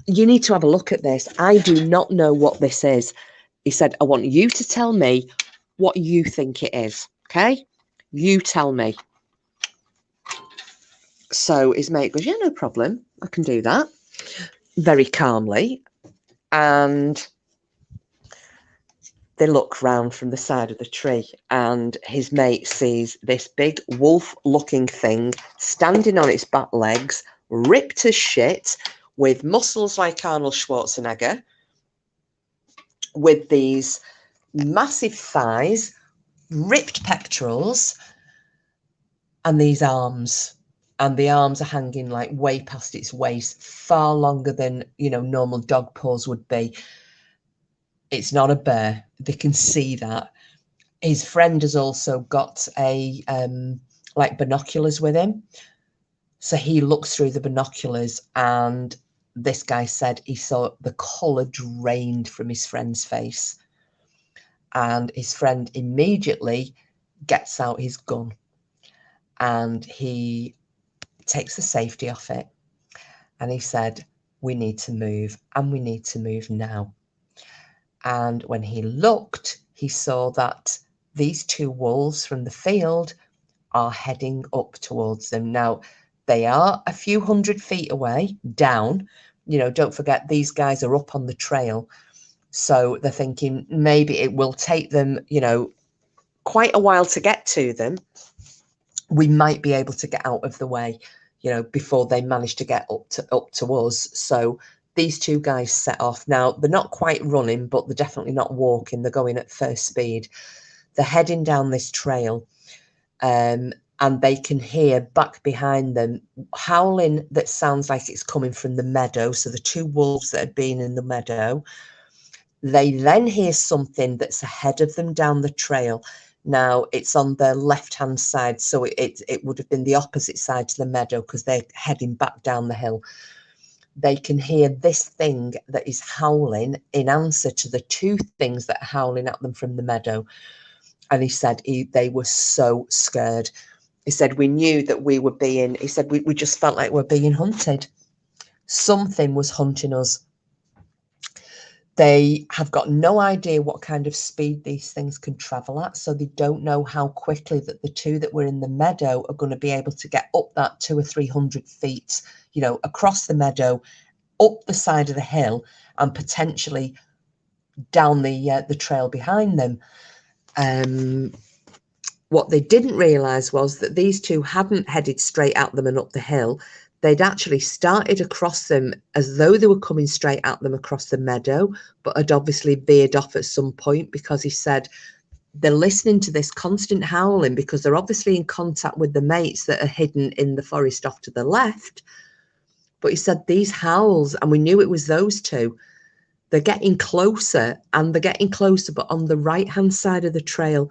you need to have a look at this. I do not know what this is. He said, I want you to tell me what you think it is. Okay? You tell me. So his mate goes, yeah, no problem. I can do that. Very calmly. And they look round from the side of the tree, and his mate sees this big wolf-looking thing standing on its back legs, ripped as shit, with muscles like Arnold Schwarzenegger, with these massive thighs, ripped pectorals, and these arms. And the arms are hanging like way past its waist, far longer than, normal dog paws would be. It's not a bear. They can see that. His friend has also got like binoculars with him. So he looks through the binoculars, and this guy said he saw the colour drained from his friend's face. And his friend immediately gets out his gun and he takes the safety off it. And he said, we need to move, and we need to move now. And when he looked, he saw that these two wolves from the field are heading up towards them. Now, they are a few hundred feet away, down. Don't forget, these guys are up on the trail. So they're thinking maybe it will take them, quite a while to get to them. We might be able to get out of the way, before they manage to get up to us. So these two guys set off. Now, they're not quite running, but they're definitely not walking. They're going at first speed. They're heading down this trail, and they can hear back behind them howling that sounds like it's coming from the meadow. So the two wolves that had been in the meadow, they then hear something that's ahead of them down the trail. Now, it's on the left-hand side, so it would have been the opposite side to the meadow because they're heading back down the hill. They can hear this thing that is howling in answer to the two things that are howling at them from the meadow. And he said they were so scared. He said, we knew that we were being, he said, we just felt like we're being hunted. Something was hunting us. They have got no idea what kind of speed these things can travel at. So they don't know how quickly that the two that were in the meadow are going to be able to get up that 200 or 300 feet, across the meadow, up the side of the hill, and potentially down the trail behind them. What they didn't realise was that these two hadn't headed straight at them and up the hill. They'd actually started across them as though they were coming straight at them across the meadow, but had obviously veered off at some point, because he said they're listening to this constant howling because they're obviously in contact with the mates that are hidden in the forest off to the left. But he said these howls, and we knew it was those two, they're getting closer, and they're getting closer, but on the right-hand side of the trail.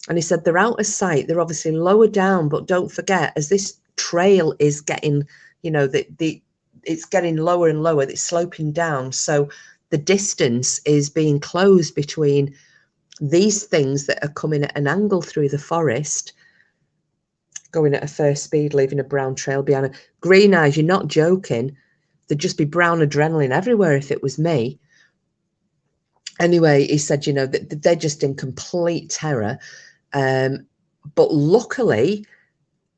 And he said they're out of sight. They're obviously lower down, but don't forget, as this trail is getting, it's getting lower and lower, it's sloping down. So the distance is being closed between these things that are coming at an angle through the forest, going at a first speed, leaving a brown trail behind them. Green eyes, you're not joking. There'd just be brown adrenaline everywhere if it was me. Anyway, he said, you know, that they're just in complete terror. But luckily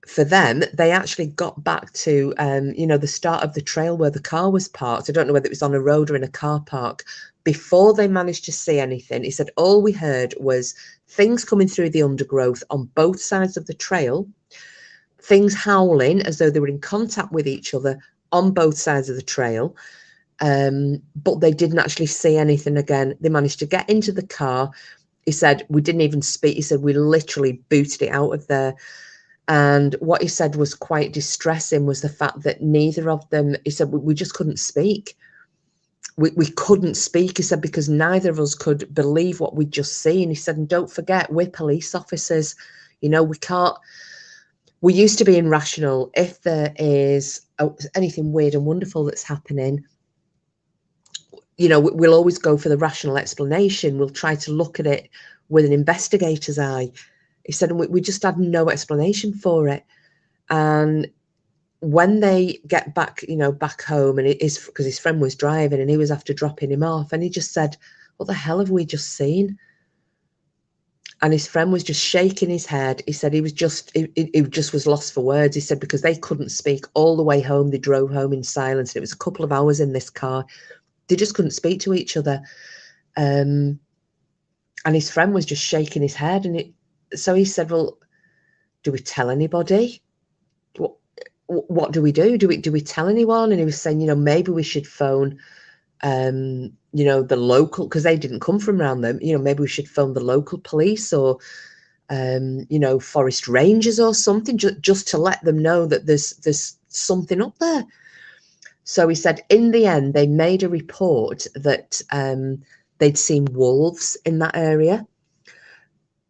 for them, they actually got back to, you know, the start of the trail where the car was parked. I don't know whether it was on a road or in a car park. Before they managed to see anything, he said, all we heard was things coming through the undergrowth on both sides of the trail, things howling as though they were in contact with each other on both sides of the trail. But they didn't actually see anything again. They managed to get into the car. He said, we didn't even speak. He said, we literally booted it out of there. And what he said was quite distressing was the fact that neither of them, he said, we just couldn't speak. We couldn't speak, he said, because neither of us could believe what we'd just seen. He said, and don't forget, we're police officers. You know, we used to be irrational. If there is anything weird and wonderful that's happening, you know, we'll always go for the rational explanation. We'll try to look at it with an investigator's eye. He said, and we just had no explanation for it. And when they get back, you know, back home, and it is because his friend was driving and he was after dropping him off, and he just said, what the hell have we just seen? And his friend was just shaking his head. He said he was just, he just was lost for words. He said, because they couldn't speak all the way home. They drove home in silence. It was a couple of hours in this car. They just couldn't speak to each other. And his friend was just shaking his head. And so he said, well, do we tell anybody? What do we do? Do we tell anyone? And he was saying, you know, maybe we should phone, you know, the local, because they didn't come from around them. You know, maybe we should phone the local police or, you know, forest rangers or something, just to let them know that there's something up there. So he said, in the end, they made a report that they'd seen wolves in that area,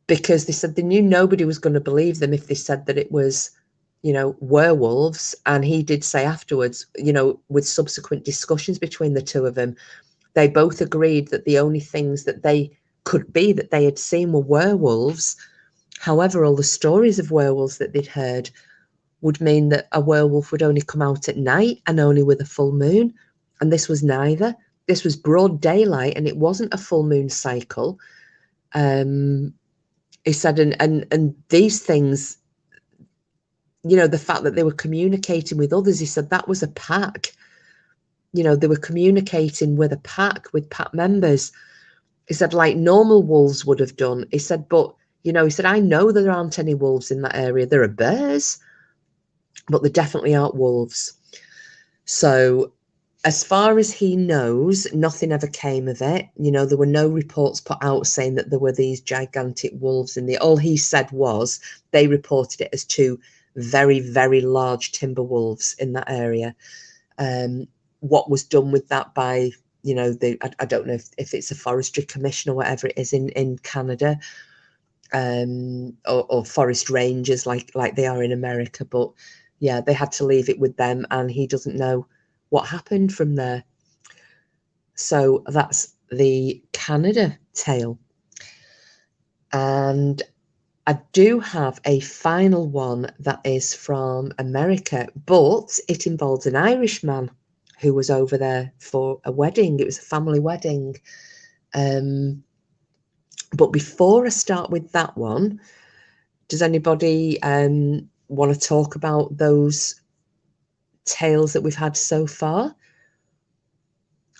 because they said they knew nobody was going to believe them if they said that it was, you know, werewolves. And he did say afterwards, you know, with subsequent discussions between the two of them, they both agreed that the only things that they could be that they had seen were werewolves. However, all the stories of werewolves that they'd heard would mean that a werewolf would only come out at night and only with a full moon. And this was neither. This was broad daylight, and it wasn't a full moon cycle. He said, and these things, you know, the fact that they were communicating with others, he said that was a pack. You know, they were communicating with a pack, with pack members. He said, like normal wolves would have done. He said, but, you know, he said, I know there aren't any wolves in that area. There are bears, but there definitely aren't wolves. So as far as he knows, nothing ever came of it. You know, there were no reports put out saying that there were these gigantic wolves in the, all he said was they reported it as two very, very large timber wolves in that area. What was done with that by, you know, I don't know if it's a forestry commission or whatever it is in Canada, or forest rangers like they are in America. But yeah, they had to leave it with them, and he doesn't know what happened from there. So that's the Canada tale. And I do have a final one that is from America, but it involves an Irishman who was over there for a wedding. It was a family wedding. But before I start with that one, does anybody want to talk about those tales that we've had so far?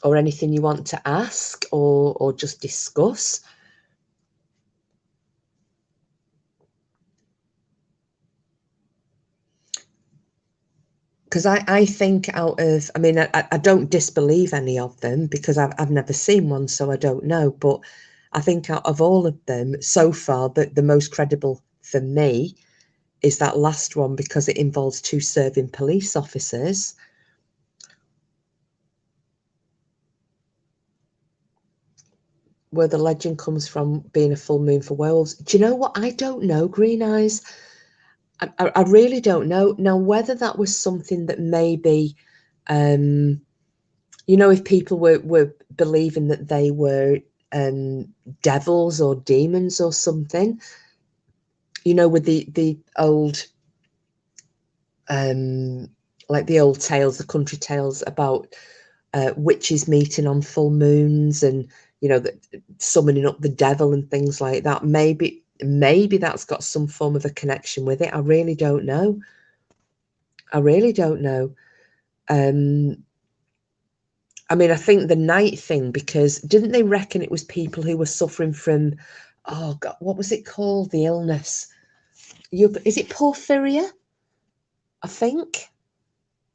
Or anything you want to ask or just discuss? Because I think out of, I mean, I don't disbelieve any of them because I've never seen one, so I don't know. But I think out of all of them so far, the most credible for me is that last one, because it involves two serving police officers. Where the legend comes from being a full moon for werewolves. Do you know what? I don't know, Green Eyes. I really don't know. Now, whether that was something that maybe, you know, if people were believing that they were devils or demons or something. You know, with the old, like the old tales, the country tales about witches meeting on full moons and, you know, summoning up the devil and things like that. Maybe that's got some form of a connection with it. I really don't know. I really don't know. I mean, I think the night thing, because didn't they reckon it was people who were suffering from, oh God, what was it called? The illness. Is it porphyria? I think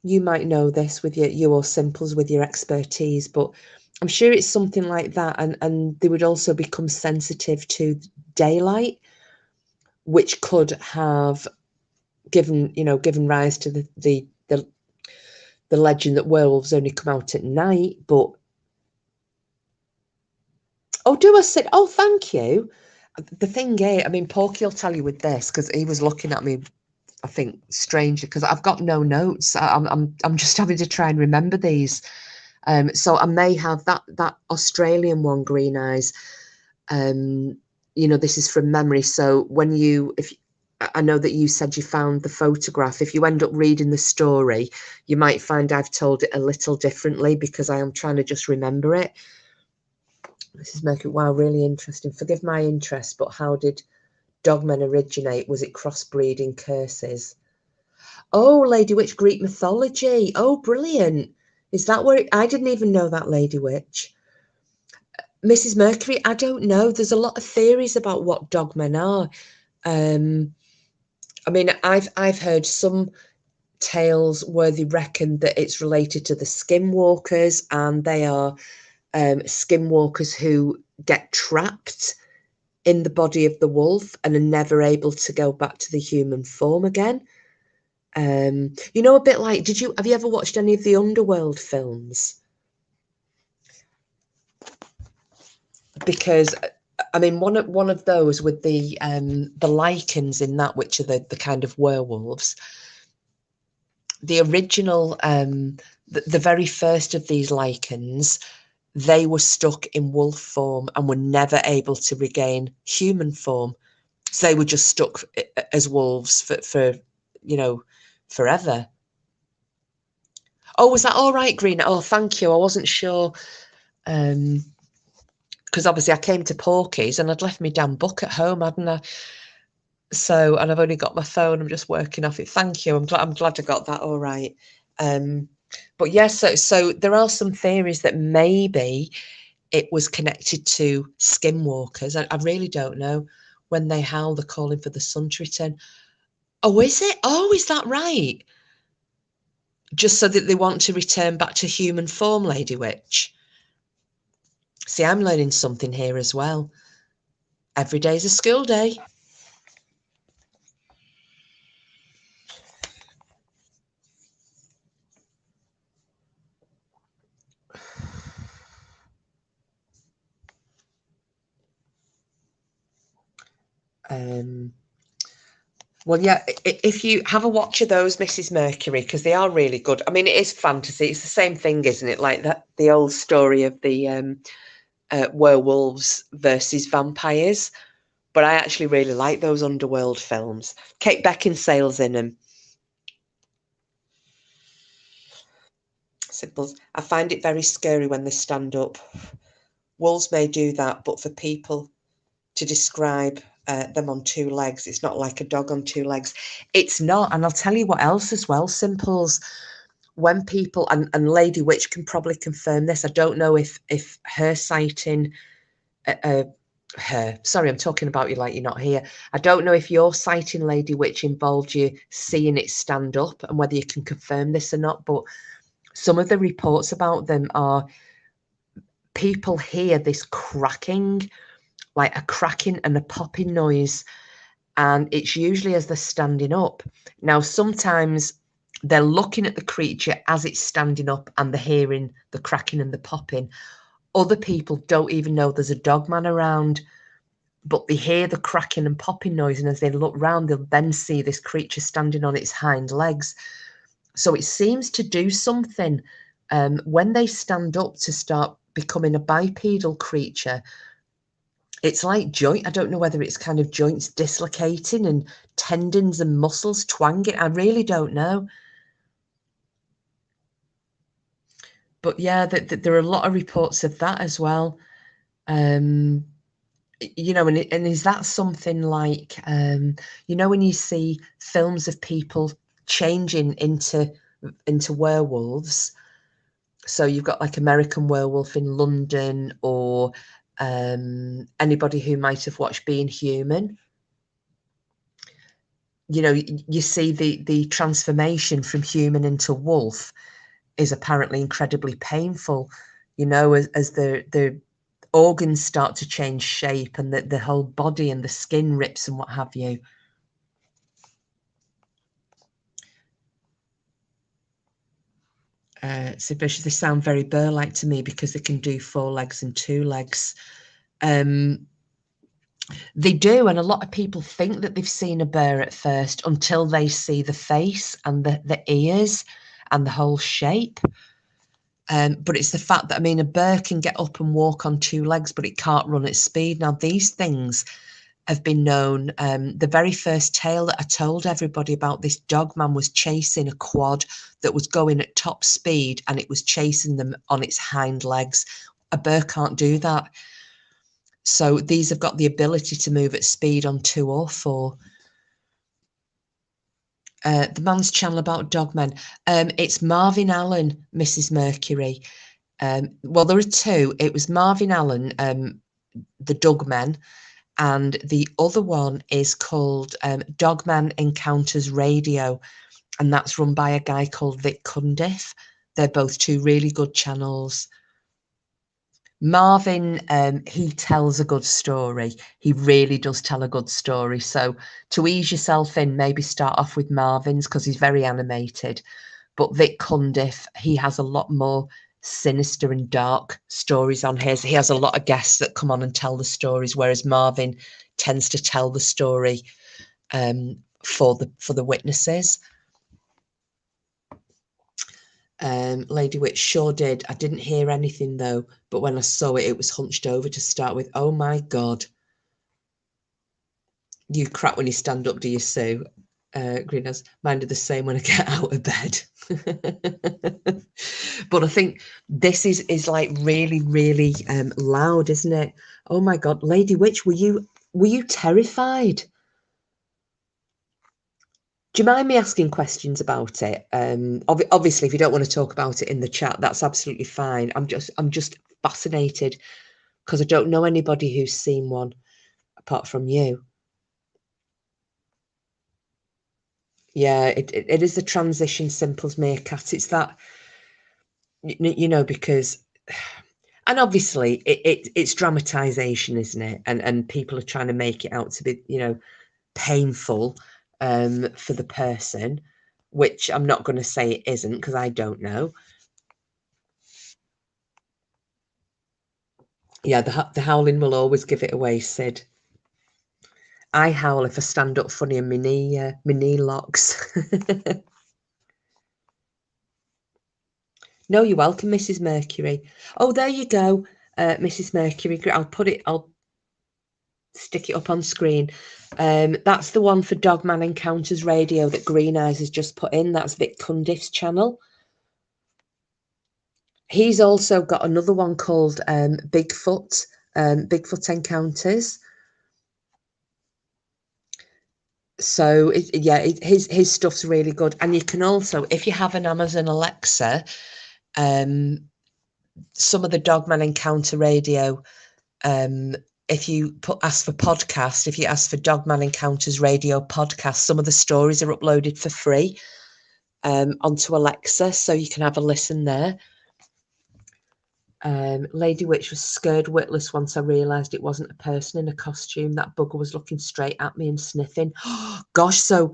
you might know this with you or Simples with your expertise, but I'm sure it's something like that. And they would also become sensitive to daylight, which could have given rise to the legend that werewolves only come out at night. But oh, thank you. The thing is, I mean, Porky will tell you with this, because he was looking at me, I think, strangely, because I've got no notes. I'm just having to try and remember these. So I may have that Australian one, Green Eyes. You know, this is from memory. So I know that you said you found the photograph. If you end up reading the story, you might find I've told it a little differently, because I am trying to just remember it. This is making, wow, really interesting. Forgive my interest, but how did Dogmen originate? Was it crossbreeding curses? Oh, Lady Witch, Greek mythology. Oh, brilliant. Is that where I didn't even know that, Lady Witch. Mrs. Mercury, I don't know. There's a lot of theories about what dogmen are. I mean, I've heard some tales where they reckon that it's related to the skinwalkers, and they are skinwalkers who get trapped in the body of the wolf and are never able to go back to the human form again. You know, a bit like, have you ever watched any of the Underworld films? Because I mean, one of those with the lycans in that, which are the kind of werewolves. The original, the very first of these lycans, they were stuck in wolf form and were never able to regain human form. So they were just stuck as wolves for you know, forever. Oh, was that all right, Green? Oh, thank you. I wasn't sure. Because obviously I came to Porky's and I'd left my damn book at home, hadn't I? So, and I've only got my phone. I'm just working off it. Thank you. I'm glad I got that all right. But yes, so there are some theories that maybe it was connected to skinwalkers. I really don't know. When they howl, they're calling for the sun to return. Oh, is it? Oh, is that right? Just so that they want to return back to human form, Lady Witch. See, I'm learning something here as well. Every day's a school day. Well, yeah, if you have a watch of those, Mrs. Mercury, because they are really good. I mean, it is fantasy. It's the same thing, isn't it? Like the old story of the werewolves versus vampires. But I actually really like those Underworld films. Kate Beckinsale's in them. Simples. I find it very scary when they stand up. Wolves may do that, but for people to describe them on two legs, it's not like a dog on two legs. It's not. And I'll tell you what else as well, Simples. When people, and Lady Witch can probably confirm this, I don't know if her sighting, sorry, I'm talking about you like you're not here. I don't know if your sighting, Lady Witch, involved you seeing it stand up and whether you can confirm this or not, but some of the reports about them are people hear this cracking, like a cracking and a popping noise, and it's usually as they're standing up. Now, sometimes they're looking at the creature as it's standing up and they're hearing the cracking and the popping. Other people don't even know there's a dogman around, but they hear the cracking and popping noise, and as they look round, they'll then see this creature standing on its hind legs. So it seems to do something when they stand up to start becoming a bipedal creature. It's like joint. I don't know whether it's kind of joints dislocating and tendons and muscles twanging. I really don't know. But yeah, there are a lot of reports of that as well. You know, and is that something like, you know, when you see films of people changing into werewolves, so you've got like American Werewolf in London, or anybody who might have watched Being Human, you know, you see the transformation from human into wolf is apparently incredibly painful, you know, as the organs start to change shape and the whole body and the skin rips and what have you. So they sound very bear-like to me because they can do 4 legs and 2 legs. They do, and a lot of people think that they've seen a bear at first until they see the face and the ears and the whole shape. But it's the fact that, I mean, a bear can get up and walk on 2 legs, but it can't run at speed. Now, these things have been known. The very first tale that I told everybody about this dogman was chasing a quad that was going at top speed, and it was chasing them on its hind legs. A bear can't do that. So these have got the ability to move at speed on 2 or 4. The man's channel about dogmen. It's Marvin Allen, Mrs. Mercury. Well, there are 2. It was Marvin Allen, the Dogmen, and the other one is called Dogman Encounters Radio, and that's run by a guy called Vic Cundiff. They're both 2 really good channels. Marvin, he tells a good story. He really does tell a good story. So to ease yourself in, maybe start off with Marvin's because he's very animated. But Vic Cundiff, he has a lot more sinister and dark stories on his. He has a lot of guests that come on and tell the stories, whereas Marvin tends to tell the story for the witnesses. Lady Witch sure did. I didn't hear anything though, but when I saw it, it was hunched over to start with. Oh my God. You crap when you stand up, do you, Sue? Greenhouse, mine do the same when I get out of bed. But I think this is like really, really loud, isn't it? Oh my God, Lady Witch, were you terrified? Do you mind me asking questions about it? Obviously, if you don't want to talk about it in the chat, that's absolutely fine. I'm just fascinated because I don't know anybody who's seen one apart from you. Yeah, it is the transition simples meerkat. It's that, you know, because, and obviously it's dramatization, isn't it? And people are trying to make it out to be, you know, painful for the person, which I'm not going to say it isn't because I don't know. Yeah, the howling will always give it away, Sid. I howl if I stand up funny and my knee locks. No, you're welcome, Mrs. Mercury. Oh, there you go, Mrs. Mercury. I'll stick it up on screen. That's the one for Dogman Encounters Radio that Green Eyes has just put in. That's Vic Cundiff's channel. He's also got another one called Bigfoot Encounters. So his stuff's really good. And you can also, if you have an Amazon Alexa, some of the Dogman Encounter Radio, if you ask for podcast, if you ask for Dogman Encounters Radio podcast, some of the stories are uploaded for free onto Alexa, so you can have a listen there. Lady Witch was scared witless once I realised it wasn't a person in a costume. That bugger was looking straight at me and sniffing. Gosh, so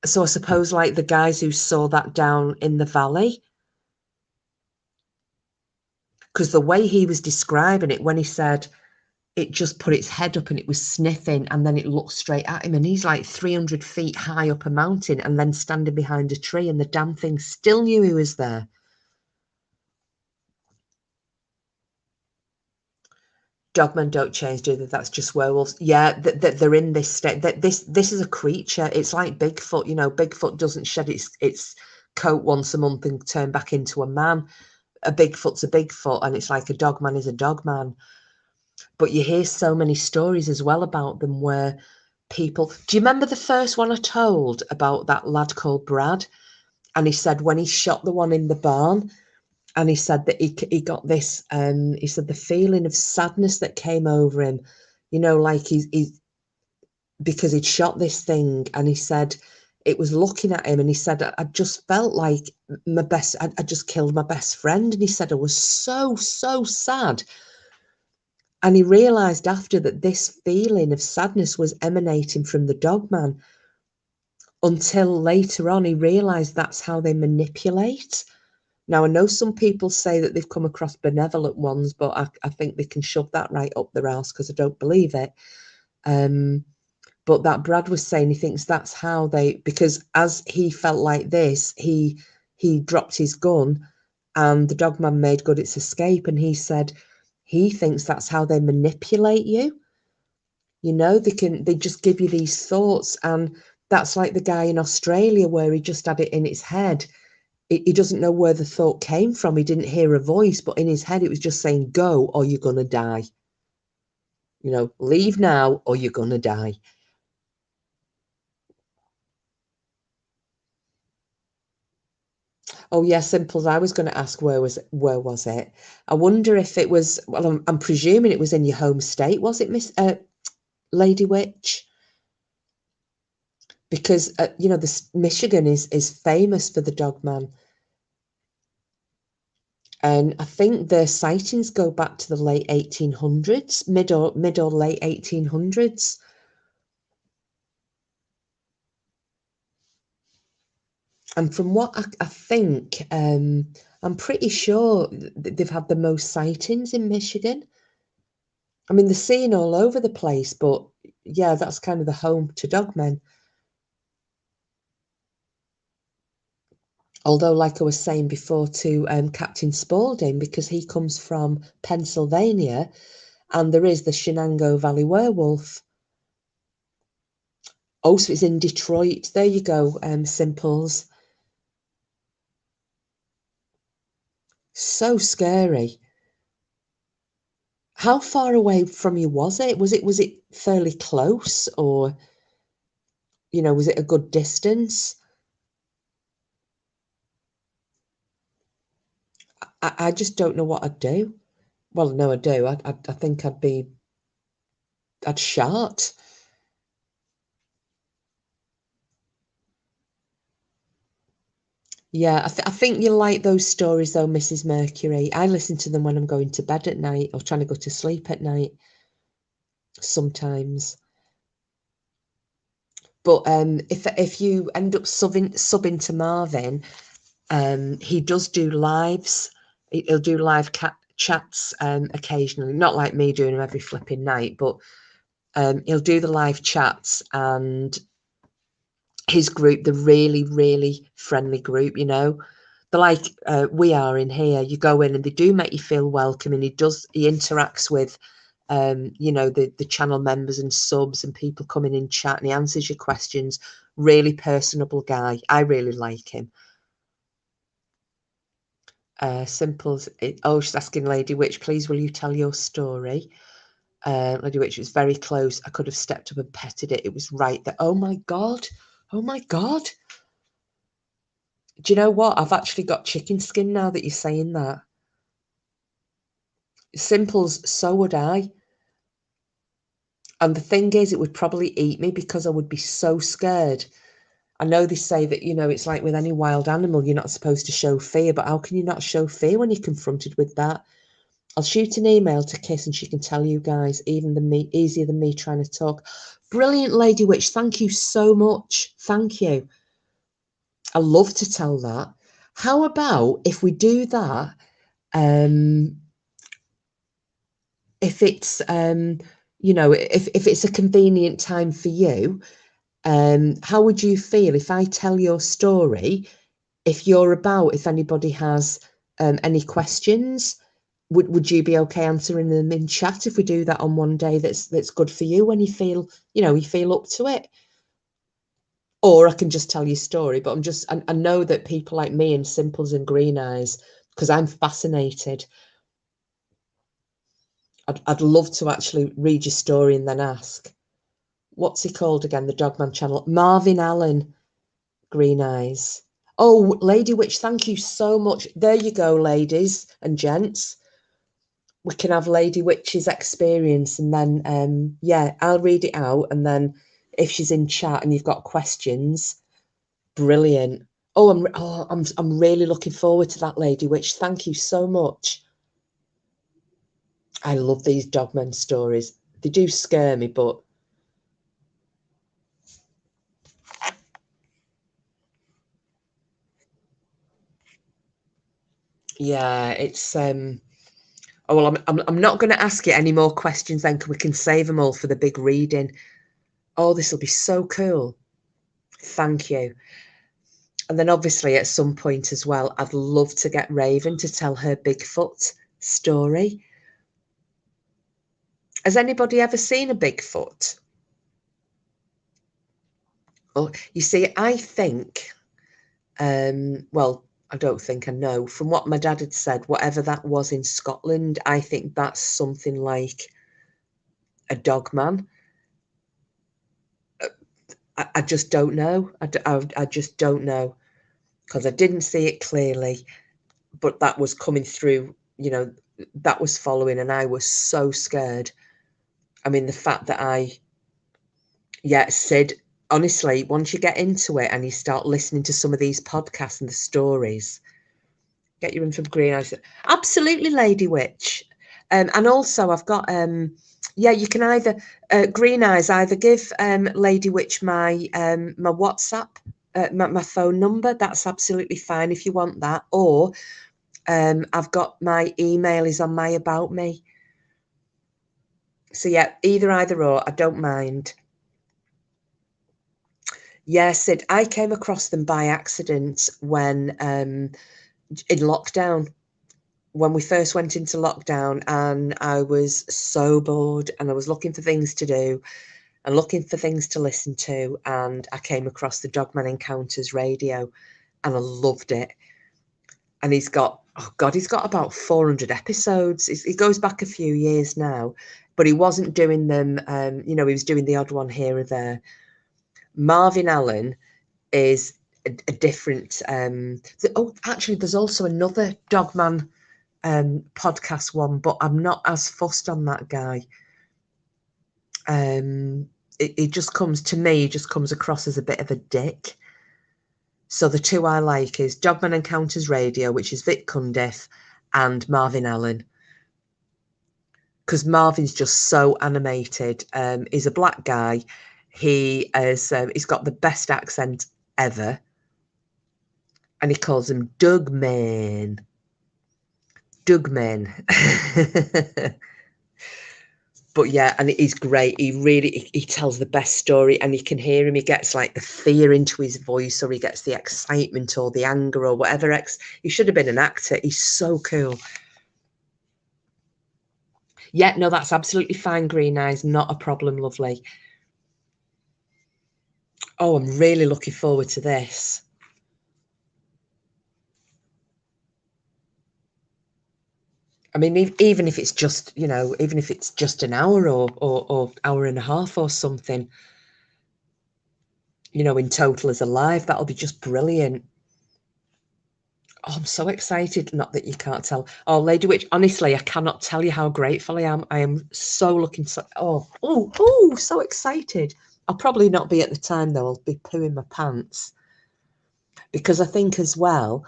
I suppose like the guys who saw that down in the valley, because the way he was describing it, when he said it just put its head up and it was sniffing and then it looked straight at him, and he's like 300 feet high up a mountain and then standing behind a tree, and the damn thing still knew he was there. Dogmen don't change, do they? That's just werewolves. Yeah, that they're in this state. That this is a creature. It's like Bigfoot. You know, Bigfoot doesn't shed its coat once a month and turn back into a man. A Bigfoot's a Bigfoot, and it's like a dogman is a dogman. But you hear so many stories as well about them where people. Do you remember the first one I told about that lad called Brad? And he said when he shot the one in the barn, and he said that he got this. He said the feeling of sadness that came over him, you know, like he's because he'd shot this thing, and he said it was looking at him, and he said I just felt like I just killed my best friend, and he said I was so sad. And he realised after that this feeling of sadness was emanating from the dogman, until later on he realised that's how they manipulate. Now, I know some people say that they've come across benevolent ones, but I think they can shove that right up their ass because I don't believe it. But that Brad was saying he thinks that's how they, because as he felt like this, he dropped his gun and the dogman made good its escape. And he said he thinks that's how they manipulate you. You know, they just give you these thoughts. And that's like the guy in Australia where he just had it in his head. He doesn't know where the thought came from. He didn't hear a voice, but in his head it was just saying, go or you're going to die. You know, leave now or you're going to die. Oh yeah, Simples. I was going to ask where was it? I wonder if it was. Well, I'm presuming it was in your home state. Was it, Miss Lady Witch? Because you know, this Michigan is famous for the Dogman, and I think their sightings go back to the late 1800s, mid or late 1800s. And from what I think, I'm pretty sure they've had the most sightings in Michigan. I mean, they're seen all over the place, but yeah, that's kind of the home to dogmen. Although, like I was saying before to Captain Spaulding, because he comes from Pennsylvania, and there is the Shenango Valley werewolf. Oh, so it's in Detroit. There you go, Simples. So scary. How far away from you was it? Was it fairly close, or you know, was it a good distance? I just don't know what I'd do. Well, no, I do. I think I'd shout. Yeah, I think you like those stories though, Mrs. Mercury. I listen to them when I'm going to bed at night or trying to go to sleep at night sometimes. But if you end up subbing to Marvin, he does do lives. He'll do live chats occasionally, not like me doing them every flipping night, but he'll do the live chats, and his group, the really friendly group, you know, they're like we are in here. You go in and they do make you feel welcome, and he interacts with you know, the channel members and subs and people coming in chat, and he answers your questions. Really personable guy. I really like him. Simples. Oh, she's asking Lady Witch, please will you tell your story? Lady Witch, was very close. I could have stepped up and petted it. It was right there. Oh my God. Oh my God. Do you know what? I've actually got chicken skin now that you're saying that. Simples, so would I. And the thing is, it would probably eat me because I would be so scared. I know they say that, you know, it's like with any wild animal, you're not supposed to show fear, but how can you not show fear when you're confronted with that? I'll shoot an email to Kiss and she can tell you guys, easier than me trying to talk. Brilliant, Lady Witch. Thank you so much. Thank you. I love to tell that. How about if we do that? If it's you know, if it's a convenient time for you, how would you feel if I tell your story? If you're about, if anybody has any questions, would you be okay answering them in chat if we do that on one day that's good for you, when you feel, you feel up to it? Or I can just tell you a story, but I know that people like me and Simples and Green Eyes, because I'm fascinated, I'd love to actually read your story and then ask, what's he called again? The Dogman channel. Marvin Allen, Green Eyes. Oh, Lady Witch, thank you so much. There you go, ladies and gents. We can have Lady Witch's experience, and then, yeah, I'll read it out. And then if she's in chat and you've got questions, brilliant. Oh, I'm really looking forward to that, Lady Witch. Thank you so much. I love these Dogmen stories. They do scare me, but yeah, it's oh well, I'm not going to ask you any more questions then, because we can save them all for the big reading. Oh, this will be so cool. Thank you. And then obviously at some point as well, I'd love to get Raven to tell her Bigfoot story. Has anybody ever seen a Bigfoot? Well, you see, I think, well, I don't think I know. From what my dad had said, whatever that was in Scotland, I think that's something like a dogman. I just don't know. I just don't know, because I didn't see it clearly, but that was coming through, that was following, and I was so scared. I mean, the fact that yeah, Sid, honestly, once you get into it and you start listening to some of these podcasts and the stories, get your info from Green Eyes. Absolutely, Lady Witch. And also I've got, yeah, you can either, Green Eyes, either give Lady Witch my my WhatsApp, my phone number. That's absolutely fine if you want that. Or I've got my email is on my About Me. So yeah, either or, I don't mind. Yes, Sid, I came across them by accident when in lockdown, when we first went into lockdown, and I was so bored and I was looking for things to do and looking for things to listen to, and I came across the Dogman Encounters radio and I loved it. And he's got, oh God, he's got about 400 episodes. It goes back a few years now, but he wasn't doing them, he was doing the odd one here or there. Marvin Allen is a different, oh, actually, there's also another Dogman podcast one, but I'm not as fussed on that guy. It just comes to me, he just comes across as a bit of a dick. So the two I like is Dogman Encounters Radio, which is Vic Cundiff, and Marvin Allen. Because Marvin's just so animated. He's a black guy. He has, he's got the best accent ever. And he calls him Dogmen. Dogmen. But yeah, and he's great. He tells the best story, and you can hear him. He gets like the fear into his voice, or he gets the excitement or the anger or whatever. He should have been an actor. He's so cool. Yeah, no, that's absolutely fine, Green Eyes. Not a problem, lovely. Oh, I'm really looking forward to this. I mean, even if it's just, even if it's just an hour or hour and a half or something, in total as a live, that'll be just brilliant. Oh, I'm so excited. Not that you can't tell. Oh, Lady Witch, honestly, I cannot tell you how grateful I am. I am so looking so, so excited. I'll probably not be at the time, though. I'll be pooing my pants. Because I think as well,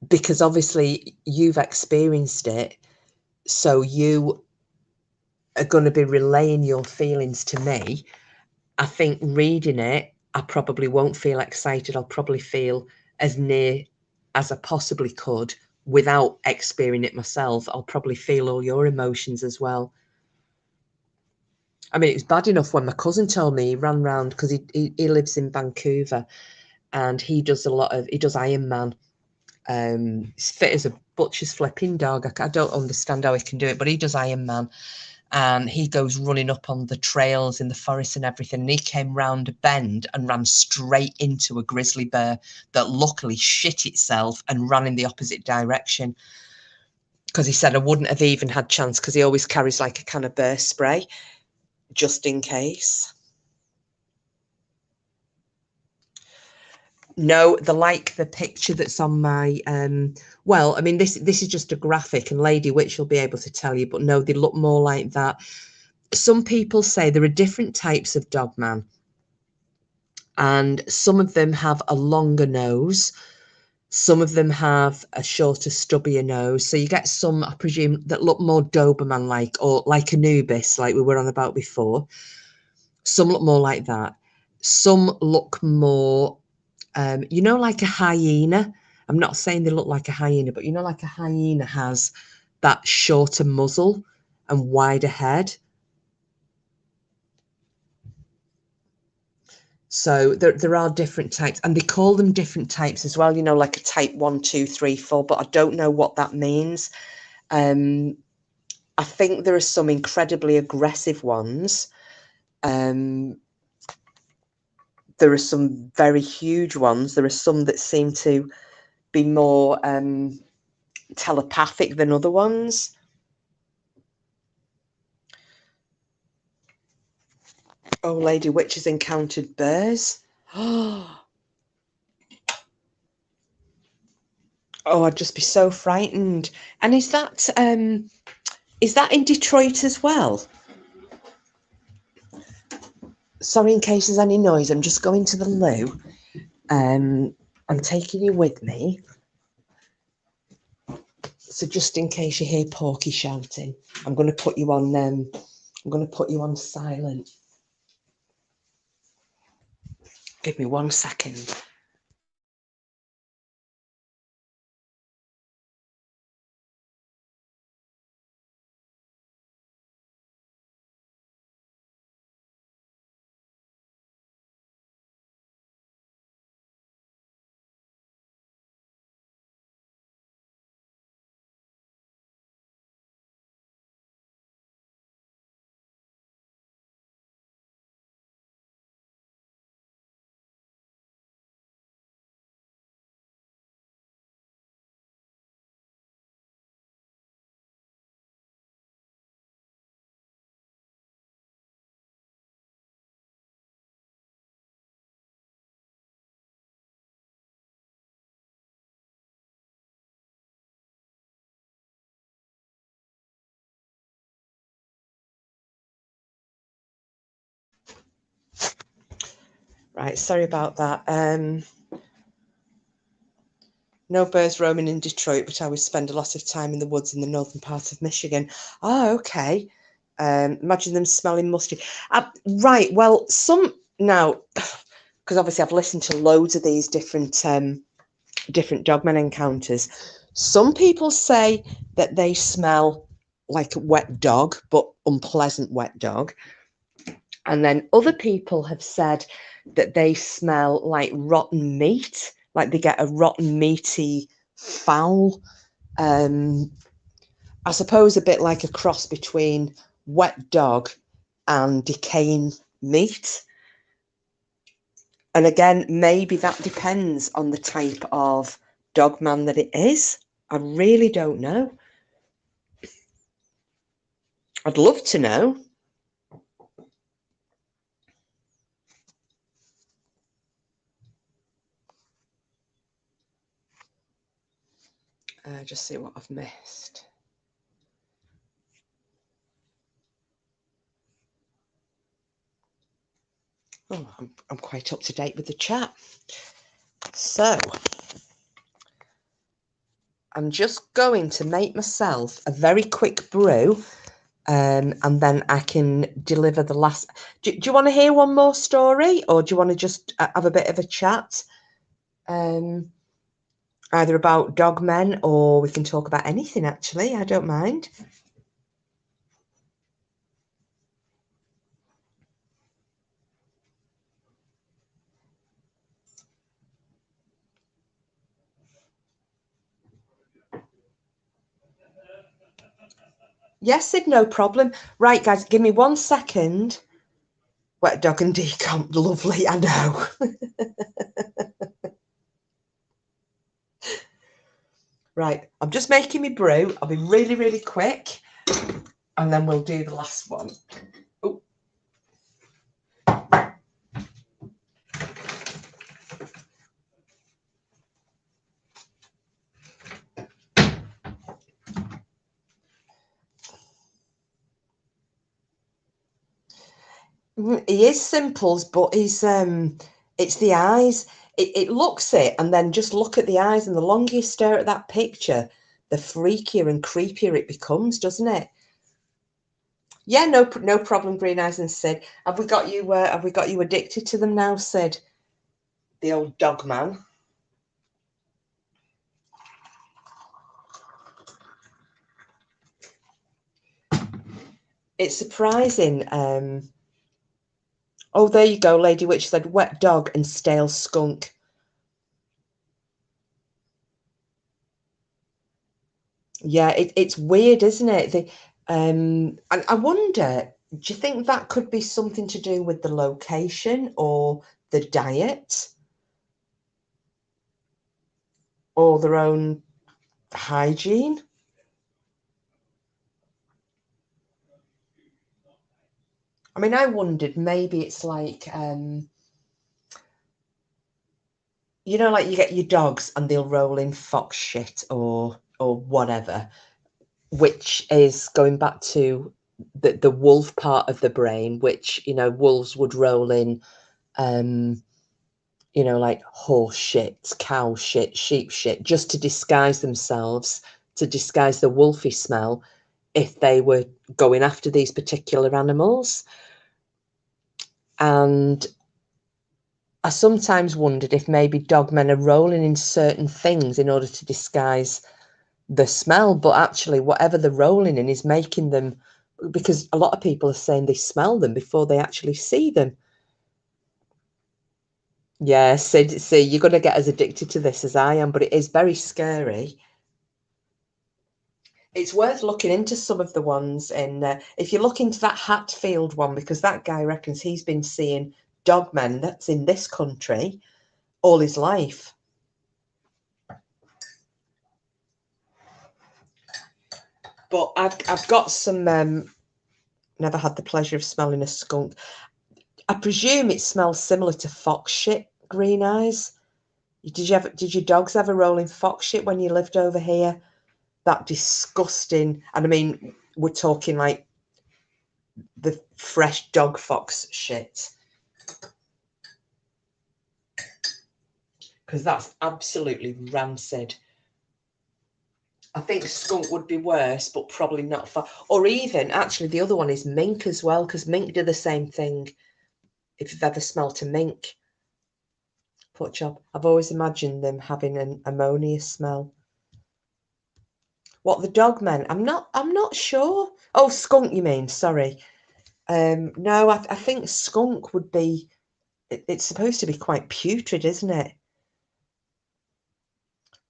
because obviously you've experienced it, so you are going to be relaying your feelings to me. I think reading it, I probably won't feel excited. I'll probably feel as near as I possibly could without experiencing it myself. I'll probably feel all your emotions as well. I mean, it was bad enough when my cousin told me. He ran round because he lives in Vancouver, and he does Iron Man. He's fit as a butcher's flipping dog. I don't understand how he can do it, but he does Iron Man. And he goes running up on the trails in the forest and everything. And he came round a bend and ran straight into a grizzly bear that luckily shit itself and ran in the opposite direction. Because he said I wouldn't have even had chance, because he always carries like a can of bear spray just in case. No, the picture that's on my well, I mean, this is just a graphic, and Lady Witch will be able to tell you, but no, they look more like that. Some people say there are different types of Dogman, and some of them have a longer nose, some of them have a shorter, stubbier nose. So you get some, I presume, that look more Doberman like, or like Anubis, like we were on about before. Some look more like that. Some look more you know, like a hyena. I'm not saying they look like a hyena, but you know, like a hyena has that shorter muzzle and wider head. So there are different types, and they call them different types as well, you know, like a type 1, 2, 3, 4, but I don't know what that means. I think there are some incredibly aggressive ones. There are some very huge ones. There are some that seem to be more telepathic than other ones. Oh, Lady Witch has encountered bears. Oh, I'd just be so frightened. And is that in Detroit as well? Sorry in case there's any noise. I'm just going to the loo. I'm taking you with me. So just in case you hear Porky shouting, I'm going to put you on silent. Give me 1 second. Right, sorry about that. No bears roaming in Detroit, but I would spend a lot of time in the woods in the northern part of Michigan. Oh, okay. Imagine them smelling musty. Right, well, some now, because obviously I've listened to loads of these different Dogman encounters. Some people say that they smell like a wet dog, but unpleasant wet dog. And then other people have said that they smell like rotten meat, like they get a rotten, meaty foul. I suppose a bit like a cross between wet dog and decaying meat. And again, maybe that depends on the type of Dogman that it is. I really don't know. I'd love to know. Just see what I've missed. Oh, I'm quite up to date with the chat. So, I'm just going to make myself a very quick brew, and then I can deliver the last. Do you want to hear one more story, or do you want to just have a bit of a chat? Either about Dogmen, or we can talk about anything, actually. I don't mind. Yes, Sid, no problem. Right, guys, give me 1 second. Wet dog and decomp, lovely, I know. Right, I'm just making me brew. I'll be really, really quick, and then we'll do the last one. Oh. He is simples, but he's it's the eyes. It looks it, and then just look at the eyes, and the longer you stare at that picture, the freakier and creepier it becomes, doesn't it? Yeah, no problem, Green Eyes and Sid. Have we got you? Have we got you addicted to them now, Sid? The old dog man. It's surprising. Oh, there you go, Lady Witch said wet dog and stale skunk. Yeah, it's weird, isn't it? And I wonder, do you think that could be something to do with the location or the diet or their own hygiene? I mean, I wondered maybe it's like, you know, like you get your dogs and they'll roll in fox shit or whatever, which is going back to the wolf part of the brain, which, you know, wolves would roll in, you know, like horse shit, cow shit, sheep shit, just to disguise themselves, to disguise the wolfy smell if they were going after these particular animals. And I sometimes wondered if maybe dogmen are rolling in certain things in order to disguise the smell, but actually whatever they're rolling in is making them, because a lot of people are saying they smell them before they actually see them. Yeah, see, you're going to get as addicted to this as I am, but it is very scary. It's worth looking into some of the ones, and if you look into that Hatfield one, because that guy reckons he's been seeing dogmen that's in this country all his life. But I've got some. Never had the pleasure of smelling a skunk. I presume it smells similar to fox shit. Green Eyes. Did your dogs ever roll in fox shit when you lived over here? That disgusting. And I mean, we're talking like the fresh dog fox shit. Because that's absolutely rancid. I think skunk would be worse, but probably not far. Or even, actually, the other one is mink as well, because mink do the same thing. If you've ever smelt a mink, poor job. I've always imagined them having an ammonia smell. What the dog meant? I'm not sure. Oh, skunk, you mean? Sorry. No, I think skunk would be. It's supposed to be quite putrid, isn't it?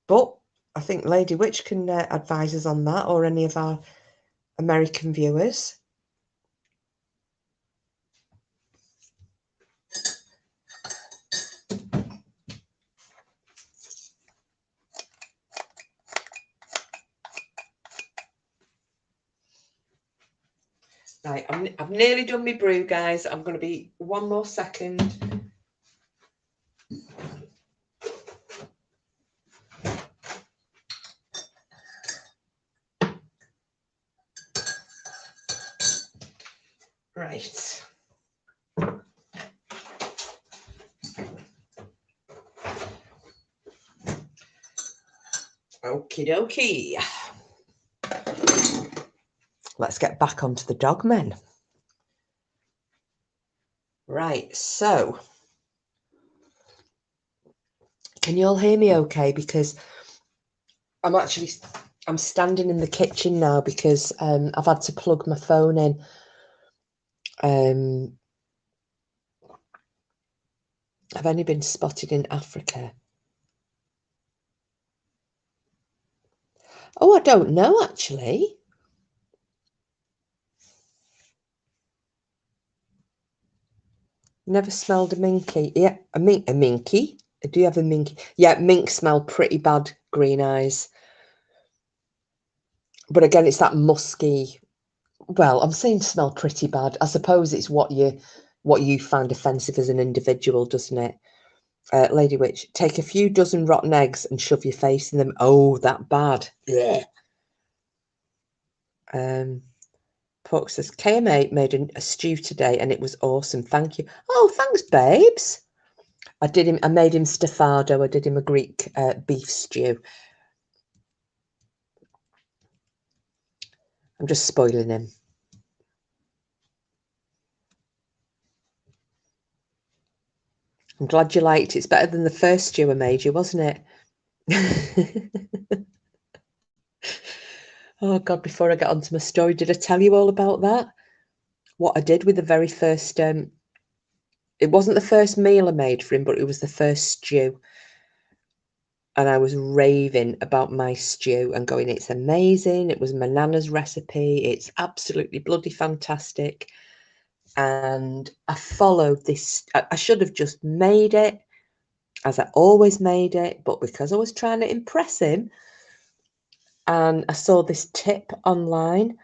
But I think Lady Witch can advise us on that, or any of our American viewers. Right, I've nearly done my brew, guys. I'm going to be 1 more second. Right. Okie dokie. Let's get back onto the dogmen. Right, so can you all hear me okay? Because I'm standing in the kitchen now because I've had to plug my phone in. I've only been spotted in Africa. Oh, I don't know, actually. Never smelled a minky. Yeah, a minky. Do you have a minky? Yeah, mink smell pretty bad, green eyes. But again, it's that musky. Well, I'm saying smell pretty bad. I suppose it's what you find offensive as an individual, doesn't it? Lady Witch, take a few dozen rotten eggs and shove your face in them. Oh, that bad. Yeah. Pork says, KMA made a stew today and it was awesome. Thank you. Oh, thanks, babes. I made him stafado. I did him a Greek beef stew. I'm just spoiling him. I'm glad you liked it. It's better than the first stew I made you, wasn't it? Oh, God, before I get onto my story, did I tell you all about that? What I did with the very first... it wasn't the first meal I made for him, but it was the first stew. And I was raving about my stew and going, it's amazing. It was my nana's recipe. It's absolutely bloody fantastic. And I followed this. I should have just made it as I always made it, but because I was trying to impress him, and I saw this tip online,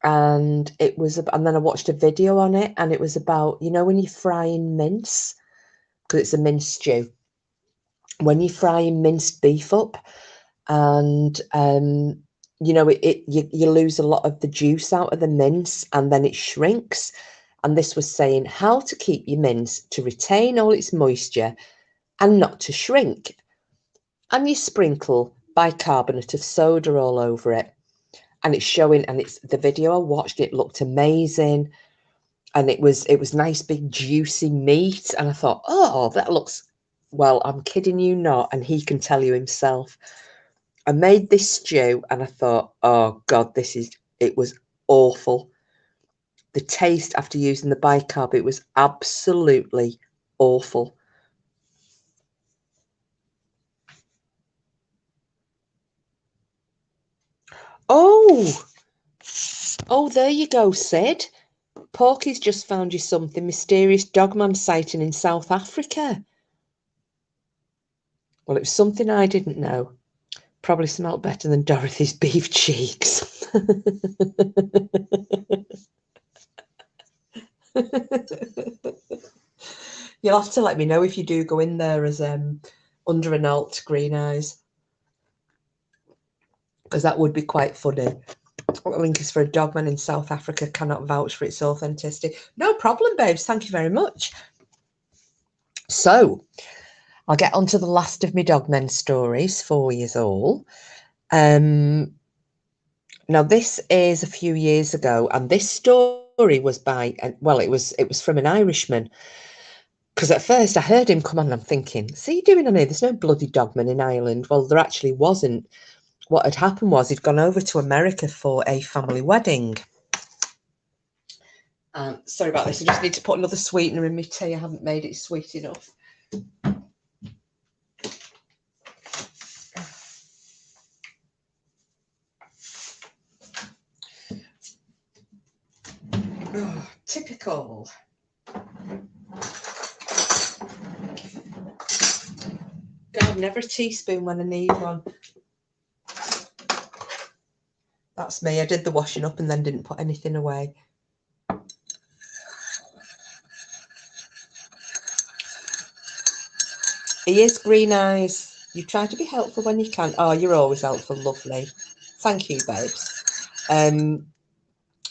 and and then I watched a video on it, and it was about, when you're frying mince, because it's a mince stew, when you're frying minced beef up, and you lose a lot of the juice out of the mince, and then it shrinks. And this was saying how to keep your mince to retain all its moisture and not to shrink. And you sprinkle bicarbonate of soda all over it. And it's showing, and it's the video I watched, it looked amazing. And it was nice, big, juicy meat. And I thought, oh, that looks, well, I'm kidding you not. And he can tell you himself. I made this stew and I thought, oh God, it was awful. The taste after using the bicarb, it was absolutely awful. Oh, there you go, Sid. Porky's just found you something. Mysterious Dogman sighting in South Africa. Well, it was something I didn't know. Probably smelled better than Dorothy's beef cheeks. You'll have to let me know if you do go in there as under an alt green eyes, because that would be quite funny. What link is for a Dogman in South Africa, cannot vouch for its authenticity. No problem, babes. Thank you very much. So I'll get on to the last of my Dogmen stories for you all. Now, this is a few years ago, and this story was by, well, it was from an Irishman. Because at first I heard him come on and I'm thinking, see you doing on here? There's no bloody Dogman in Ireland. Well, there actually wasn't. What had happened was he'd gone over to America for a family wedding. Sorry about this. I just need to put another sweetener in my tea. I haven't made it sweet enough. Oh, typical. God, never a teaspoon when I need one. That's me. I did the washing up and then didn't put anything away. He is green eyes. You try to be helpful when you can. Oh, you're always helpful. Lovely. Thank you, babes.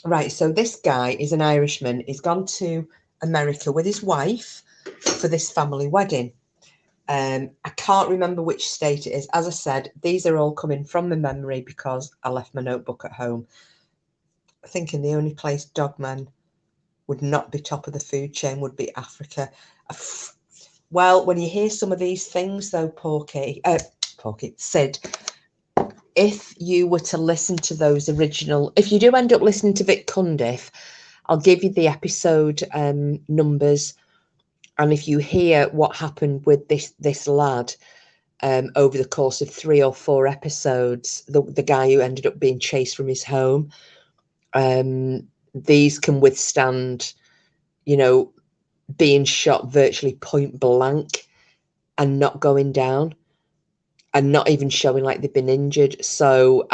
Right, so this guy is an Irishman. He's gone to America with his wife for this family wedding. I can't remember which state it is. As I said, these are all coming from my memory because I left my notebook at home. Thinking the only place Dogmen would not be top of the food chain would be Africa. Well, when you hear some of these things, though, Sid, if you were to listen to those original, if you do end up listening to Vic Cundiff, I'll give you the episode numbers, and if you hear what happened with this lad over the course of 3 or 4 episodes, the guy who ended up being chased from his home, these can withstand, being shot virtually point blank and not going down, and not even showing like they've been injured. So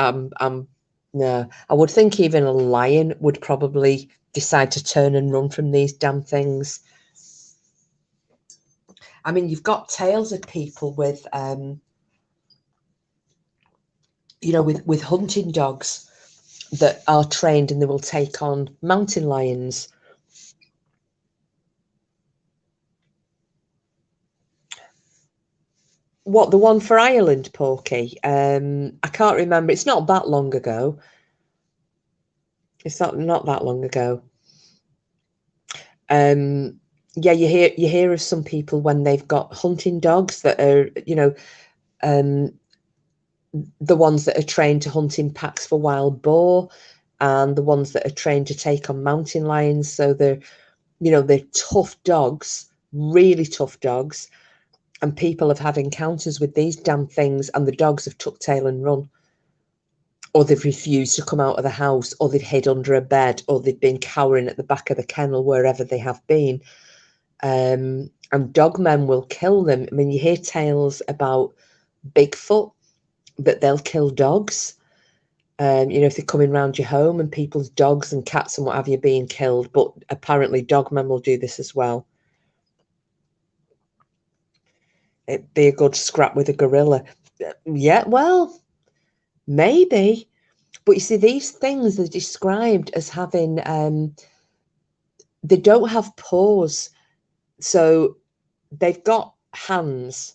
no, I would think even a lion would probably decide to turn and run from these damn things. I mean, you've got tales of people with you know, with hunting dogs that are trained and they will take on mountain lions. What, the one for Ireland, Porky? I can't remember. It's not that long ago. It's not that long ago. Yeah, you hear of some people when they've got hunting dogs that are, you know, the ones that are trained to hunt in packs for wild boar, and the ones that are trained to take on mountain lions. So they're, you know, they're tough dogs, really tough dogs. And people have had encounters with these damn things, and the dogs have tucked tail and run, or they've refused to come out of the house, or they've hid under a bed, or they've been cowering at the back of the kennel, wherever they have been. And dogmen will kill them. I mean, you hear tales about Bigfoot, that they'll kill dogs. You know, if they're coming around your home and people's dogs and cats and what have you being killed. But apparently dogmen will do this as well. It'd be a good scrap with a gorilla. Yeah, well, maybe. But you see, these things are described as having, they don't have paws. So they've got hands,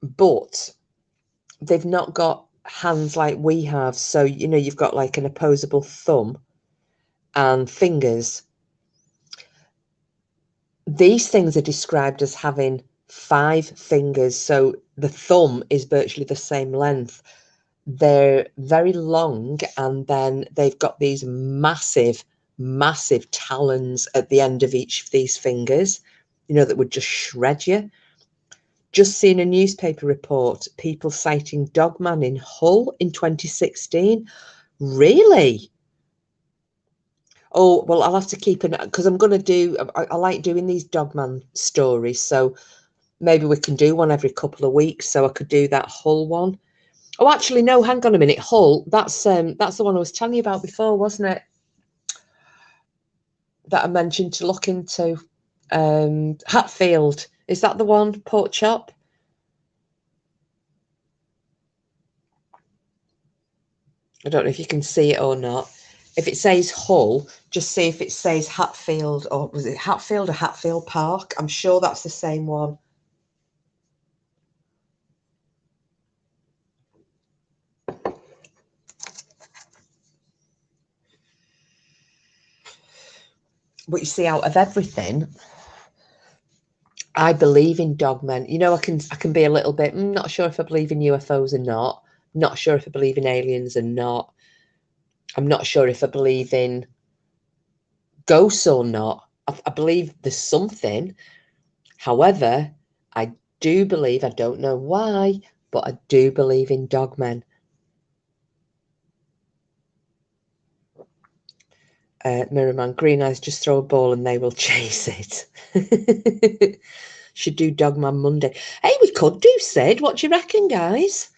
but they've not got hands like we have. So, you know, you've got like an opposable thumb and fingers. These things are described as having 5 fingers. So the thumb is virtually the same length. They're very long, and then they've got these massive, massive talons at the end of each of these fingers, you know, that would just shred you. Just seen a newspaper report, people citing Dogman in Hull in 2016. Really? Oh, well, I'll have to keep an, because I'm going to do, I like doing these Dogman stories. So maybe we can do one every couple of weeks. So I could do that Hull one. Oh, actually, no, hang on a minute. Hull, that's the one I was telling you about before, wasn't it? That I mentioned to look into. Hatfield. Is that the one? Pork chop? I don't know if you can see it or not. If it says Hull, just see if it says Hatfield, or was it Hatfield or Hatfield Park? I'm sure that's the same one. But you see, out of everything, I believe in dogmen. You know, I can be a little bit not sure if I believe in UFOs or not. Not sure if I believe in aliens or not. I'm not sure if I believe in ghosts or not. I believe there's something. However, I do believe, I don't know why, but I do believe in dogmen. Mirrorman, green eyes, just throw a ball and they will chase it. Should do Dogman Monday. Hey, we could do, Sid. What do you reckon, guys?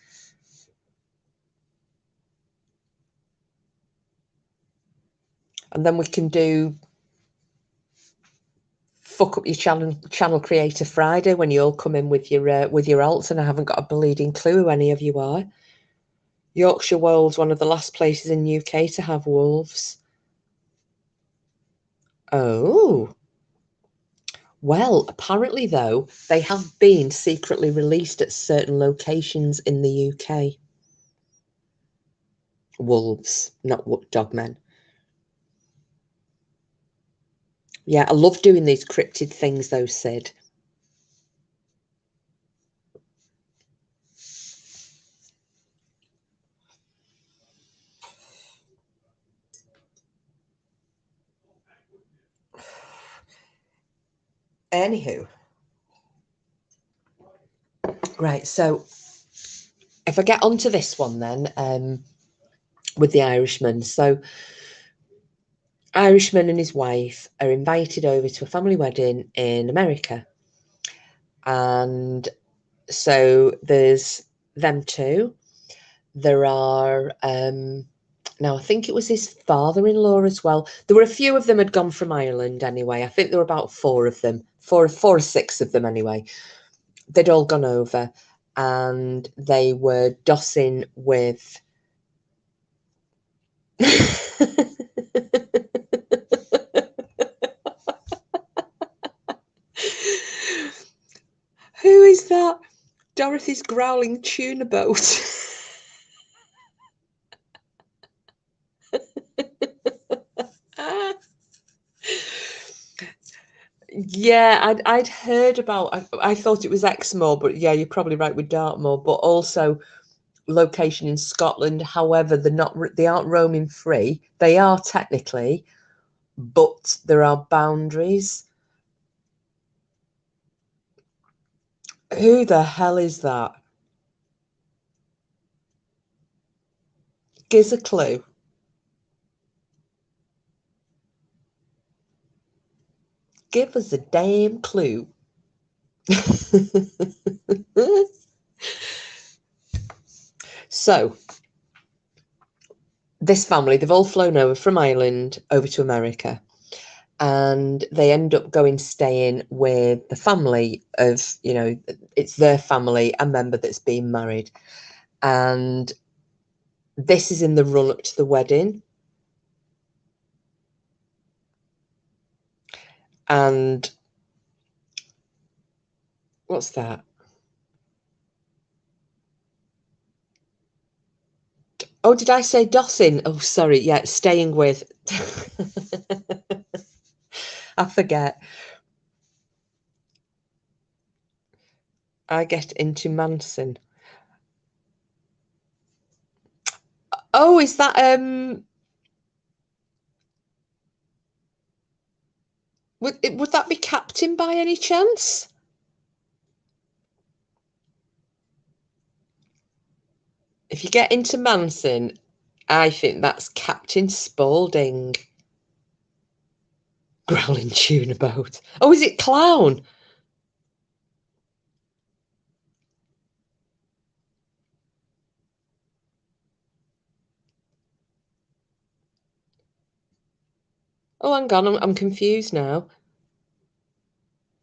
And then we can do fuck up your channel creator Friday when you all come in with your alts, and I haven't got a bleeding clue who any of you are. Yorkshire Wolves, one of the last places in UK to have wolves. Oh. Well, apparently, though, they have been secretly released at certain locations in the UK. Wolves, not dogmen. Yeah, I love doing these cryptid things, though, Sid. Anywho. Right, so if I get onto this one then, with the Irishman. So Irishman and his wife are invited over to a family wedding in America. And so there's them two. There are, now I think it was his father-in-law as well. There were a few of them had gone from Ireland anyway. I think there were about four of them, four or six of them anyway. They'd all gone over and they were dossing with Who is that? Dorothy's growling tuna boat. Yeah, I'd heard about. I thought it was Exmoor, but yeah, you're probably right with Dartmoor. But also location in Scotland. However, they aren't roaming free. They are technically, but there are boundaries. Who the hell is that? Give us a clue. Give us a damn clue. So, this family, they've all flown over from Ireland over to America. And they end up staying with the family of, it's their family, a member that's been married. And this is in the run up to the wedding. And what's that? Oh, did I say dossing? Oh, sorry. Yeah, staying with. I forget. I get into Manson. Oh, is that would that be Captain by any chance? If you get into Manson, I think that's Captain Spaulding. Growling tuna boat. Oh, is it Clown? Oh, hang on, I'm confused now.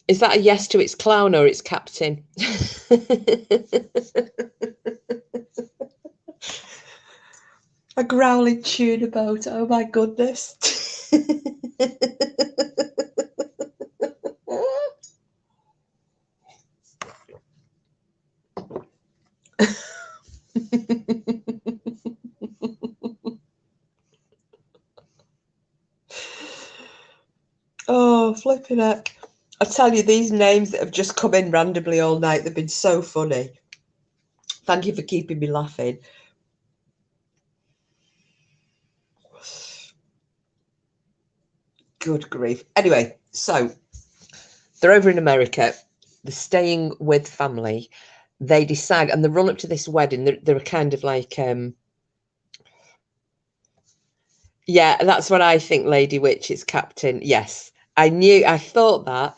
Is that a yes to it's Clown or it's Captain? A growling tuna boat. Oh my goodness. Oh, flipping heck. I tell you, these names that have just come in randomly all night, they've been so funny. Thank you for keeping me laughing. Good grief. Anyway, so they're over in America. They're staying with family. They decide, and the run up to this wedding, they're kind of like, yeah, that's what I think, Lady Witch is Captain. Yes, I thought that.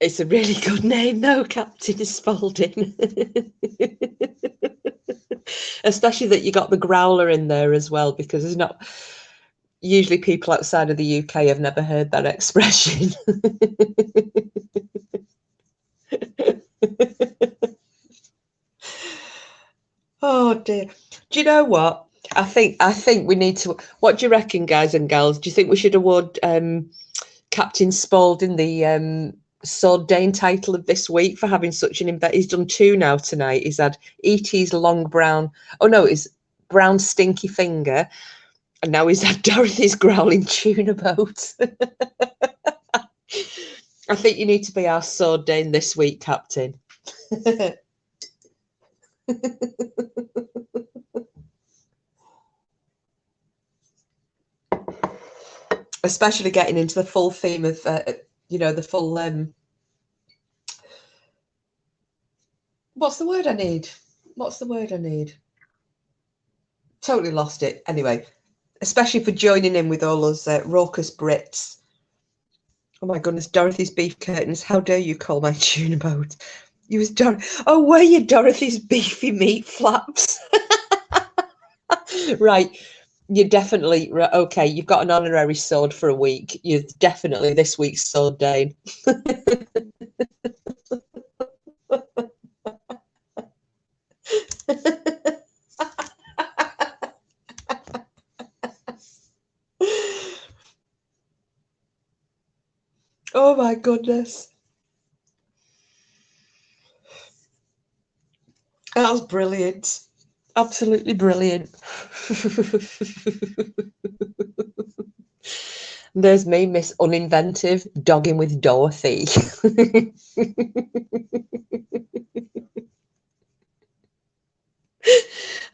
It's a really good name, though, Captain Spaulding. Especially that you got the growler in there as well, because there's not usually people outside of the UK have never heard that expression. Oh dear. Do you know what? I think we need to. What do you reckon, guys and gals? Do you think we should award Captain Spaulding the Sword Dane title of this week for having such an impact? He's done two now tonight. He's had E.T.'s long brown. Oh no, it's brown stinky finger, and now he's had Dorothy's growling tuna boat. I think you need to be our Sword Dane this week, Captain. Especially getting into the full theme of, the full. What's the word I need? Totally lost it. Anyway, especially for joining in with all those raucous Brits. Oh my goodness, Dorothy's beef curtains. How dare you call my tune about? You was Oh, were you Dorothy's beefy meat flaps? Right. You're definitely okay. You've got an honorary sword for a week. You're definitely this week's sword Dane. Oh my goodness. That was brilliant. Absolutely brilliant. There's me, Miss Uninventive, dogging with Dorothy.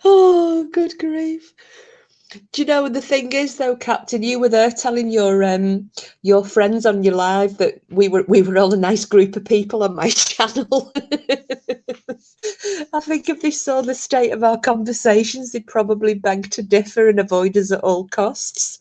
Oh, good grief. Do you know the thing is though, Captain, you were there telling your friends on your live that we were all a nice group of people on my channel. I think if they saw the state of our conversations, they'd probably beg to differ and avoid us at all costs.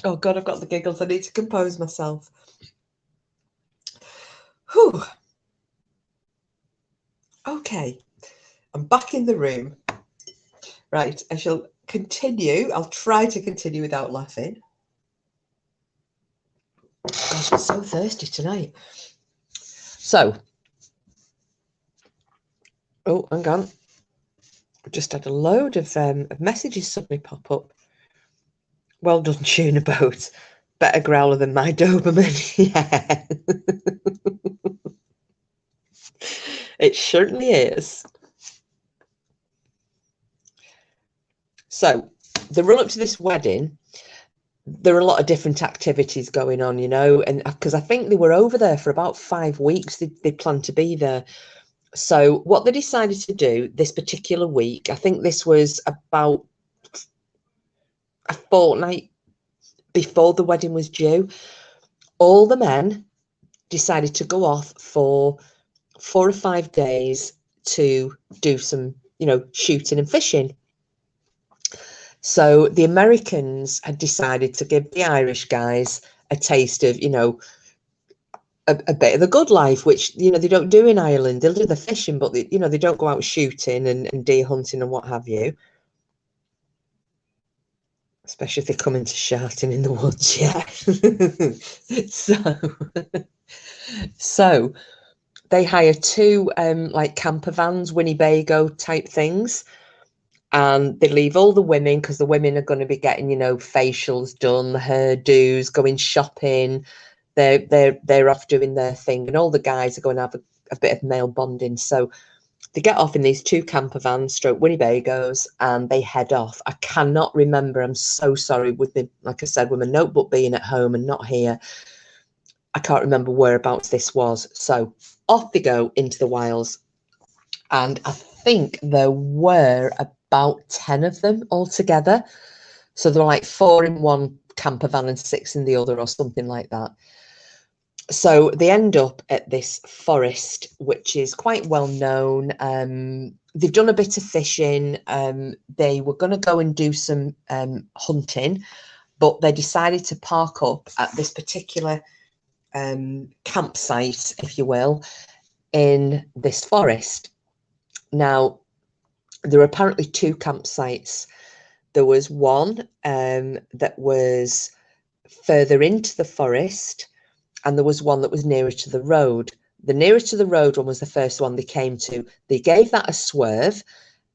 Oh God, I've got the giggles. I need to compose myself. Whew. Okay, I'm back in the room. Right, I shall continue. I'll try to continue without laughing. Gosh, I'm so thirsty tonight. So, oh, hang on. I just had a load of messages suddenly pop up. Well done, tune about. Better growler than my Doberman. Yeah. It certainly is. So, the run up to this wedding, there are a lot of different activities going on, you know, and because I think they were over there for about 5 weeks, they planned to be there. So what they decided to do this particular week, I think this was about a fortnight before the wedding was due, all the men decided to go off for 4 or 5 days to do some, you know, shooting and fishing. So the Americans had decided to give the Irish guys a taste of, you know, a bit of the good life, which, you know, they don't do in Ireland. They'll do the fishing, but they, you know, they don't go out shooting and deer hunting and what have you. Especially if they come into shouting in the woods, yeah. So they hire 2 like camper vans, Winnebago type things, and they leave all the women because the women are going to be getting, you know, facials done, hairdos, going shopping. They're off doing their thing, and all the guys are going to have a bit of male bonding. So they get off in these 2 camper vans, stroke Winnebagos, and they head off. I cannot remember. I'm so sorry with me, like I said, with my notebook being at home and not here. I can't remember whereabouts this was. So off they go into the wilds. And I think there were about 10 of them altogether. So there were like 4 in one camper van and 6 in the other or something like that. So they end up at this forest, which is quite well known. They've done a bit of fishing. They were going to go and do some hunting, but they decided to park up at this particular campsite, if you will, in this forest. Now, there are apparently 2 campsites. There was one that was further into the forest, and there was one that was nearer to the road. The nearest to the road one was the first one they came to. They gave that a swerve,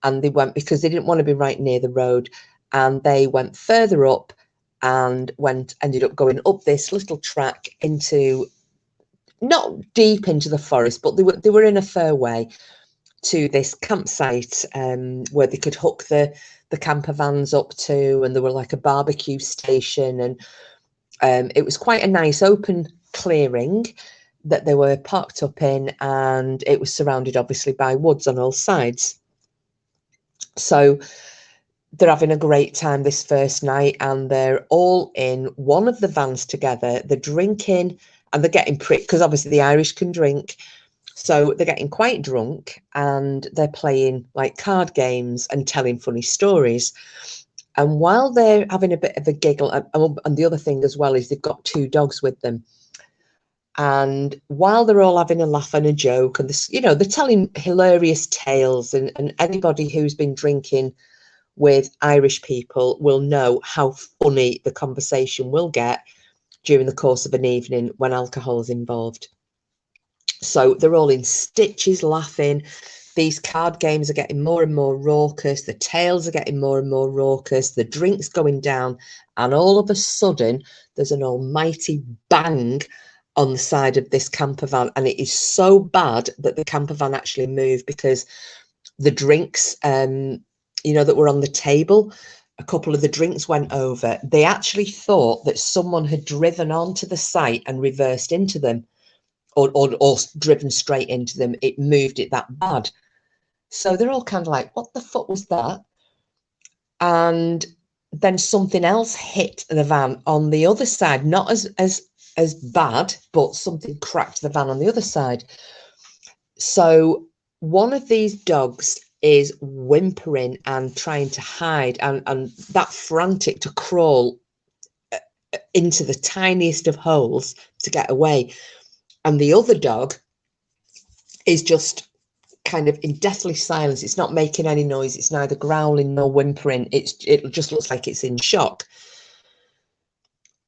and they went, because they didn't want to be right near the road, and they went further up and ended up going up this little track into, not deep into the forest, but they were in a fair way to this campsite where they could hook the camper vans up to, and there were like a barbecue station, and it was quite a nice open clearing that they were parked up in, and it was surrounded obviously by woods on all sides. So they're having a great time this first night, and they're all in one of the vans together. They're drinking, and they're getting pretty, because obviously the Irish can drink. So they're getting quite drunk, and they're playing like card games and telling funny stories. And while they're having a bit of a giggle, and the other thing as well is they've got 2 dogs with them. And while they're all having a laugh and a joke, and this, they're telling hilarious tales, and anybody who's been drinking with Irish people will know how funny the conversation will get during the course of an evening when alcohol is involved. So they're all in stitches laughing. These card games are getting more and more raucous. The tales are getting more and more raucous. The drink's going down. And all of a sudden, there's an almighty bang on the side of this camper van. And it is so bad that the camper van actually moved, because the drinks, that were on the table, a couple of the drinks went over. They actually thought that someone had driven onto the site and reversed into them, or driven straight into them. It moved it that bad. So they're all kind of like, what the fuck was that? And then something else hit the van on the other side, not as bad, but something cracked the van on the other side. So one of these dogs is whimpering and trying to hide, and that frantic to crawl into the tiniest of holes to get away. And the other dog is just kind of in deathly silence. It's not making any noise. It's neither growling nor whimpering. It just looks like it's in shock.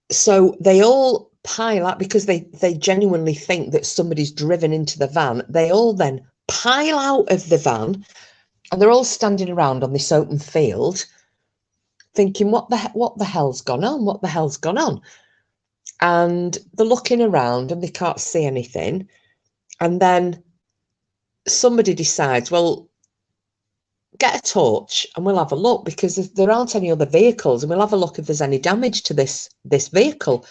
So they all pile up, because they genuinely think that somebody's driven into the van. They all then pile out of the van, and they're all standing around on this open field thinking, what the hell's gone on? What the hell's gone on? And they're looking around and they can't see anything. And then somebody decides, well, get a torch and we'll have a look, because there aren't any other vehicles, and we'll have a look if there's any damage to this vehicle.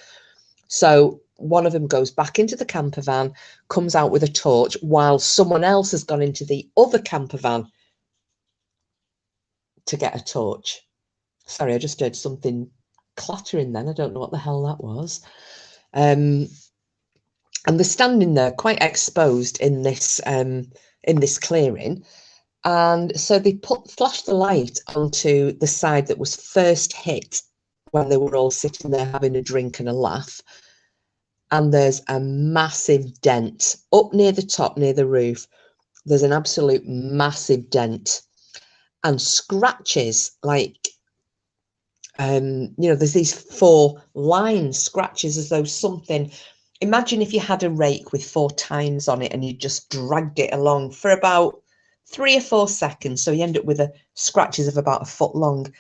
So one of them goes back into the camper van, comes out with a torch, while someone else has gone into the other camper van to get a torch. Sorry, I just heard something clattering then. I don't know what the hell that was. And they're standing there quite exposed in this clearing. And so they flashed the light onto the side that was first hit when they were all sitting there having a drink and a laugh. And there's a massive dent up near the top, near the roof. There's an absolute massive dent, and scratches like, there's these 4 line scratches, as though something, imagine if you had a rake with 4 tines on it and you just dragged it along for about 3 or 4 seconds. So you end up with scratches of about 1 foot long.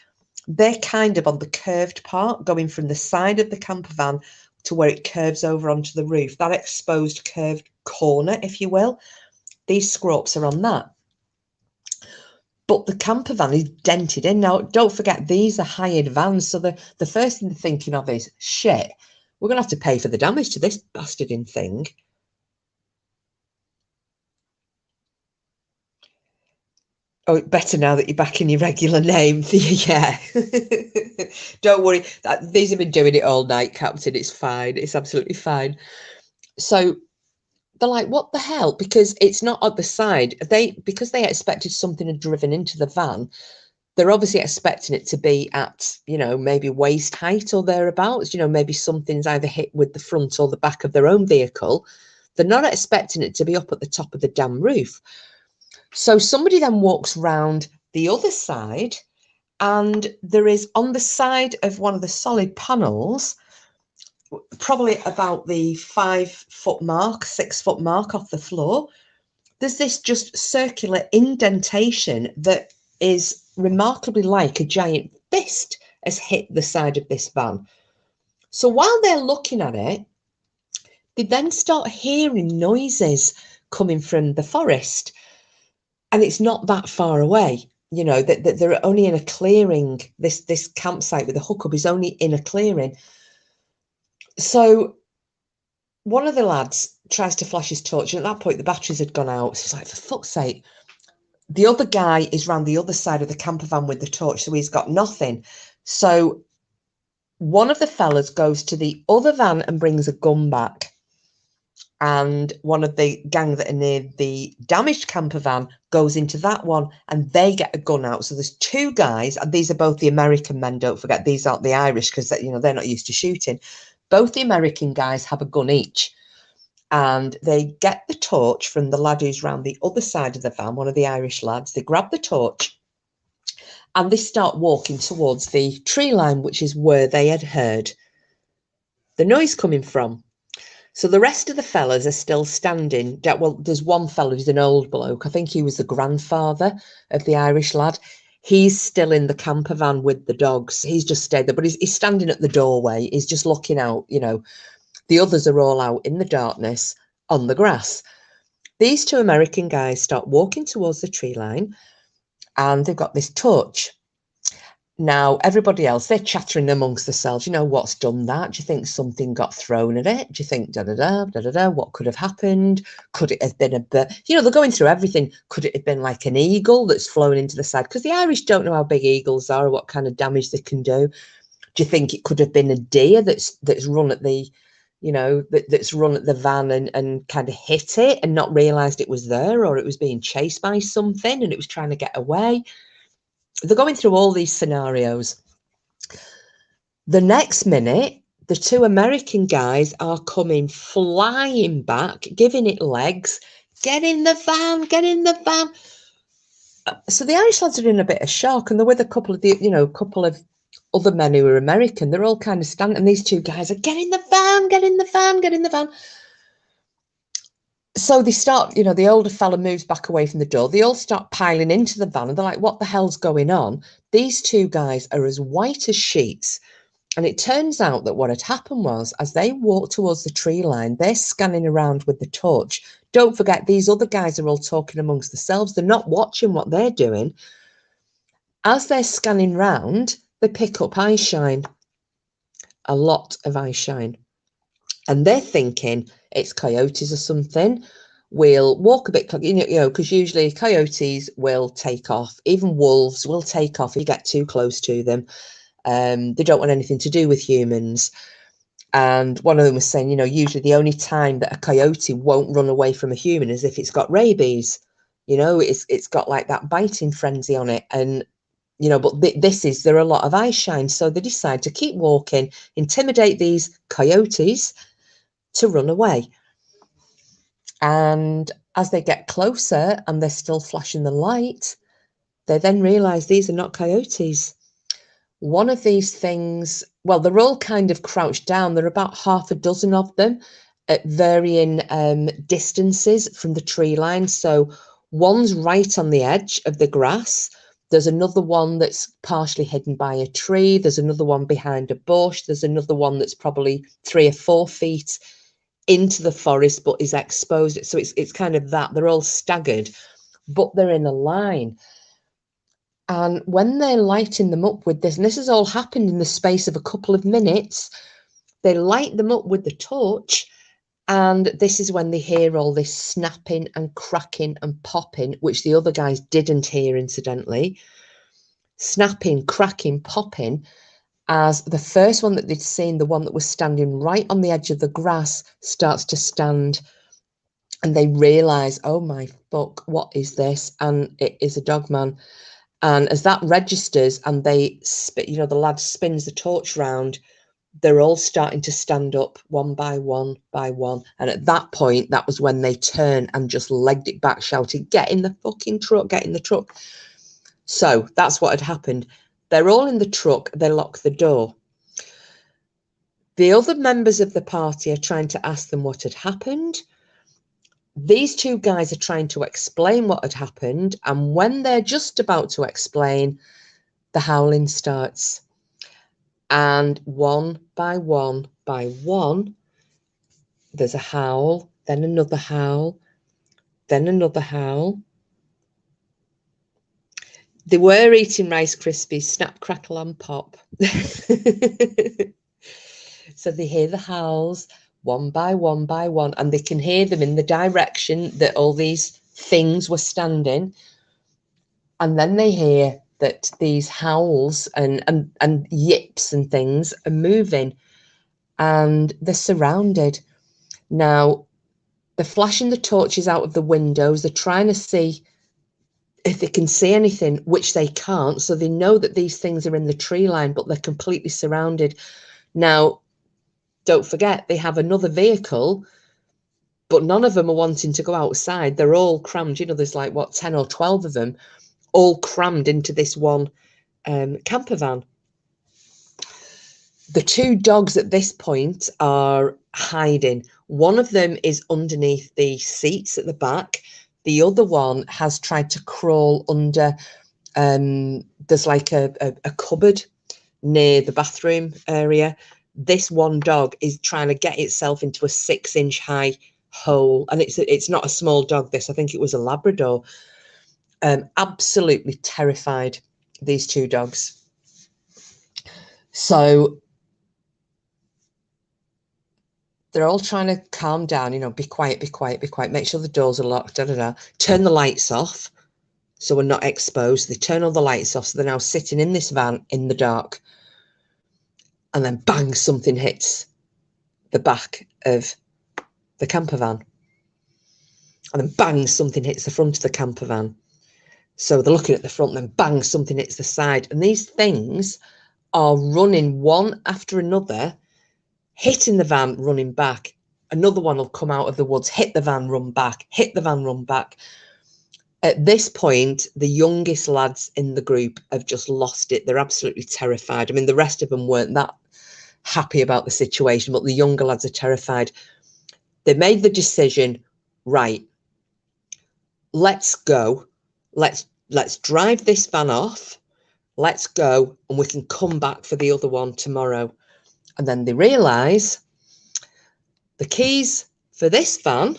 They're kind of on the curved part, going from the side of the camper van to where it curves over onto the roof. That exposed curved corner, if you will. These scropes are on that. But the camper van is dented in. Now, don't forget, these are hired vans. So the first thing they're thinking of is, shit, we're going to have to pay for the damage to this bastarding thing. Oh, better now that you're back in your regular name. Yeah. Don't worry. These have been doing it all night, Captain. It's fine. It's absolutely fine. So they're like, what the hell? Because it's not at the side. Because they expected something had driven into the van, they're obviously expecting it to be at, maybe waist height or thereabouts. Maybe something's either hit with the front or the back of their own vehicle. They're not expecting it to be up at the top of the damn roof. So somebody then walks round the other side, and there is, on the side of one of the solid panels, probably about the 5 foot mark, 6 foot mark off the floor, there's this just circular indentation that is remarkably like a giant fist has hit the side of this van. So while they're looking at it, they then start hearing noises coming from the forest, and it's not that far away. That they're only in a clearing. This campsite with the hookup is only in a clearing. So one of the lads tries to flash his torch, and at that point the batteries had gone out. So he's like, for fuck's sake, The other guy is round the other side of the camper van with the torch, so he's got nothing. So one of the fellas goes to the other van and brings a gun back. And one of the gang that are near the damaged camper van goes into that one and they get a gun out. So there's two guys, and these are both the American men, don't forget, these aren't the Irish, because they're not used to shooting. Both the American guys have a gun each, and they get the torch from the lad who's round the other side of the van, one of the Irish lads. They grab the torch and they start walking towards the tree line, which is where they had heard the noise coming from. So the rest of the fellas are still standing. Well, there's one fella who's an old bloke. I think he was the grandfather of the Irish lad. He's still in the camper van with the dogs. He's just stayed there, but he's standing at the doorway. He's just looking out, The others are all out in the darkness on the grass. These two American guys start walking towards the tree line, and they've got this torch. Now, everybody else, they're chattering amongst themselves. What's done that? Do you think something got thrown at it? Do you think da-da-da, what could have happened? Could it have been a bird? They're going through everything. Could it have been like an eagle that's flown into the side? Because the Irish don't know how big eagles are or what kind of damage they can do. Do you think it could have been a deer that's run at the, that's run at the van and kind of hit it and not realised it was there, or it was being chased by something and it was trying to get away? They're going through all these scenarios. The next minute, the two American guys are coming flying back, giving it legs. Get in the van, get in the van. So the Irish lads are in a bit of shock, and they're with a couple of other men who are American. They're all kind of standing, and these two guys are, get in the van, get in the van, get in the van. So they start, the older fella moves back away from the door. They all start piling into the van, and they're like, what the hell's going on? These two guys are as white as sheets. And it turns out that what had happened was, as they walk towards the tree line, they're scanning around with the torch. Don't forget, these other guys are all talking amongst themselves. They're not watching what they're doing. As they're scanning round, they pick up eye shine, a lot of eye shine. And they're thinking it's coyotes or something. We'll walk a bit, because usually coyotes will take off. Even wolves will take off if you get too close to them. They don't want anything to do with humans. And one of them was saying, usually the only time that a coyote won't run away from a human is if it's got rabies. It's got like that biting frenzy on it. And, but there are a lot of eye shine. So they decide to keep walking, intimidate these coyotes to run away. And as they get closer and they're still flashing the light, they then realize these are not coyotes. One of these things, well, they're all kind of crouched down. There are about half a dozen of them at varying distances from the tree line. So one's right on the edge of the grass. There's another one that's partially hidden by a tree. There's another one behind a bush. There's another one that's probably 3 or 4 feet into the forest, but is exposed. So it's kind of that. They're all staggered, but they're in a line. And when they're lighting them up with this, and this has all happened in the space of a couple of minutes, they light them up with the torch. And this is when they hear all this snapping and cracking and popping, which the other guys didn't hear, incidentally. Snapping, cracking, popping, as the first one that they'd seen, the one that was standing right on the edge of the grass, starts to stand. And they realise, oh my fuck, what is this? And it is a Dogman. And as that registers and they the lad spins the torch round, they're all starting to stand up one by one by one. And at that point, that was when they turned and just legged it back, shouting, get in the fucking truck, get in the truck. So that's what had happened. They're all in the truck. They lock the door. The other members of the party are trying to ask them what had happened. These two guys are trying to explain what had happened. And when they're just about to explain, the howling starts. And one by one by one, there's a howl, then another howl, then another howl. They were eating Rice Krispies, snap, crackle and pop. So they hear the howls one by one by one, and they can hear them in the direction that all these things were standing. And then they hear that these howls and yips and things are moving, and they're surrounded. Now, they're flashing the torches out of the windows. They're trying to see if they can see anything, which they can't. So they know that these things are in the tree line, but they're completely surrounded. Now, don't forget, they have another vehicle, but none of them are wanting to go outside. They're all crammed. You know, there's like, what, 10 or 12 of them, all crammed into this one camper van. The two dogs at this point are hiding. One of them is underneath the seats at the back. The other one has tried to crawl under. There's like a cupboard near the bathroom area. This one dog is trying to get itself into a 6-inch high hole, and it's not a small dog. This, I think it was a Labrador. Absolutely terrified, these two dogs. So they're all trying to calm down, you know, be quiet, be quiet, be quiet, make sure the doors are locked, da da da. Turn the lights off so we're not exposed. They turn all the lights off, so they're now sitting in this van in the dark. And then bang, something hits the back of the camper van. And then bang, something hits the front of the camper van. So they're looking at the front, then bang, something hits the side. And these things are running one after another, hitting the van, running back. Another one will come out of the woods, hit the van, run back, hit the van, run back. At this point, the youngest lads in the group have just lost it. They're absolutely terrified. I mean, the rest of them weren't that happy about the situation, but the younger lads are terrified. They made the decision, right, let's go. Let's drive this van off. Let's go, and we can come back for the other one tomorrow. And then they realise the keys for this van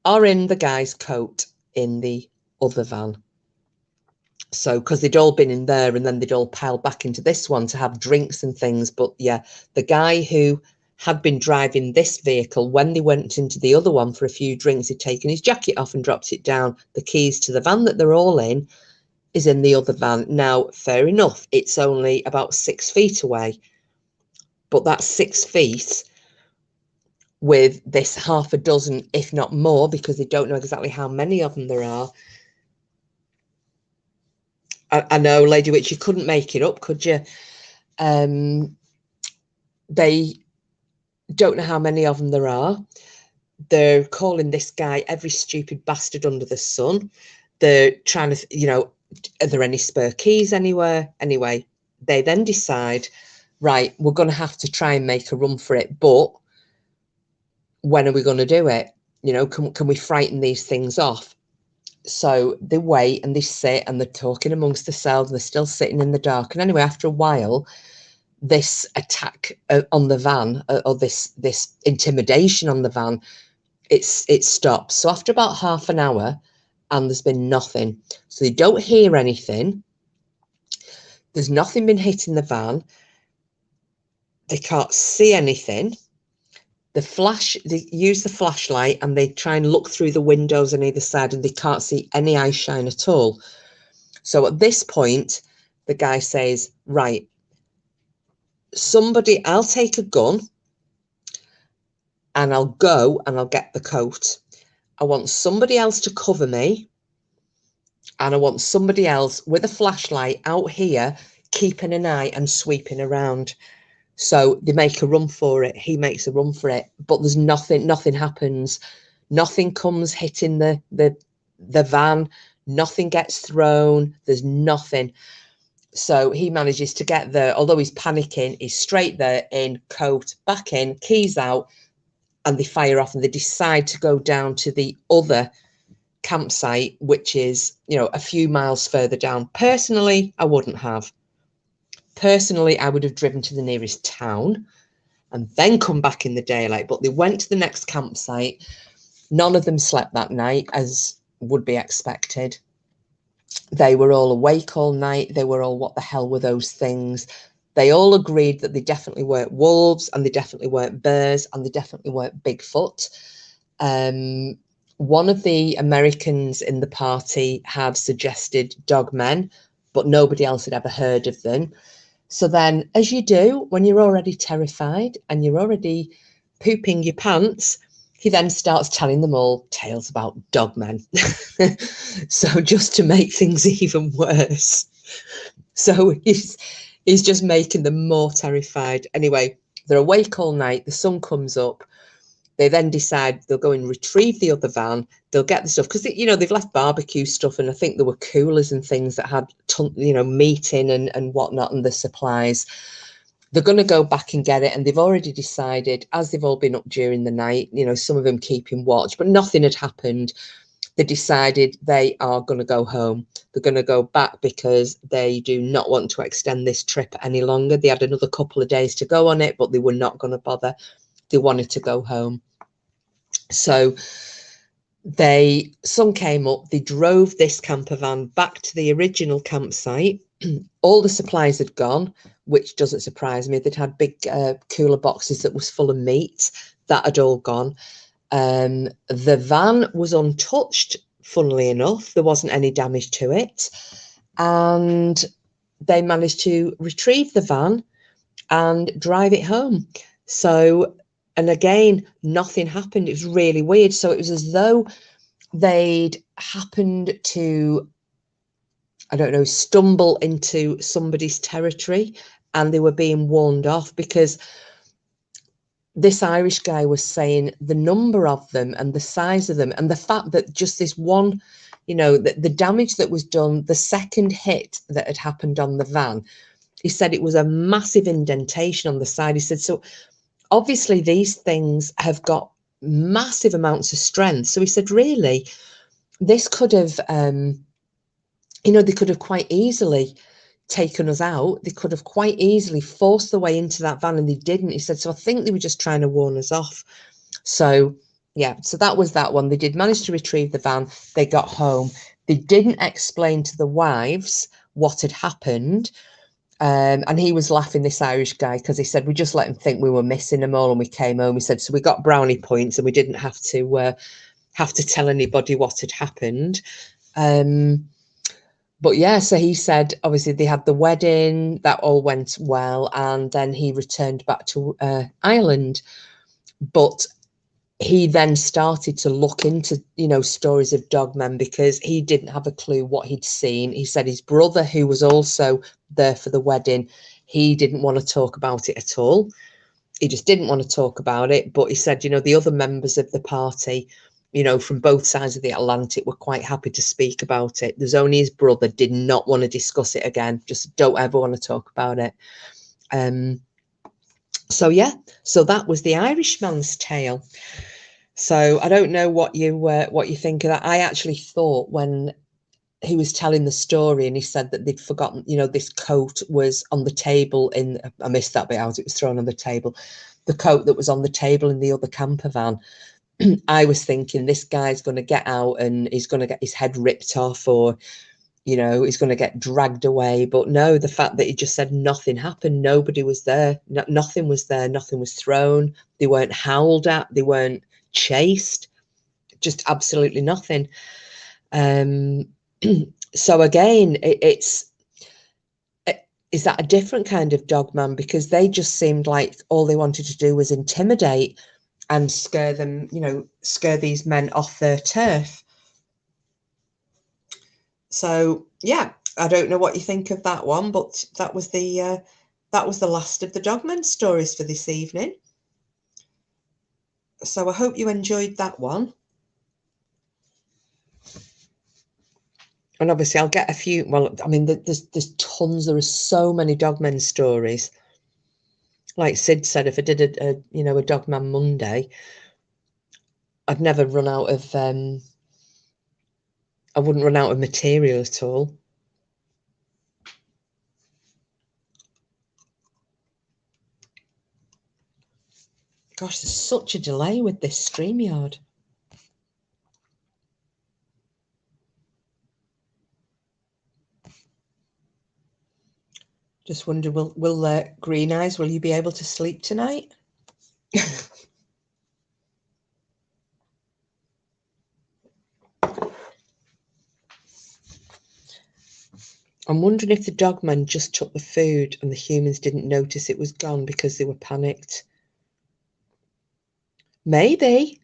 are in the guy's coat in the other van. So, because they'd all been in there and then they'd all piled back into this one to have drinks and things. But yeah, the guy who had been driving this vehicle, when they went into the other one for a few drinks, he'd taken his jacket off and dropped it down. The keys to the van that they're all in is in the other van. Now, fair enough, it's only about 6 feet away. But that's 6 feet with this half a dozen, if not more, because they don't know exactly how many of them there are. I know, Lady Witch, you couldn't make it up, could you? They don't know how many of them there are. They're calling this guy every stupid bastard under the sun. They're trying to, you know, are there any spare keys anywhere? Anyway, they then decide, right, we're going to have to try and make a run for it, but when are we going to do it? You know, can we frighten these things off? So they wait and they sit and they're talking amongst themselves. And they're still sitting in the dark. And anyway, after a while, this attack on the van, or this intimidation on the van, it stops. So after about half an hour, and there's been nothing. So they don't hear anything. There's nothing been hitting the van. They can't see anything. They use the flashlight and they try and look through the windows on either side, and they can't see any eye shine at all. So at this point, the guy says, right, somebody, I'll take a gun and I'll go and I'll get the coat. I want somebody else to cover me, and I want somebody else with a flashlight out here keeping an eye and sweeping around. So they make a run for it. He makes a run for it, but there's nothing happens. Nothing comes hitting the van. Nothing gets thrown. There's nothing. So he manages to get there. Although he's panicking, he's straight there, in, coat, back in, keys out, and they fire off, and they decide to go down to the other campsite, which is, you know, a few miles further down. Personally, I wouldn't have. Personally, I would have driven to the nearest town and then come back in the daylight. But they went to the next campsite. None of them slept that night, as would be expected. They were all awake all night. They were all, what the hell were those things? They all agreed that they definitely weren't wolves, and they definitely weren't bears, and they definitely weren't Bigfoot. one of the Americans in the party had suggested Dogmen, but nobody else had ever heard of them. So then, as you do when you're already terrified and you're already pooping your pants, he then starts telling them all tales about Dogmen. So just to make things even worse. So he's just making them more terrified. Anyway, they're awake all night. The sun comes up. They then decide they'll go and retrieve the other van. They'll get the stuff because they've left barbecue stuff, and I think there were coolers and things that had meat in and whatnot, and the supplies. They're going to go back and get it, and they've already decided, as they've all been up during the night, some of them keeping watch, but nothing had happened. They decided they are going to go home. They're going to go back because they do not want to extend this trip any longer. They had another couple of days to go on it, but they were not going to bother. They wanted to go home. So sun came up, they drove this camper van back to the original campsite. All the supplies had gone, which doesn't surprise me. They'd had big cooler boxes that was full of meat. That had all gone. The van was untouched, funnily enough. There wasn't any damage to it. And they managed to retrieve the van and drive it home. So, and again, nothing happened. It was really weird. So it was as though they'd happened to, I don't know, stumble into somebody's territory and they were being warned off, because this Irish guy was saying the number of them and the size of them and the fact that just this one, the damage that was done, the second hit that had happened on the van, he said it was a massive indentation on the side. He said, so obviously these things have got massive amounts of strength. So he said, really, this could have, they could have quite easily taken us out. They could have quite easily forced their way into that van, and they didn't. He said, so I think they were just trying to warn us off. So yeah, so that was that one. They did manage to retrieve the van. They got home. They didn't explain to the wives what had happened. And he was laughing, this Irish guy, because he said, we just let him think we were missing them all and we came home. He said, so we got brownie points and we didn't have to tell anybody what had happened. But yeah, so he said, obviously they had the wedding, that all went well, and then he returned back to Ireland. But he then started to look into, stories of Dogmen, because he didn't have a clue what he'd seen. He said his brother, who was also there for the wedding, he didn't want to talk about it at all. He just didn't want to talk about it. But he said, the other members of the party, from both sides of the Atlantic, were quite happy to speak about it. There's only his brother did not want to discuss it again. Just don't ever want to talk about it. So yeah, so that was the Irishman's tale. So I don't know what you think of that. I actually thought, when he was telling the story and he said that they'd forgotten, this coat was on the table I missed that bit out. It was thrown on the table. The coat that was on the table in the other camper van. I was thinking this guy's going to get out and he's going to get his head ripped off, or, he's going to get dragged away. But no, the fact that he just said nothing happened. Nobody was there. Nothing was there. Nothing was thrown. They weren't howled at. They weren't chased. Just absolutely nothing. So again, is that a different kind of Dogman? Because they just seemed like all they wanted to do was intimidate and scare them, scare these men off their turf. So yeah, I don't know what you think of that one, but that was the last of the Dogmen stories for this evening. So I hope you enjoyed that one. And obviously I'll get a few, well, I mean, there's tons, there are so many Dogmen stories. Like Sid said, if I did a Dogman Monday, I'd never run out of, I wouldn't run out of material at all. Gosh, there's such a delay with this StreamYard. Just wonder, will Green Eyes, will you be able to sleep tonight? I'm wondering if the dogmen just took the food and the humans didn't notice it was gone because they were panicked. Maybe.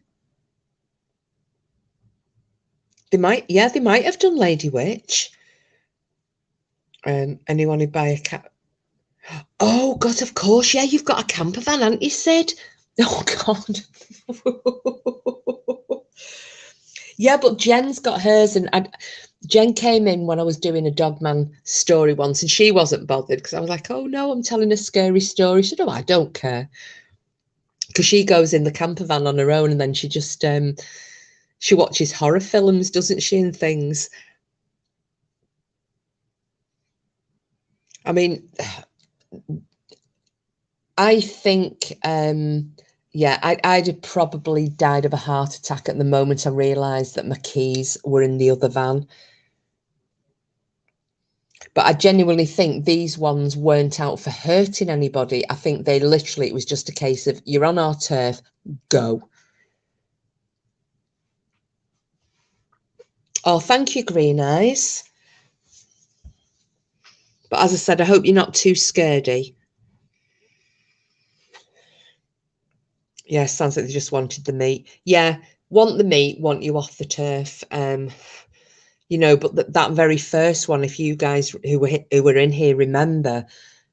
They might, yeah, they might have done, Lady Witch. Anyone who buy a cat? Oh God, of course, yeah, you've got a camper van, haven't you, Sid? Oh God. Yeah, but Jen's got hers, and Jen came in when I was doing a Dogman story once, and she wasn't bothered because I was like, "Oh no, I'm telling a scary story." She said, "Oh, I don't care," because she goes in the camper van on her own, and then she just she watches horror films, doesn't she, and things. I mean, I think, yeah, I'd have probably died of a heart attack at the moment I realised that my keys were in the other van. But I genuinely think these ones weren't out for hurting anybody. I think they literally, it was just a case of, you're on our turf, go. Oh, thank you, Green Eyes. But as I said, I hope you're not too scaredy. Yeah, sounds like they just wanted the meat. Yeah, want the meat, want you off the turf. You know, but that very first one, if you guys who were in here remember,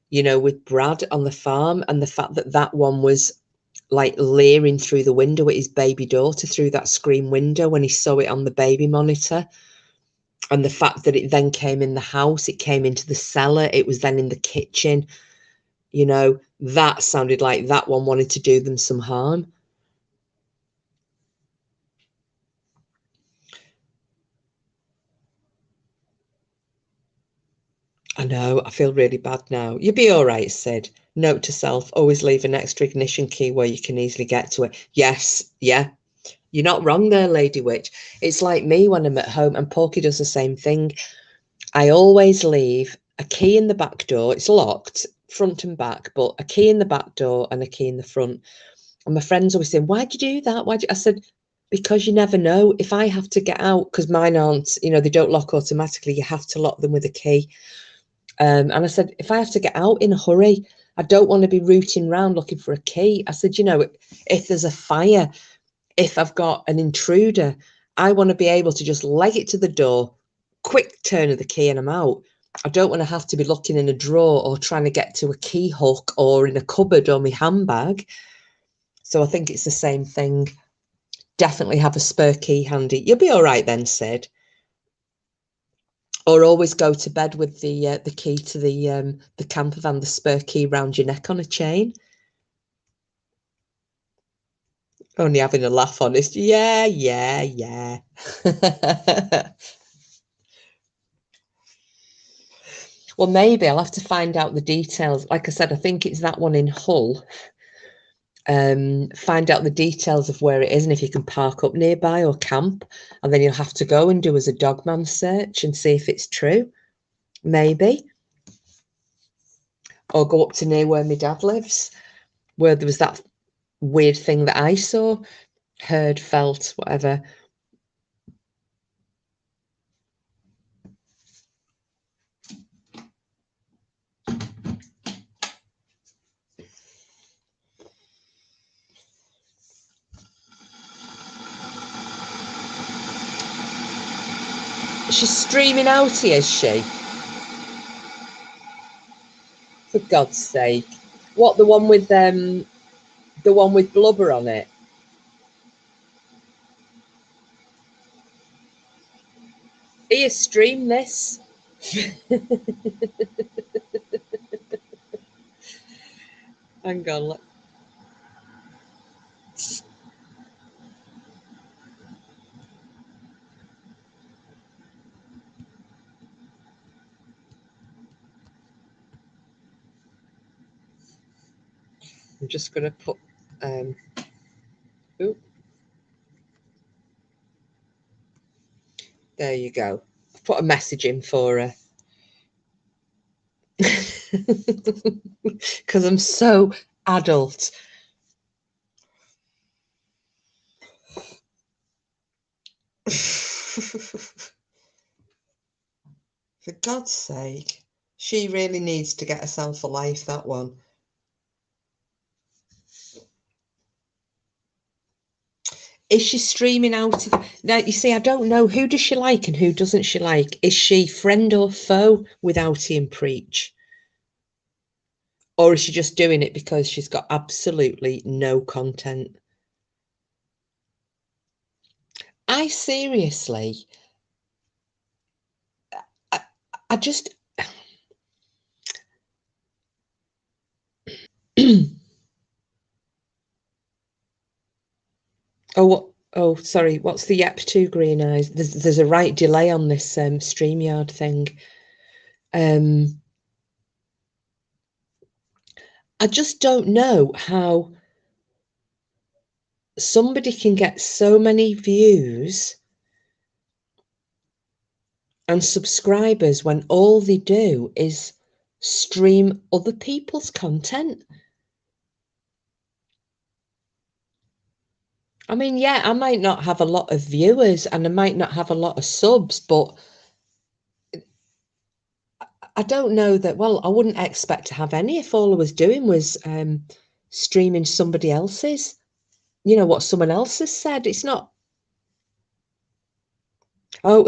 you know, with Brad on the farm, and the fact that that one was like leering through the window at his baby daughter through that screen window when he saw it on the baby monitor, and the fact that it then came in the house, it came into the cellar, it was then in the kitchen, you know, that sounded like that one wanted to do them some harm. I know, I feel really bad now. You'll be all right, Sid. Note to self, always leave an extra ignition key where you can easily get to it. Yes, yeah, you're not wrong there, Lady Witch. It's like me when I'm at home, and Porky does the same thing. I always leave a key in the back door. It's locked front and back, but a key in the back door and a key in the front. And my friends always saying, "Why'd you do that? Why'd you?" I said, "Because you never know. If I have to get out, because mine aren't, you know, they don't lock automatically. You have to lock them with a key." And I said, "If I have to get out in a hurry, I don't want to be rooting around looking for a key." I said, "You know, if there's a fire, if I've got an intruder, I want to be able to just leg it to the door, quick turn of the key, and I'm out. I don't want to have to be looking in a drawer or trying to get to a key hook or in a cupboard or my handbag." So I think it's the same thing. Definitely have a spare key handy. You'll be all right then, Sid. Or always go to bed with the key to the camper van, the spare key round your neck on a chain. Only having a laugh, honest. Yeah, yeah, yeah. Well, maybe I'll have to find out the details. Like I said, I think it's that one in Hull. Find out the details of where it is and if you can park up nearby or camp, and then you'll have to go and do as a dogman search and see if it's true. Maybe. Or go up to near where my dad lives, where there was that weird thing that I saw, heard, felt, whatever. She's streaming out here, is she? For God's sake. What, the one with blubber on it? Here, stream this. Hang on. I'm just going to put ooh, there you go. I've put a message in for her. Because I'm so adult. For God's sake. She really needs to get herself a life, that one. Is she streaming out of... Now, you see, I don't know. Who does she like and who doesn't she like? Is she friend or foe with Outie and Preach? Or is she just doing it because she's got absolutely no content? I seriously... I just... Oh, sorry. What's the yep to, Green Eyes? There's a right delay on this StreamYard thing. I just don't know how somebody can get so many views and subscribers when all they do is stream other people's content. I mean, yeah, I might not have a lot of viewers and I might not have a lot of subs, but I don't know that, well, I wouldn't expect to have any if all I was doing was streaming somebody else's, you know, what someone else has said. It's not... Oh,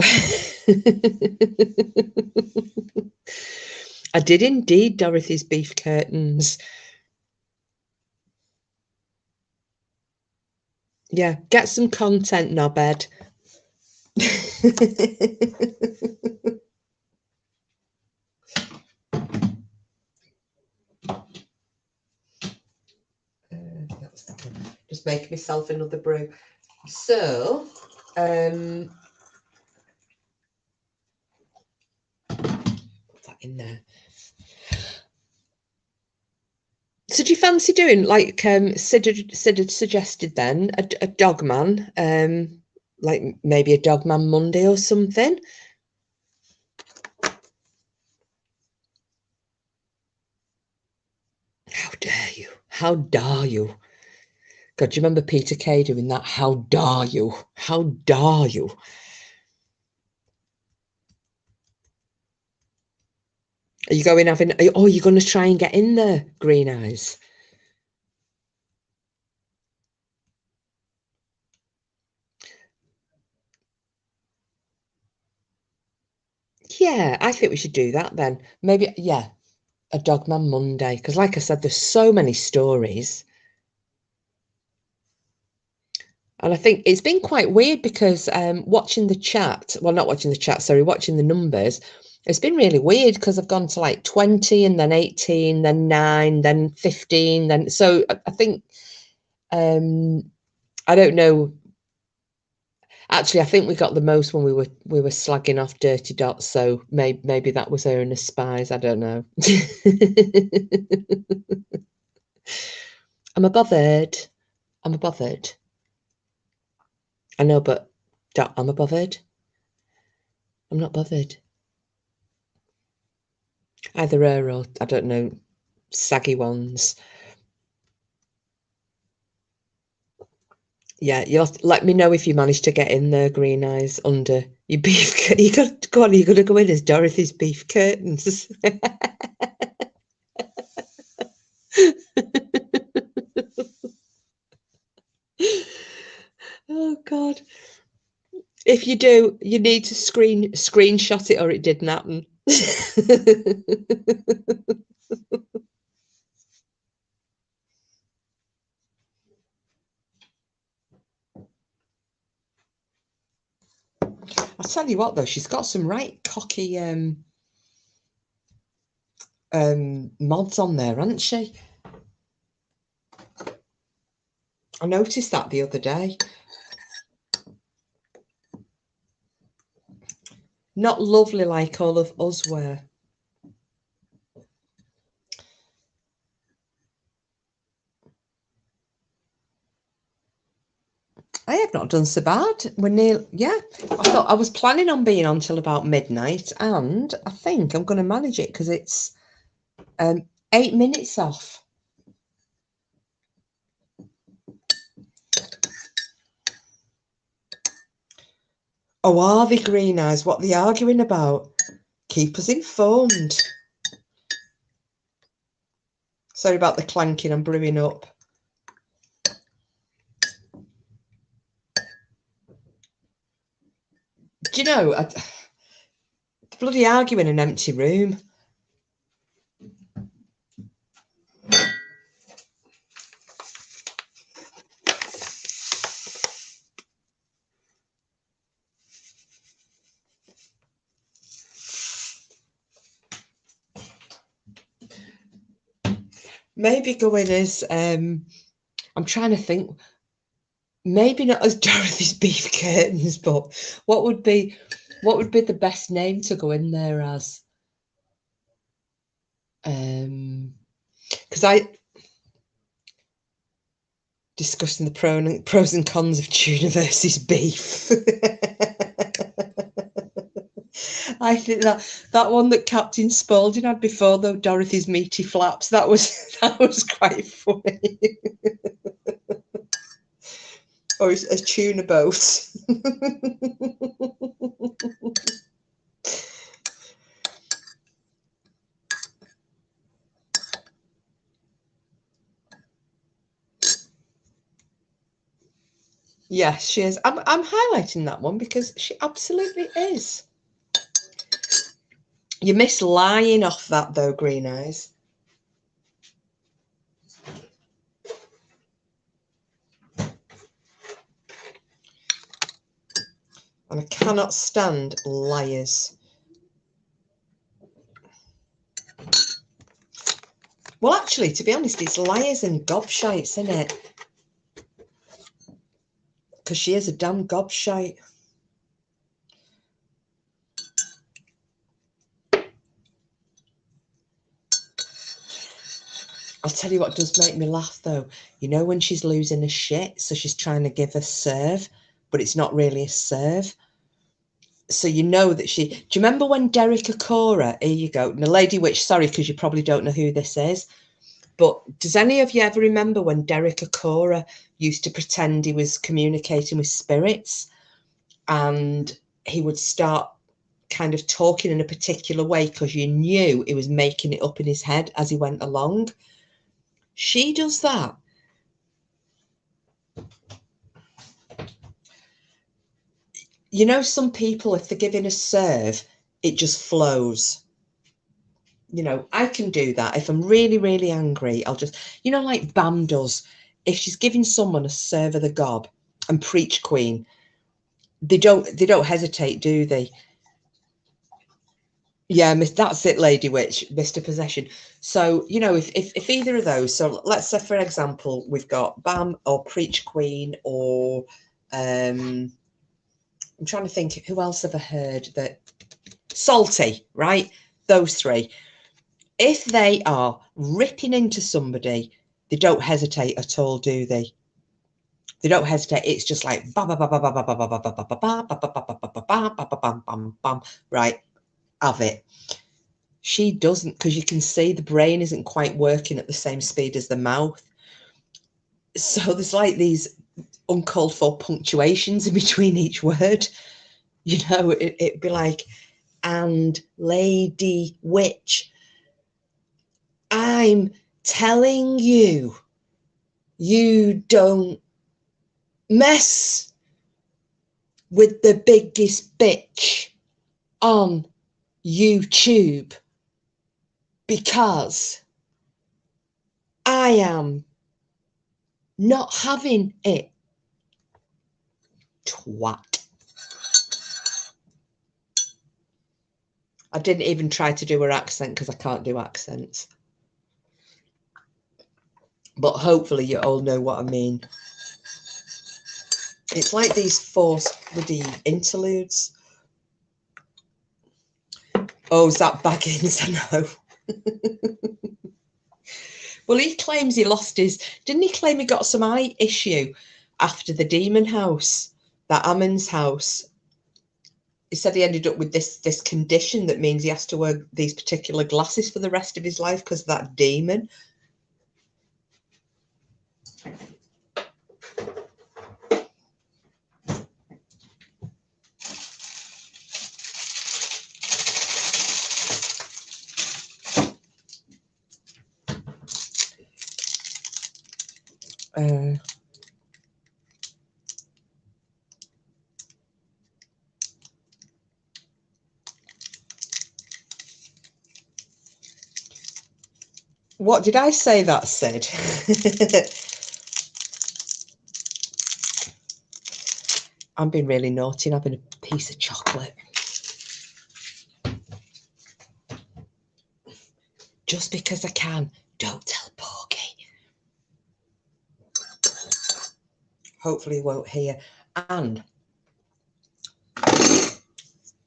I did indeed, Dorothy's beef curtains. Yeah, get some content, knobhead. Just make myself another brew. So, put that in there. So do you fancy doing, like Sid had suggested then, a Dogman, like maybe a Dogman Monday or something? How dare you? How dare you? God, do you remember Peter Kay doing that? How dare you? How dare you? Are you going having... Oh, you're going to try and get in there, Green Eyes? Yeah, I think we should do that then. Maybe, yeah, a Dogman Monday. Because like I said, there's so many stories. And I think it's been quite weird because watching the chat, well, not watching the chat, sorry, watching the numbers, it's been really weird because I've gone to like 20 and then 18, then 9, then 15, then... So I think, I don't know. Actually, I think we got the most when we were slagging off Dirty Dots, so maybe that was her and the spies. I don't know. I'm a bothered. I'm a bothered. I know, but I'm a bothered. I'm not bothered. Either her or, I don't know, saggy ones. Yeah, you'll have to let me know if you manage to get in there, Green Eyes, under your beef. You got to go on. You got to go in as Dorothy's beef curtains. Oh God! If you do, you need to screenshot it, or it didn't happen. I'll tell you what, though, she's got some right cocky mods on there, hasn't she? I noticed that the other day. Not lovely like all of us were. I have not done so bad. We're near, yeah. I thought I was planning on being on till about midnight, and I think I'm going to manage it because it's 8 minutes off. Oh, are they, Green Eyes? What are they arguing about? keep us informed. Sorry about the clanking, I'm brewing up. Do you know, bloody argue in an empty room. Maybe going as, I'm trying to think, maybe not as Dorothy's beef curtains, but what would be the best name to go in there as? Because I discussing the pros and cons of tuna versus beef. I think that one that Captain Spaulding had before, though, Dorothy's meaty flaps, that was quite funny. Or a tuna boat. Yes, she is. I'm highlighting that one because she absolutely is. You miss lying off that though, Green Eyes. And I cannot stand liars. Well, actually, to be honest, it's liars and gobshites, isn't it? Because she is a damn gobshite. I'll tell you what does make me laugh, though. You know when she's losing a shit, so she's trying to give a serve, but it's not really a serve. So you know that she... Do you remember when Derek Okora... Here you go. Now, Lady Witch, sorry, because you probably don't know who this is. But does any of you ever remember when Derek Okora used to pretend he was communicating with spirits? And he would start kind of talking in a particular way because you knew he was making it up in his head as he went along. She does that. You know, some people, if they're giving a serve, it just flows. You know, I can do that. If I'm really, really angry, I'll just, you know, like Bam does. If she's giving someone a serve of the gob and Preach Queen, they don't hesitate, do they? Yeah, that's it, Lady Witch, Mr. Possession. So, you know, if either of those, so let's say, for example, we've got Bam or Preach Queen or I'm trying to think, who else have I heard that? Salty, right? Those three. If they are ripping into somebody, they don't hesitate at all, do they? They don't hesitate. It's just like right, have it. She doesn't, because you can see the brain isn't quite working at the same speed as the mouth. So there's like these uncalled for punctuations in between each word. You know, it'd be like, and Lady Witch, I'm telling you, you don't mess with the biggest bitch on YouTube because I am not having it. Twat. I didn't even try to do her accent because I can't do accents. But hopefully you all know what I mean. It's like these forced bloody interludes. Oh, Zach Baggins, I know. Well, he claims he lost his... Didn't he claim he got some eye issue after the demon house, that Ammon's house? He said he ended up with this condition that means he has to wear these particular glasses for the rest of his life because of that demon. What did I say that said? I'm being really naughty and having a piece of chocolate. Just because I can, don't tell Porky. Hopefully he won't hear. And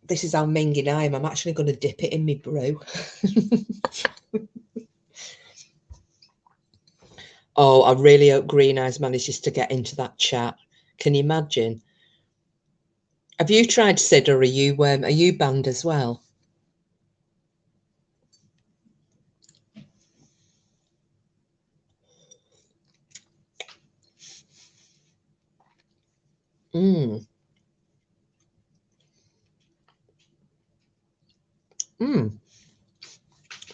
this is how minging I am. I'm actually going to dip it in my brew. Oh, I really hope Green Eyes manages to get into that chat. Can you imagine? Have you tried Sid, or are you banned as well?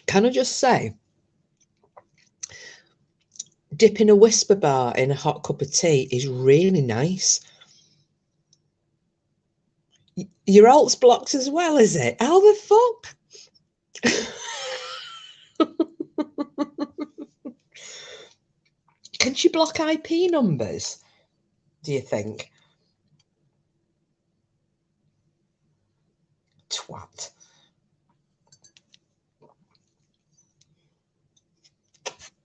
Can I just say, dipping a Whisper bar in a hot cup of tea is really nice. Your alt's blocked as well, is it? How the fuck? Can she block IP numbers, do you think? Twat.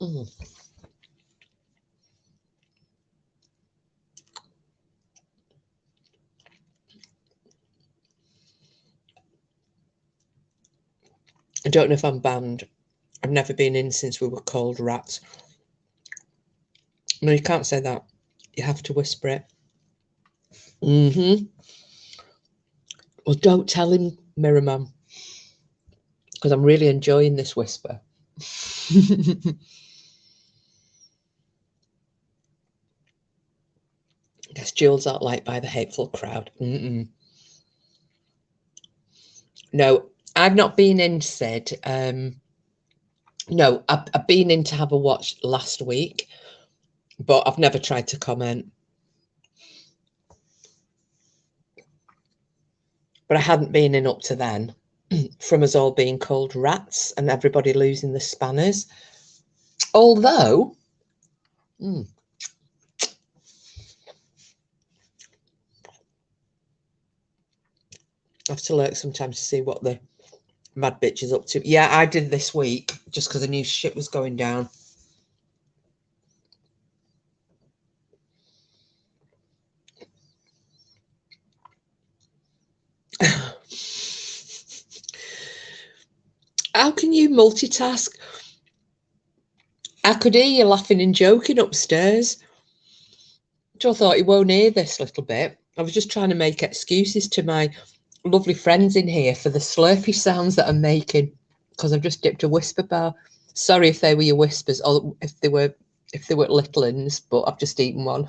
I don't know if I'm banned. I've never been in since we were called rats. No, you can't say that. You have to whisper it. Well, don't tell him, Mirror Man, because I'm really enjoying this whisper. Guess Jules out liked by the hateful crowd. No, I've not been in, Sid. No, I've been in to have a watch last week, but I've never tried to comment. But I hadn't been in up to then, from us all being called rats and everybody losing the spanners. Although, I have to lurk sometimes to see what the mad bitch is up to. Yeah, I did this week just because I knew shit was going down. How can you multitask? I could hear you laughing and joking upstairs. So I thought, he won't hear this little bit. I was just trying to make excuses to my lovely friends in here for the slurpy sounds that I'm making, because I've just dipped a Whisper bar. Sorry if they were your whispers, or if they were little uns, but I've just eaten one.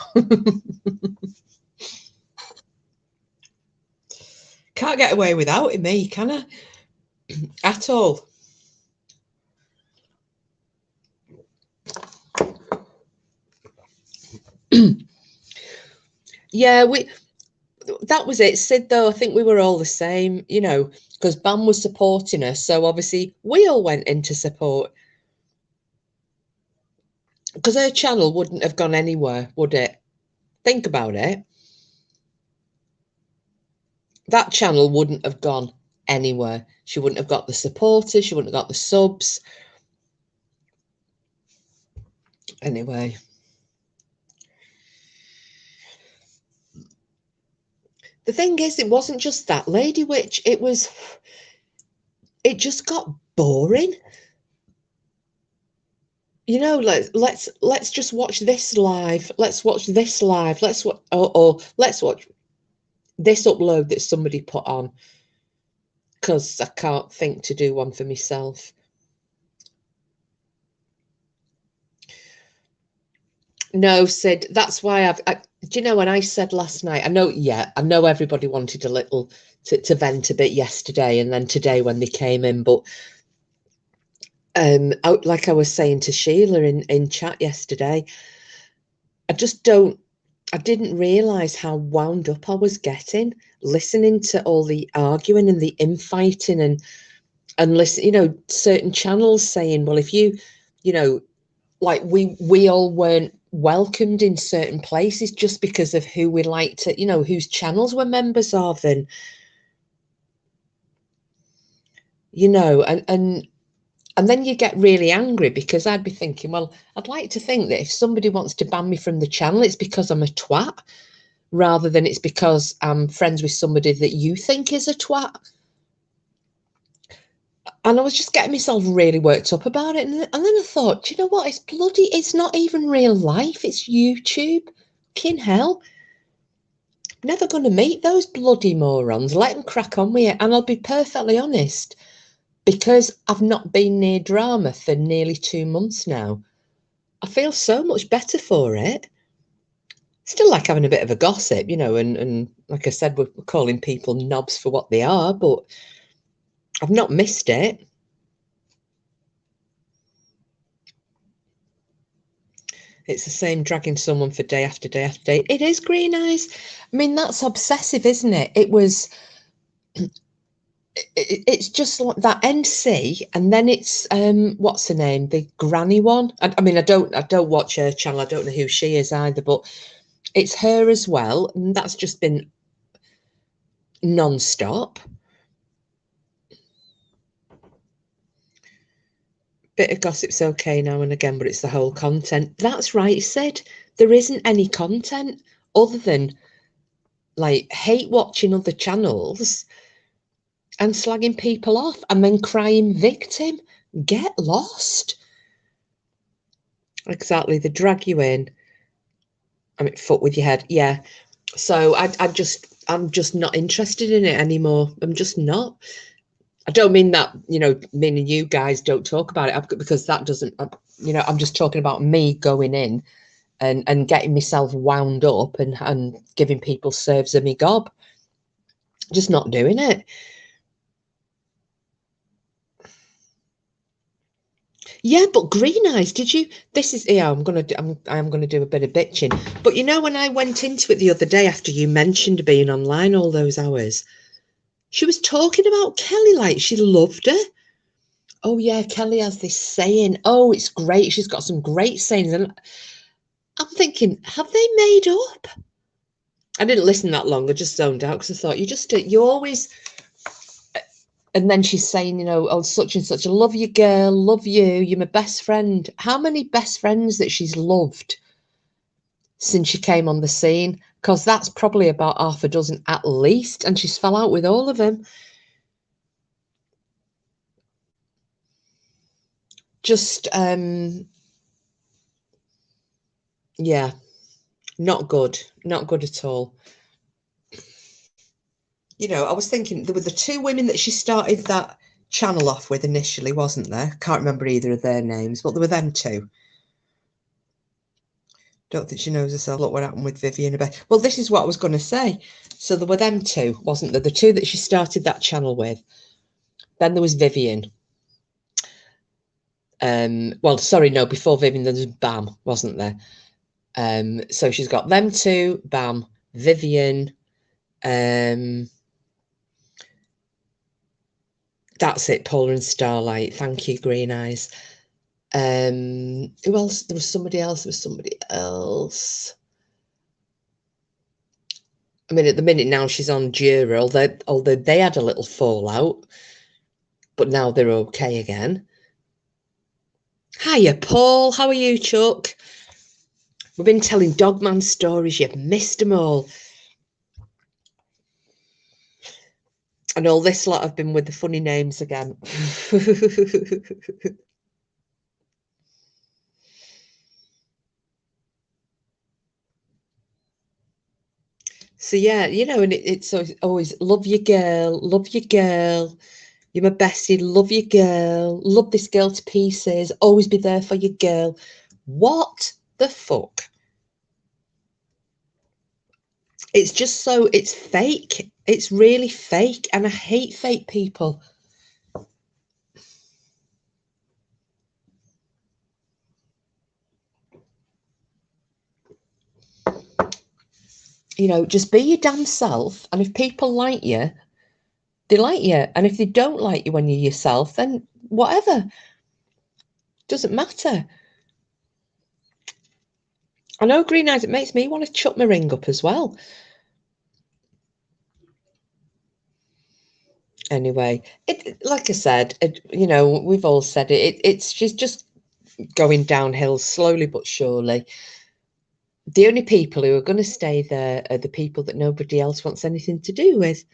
Can't get away without it, me, can I? At all. Yeah, that was it, Sid, though. I think we were all the same, you know, because Bam was supporting us, so obviously we all went in to support. Because her channel wouldn't have gone anywhere, would it? Think about it. That channel wouldn't have gone anywhere. She wouldn't have got the supporters, she wouldn't have got the subs. Anyway. The thing is, it wasn't just that Lady Witch, it just got boring. You know, let's just watch this live. Let's watch this live. Let's watch let's watch this upload that somebody put on, because I can't think to do one for myself. No, Sid, that's why do you know, when I said last night, I know everybody wanted a little to vent a bit yesterday and then today when they came in, but like I was saying to Sheila in chat yesterday, I didn't realise how wound up I was getting listening to all the arguing and the infighting and listen, you know, certain channels saying, well, if you know, like we all weren't welcomed in certain places just because of who we like to, you know, whose channels we're members of, and you know, and then you get really angry because I'd be thinking, well, I'd like to think that if somebody wants to ban me from the channel, it's because I'm a twat, rather than it's because I'm friends with somebody that you think is a twat. And I was just getting myself really worked up about it. And then I thought, do you know what? It's not even real life. It's YouTube. Fucking hell. Never going to meet those bloody morons. Let them crack on with it. And I'll be perfectly honest, because I've not been near drama for nearly 2 months now, I feel so much better for it. Still like having a bit of a gossip, you know, and like I said, we're calling people knobs for what they are, but I've not missed it. It's the same dragging someone for day after day after day. It is, Green Eyes. I mean, that's obsessive, isn't it? It's just like that NC, and then it's what's her name, the granny one. I mean, I don't watch her channel. I don't know who she is either, but it's her as well, and that's just been non-stop. Bit of gossip's okay now and again, but it's the whole content. That's right, Sid. There isn't any content other than like hate watching other channels and slagging people off and then crying victim. Get lost. Exactly. They drag you in. I mean, foot with your head. Yeah. So I'm just not interested in it anymore. I'm just not. I don't mean that, you know, me and you guys don't talk about it, because that doesn't, you know, I'm just talking about me going in and getting myself wound up and giving people serves of me gob. Just not doing it. Yeah, but Green Eyes, did you? This is, yeah. I'm gonna do a bit of bitching. But you know, when I went into it the other day after you mentioned being online all those hours, she was talking about Kelly like she loved her. Oh yeah, Kelly has this saying. Oh, it's great. She's got some great sayings, and I'm thinking, have they made up? I didn't listen that long. I just zoned out because I thought you always. And then she's saying, you know, oh, such and such, I love you, girl, love you, you're my best friend. How many best friends that she's loved since she came on the scene? Because that's probably about half a dozen at least, and she's fell out with all of them. Just, yeah, not good at all. You know, I was thinking there were the two women that she started that channel off with initially, wasn't there? Can't remember either of their names, but there were them two. Don't think she knows herself. Look what happened with Vivian a bit. Well, this is what I was going to say. So there were them two, wasn't there? The two that she started that channel with. Then there was Vivian. Well, sorry, no, before Vivian, there was Bam, wasn't there? So she's got them two, Bam, Vivian. That's it, Paula and Starlight. Thank you, Green Eyes. Who else? There was somebody else. I mean, at the minute now she's on Jura, although they had a little fallout, but now they're okay again. Hiya, Paul. How are you, Chuck? We've been telling Dogman stories. You've missed them all. And all this lot have been with the funny names again. So yeah, you know, and it's always love your girl, love your girl. You're my bestie, love your girl, love this girl to pieces, always be there for your girl. What the fuck? It's just so, it's fake. It's really fake, and I hate fake people. you know, just be your damn self. And if people like you, they like you. And if they don't like you when you're yourself, then whatever. Doesn't matter. I know green eyes, it makes me want to chuck my ring up as well. Anyway, like I said, you know, we've all said it. She's just going downhill slowly but surely. The only people who are going to stay there are the people that nobody else wants anything to do with,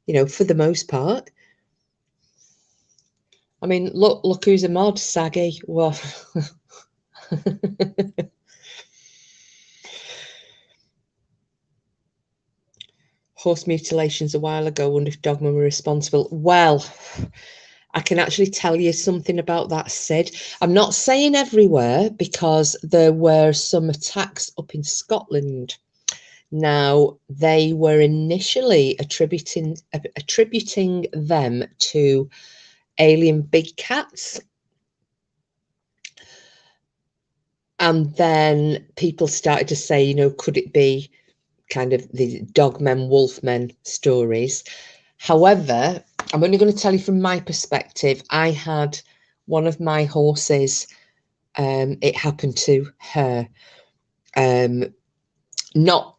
you know, for the most part. I mean, look who's a mod, Saggy. Well, horse mutilations a while ago. Wonder if Dogmen were responsible. Well, I can actually tell you something about that, Sid. I'm not saying everywhere, because there were some attacks up in Scotland. Now, they were initially attributing them to alien big cats. And then people started to say, you know, could it be kind of the dogmen, wolfmen stories? However, I'm only going to tell you from my perspective. I had one of my horses, it happened to her. Not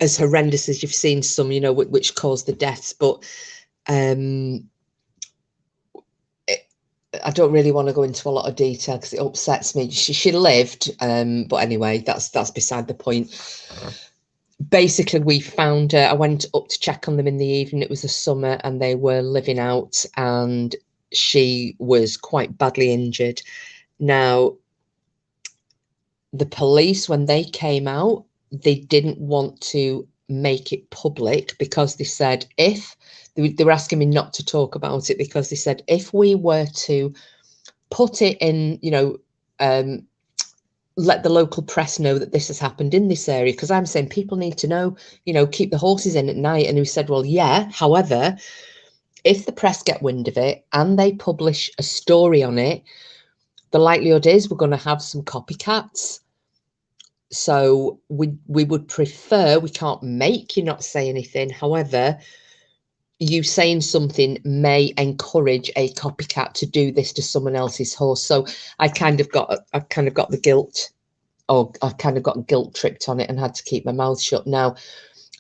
as horrendous as you've seen some, you know, which caused the deaths, but I don't really want to go into a lot of detail because it upsets me. She lived, but anyway, that's beside the point. Basically, we found her. I went up to check on them in the evening. It was the summer, and they were living out, and she was quite badly injured. Now, the police, when they came out, they didn't want to make it public, because they said if they were asking me not to talk about it, because they said if we were to put it in, you know, let the local press know that this has happened in this area, because I'm saying people need to know, you know, keep the horses in at night. And we said, well, yeah, however, if the press get wind of it and they publish a story on it, the likelihood is we're going to have some copycats. So we would prefer, we can't make you not say anything. However, you saying something may encourage a copycat to do this to someone else's horse. So I kind of got the guilt, or I kind of got guilt tripped on it and had to keep my mouth shut. Now,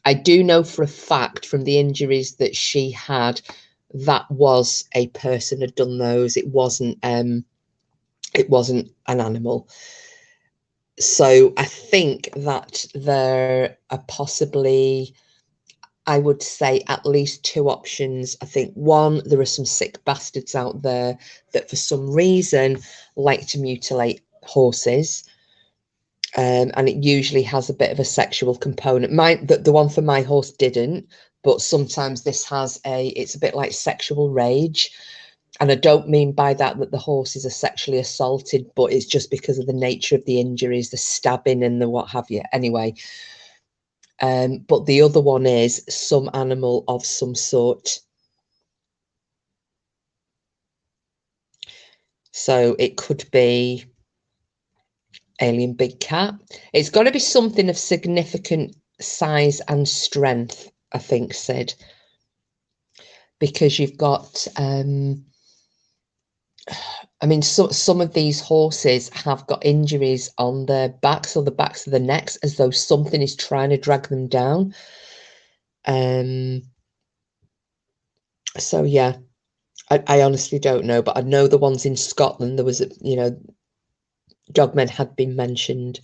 I do know for a fact from the injuries that she had, that was a person had done those. It wasn't an animal. So I think that there are possibly, I would say, at least two options. I think one, there are some sick bastards out there that for some reason like to mutilate horses. And it usually has a bit of a sexual component. The one for my horse didn't, but sometimes this has it's a bit like sexual rage. And I don't mean by that the horses are sexually assaulted, but it's just because of the nature of the injuries, the stabbing and the what have you. Anyway, but the other one is some animal of some sort. So it could be alien big cat. It's got to be something of significant size and strength, I think, Sid, because you've got I mean, some of these horses have got injuries on their backs or the backs of the necks, as though something is trying to drag them down. So yeah, I honestly don't know, but I know the ones in Scotland, there was, you know, dogmen had been mentioned.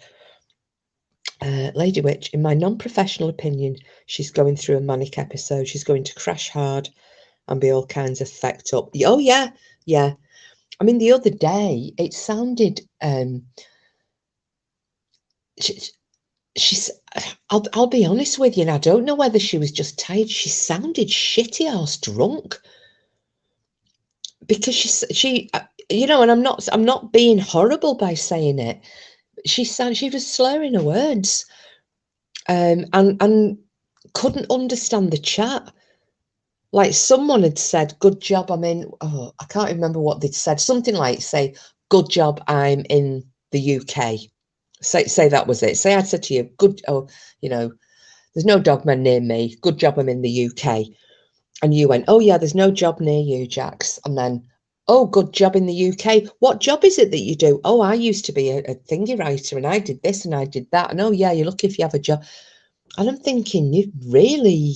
Lady Witch, in my non-professional opinion, she's going through a manic episode. She's going to crash hard and be all kinds of fecked up. Oh yeah, yeah. I mean, the other day it sounded she's I'll be honest with you, and I don't know whether she was just tired. She sounded shitty ass drunk, because she you know, and I'm not being horrible by saying it. She was slurring her words, and couldn't understand the chat. Like someone had said, "Good job, I'm in." Oh, I can't remember what they'd said. Something like, "Say, good job, I'm in the UK." Say that was it. Say I'd said to you, "Good." Oh, you know, there's no Dogmen near me. Good job I'm in the UK. And you went, oh yeah, there's no job near you, Jax. And then, oh, good job in the UK. What job is it that you do? Oh, I used to be a thingy writer and I did this and I did that. And oh yeah, you're lucky if you have a job. And I'm thinking, you really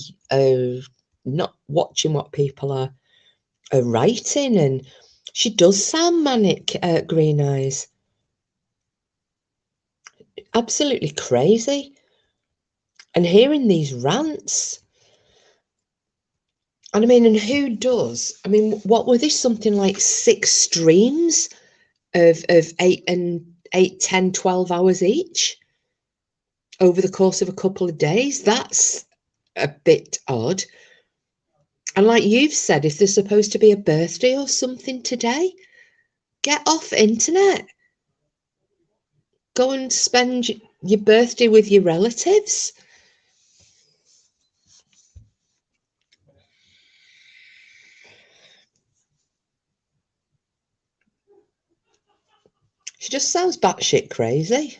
not watching what people are writing. And she does sound manic, Green Eyes. Absolutely crazy. And hearing these rants. And I mean, and who does? I mean, what were this? Something like 6 streams of 8, 10, 12 hours each over the course of a couple of days? That's a bit odd. And like you've said, if there's supposed to be a birthday or something today, get off internet. Go and spend your birthday with your relatives. She just sounds batshit crazy.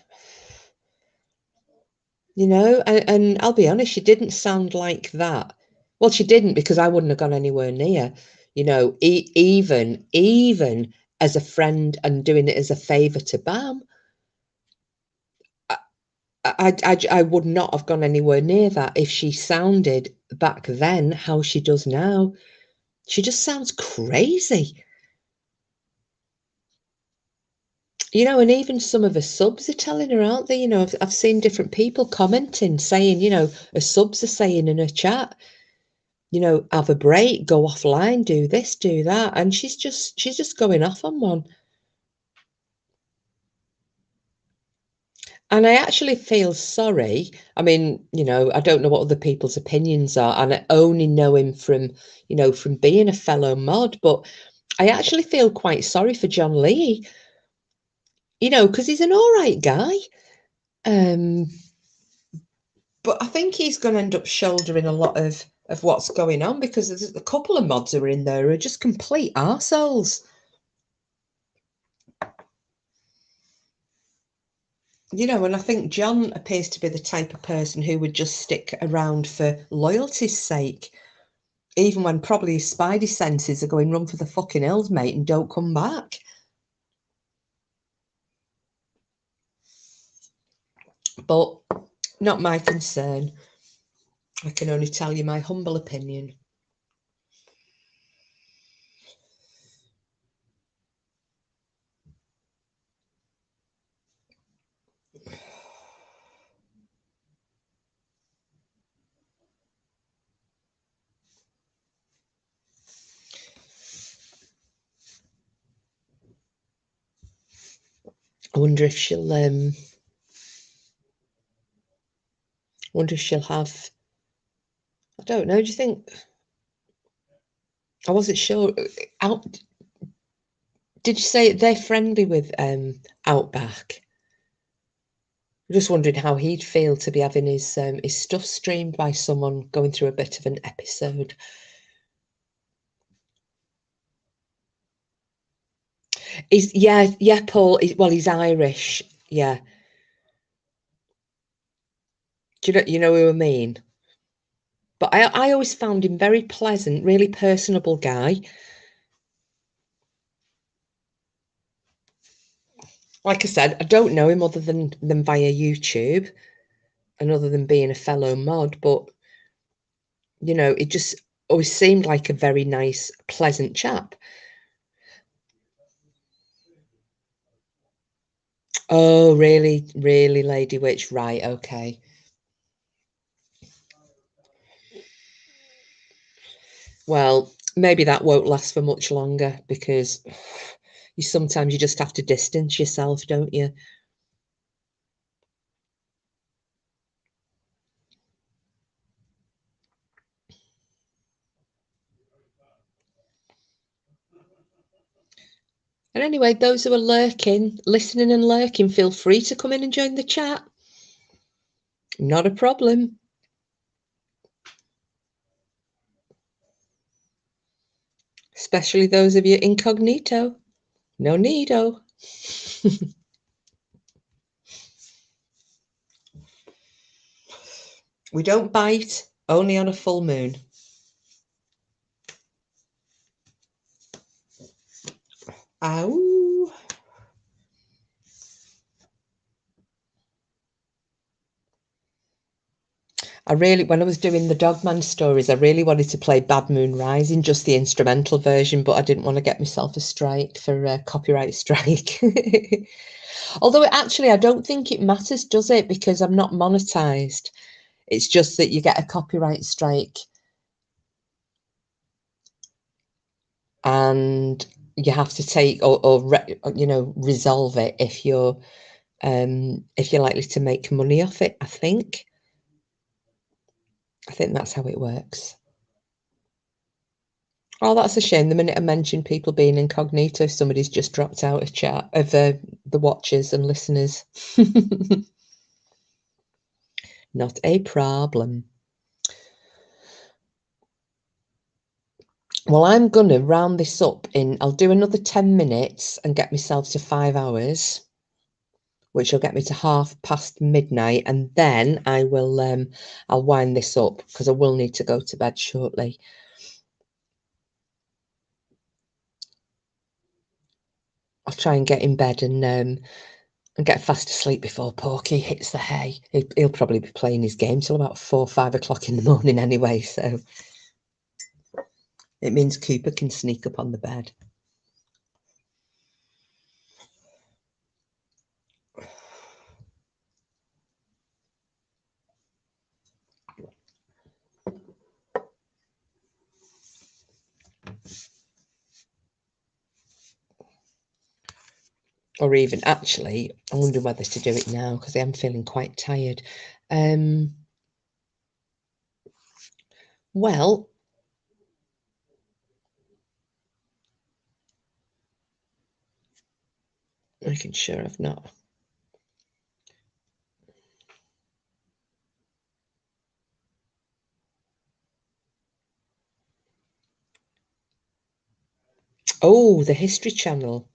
You know, and I'll be honest, she didn't sound like that. Well, she didn't, because I wouldn't have gone anywhere near, you know, even as a friend and doing it as a favour to Bam. I would not have gone anywhere near that if she sounded back then how she does now. She just sounds crazy. You know, and even some of her subs are telling her, aren't they? You know, I've seen different people commenting, saying, you know, her subs are saying in her chat, you know, have a break, go offline, do this, do that. And she's just going off on one. And I actually feel sorry. I mean, you know, I don't know what other people's opinions are, and I only know him from, you know, from being a fellow mod, but I actually feel quite sorry for John Lee, you know, because he's an all right guy. But I think he's going to end up shouldering a lot of what's going on, because there's a couple of mods who are in there who are just complete arseholes. You know, and I think John appears to be the type of person who would just stick around for loyalty's sake, even when probably his spidey senses are going, run for the fucking hills, mate, and don't come back. But not my concern. I can only tell you my humble opinion. I wonder if she'll have, I don't know, do you think, I wasn't sure. Out, did you say they're friendly with Outback? I'm just wondering how he'd feel to be having his stuff streamed by someone going through a bit of an episode. Yeah, Paul. Well, he's Irish. Yeah. Do you know who I mean? But I always found him very pleasant, really personable guy. Like I said, I don't know him other than via YouTube and other than being a fellow mod, but you know, it just always seemed like a very nice, pleasant chap. Oh, really, really, Lady Witch, right, okay. Well, maybe that won't last for much longer, because sometimes you just have to distance yourself, don't you? And anyway, those who are lurking, listening and lurking, feel free to come in and join the chat. Not a problem. Especially those of you incognito. No need-o. We don't bite, only on a full moon. Ow. When I was doing the Dogman stories, I really wanted to play Bad Moon Rising, just the instrumental version, but I didn't want to get myself a strike for a copyright strike. Although actually, I don't think it matters, does it? Because I'm not monetized. It's just that you get a copyright strike and you have to take resolve it if you're likely to make money off it. I think that's how it works. Oh, that's a shame. The minute I mentioned people being incognito, somebody's just dropped out of chat of the watchers and listeners. Not a problem. Well, I'm gonna round this up I'll do another 10 minutes and get myself to 5 hours, which will get me to midnight, and then I will I'll wind this up because I will need to go to bed shortly. I'll try and get in bed and get fast asleep before Porky hits the hay. He'll probably be playing his game till about 4 or 5 o'clock in the morning anyway, so it means Cooper can sneak up on the bed. Or even, actually, I wonder whether to do it now because I am feeling quite tired. Well, making sure I've not. Oh, the History Channel.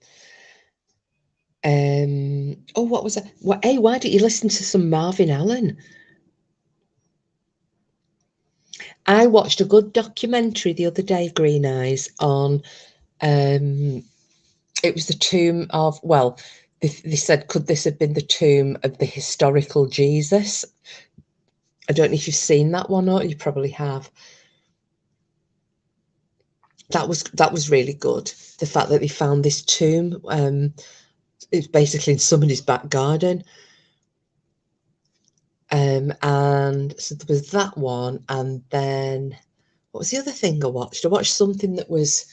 Oh, what was that? Hey, why don't you listen to some Marvin Allen? I watched a good documentary the other day, Green Eyes, on it was the tomb of, well, they said, could this have been the tomb of the historical Jesus? I don't know if you've seen that one, or you probably have. That was really good. The fact that they found this tomb, it's basically in somebody's back garden. And so there was that one, and then what was the other thing I watched? I watched something that was,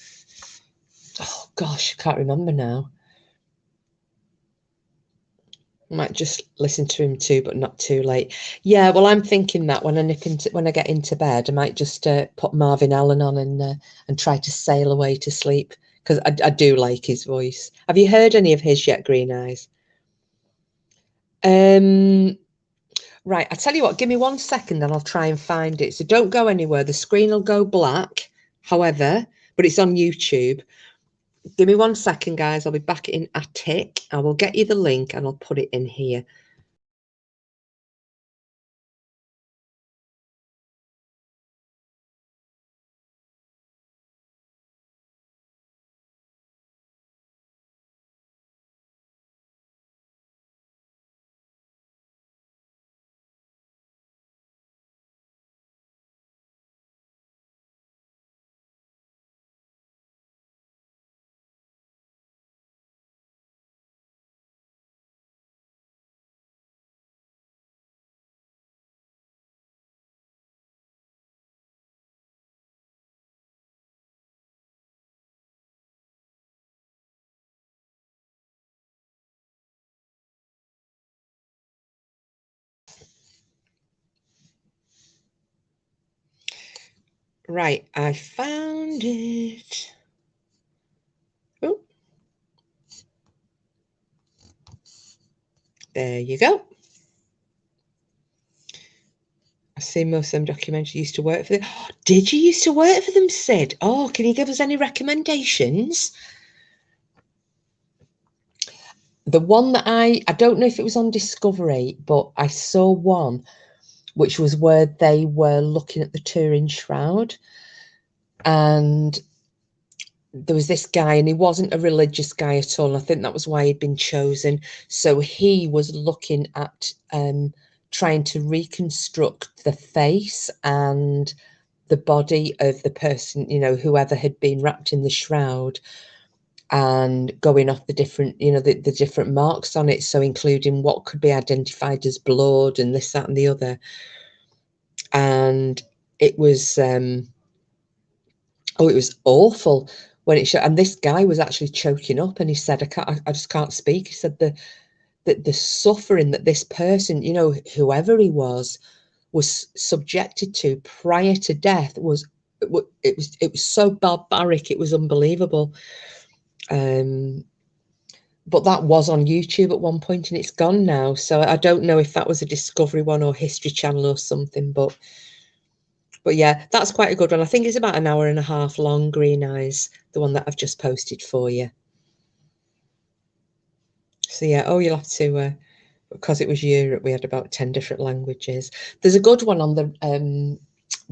oh gosh, I can't remember now. I might just listen to him too, but not too late. Yeah, well, I'm thinking that when I get into bed, I might just put Marvin Allen on and try to sail away to sleep because I do like his voice. Have you heard any of his yet, Green Eyes? Right, I tell you what, give me 1 second and I'll try and find it. So don't go anywhere. The screen will go black, however, but it's on YouTube. Give me 1 second, guys. I'll be back in a tick. I will get you the link and I'll put it in here. Right, I found it. Oh, there you go. I've seen most of them documentaries. Used to work for them. Oh, did you used to work for them, Sid? Oh, can you give us any recommendations? The one that I don't know if it was on Discovery, but I saw one which was where they were looking at the Turin Shroud. And there was this guy, and he wasn't a religious guy at all. And I think that was why he'd been chosen. So he was looking at trying to reconstruct the face and the body of the person, you know, whoever had been wrapped in the shroud, and going off the different, you know, the different marks on it. So including what could be identified as blood and this, that, and the other. And it was, it was awful when it showed. And this guy was actually choking up, and he said, I just can't speak. He said the suffering that this person, you know, whoever he was subjected to prior to death it was so barbaric, it was unbelievable. But that was on YouTube at one point, and it's gone now. So I don't know if that was a Discovery one or History Channel or something, but yeah, that's quite a good one. I think it's about an hour and a half long, Green Eyes, the one that I've just posted for you. So yeah, oh, you'll have to, because it was Europe, we had about 10 different languages. There's a good one on the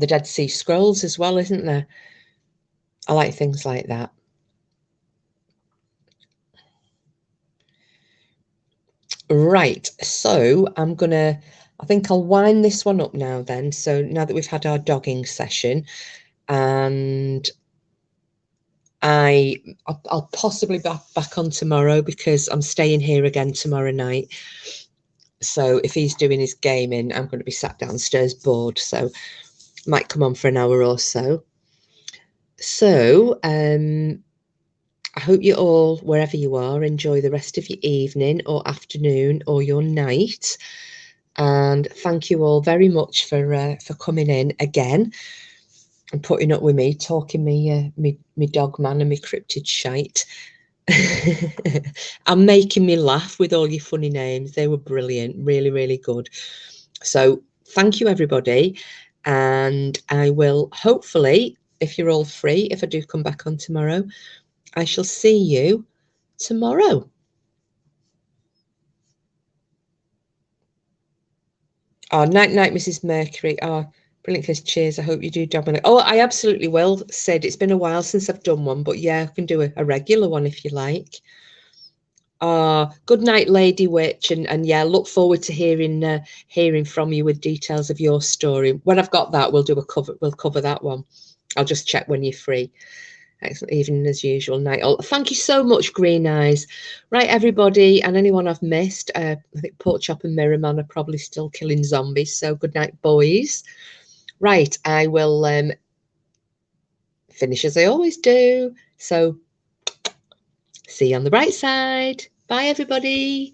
Dead Sea Scrolls as well, isn't there? I like things like that. Right, so I think I'll wind this one up now then. So now that we've had our dogging session, and I'll possibly be back on tomorrow, because I'm staying here again tomorrow night. So if he's doing his gaming, I'm going to be sat downstairs bored, so might come on for an hour or so. So I hope you all, wherever you are, enjoy the rest of your evening or afternoon or your night. And thank you all very much for coming in again and putting up with me, talking me Dogman and me cryptid shite. And making me laugh with all your funny names. They were brilliant, really, really good. So thank you, everybody. And I will hopefully, if you're all free, if I do come back on tomorrow, I shall see you tomorrow. Oh, night, Mrs. Mercury. Oh, brilliant, Chris. Cheers. I hope you do, Dominic. Oh, I absolutely will, Sid. It's been a while since I've done one, but yeah, I can do a regular one if you like. Good night, Lady Witch, and yeah, look forward to hearing from you with details of your story. When I've got that, we'll cover that one. I'll just check when you're free. Excellent evening as usual. Night all. Thank you so much, Green Eyes. Right, everybody, and anyone I've missed. I think Porkchop and Mirrorman are probably still killing zombies. So good night, boys. Right, I will finish as I always do. So see you on the bright side. Bye, everybody.